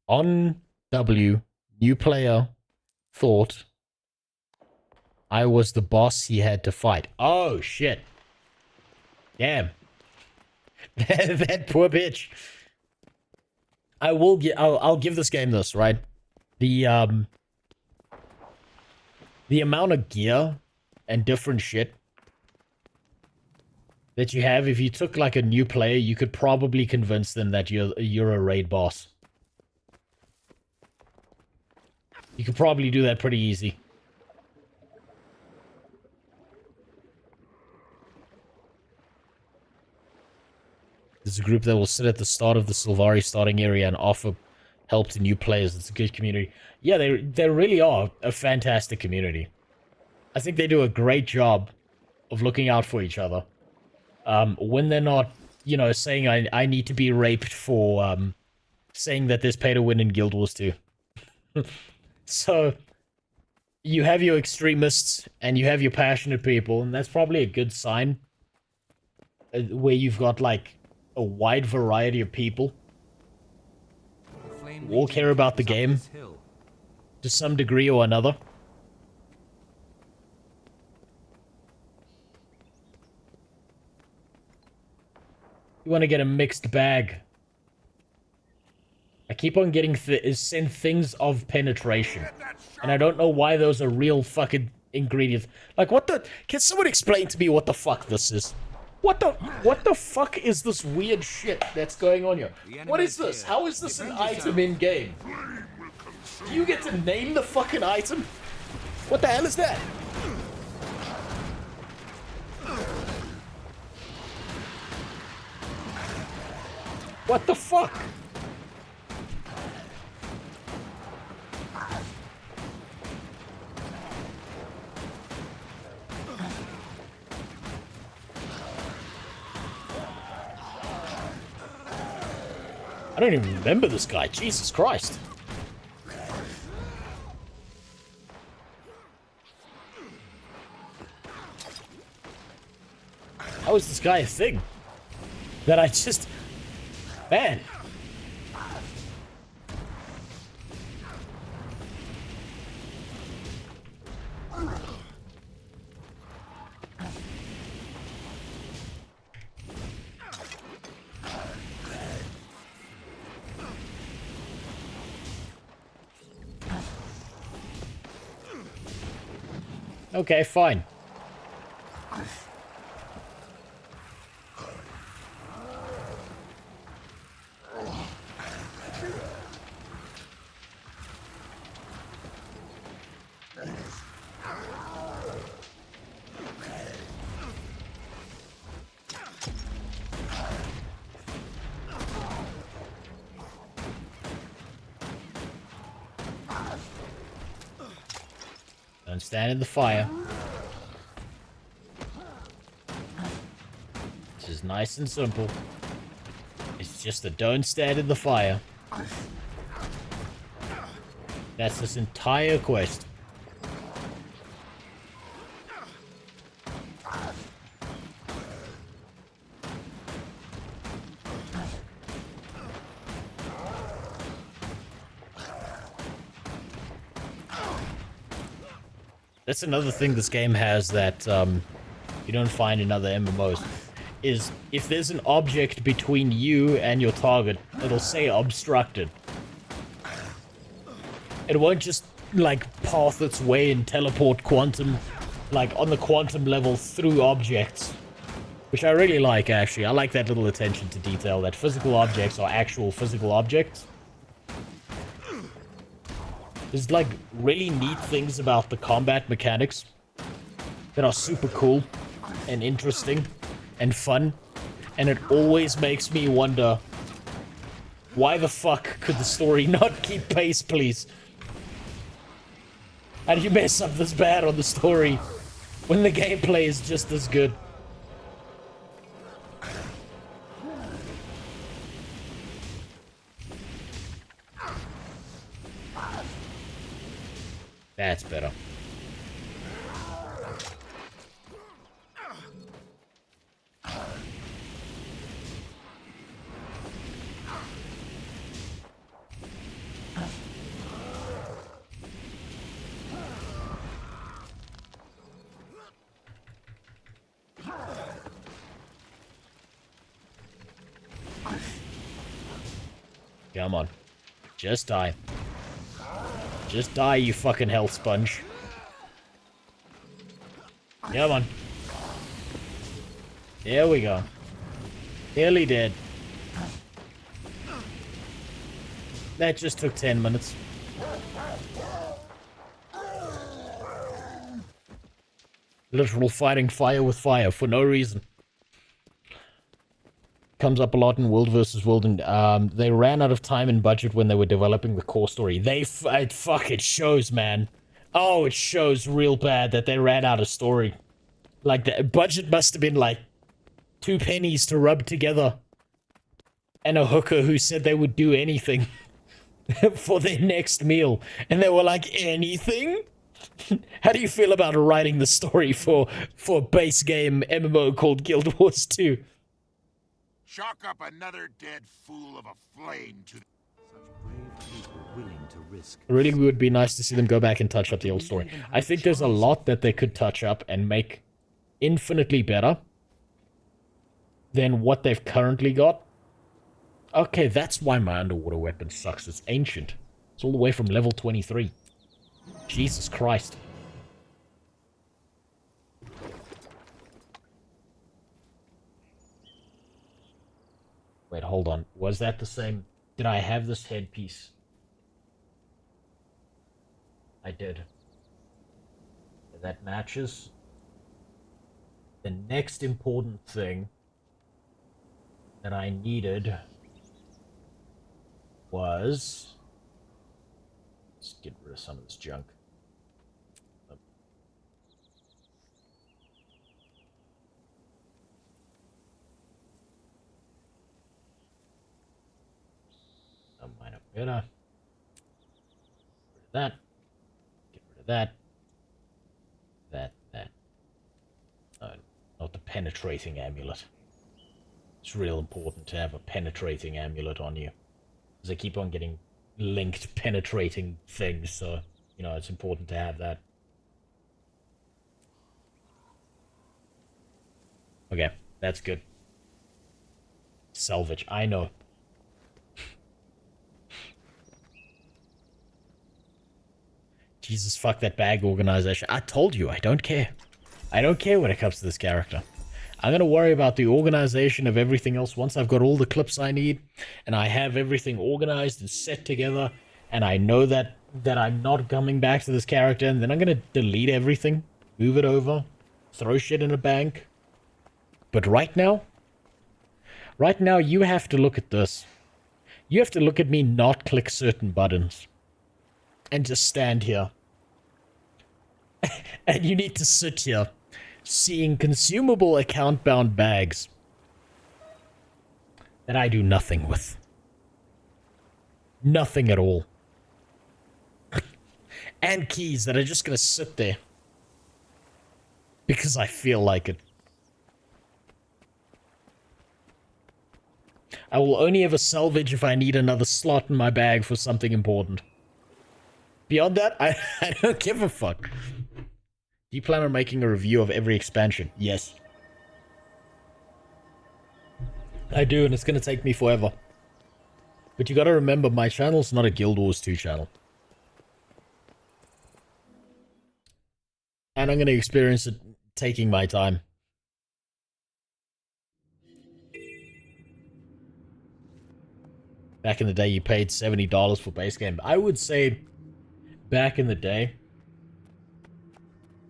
On W, new player thought I was the boss he had to fight. Oh, shit. Damn. That poor bitch. I'll give this game this, right? The amount of gear and different shit that you have, if you took like a new player, you could probably convince them that you're a raid boss. You could probably do that pretty easy. There's a group that will sit at the start of the Sylvari starting area and offer help to new players. It's a good community. Yeah, they really are a fantastic community. I think they do a great job of looking out for each other. When they're not, you know, saying I need to be raped for saying that there's pay to win in Guild Wars 2. So, you have your extremists and you have your passionate people, and that's probably a good sign. Where you've got, like, a wide variety of people who all care about the game to some degree or another. You want to get a mixed bag. I keep on getting sent things of penetration. And I don't know why those are real fucking ingredients. Like, what the... Can someone explain to me what the fuck this is? What the fuck is this weird shit that's going on here? What is this? How is this an item in-game? Do you get to name the fucking item? What the hell is that? What the fuck? I don't even remember this guy. Jesus Christ. How is this guy a thing? That I just... Man. Okay, fine. Don't stand in the fire. This is nice and simple. It's just a don't stand in the fire. That's this entire quest. That's another thing this game has that you don't find in other MMOs. Is if there's an object between you and your target, it'll say obstructed. It won't just, like, path its way and teleport quantum, like, on the quantum level through objects. Which I really like, actually. I like that little attention to detail, that physical objects are actual physical objects. There's, like, really neat things about the combat mechanics that are super cool and interesting and fun. And it always makes me wonder, why the fuck could the story not keep pace, please? How do you mess up this bad on the story when the gameplay is just as good? That's better. Come on. Just die. Just die, you fucking health sponge. Come on. There we go. Nearly dead. That just took 10 minutes. Literal fighting fire with fire for no reason. Comes up a lot in World vs. World, and they ran out of time and budget when they were developing the core story. Fuck, it shows, man. Oh, it shows real bad that they ran out of story. Like, the budget must have been like 2 pennies to rub together. And a hooker who said they would do anything for their next meal. And they were like, anything? How do you feel about writing the story for a base game MMO called Guild Wars 2? Chalk up another dead fool of a flame to willing to risk. It really would be nice to see them go back and touch up the old story. I think there's a lot that they could touch up and make infinitely better than what they've currently got. Okay, that's why my underwater weapon sucks. It's ancient. It's all the way from level 23. Jesus Christ. Wait, hold on. Was that the same? Did I have this headpiece? I did. That matches. The next important thing that I needed was... Let's get rid of some of this junk. Minor better. Get rid of that. Get rid of that. That. No, not the penetrating amulet. It's real important to have a penetrating amulet on you. Because I keep on getting linked penetrating things, so, you know, it's important to have that. Okay, that's good. Salvage, I know. Jesus, fuck that bag organization. I told you, I don't care. I don't care when it comes to this character. I'm going to worry about the organization of everything else once I've got all the clips I need, and I have everything organized and set together, and I know that I'm not coming back to this character, and then I'm going to delete everything, move it over, throw shit in a bank. But right now, you have to look at this. You have to look at me not click certain buttons, and just stand here. And you need to sit here, seeing consumable account-bound bags that I do nothing with. Nothing at all. And keys that are just gonna sit there. Because I feel like it. I will only ever salvage if I need another slot in my bag for something important. Beyond that, I don't give a fuck. Do you plan on making a review of every expansion? Yes. I do, and it's gonna take me forever. But you gotta remember, my channel's not a Guild Wars 2 channel. And I'm gonna experience it taking my time. Back in the day, you paid $70 for base game. I would say, back in the day...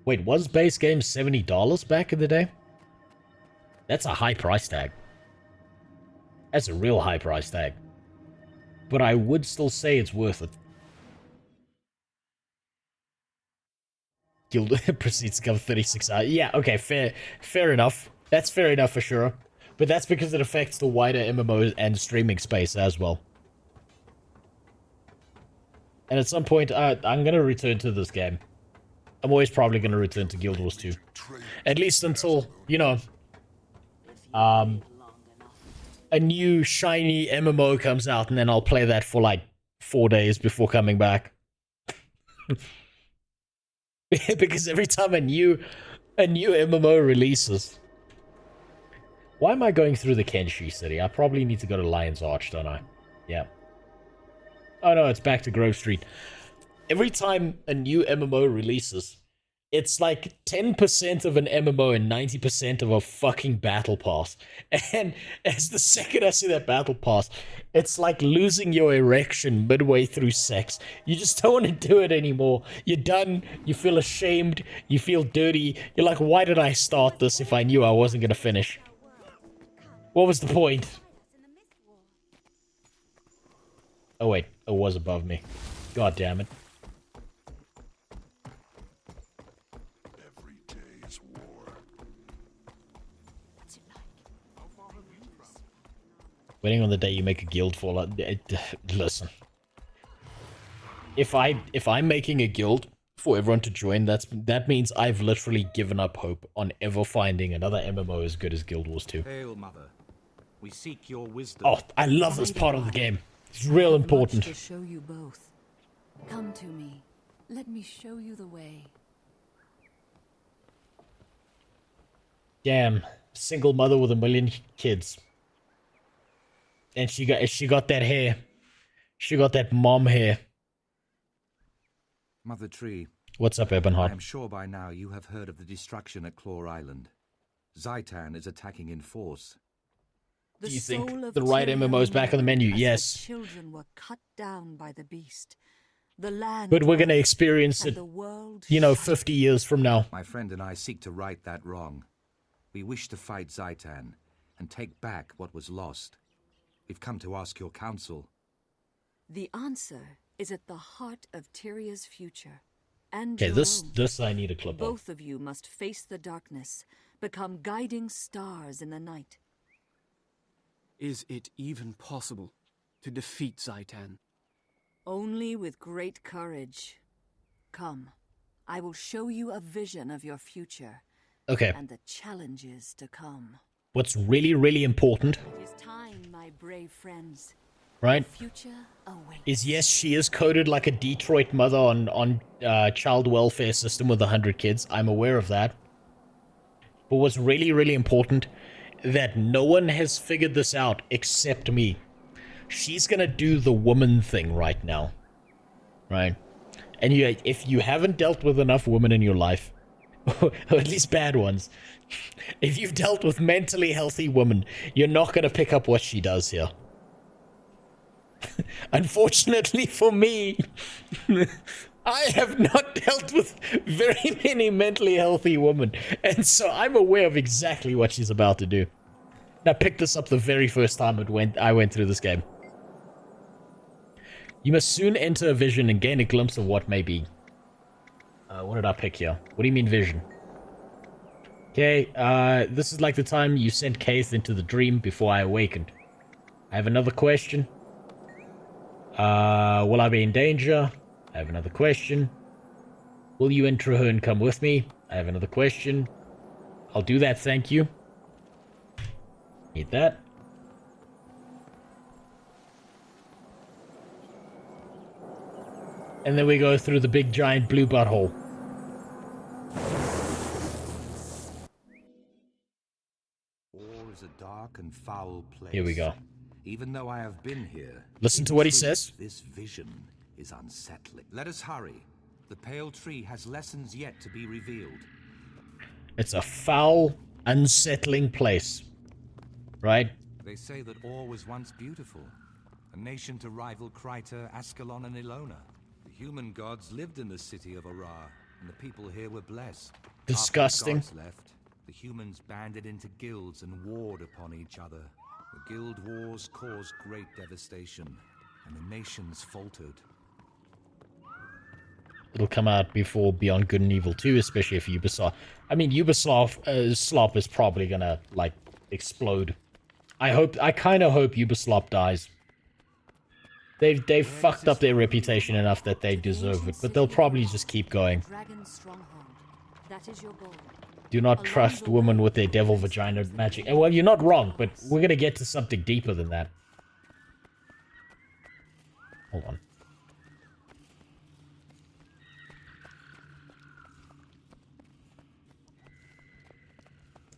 Wait, was base game $70 back in the day? That's a high price tag. That's a real high price tag. But I would still say it's worth it. Guild proceeds to cover 36 hours. Yeah, okay, fair enough. That's fair enough for sure. But that's because it affects the wider MMO and streaming space as well. And at some point, I'm gonna return to this game. I'm always probably gonna return to Guild Wars 2. At least until, you know, a new shiny MMO comes out, and then I'll play that for like 4 days before coming back. Because every time a new MMO releases... Why am I going through the Kenshi city? I probably need to go to Lion's Arch, don't I? Yeah. Oh no, it's back to Grove Street. Every time a new MMO releases, it's like 10% of an MMO and 90% of a fucking battle pass. And as the second I see that battle pass, it's like losing your erection midway through sex. You just don't want to do it anymore. You're done. You feel ashamed. You feel dirty. You're like, why did I start this if I knew I wasn't going to finish? What was the point? Oh wait, it was above me. God damn it. Waiting on the day you make a guild for listen. If I'm making a guild for everyone to join, that means I've literally given up hope on ever finding another MMO as good as Guild Wars 2. Hail, Mother. We seek your wisdom. Oh, I love this part of the game. It's real important. To show you both. Come to me. Let me show you the way. Damn, single mother with 1 million kids. And she got that hair. She got that mom hair. Mother Tree. What's up, Ebonheart? I am sure by now you have heard of the destruction at Claw Island. Zaitan is attacking in force. Do you think the Riot MMO is back on the menu? Yes. Children were cut down by the beast. The land, but we're going to experience it, you know, 50 years from now. My friend and I seek to right that wrong. We wish to fight Zaitan and take back what was lost. We've come to ask your counsel. The answer is at the heart of Tyria's future. And okay, this I need a clip of. Both of you must face the darkness, become guiding stars in the night. Is it even possible to defeat Zaitan? Only with great courage. Come, I will show you a vision of your future. Okay. And the challenges to come. What's really, really important, it is time, my brave friends. Right? The future awaits. Is yes, she is coded like a Detroit mother on child welfare system with 100 kids. I'm aware of that. But what's really, really important, that no one has figured this out except me. She's gonna do the woman thing right now. Right? And if you haven't dealt with enough women in your life, or at least bad ones, if you've dealt with mentally healthy women, you're not gonna pick up what she does here. Unfortunately for me, I have not dealt with very many mentally healthy women, and so I'm aware of exactly what she's about to do. And I picked this up the very first time I went through this game. You must soon enter a vision and gain a glimpse of what may be. What did I pick here? What do you mean vision? Okay, this is like the time you sent Keith into the dream before I awakened. I have another question. Will I be in danger? I have another question. Will you and Traherne come with me? I have another question. I'll do that, thank you. Need that. And then we go through the big giant blue butthole. War is a dark and foul place. Here we go. Even though I have been here, listen to what he says. This vision is unsettling. Let us hurry. The pale tree has lessons yet to be revealed. It's a foul, unsettling place. Right? They say that Or was once beautiful. A nation to rival Kryta, Ascalon, and Ilona. The human gods lived in the city of Arar, and the people here were blessed. Disgusting. After the gods left, the humans banded into guilds and warred upon each other. The guild wars caused great devastation, and the nations faltered. It'll come out before Beyond Good and Evil 2, especially if Ubisoft... I mean, Ubisoft Slop is probably gonna, like, explode. I kind of hope Ubisoft dies. They've fucked up their reputation enough that they deserve it, but they'll probably just keep going. Do not trust women with their devil vagina magic. Well, you're not wrong, but we're gonna get to something deeper than that. Hold on.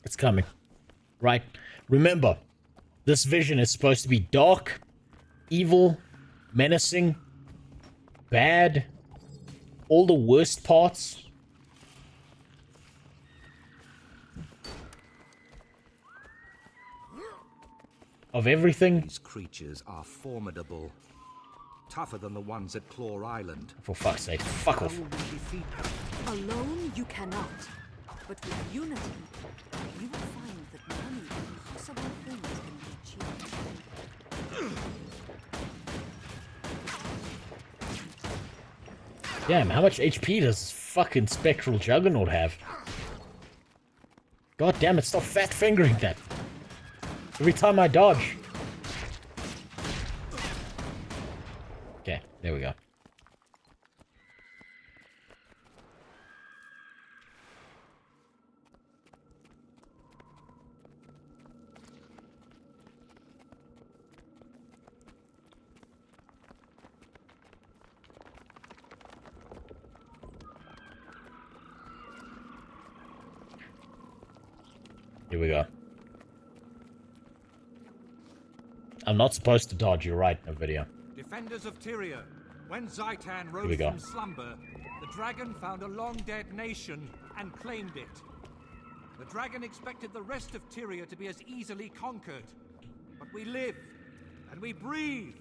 It's coming. Right? Remember, this vision is supposed to be dark, evil, menacing, bad, all the worst parts. Of everything. These creatures are formidable. Tougher than the ones at Claw Island. For fuck's sake, fuck off. Alone you cannot. But with unity, you will find that many impossible things can be achieved. Damn, how much HP does this fucking Spectral Juggernaut have? God damn it, stop fat fingering that. Every time I dodge. Okay, there we go. Here we go. I'm not supposed to dodge, you're right, no video. Defenders of Tyria, when Zaitan rose from slumber, the dragon found a long-dead nation and claimed it. The dragon expected the rest of Tyria to be as easily conquered. But we live, and we breathe,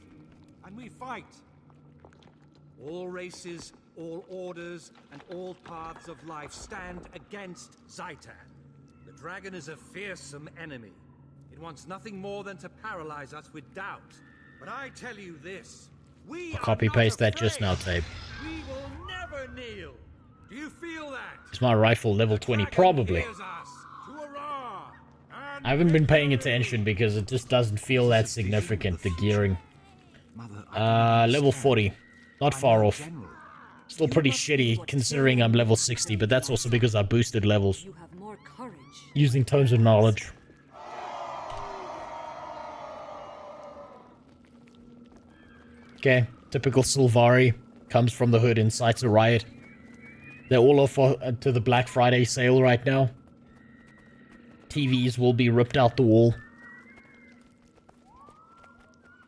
and we fight. All races, all orders, and all paths of life stand against Zaitan. The dragon is a fearsome enemy. It wants nothing more than to paralyze us with doubt. But I tell you this, we I'll copy paste that just now, Tape. We will never kneel. Do you feel that? Is my rifle level 20? Probably. I haven't been paying attention because it just doesn't feel that significant, the gearing. Level 40. Not far off. Still pretty shitty considering I'm level 60, but that's also because I boosted levels. Using Tomes of Knowledge. Okay, typical Sylvari. Comes from the hood, incites a riot. They're all off to the Black Friday sale right now. TVs will be ripped out the wall.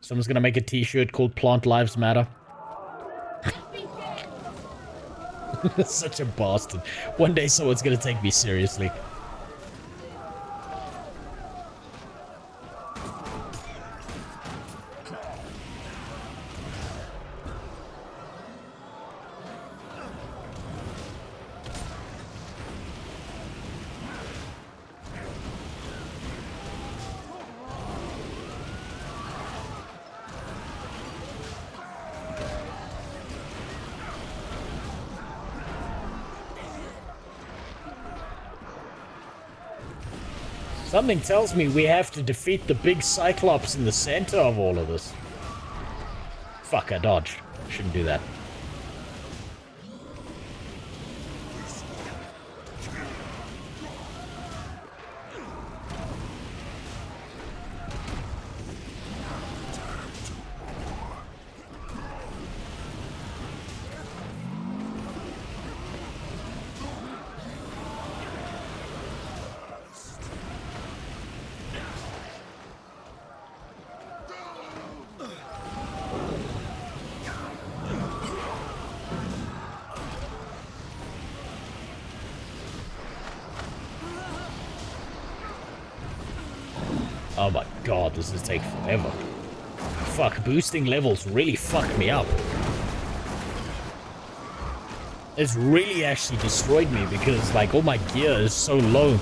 Someone's gonna make a t-shirt called Plant Lives Matter. Such a bastard. One day someone's gonna take me seriously. Something tells me we have to defeat the big Cyclops in the center of all of this. Fuck, I dodged. Shouldn't do that. Oh my god, this is taking forever. Fuck, boosting levels really fucked me up. It's really actually destroyed me because, like, all my gear is so low.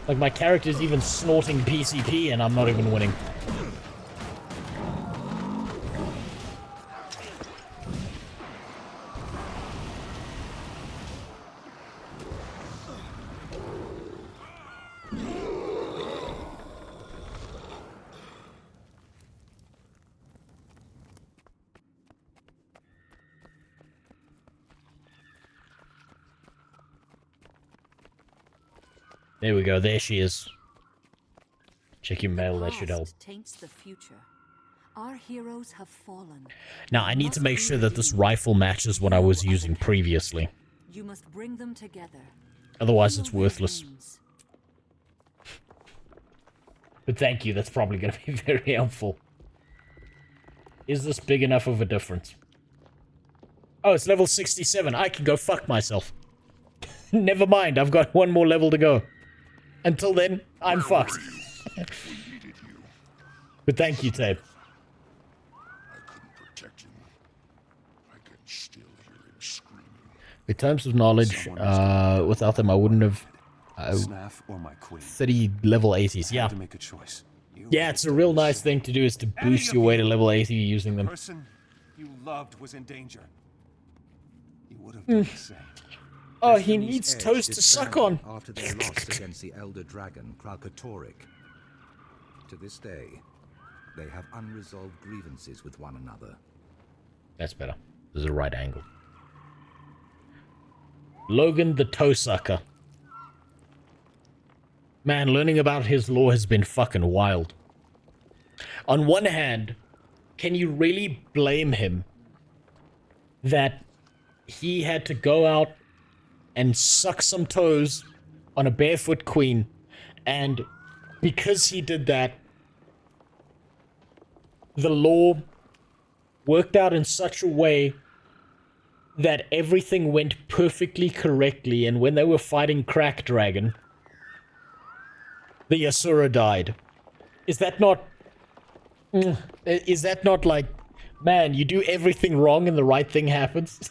Like, my character's even snorting PCP and I'm not even winning. There we go, there she is. Check your mail, that should help. Taints the future. Our heroes have fallen. Now, I need to make sure that this rifle matches what I was using previously. You must bring them together. Otherwise, it's worthless. But thank you, that's probably going to be very helpful. Is this big enough of a difference? Oh, it's level 67. I can go fuck myself. Never mind, I've got one more level to go. Until then, I'm fucked. But thank you, Tape. In terms of knowledge, without them I wouldn't have 30 level 80s, yeah. Yeah, it's a real nice thing to do is to boost your way to level 80 using them. The person you loved was in danger. You would have done the same. Oh, he needs toes to suck on. After their loss against the elder dragon, Kralkatorrik. To this day, they have unresolved grievances with one another. That's better. This is a right angle. Logan the toe sucker. Man, learning about his lore has been fucking wild. On one hand, can you really blame him that he had to go out and suck some toes on a barefoot queen, and because he did that, the lore worked out in such a way that everything went perfectly correctly, and when they were fighting Crack Dragon, the Asura died. Is that not... Is that not like... Man, you do everything wrong and the right thing happens?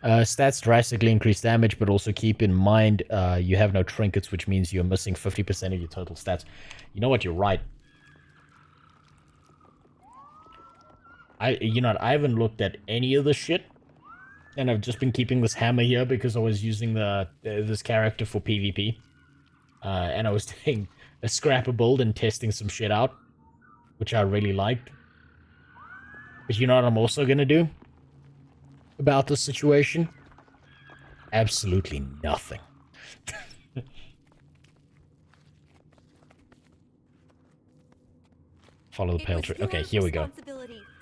Stats drastically increase damage, but also keep in mind you have no trinkets, which means you're missing 50% of your total stats. You know what? You're right. I haven't looked at any of this shit, and I've just been keeping this hammer here because I was using this character for PvP, and I was doing a scrapper build and testing some shit out, which I really liked. But you know what I'm also gonna do about this situation? Absolutely nothing. Follow the pale tree. Okay, here we go.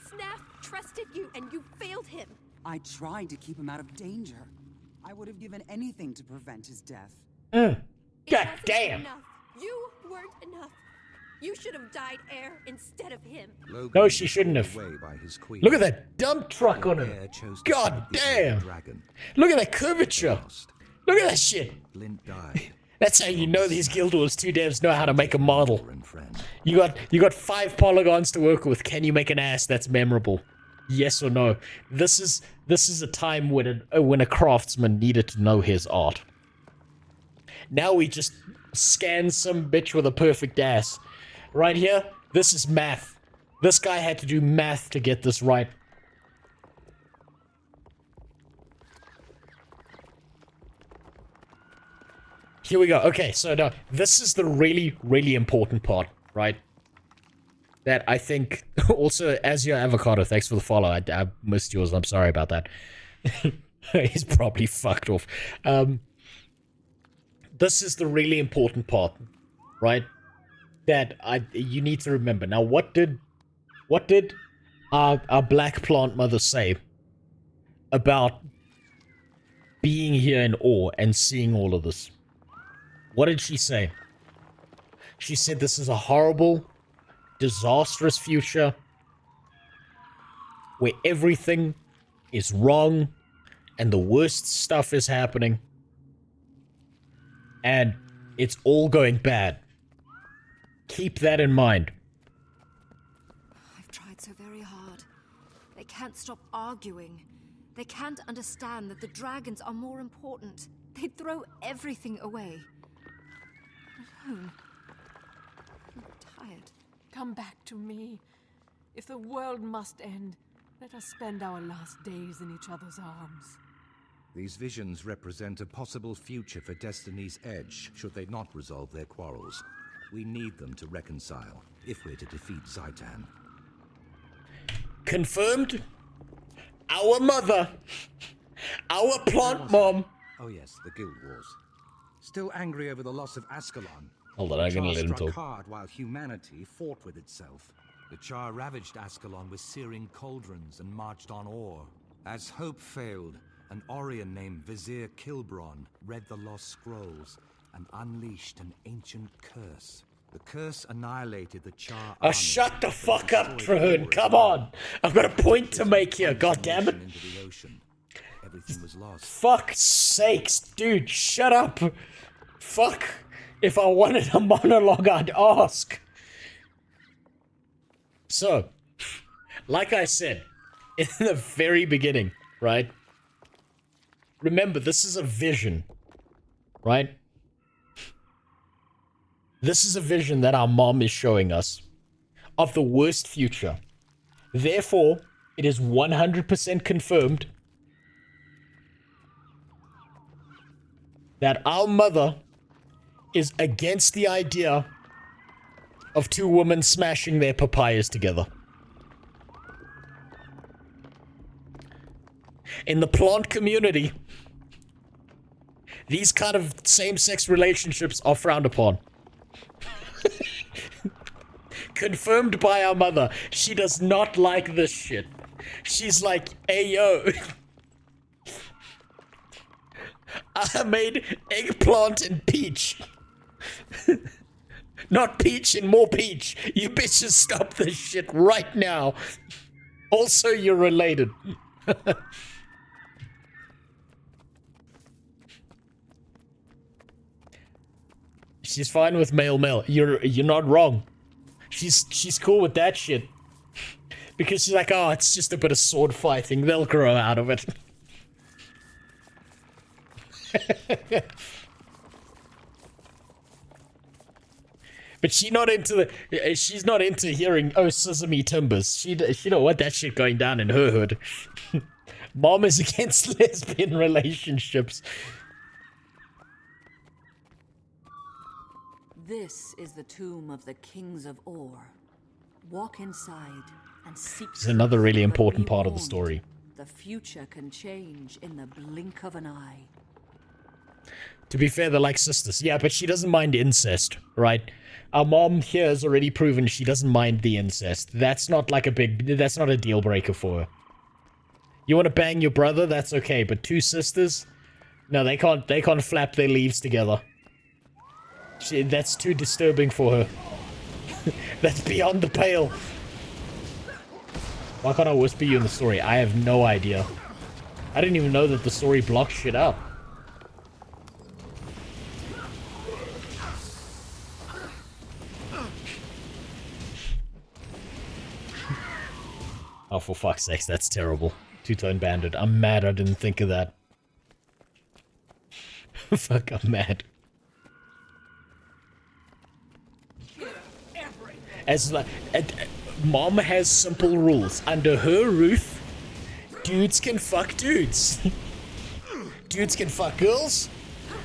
Snap trusted you and you failed him. I tried to keep him out of danger. I would have given anything to prevent his death. God damn. Enough. You weren't enough. You should have died Air instead of him. No, she shouldn't have. Look at that dump truck on him. God damn. Look at that curvature. Look at that shit. That's how you know these Guild Wars 2 devs know how to make a model. You got 5 polygons to work with. Can you make an ass that's memorable? Yes or no? This is a time when a craftsman needed to know his art. Now we just scan some bitch with a perfect ass. Right here, this is math. This guy had to do math to get this right. Here we go. Okay, so now, this is the really, really important part, right? That I think, also, as your avocado, thanks for the follow. I missed yours, I'm sorry about that. He's probably fucked off. This is the really important part, right? That you need to remember. Now, what did our black plant mother say about being here in awe and seeing all of this? What did she say? She said this is a horrible, disastrous future where everything is wrong and the worst stuff is happening and it's all going bad. Keep that in mind. I've tried so very hard. They can't stop arguing. They can't understand that the dragons are more important. They'd throw everything away. Alone. I'm tired. Come back to me. If the world must end, let us spend our last days in each other's arms. These visions represent a possible future for Destiny's Edge, should they not resolve their quarrels. We need them to reconcile, if we're to defeat Zaitan. Confirmed. Our mother. Our plant mom. Oh yes, the Guild Wars. Still angry over the loss of Ascalon. Hold on, I'm gonna let him talk. Hard while humanity fought with itself. The Char ravaged Ascalon with searing cauldrons and marched on ore. As hope failed, an Orion named Vizier Kilbron read the lost scrolls and unleashed an ancient curse. The curse annihilated the Char Oh, shut the fuck up, Trahern. Come on. I've got a point to make here, goddammit. Everything was lost. Fuck's sakes, dude, shut up. Fuck. If I wanted a monologue, I'd ask. So, like I said, in the very beginning, right? Remember, this is a vision, right? This is a vision that our mom is showing us of the worst future. Therefore, it is 100% confirmed that our mother is against the idea of two women smashing their papayas together. In the plant community, these kind of same-sex relationships are frowned upon. Confirmed by our mother. She does not like this shit. She's like, hey, yo. I made eggplant and peach. Not peach and more peach. You bitches stop this shit right now. Also, you're related. She's fine with male. You're not wrong. She's cool with that shit. Because she's like, oh, it's just a bit of sword fighting. They'll grow out of it. But she's not into hearing, oh, sesame timbers. She don't want that shit going down in her hood. Mom is against lesbian relationships. This is the tomb of the kings of Or. Walk inside and seek. This is another really important part of the story. The future can change in the blink of an eye. To be fair, they're like sisters. Yeah, but she doesn't mind incest, right? Our mom here has already proven she doesn't mind the incest. That's not like that's not a deal breaker for her. You want to bang your brother? That's okay, but two sisters? No, they can't flap their leaves together. That's too disturbing for her. That's beyond the pale. Why can't I whisper you in the story? I have no idea. I didn't even know that the story blocks shit up. Oh, for fuck's sake, that's terrible. Two-tone bandit. I'm mad I didn't think of that. Fuck, I'm mad. As like, mom has simple rules. Under her roof, dudes can fuck dudes. Dudes can fuck girls,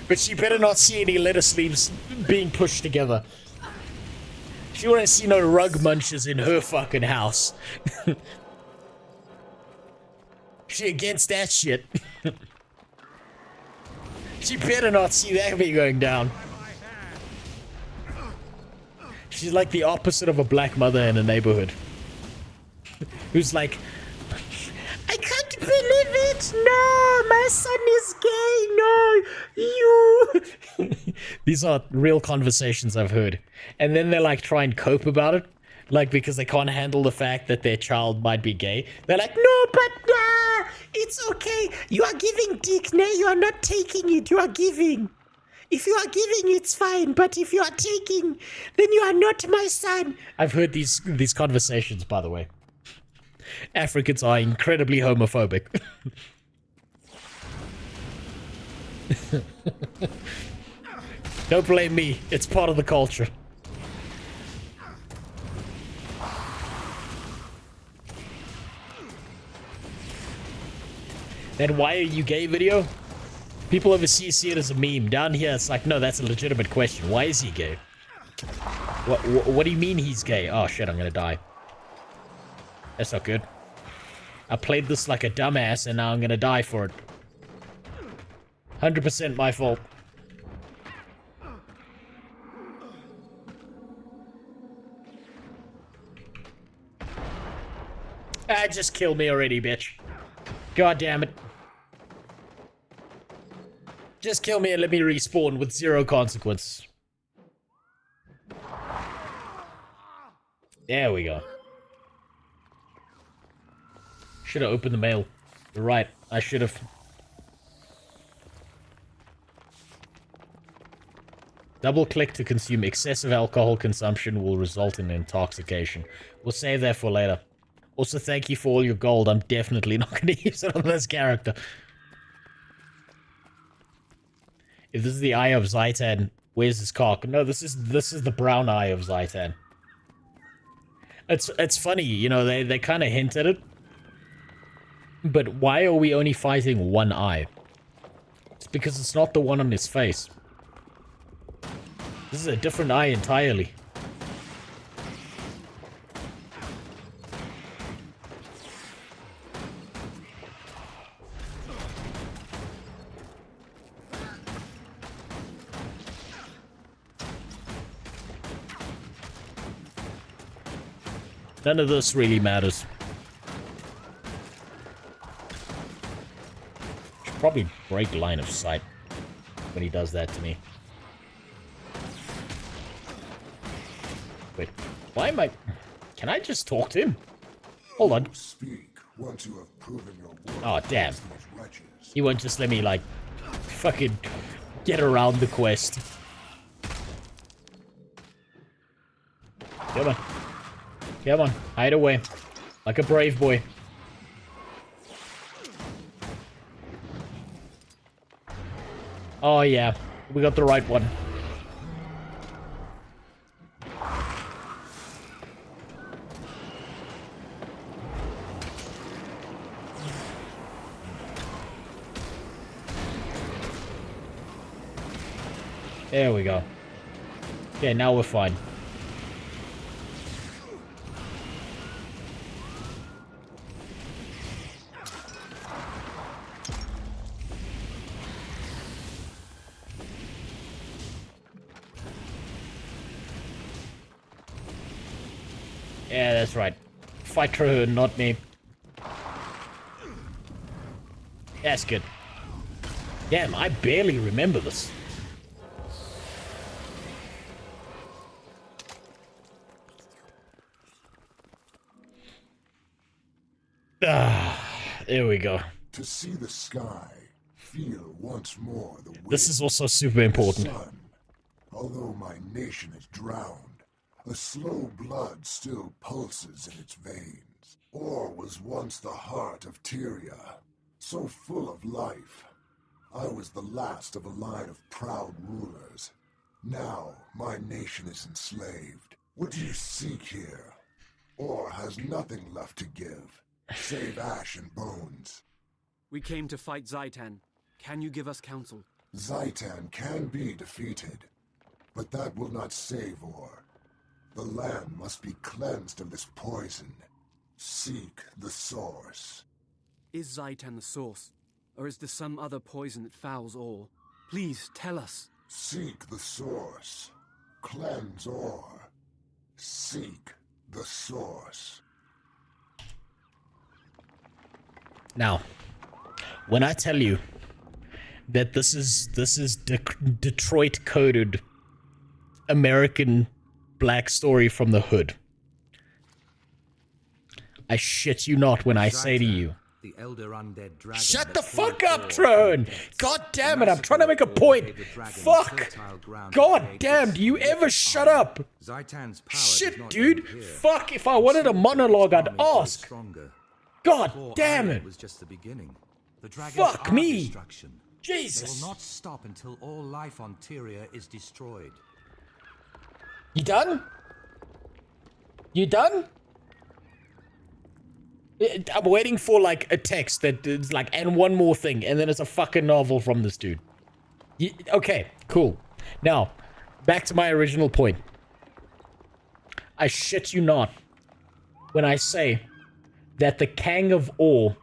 but she better not see any letter sleeves being pushed together. She won't see no rug munchers in her fucking house. She against that shit. She better not see that be going down. She's like the opposite of a black mother in a neighborhood. Who's like, I can't believe it! No! My son is gay! No! You! These are real conversations I've heard. And then they like try and cope about it. Like, because they can't handle the fact that their child might be gay. They're like, no, but it's okay. You are giving dick. No, you are not taking it. You are giving. If you are giving, it's fine. But if you are taking, then you are not my son. I've heard these conversations, by the way. Africans are incredibly homophobic. Don't blame me. It's part of the culture. That why are you gay video? People overseas see it as a meme. Down here, it's like, no, that's a legitimate question. Why is he gay? What do you mean he's gay? Oh, shit, I'm gonna die. That's not good. I played this like a dumbass, and now I'm gonna die for it. 100% my fault. Ah, just kill me already, bitch. God damn it. Just kill me and let me respawn with 0 consequence. There we go. Should have opened the mail. You're right, I should have. Double click to consume. Excessive alcohol consumption will result in intoxication. We'll save that for later. Also, thank you for all your gold. I'm definitely not going to use it on this character. If this is the Eye of Zaitan, where's his cock? No, this is the brown eye of Zaitan. It's funny, you know, they kind of hint at it. But why are we only fighting one eye? It's because it's not the one on his face. This is a different eye entirely. None of this really matters. Should probably break line of sight when he does that to me. Wait, why am I... Can I just talk to him? Hold on. Speak once you have proven your worth. Oh, damn. He won't just let me, like, fucking get around the quest. Come on. Come on, hide away. Like a brave boy. Oh yeah, we got the right one. There we go. Okay, now we're fine. Yeah, that's right. Fight her, not me. That's good. Damn, I barely remember this. There we go. To see the sky, feel once more the wind. This is also super important. Sun. Although my nation is drowned, a slow blood still pulses in its veins. Ore was once the heart of Tyria, so full of life. I was the last of a line of proud rulers. Now my nation is enslaved. What do you seek here? Ore has nothing left to give, save ash and bones. We came to fight Zaitan. Can you give us counsel? Zaitan can be defeated, but that will not save Ore. The land must be cleansed of this poison. Seek the source. Is Zaitan the source? Or is there some other poison that fouls all? Please, tell us. Seek the source. Cleanse Ore. Seek the source. Now, when I tell you that this is Detroit-coded American Black story from the hood, I shit you not when I say to you, The elder undead dragon. shut the fuck up, Trone! God damn it, I'm trying to make a point! Fuck! God damn, do you ever shut up? Shit, dude! Fuck, if I wanted a monologue, I'd ask! God damn it! Fuck me! Jesus! They will not stop until all life on Tyria is destroyed. You done? You done? I'm waiting for, like, a text that is like, and one more thing, and then it's a fucking novel from this dude. Okay, cool. Now, back to my original point. I shit you not when I say that the Kang of Ore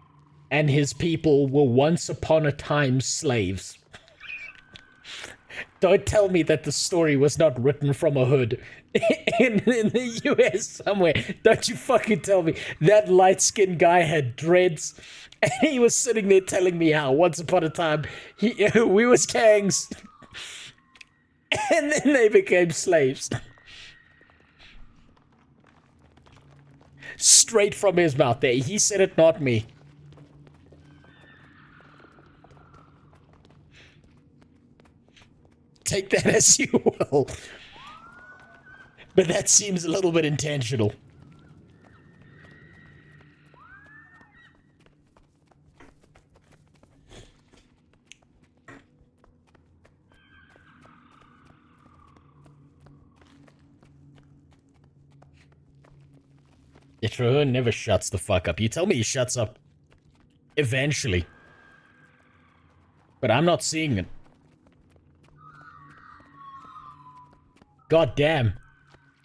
and his people were once upon a time slaves. Don't tell me that the story was not written from a hood in the US somewhere. Don't you fucking tell me that light-skinned guy had dreads and he was sitting there telling me how once upon a time we was gangs and then they became slaves. Straight from his mouth there. He said it, not me. Take that as you will. But that seems a little bit intentional. Traherne never shuts the fuck up. You tell me he shuts up eventually. But I'm not seeing it. God damn.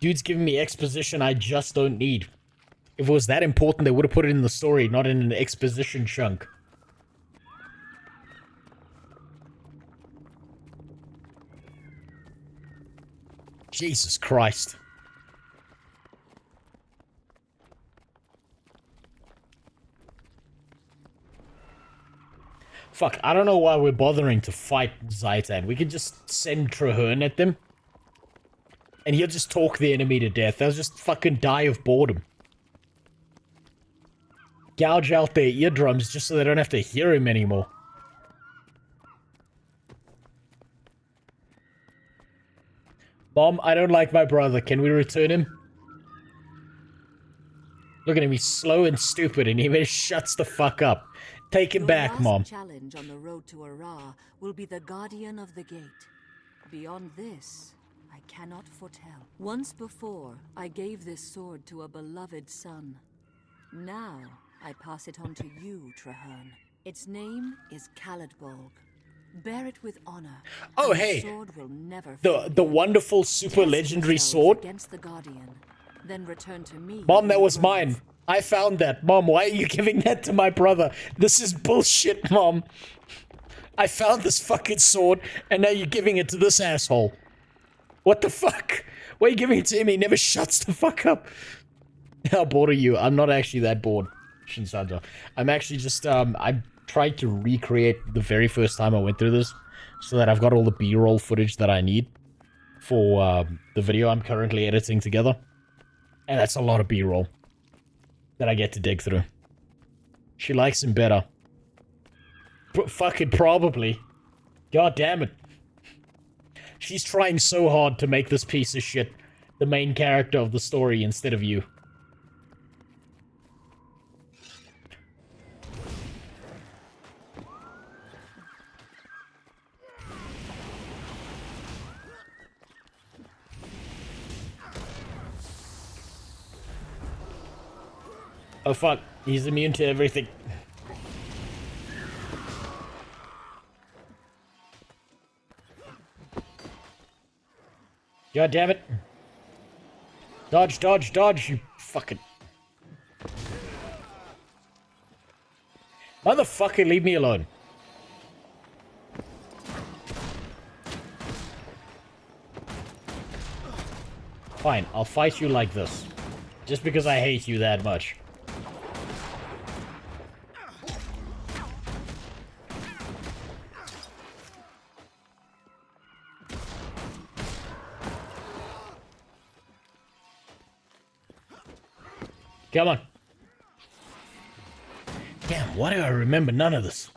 Dude's giving me exposition I just don't need. If it was that important, they would have put it in the story, not in an exposition chunk. Jesus Christ. Fuck, I don't know why we're bothering to fight Zaitan. We could just send Traherne at them. And he'll just talk the enemy to death. They'll just fucking die of boredom. Gouge out their eardrums just so they don't have to hear him anymore. Mom, I don't like my brother. Can we return him? Look at him. He's slow and stupid and he just shuts the fuck up. Take him back, Mom. The challenge on the road to Ara will be the Guardian of the Gate. Beyond this, I cannot foretell. Once before, I gave this sword to a beloved son. Now, I pass it on to you, Traherne. Its name is Caladbolg. Bear it with honor. Oh, hey. The sword will never the wonderful super legendary sword. Against the Guardian, then return to me. Mom, that was mine. I found that. Mom, why are you giving that to my brother? This is bullshit, Mom. I found this fucking sword, and now you're giving it to this asshole. What the fuck? Why are you giving it to him? He never shuts the fuck up. How bored are you? I'm not actually that bored, Shinsanjo. I'm actually just, I tried to recreate the very first time I went through this, so that I've got all the B-roll footage that I need for, the video I'm currently editing together. And that's a lot of B-roll that I get to dig through. She likes him better. Fucking probably. God damn it. She's trying so hard to make this piece of shit the main character of the story instead of you. Oh fuck, he's immune to everything. God damn it. Dodge, dodge, dodge, you fucking... Motherfucker, leave me alone. Fine, I'll fight you like this. Just because I hate you that much. Come on. Damn, why do I remember none of this?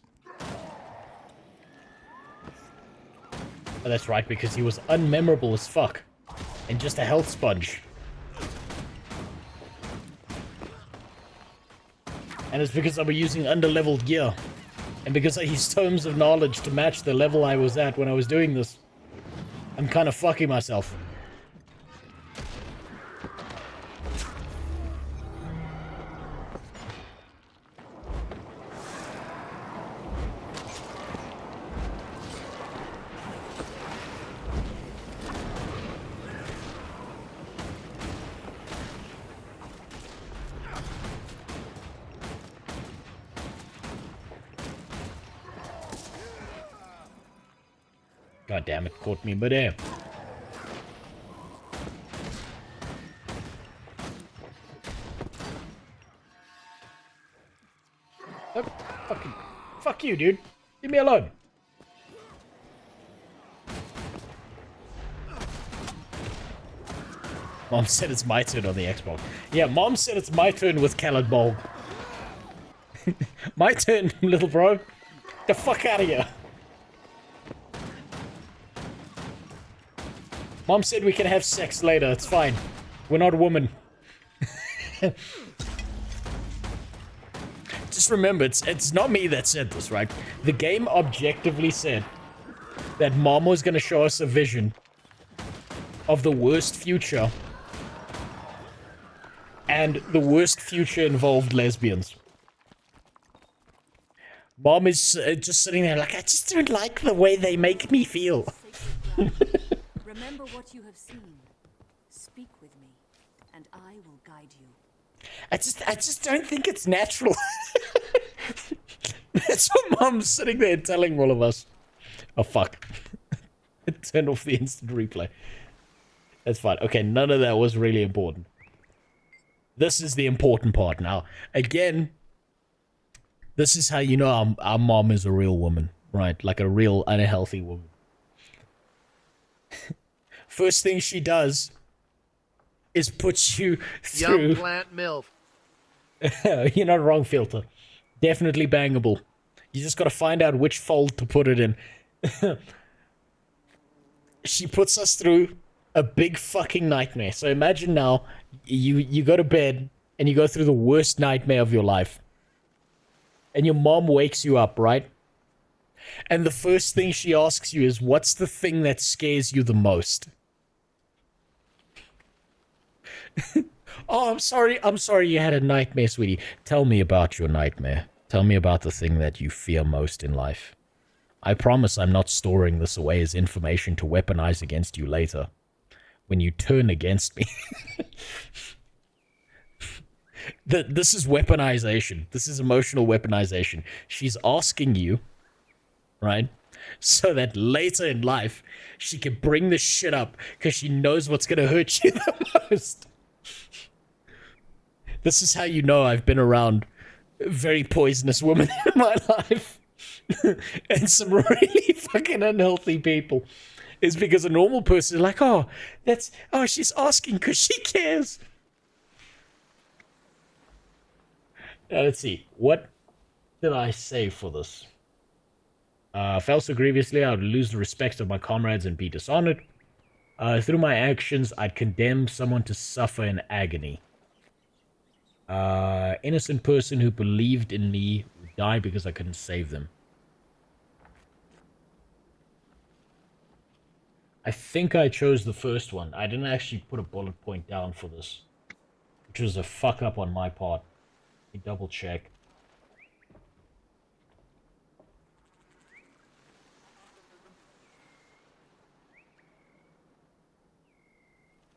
Oh, that's right, because he was unmemorable as fuck. And just a health sponge. And it's because I was using underleveled gear. And because I used tomes of knowledge to match the level I was at when I was doing this. I'm kind of fucking myself. God damn it, caught me midair. Oh, fuck you, dude. Leave me alone. Mom said it's my turn on the Xbox. Yeah, Mom said it's my turn with Callid Bulb. My turn, little bro. The fuck out of here. Mom said we can have sex later. It's fine. We're not a woman. Just remember, it's not me that said this, right? The game objectively said that Mom was going to show us a vision of the worst future. And the worst future involved lesbians. Mom is just sitting there like, I just don't like the way they make me feel. Remember what you have seen. Speak with me, and I will guide you. I just don't think it's natural. That's what Mom's sitting there telling all of us. Oh, fuck. Turn off the instant replay. That's fine. Okay, none of that was really important. This is the important part now. Again, this is how you know our mom is a real woman, right? Like a real unhealthy woman. First thing she does is put you through... Young plant MILF. You're not wrong, Filter. Definitely bangable. You just gotta find out which fold to put it in. She puts us through a big fucking nightmare. So imagine now, you go to bed, and you go through the worst nightmare of your life. And your mom wakes you up, right? And the first thing she asks you is, what's the thing that scares you the most? Oh, I'm sorry you had a nightmare, sweetie. Tell me about your nightmare. Tell me about the thing that you fear most in life. I promise I'm not storing this away as information to weaponize against you later. When you turn against me. This is weaponization. This is emotional weaponization. She's asking you, right? So that later in life, she can bring this shit up because she knows what's going to hurt you the most. This is how you know I've been around very poisonous women in my life. And some really fucking unhealthy people. Is because a normal person is like, oh, she's asking because she cares. Now, let's see. What did I say for this? Fell so grievously, I would lose the respect of my comrades and be dishonored. Through my actions, I'd condemn someone to suffer in agony. Innocent person who believed in me would die because I couldn't save them. I think I chose the first one. I didn't actually put a bullet point down for this, which was a fuck up on my part. Let me double check.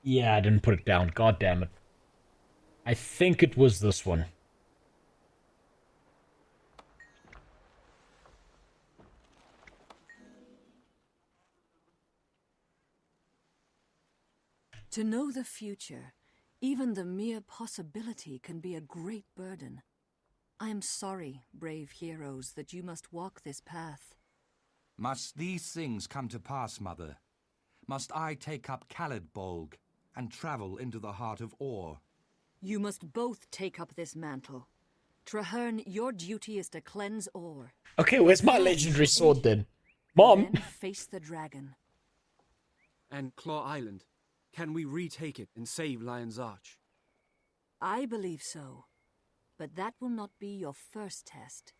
Yeah, I didn't put it down. God damn it. I think it was this one. To know the future, even the mere possibility can be a great burden. I am sorry, brave heroes, that you must walk this path. Must these things come to pass, Mother? Must I take up Callid Bulb and travel into the heart of Or? You must both take up this mantle. Traherne, your duty is to cleanse Or. Okay, where's my legendary sword then? Mom! Then face the dragon. And Claw Island. Can we retake it and save Lion's Arch? I believe so. But that will not be your first test.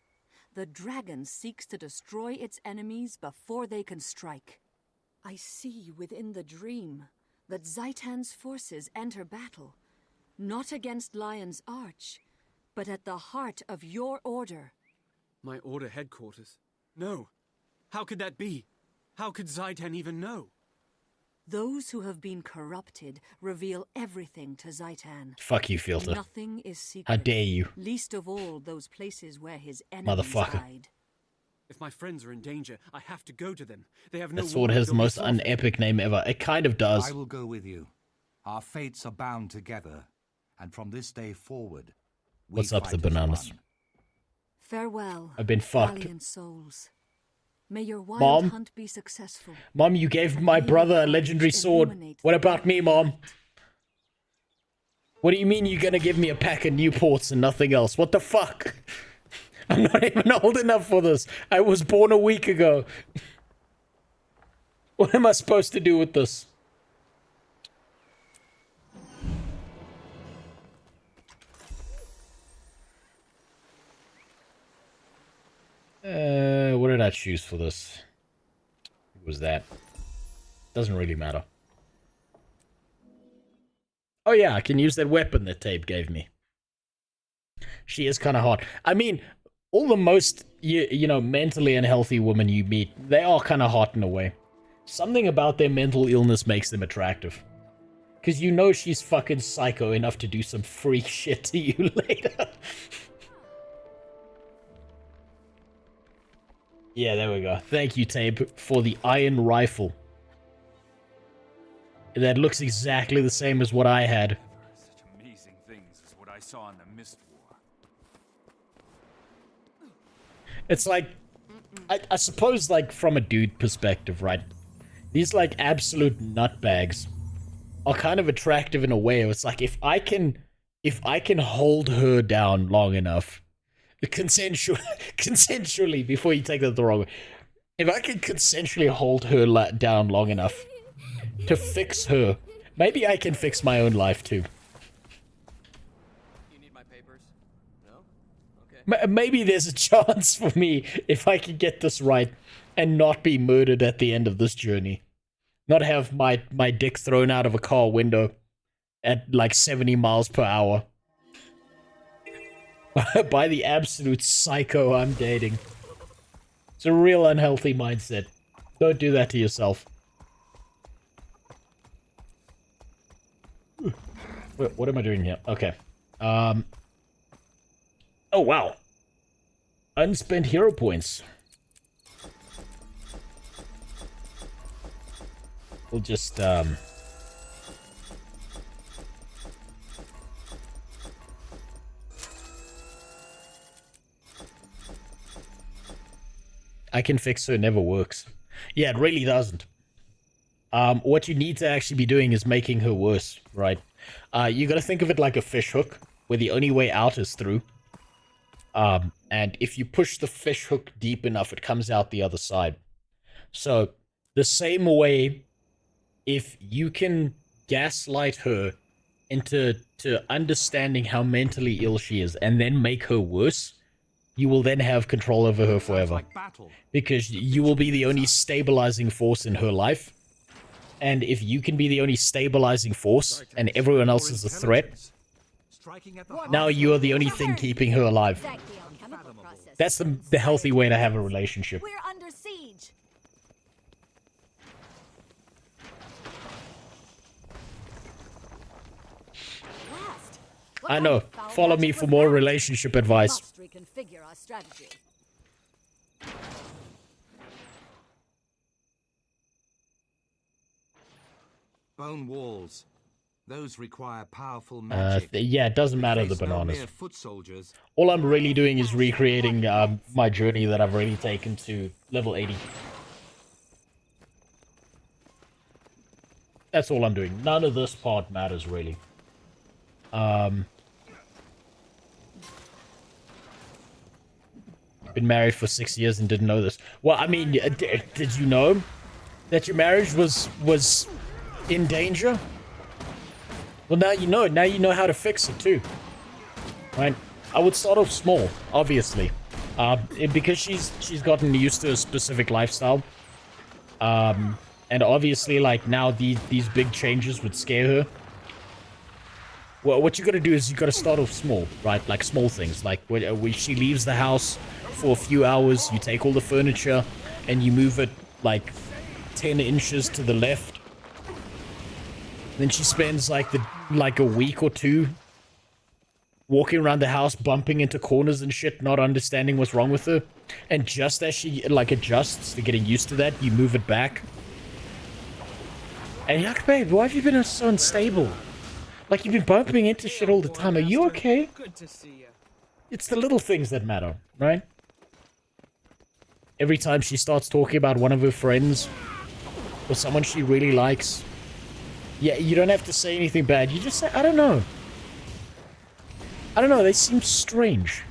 The dragon seeks to destroy its enemies before they can strike. I see within the dream that Zaitan's forces enter battle, not against Lion's Arch, but at the heart of your order. My order headquarters? No. How could that be? How could Zaitan even know? Those who have been corrupted reveal everything to Zaitan. Fuck you, Filter. Nothing is secret. How dare you? Least of all those places where his enemies Motherfucker. hide. If my friends are in danger, I have to go to them. They have no That sword has the most unepic name ever. It kind of does. I will go with you. Our fates are bound together, and from this day forward, What's up, the bananas? Farewell. I've been fucked. Valiant souls. May your wild Mom? hunt be successful. Mom, you gave my brother a legendary sword. What about me, Mom? What do you mean you're gonna give me a pack of Newports and nothing else? What the fuck? I'm not even old enough for this. I was born a week ago. What am I supposed to do with this? What did I choose for this? What was that? Doesn't really matter. Oh yeah, I can use that weapon that Tape gave me. She is kind of hot. I mean, all the most, you know, mentally unhealthy women you meet, they are kind of hot in a way. Something about their mental illness makes them attractive. Because you know she's fucking psycho enough to do some freak shit to you later. Yeah, there we go. Thank you, Tape, for the iron rifle. That looks exactly the same as what I had. Such amazing things as what I saw in the Mist War. It's like, I suppose, like, from a dude perspective, right? These, like, absolute nutbags are kind of attractive in a way. It's like, if I can hold her down long enough, consensually, before you take that the wrong way, if I can consensually hold her down long enough to fix her, maybe I can fix my own life too. You need my papers? No? Okay. Maybe there's a chance for me if I can get this right and not be murdered at the end of this journey. Not have my dick thrown out of a car window at like 70 miles per hour. By the absolute psycho I'm dating. It's a real unhealthy mindset. Don't do that to yourself. Wait, what am I doing here? Okay. Oh, wow. Unspent hero points. We'll just, I can fix her never works. Yeah, it really doesn't. What you need to actually be doing is making her worse, right? You gotta think of it like a fish hook, where the only way out is through. And if you push the fish hook deep enough, it comes out the other side. So, the same way, if you can gaslight her into understanding how mentally ill she is, and then make her worse, you will then have control over her forever. Because you will be the only stabilizing force in her life. And if you can be the only stabilizing force, and everyone else is a threat, now you are the only thing keeping her alive. That's the healthy way to have a relationship. We're under siege. I know. Follow me for more relationship advice. Must reconfigure our strategy. Bone walls. Those require powerful magic. Yeah, it doesn't matter the bananas. mere foot soldiers. All I'm really doing is recreating my journey that I've already taken to level 80. That's all I'm doing. None of this part matters, really. Been married for 6 years and didn't know this. Well, I mean, did you know that your marriage was in danger? Well, now you know. Now you know how to fix it too. Right? I would start off small, obviously, because she's gotten used to a specific lifestyle. And obviously, like now, these big changes would scare her. Well, what you got to do is you got to start off small, right? Like small things, like when she leaves the house for a few hours, you take all the furniture and you move it like 10 inches to the left. Then she spends like a week or two walking around the house, bumping into corners and shit, not understanding what's wrong with her. And just as she, like, adjusts to getting used to that, you move it back. And you're like, babe, why have you been so unstable? Like, you've been bumping into shit all the time. Are you okay? Good to see you. It's the little things that matter, right? Every time she starts talking about one of her friends or someone she really likes, yeah, you don't have to say anything bad. You just say, I don't know. I don't know, they seem strange.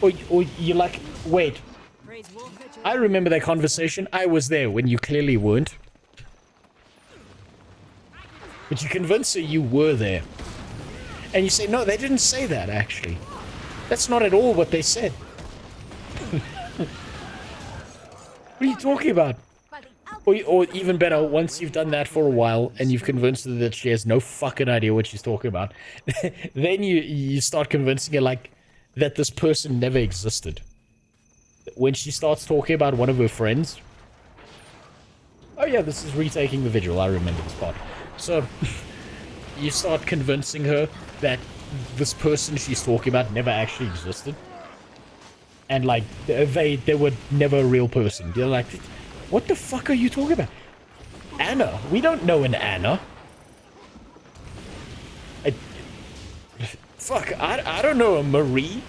Or you're like, wait. I remember that conversation. I was there when you clearly weren't. But you convince her you were there. And you say, no, they didn't say that, actually. That's not at all what they said. What are you talking about? Or even better, once you've done that for a while and you've convinced her that she has no fucking idea what she's talking about, then you start convincing her, like, that this person never existed. When she starts talking about one of her friends... Oh yeah, this is retaking the vigil, I remember this part. So, you start convincing her that this person she's talking about never actually existed. And, like, they were never a real person. You're like, what the fuck are you talking about? Anna? We don't know an Anna. Fuck, I don't know a Marie.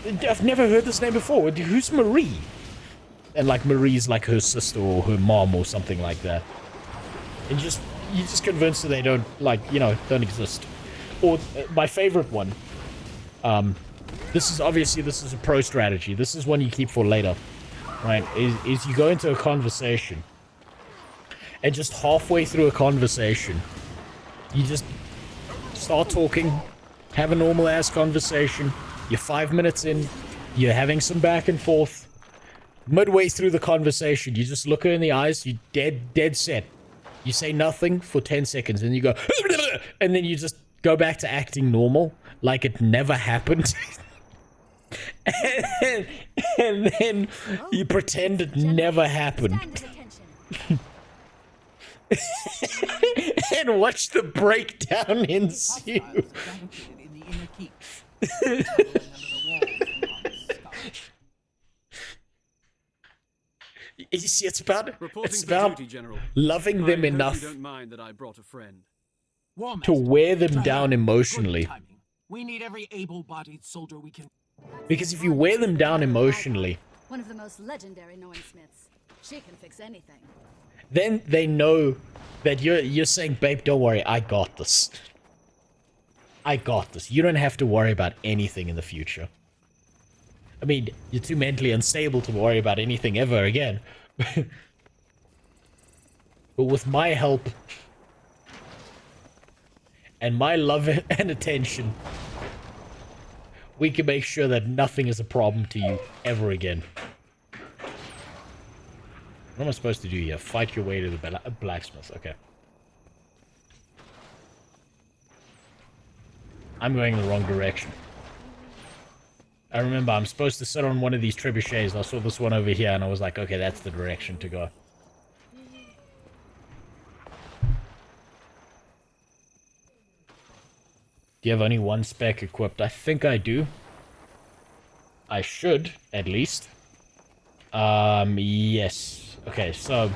I've never heard this name before. Who's Marie? And, like, Marie's like her sister or her mom or something like that. And you just convince her they don't, like, you know, don't exist. Or my favorite one. This is a pro strategy. This is one you keep for later, right? Is you go into a conversation, and just halfway through a conversation, you just start talking, have a normal ass conversation. You're 5 minutes in, you're having some back and forth. Midway through the conversation, you just look her in the eyes. You dead set. You say nothing for 10 seconds, and you go, and then you just go back to acting normal, like it never happened. and then you pretend it never happened. And watch the breakdown ensue. You see, it's about duty, General. loving them enough don't mind that I brought a friend. to wear them down emotionally. We need every able-bodied soldier we can. Because if you wear them down emotionally, One of the most legendary Nornsmiths. She can fix anything. then they know that you're saying, babe, don't worry, I got this. I got this. You don't have to worry about anything in the future. I mean, you're too mentally unstable to worry about anything ever again. But with my help and my love and attention, we can make sure that nothing is a problem to you ever again. What am I supposed to do here? Fight your way to the blacksmith. Okay. I'm going in the wrong direction. I remember I'm supposed to sit on one of these trebuchets. I saw this one over here and I was like, okay, that's the direction to go. Do you have only one spec equipped? I think I do. I should, at least. Yes. Okay, so...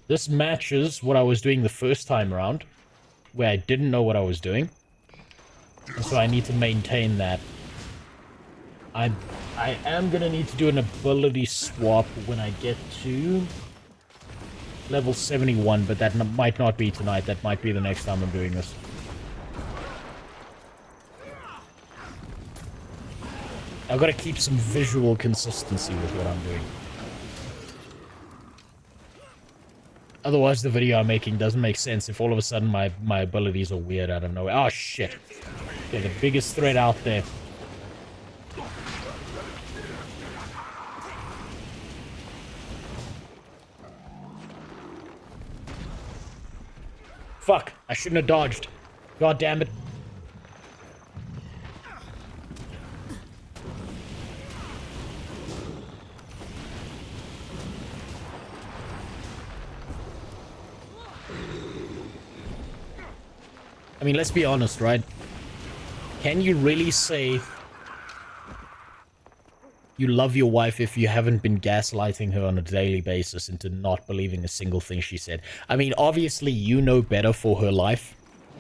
this matches what I was doing the first time around, where I didn't know what I was doing. So I need to maintain that. I am gonna need to do an ability swap when I get to level 71, but that might not be tonight. That might be the next time I'm doing this. I've got to keep some visual consistency with what I'm doing. Otherwise, the video I'm making doesn't make sense if all of a sudden my abilities are weird out of nowhere. Oh, shit. Okay, the biggest threat out there. Fuck, I shouldn't have dodged. God damn it. I mean, let's be honest, right? Can you really say you love your wife if you haven't been gaslighting her on a daily basis into not believing a single thing she said? I mean, obviously you know better for her life.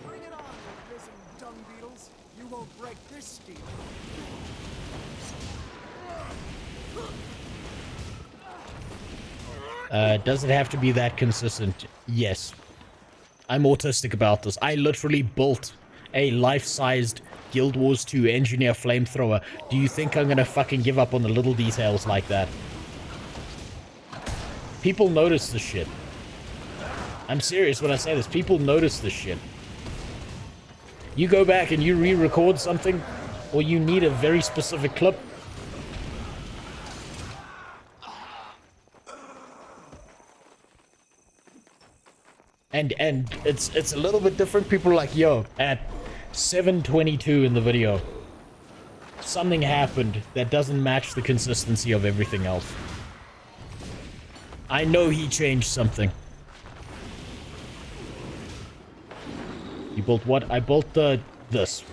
Bring it on, you missing dung beetles. You won't break this steel. Does it have to be that consistent? Yes. I'm autistic about this. I literally built a life-sized Guild Wars 2 engineer flamethrower. Do you think I'm gonna fucking give up on the little details like that? People notice this shit. I'm serious when I say this. People notice this shit. You go back and you re-record something, or you need a very specific clip. And it's a little bit different. People are like, yo, at 7:22 in the video, something happened that doesn't match the consistency of everything else. I know he changed something. You built what? I built this.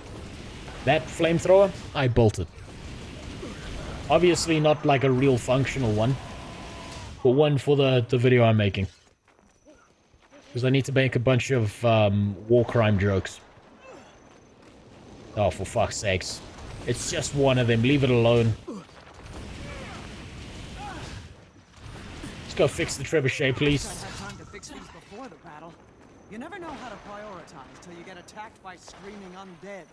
That flamethrower, I built it. Obviously not like a real functional one, but one for the video I'm making. Because I need to make a bunch of war crime jokes. Oh, for fuck's sakes. It's just one of them. Leave it alone. Let's go fix the trebuchet, please. I had time to fix these before the battle. You never know how to prioritize till you get attacked by screaming undead.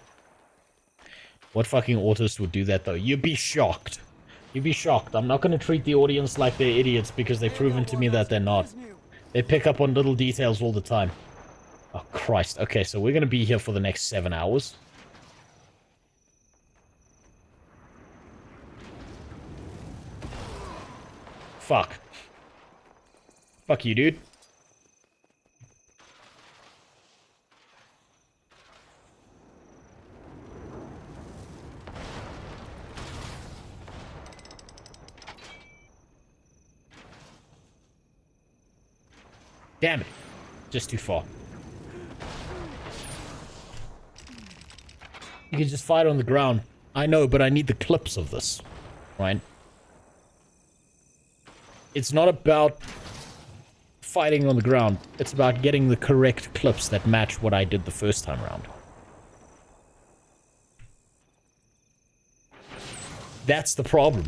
What fucking autist would do that, though? You'd be shocked. You'd be shocked. I'm not going to treat the audience like they're idiots because they've proven to me that they're not. They pick up on little details all the time. Oh, Christ. Okay, so we're going to be here for the next 7 hours. Fuck. Fuck you, dude. Damn it. Just too far. You can just fight on the ground. I know, but I need the clips of this. Right? It's not about fighting on the ground. It's about getting the correct clips that match what I did the first time around. That's the problem.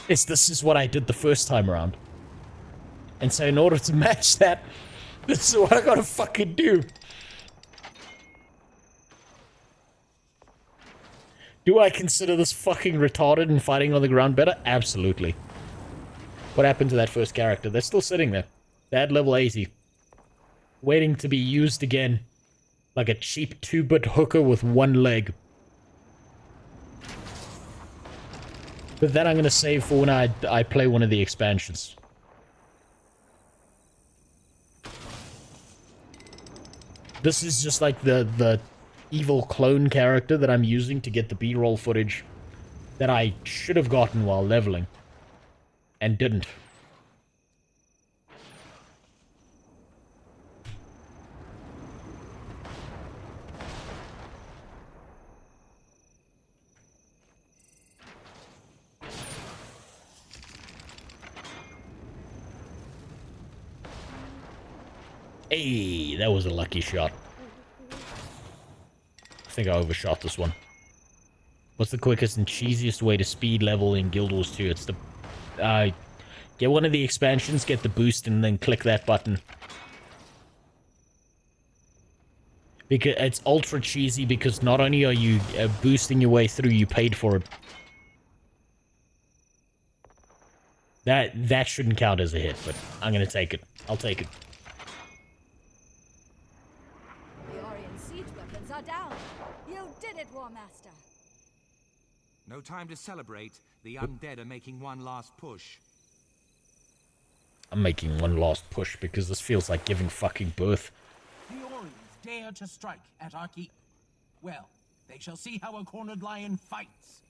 This is what I did the first time around. And so in order to match that, this is what I gotta fucking do. Do I consider this fucking retarded and fighting on the ground better? Absolutely. What happened to that first character? They're still sitting there. They're at level 80. Waiting to be used again. Like a cheap 2-bit hooker with one leg. But then I'm gonna save for when I play one of the expansions. This is just like the evil clone character that I'm using to get the B-roll footage that I should have gotten while leveling. And didn't. Hey, that was a lucky shot. I think I overshot this one. What's the quickest and cheesiest way to speed level in Guild Wars 2? It's the... get one of the expansions, get the boost, and then click that button. Because it's ultra cheesy because not only are you boosting your way through, you paid for it. That shouldn't count as a hit, but I'm gonna take it. I'll take it. Are down. You did it, War Master. No time to celebrate. The undead are making one last push. I'm making one last push because this feels like giving fucking birth. The Orions dare to strike at our keep. Well, they shall see how a cornered lion fights.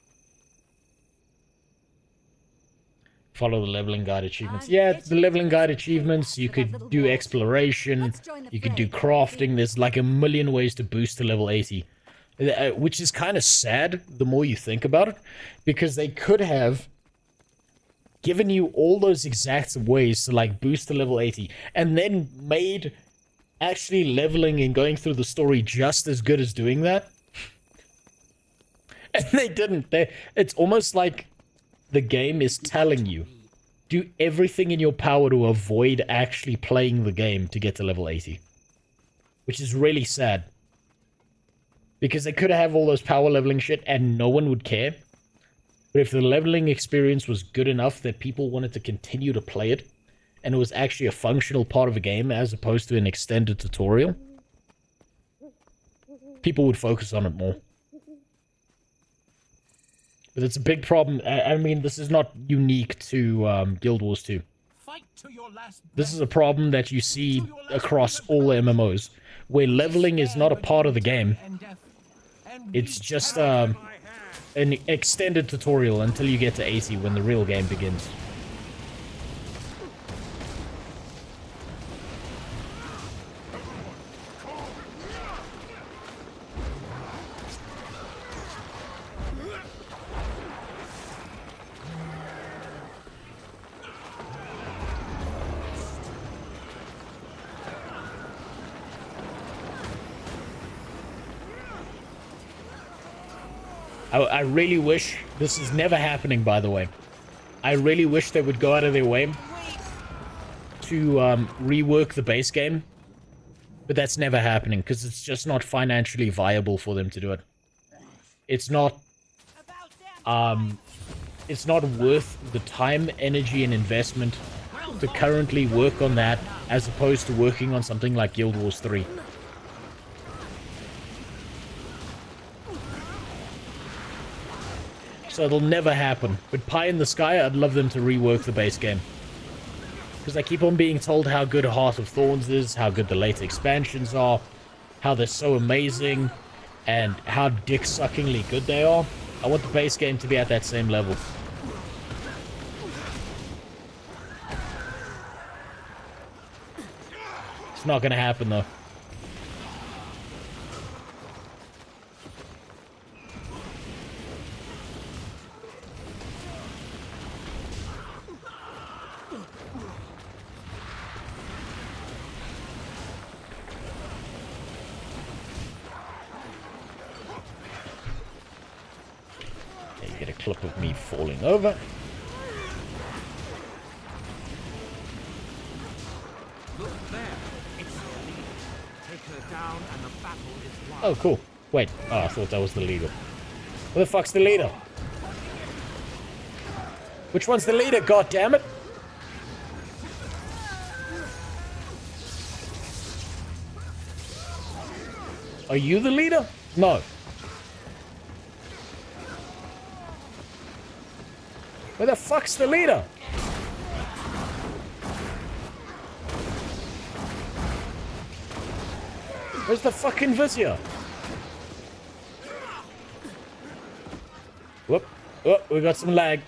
Follow the leveling guide achievements. Yeah, the leveling guide achievements. You could do exploration. You could do crafting. There's like a million ways to boost to level 80. Which is kind of sad the more you think about it. Because they could have given you all those exact ways to like boost to level 80. And then made actually leveling and going through the story just as good as doing that. And they didn't. It's almost like the game is telling you, do everything in your power to avoid actually playing the game to get to level 80. Which is really sad. Because they could have all those power leveling shit and no one would care. But if the leveling experience was good enough that people wanted to continue to play it, and it was actually a functional part of a game as opposed to an extended tutorial, people would focus on it more. But it's a big problem. I mean, this is not unique to Guild Wars 2. This is a problem that you see across all MMOs, where leveling is not a part of the game. It's just an extended tutorial until you get to 80 when the real game begins. I really wish, this is never happening by the way, I really wish they would go out of their way to rework the base game, but that's never happening because it's just not financially viable for them to do it. It's not worth the time, energy, and investment to currently work on that as opposed to working on something like Guild Wars 3. So it'll never happen. But pie in the sky, I'd love them to rework the base game. Because I keep on being told how good Heart of Thorns is, how good the later expansions are, how they're so amazing, and how dick-suckingly good they are. I want the base game to be at that same level. It's not gonna happen though. Get a clip of me falling over. Look there. It's the leader. Take her down and the battle is won. Oh, cool. Wait. Oh, I thought that was the leader. Where the fuck's the leader? Which one's the leader, goddammit? Are you the leader? No. Where the fuck's the leader? Where's the fucking vizier? Whoop. Oh, we got some lag.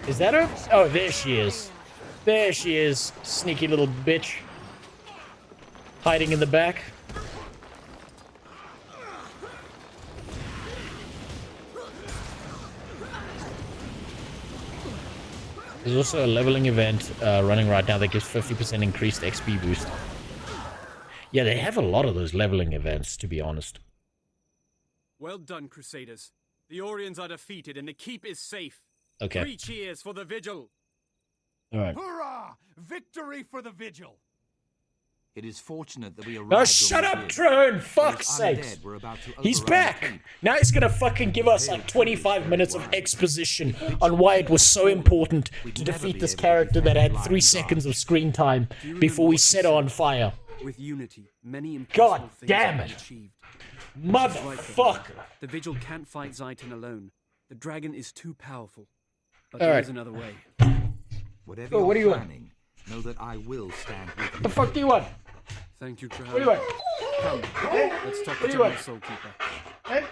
Is that her? Oh, there she is. There she is. Sneaky little bitch. Hiding in the back. There's also a leveling event running right now that gives 50% increased XP boost. Yeah, they have a lot of those leveling events, to be honest. Well done, Crusaders. The Orions are defeated and the keep is safe. Okay. 3 cheers for the Vigil. All right. Hurrah! Victory for the Vigil! It is fortunate that we arrived. Oh, shut up, Drone! Fuck's sakes! He's back! Now he's gonna fucking give us like 25 minutes of exposition on why it was so important to defeat this character that had 3 seconds of screen time before we set her on fire. With unity, many God impossible things damn have it! been achieved. Motherfucker! The Vigil can't fight Zaitan alone. The dragon is too powerful. But All there right. is another way. Whatever Oh, what do you're you want? planning, know that I will stand with you. What the fuck do you want? Thank you, Traherne. What do you want? Come, Hey? let's talk What to do you want? General Soulkeeper. Hey?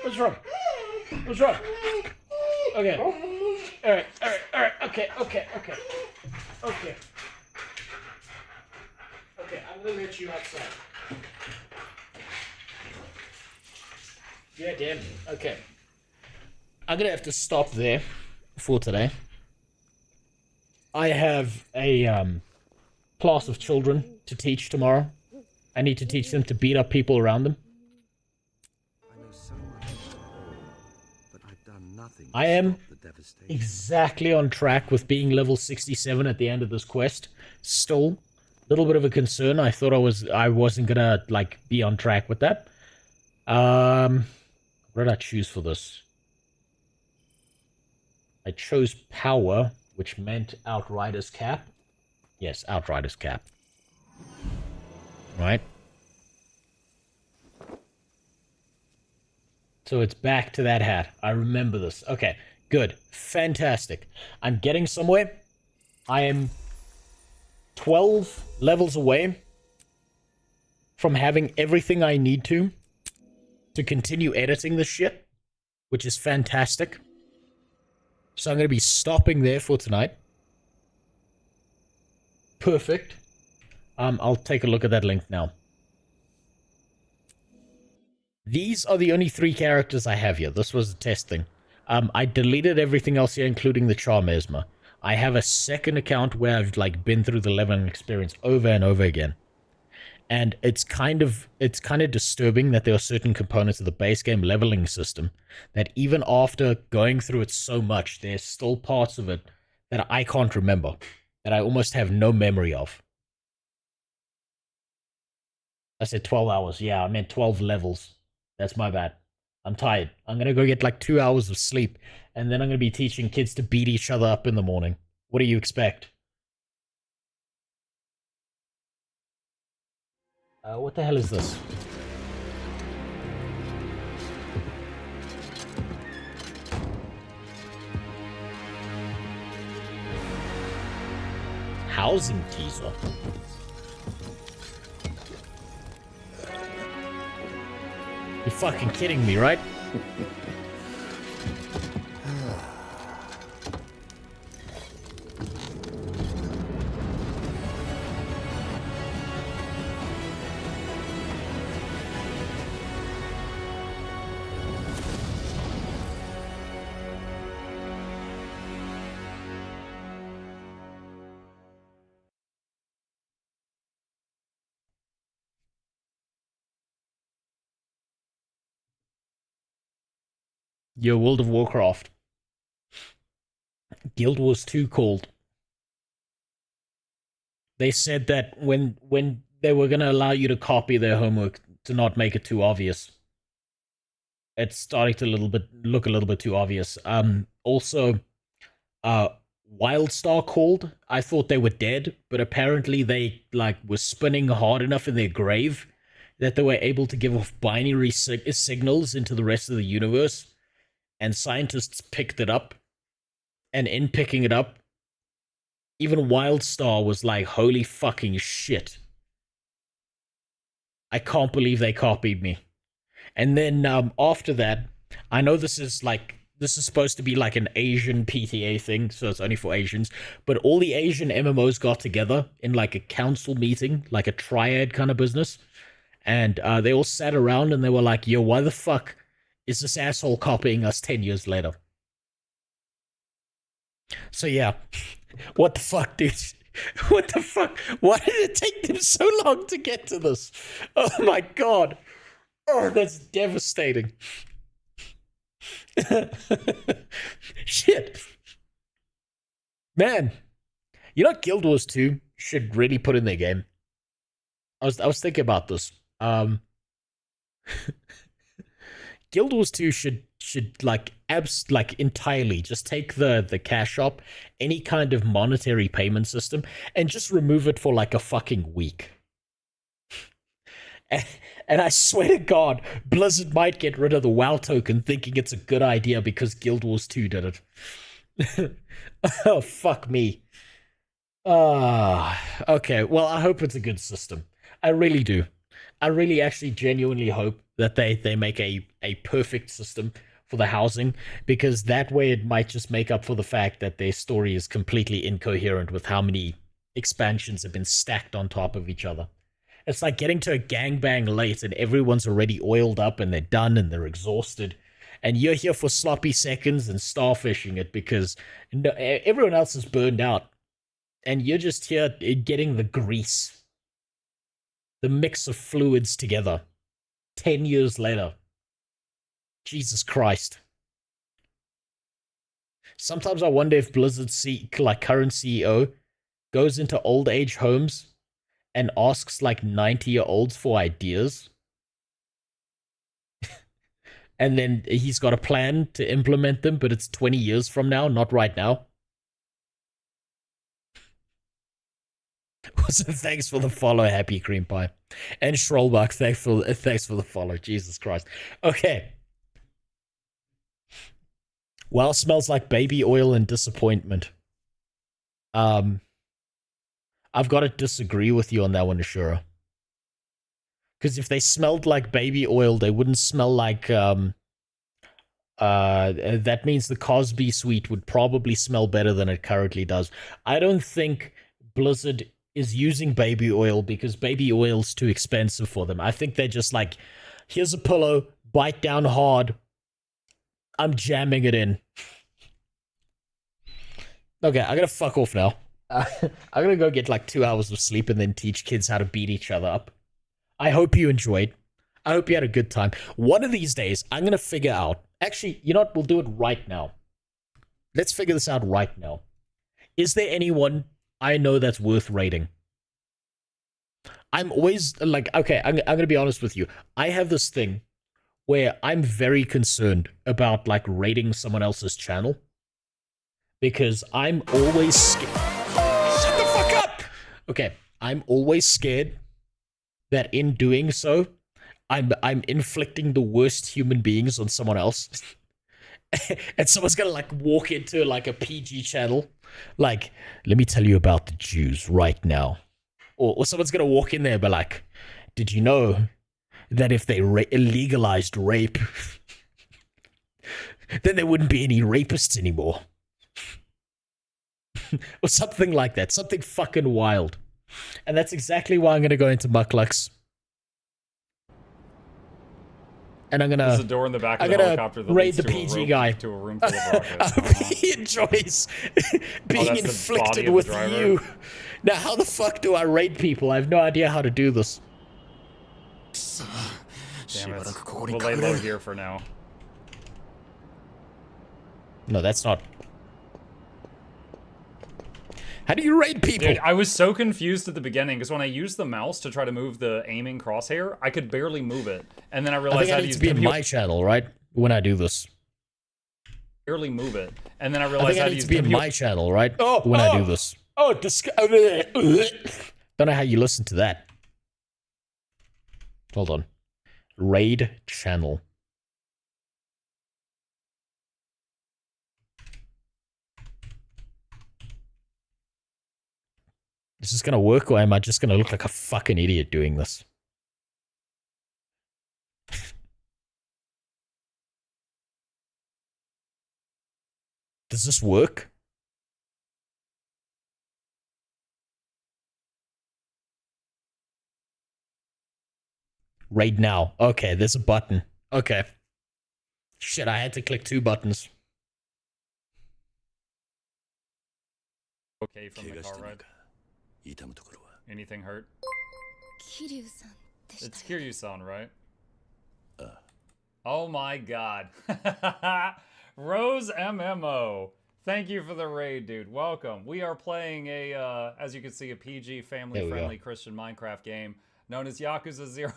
What's wrong? What's wrong? Okay. Alright. Okay. Okay, I'm gonna let you outside. Yeah, damn. Okay. I'm gonna have to stop there for today. I have a class of children to teach tomorrow. I need to teach them to beat up people around them. I know so much, but I've done nothing to I am stop the devastation. exactly on track with being level 67 at the end of this quest. Still, a little bit of a concern. I thought I wasn't gonna like be on track with that. What did I choose for this? I chose power, which meant Outrider's Cap. Yes, Outrider's Cap. Right. So it's back to that hat. I remember this. Okay, good. Fantastic. I'm getting somewhere. I am 12 levels away from having everything I need to continue editing this shit, which is fantastic. So I'm going to be stopping there for tonight. Perfect. I'll take a look at that link now. These are the only 3 characters I have here. This was a test thing. I deleted everything else here, including the Charmesma. I have a second account where I've like been through the leveling experience over and over again. And it's kind of disturbing that there are certain components of the base game leveling system that even after going through it so much, there's still parts of it that I can't remember, that I almost have no memory of. I said 12 hours. Yeah, I meant 12 levels. That's my bad. I'm tired. I'm going to go get like 2 hours of sleep, and then I'm going to be teaching kids to beat each other up in the morning. What do you expect? What the hell is this? Housing teaser. You're fucking kidding me, right? Your World of Warcraft. Guild Wars 2 called. They said that when they were going to allow you to copy their homework to not make it too obvious. It's starting to look a little bit too obvious. Also, Wildstar called. I thought they were dead, but apparently they like were spinning hard enough in their grave that they were able to give off binary signals into the rest of the universe. And scientists picked it up. And in picking it up, even Wildstar was like, holy fucking shit. I can't believe they copied me. And then after that, I know this is supposed to be like an Asian PTA thing, so it's only for Asians, but all the Asian MMOs got together in like a council meeting, like a triad kind of business, and they all sat around and they were like, yo, why the fuck is this asshole copying us 10 years later? So yeah, what the fuck, dude? What the fuck? Why did it take them so long to get to this? Oh my god. Oh, that's devastating. Shit. Man, you know Guild Wars 2 should really put in their game. I was thinking about this. Guild Wars 2 should like entirely just take the cash shop, any kind of monetary payment system, and just remove it for like a fucking week. And I swear to God, Blizzard might get rid of the WoW token thinking it's a good idea because Guild Wars 2 did it. Oh, fuck me. Okay, well, I hope it's a good system. I really do. I really actually genuinely hope that they make a perfect system for the housing, because that way it might just make up for the fact that their story is completely incoherent with how many expansions have been stacked on top of each other. It's like getting to a gangbang late and everyone's already oiled up and they're done and they're exhausted. And you're here for sloppy seconds and starfishing it because everyone else is burned out. And you're just here getting the grease. The mix of fluids together. 10 years later. Jesus Christ. Sometimes I wonder if Blizzard's current CEO goes into old age homes and asks like 90-year-olds for ideas. And then he's got a plan to implement them, but it's 20 years from now, not right now. Also, thanks for the follow, Happy Cream Pie. And Schrollbach, thanks for the follow. Jesus Christ. Okay. Well, smells like baby oil and disappointment. I've got to disagree with you on that one, Ashura. Because if they smelled like baby oil, they wouldn't smell like, that means the Cosby suite would probably smell better than it currently does. I don't think Blizzard is using baby oil because baby oil's too expensive for them. I think they're just like, here's a pillow, bite down hard, I'm jamming it in. Okay, I'm gonna fuck off now. I'm gonna go get like 2 hours of sleep and then teach kids how to beat each other up. I hope you enjoyed. I hope you had a good time. One of these days, I'm gonna figure out... Actually, you know what? We'll do it right now. Let's figure this out right now. Is there anyone I know that's worth raiding? I'm always like... Okay, I'm gonna be honest with you. I have this thing where I'm very concerned about like raiding someone else's channel. Because I'm always scared. Shut the fuck up! Okay, I'm always scared that in doing so, I'm inflicting the worst human beings on someone else. And someone's gonna like walk into like a PG channel. Like, let me tell you about the Jews right now. Or someone's gonna walk in there and be like, did you know that if they legalized rape, then there wouldn't be any rapists anymore? Or something like that. Something fucking wild. And that's exactly why I'm going to go into Muklux. And I'm going to... There's a door in the back of the helicopter that raid leads the PG guy. to a room full of rockets. I hope he enjoys being inflicted with you. Now, how the fuck do I raid people? I have no idea how to do this. Damn it. We'll lay low here for now. No, that's not... How do you raid people? Dude, I was so confused at the beginning because when I used the mouse to try to move the aiming crosshair, I could barely move it. And then I realized I had to use be in my channel, right? When I do this. Barely move it. And then I realized I had to use be in my channel, right? When I do this. Don't know how you listen to that. Hold on. Raid channel. Is this gonna work, or am I just gonna look like a fucking idiot doing this? Does this work? Raid now. Okay, there's a button. Okay. Shit, I had to click 2 buttons. Okay from the car ride. Anything hurt? It's Kiryu-san, right? Oh my god. Rose MMO. Thank you for the raid, dude. Welcome. We are playing a, as you can see, a PG, family-friendly Christian Minecraft game known as Yakuza 0.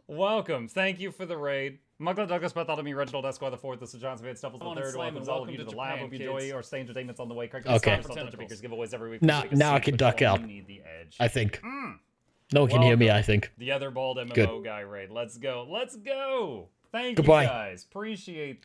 Welcome. Thank you for the raid. Michael Douglas, Bartholomew, Reginald Esquire the Fourth, this is John Smith, Stuffles the Third. Welcome all of you to the lab. Hope you enjoy our stage entertainments on the way. Okay. Giveaways every week. Now I can duck out. I think. No one can hear me, I think. The other bald MMO guy raid. Let's go. Let's go. Thank you Goodbye. guys. Appreciate that.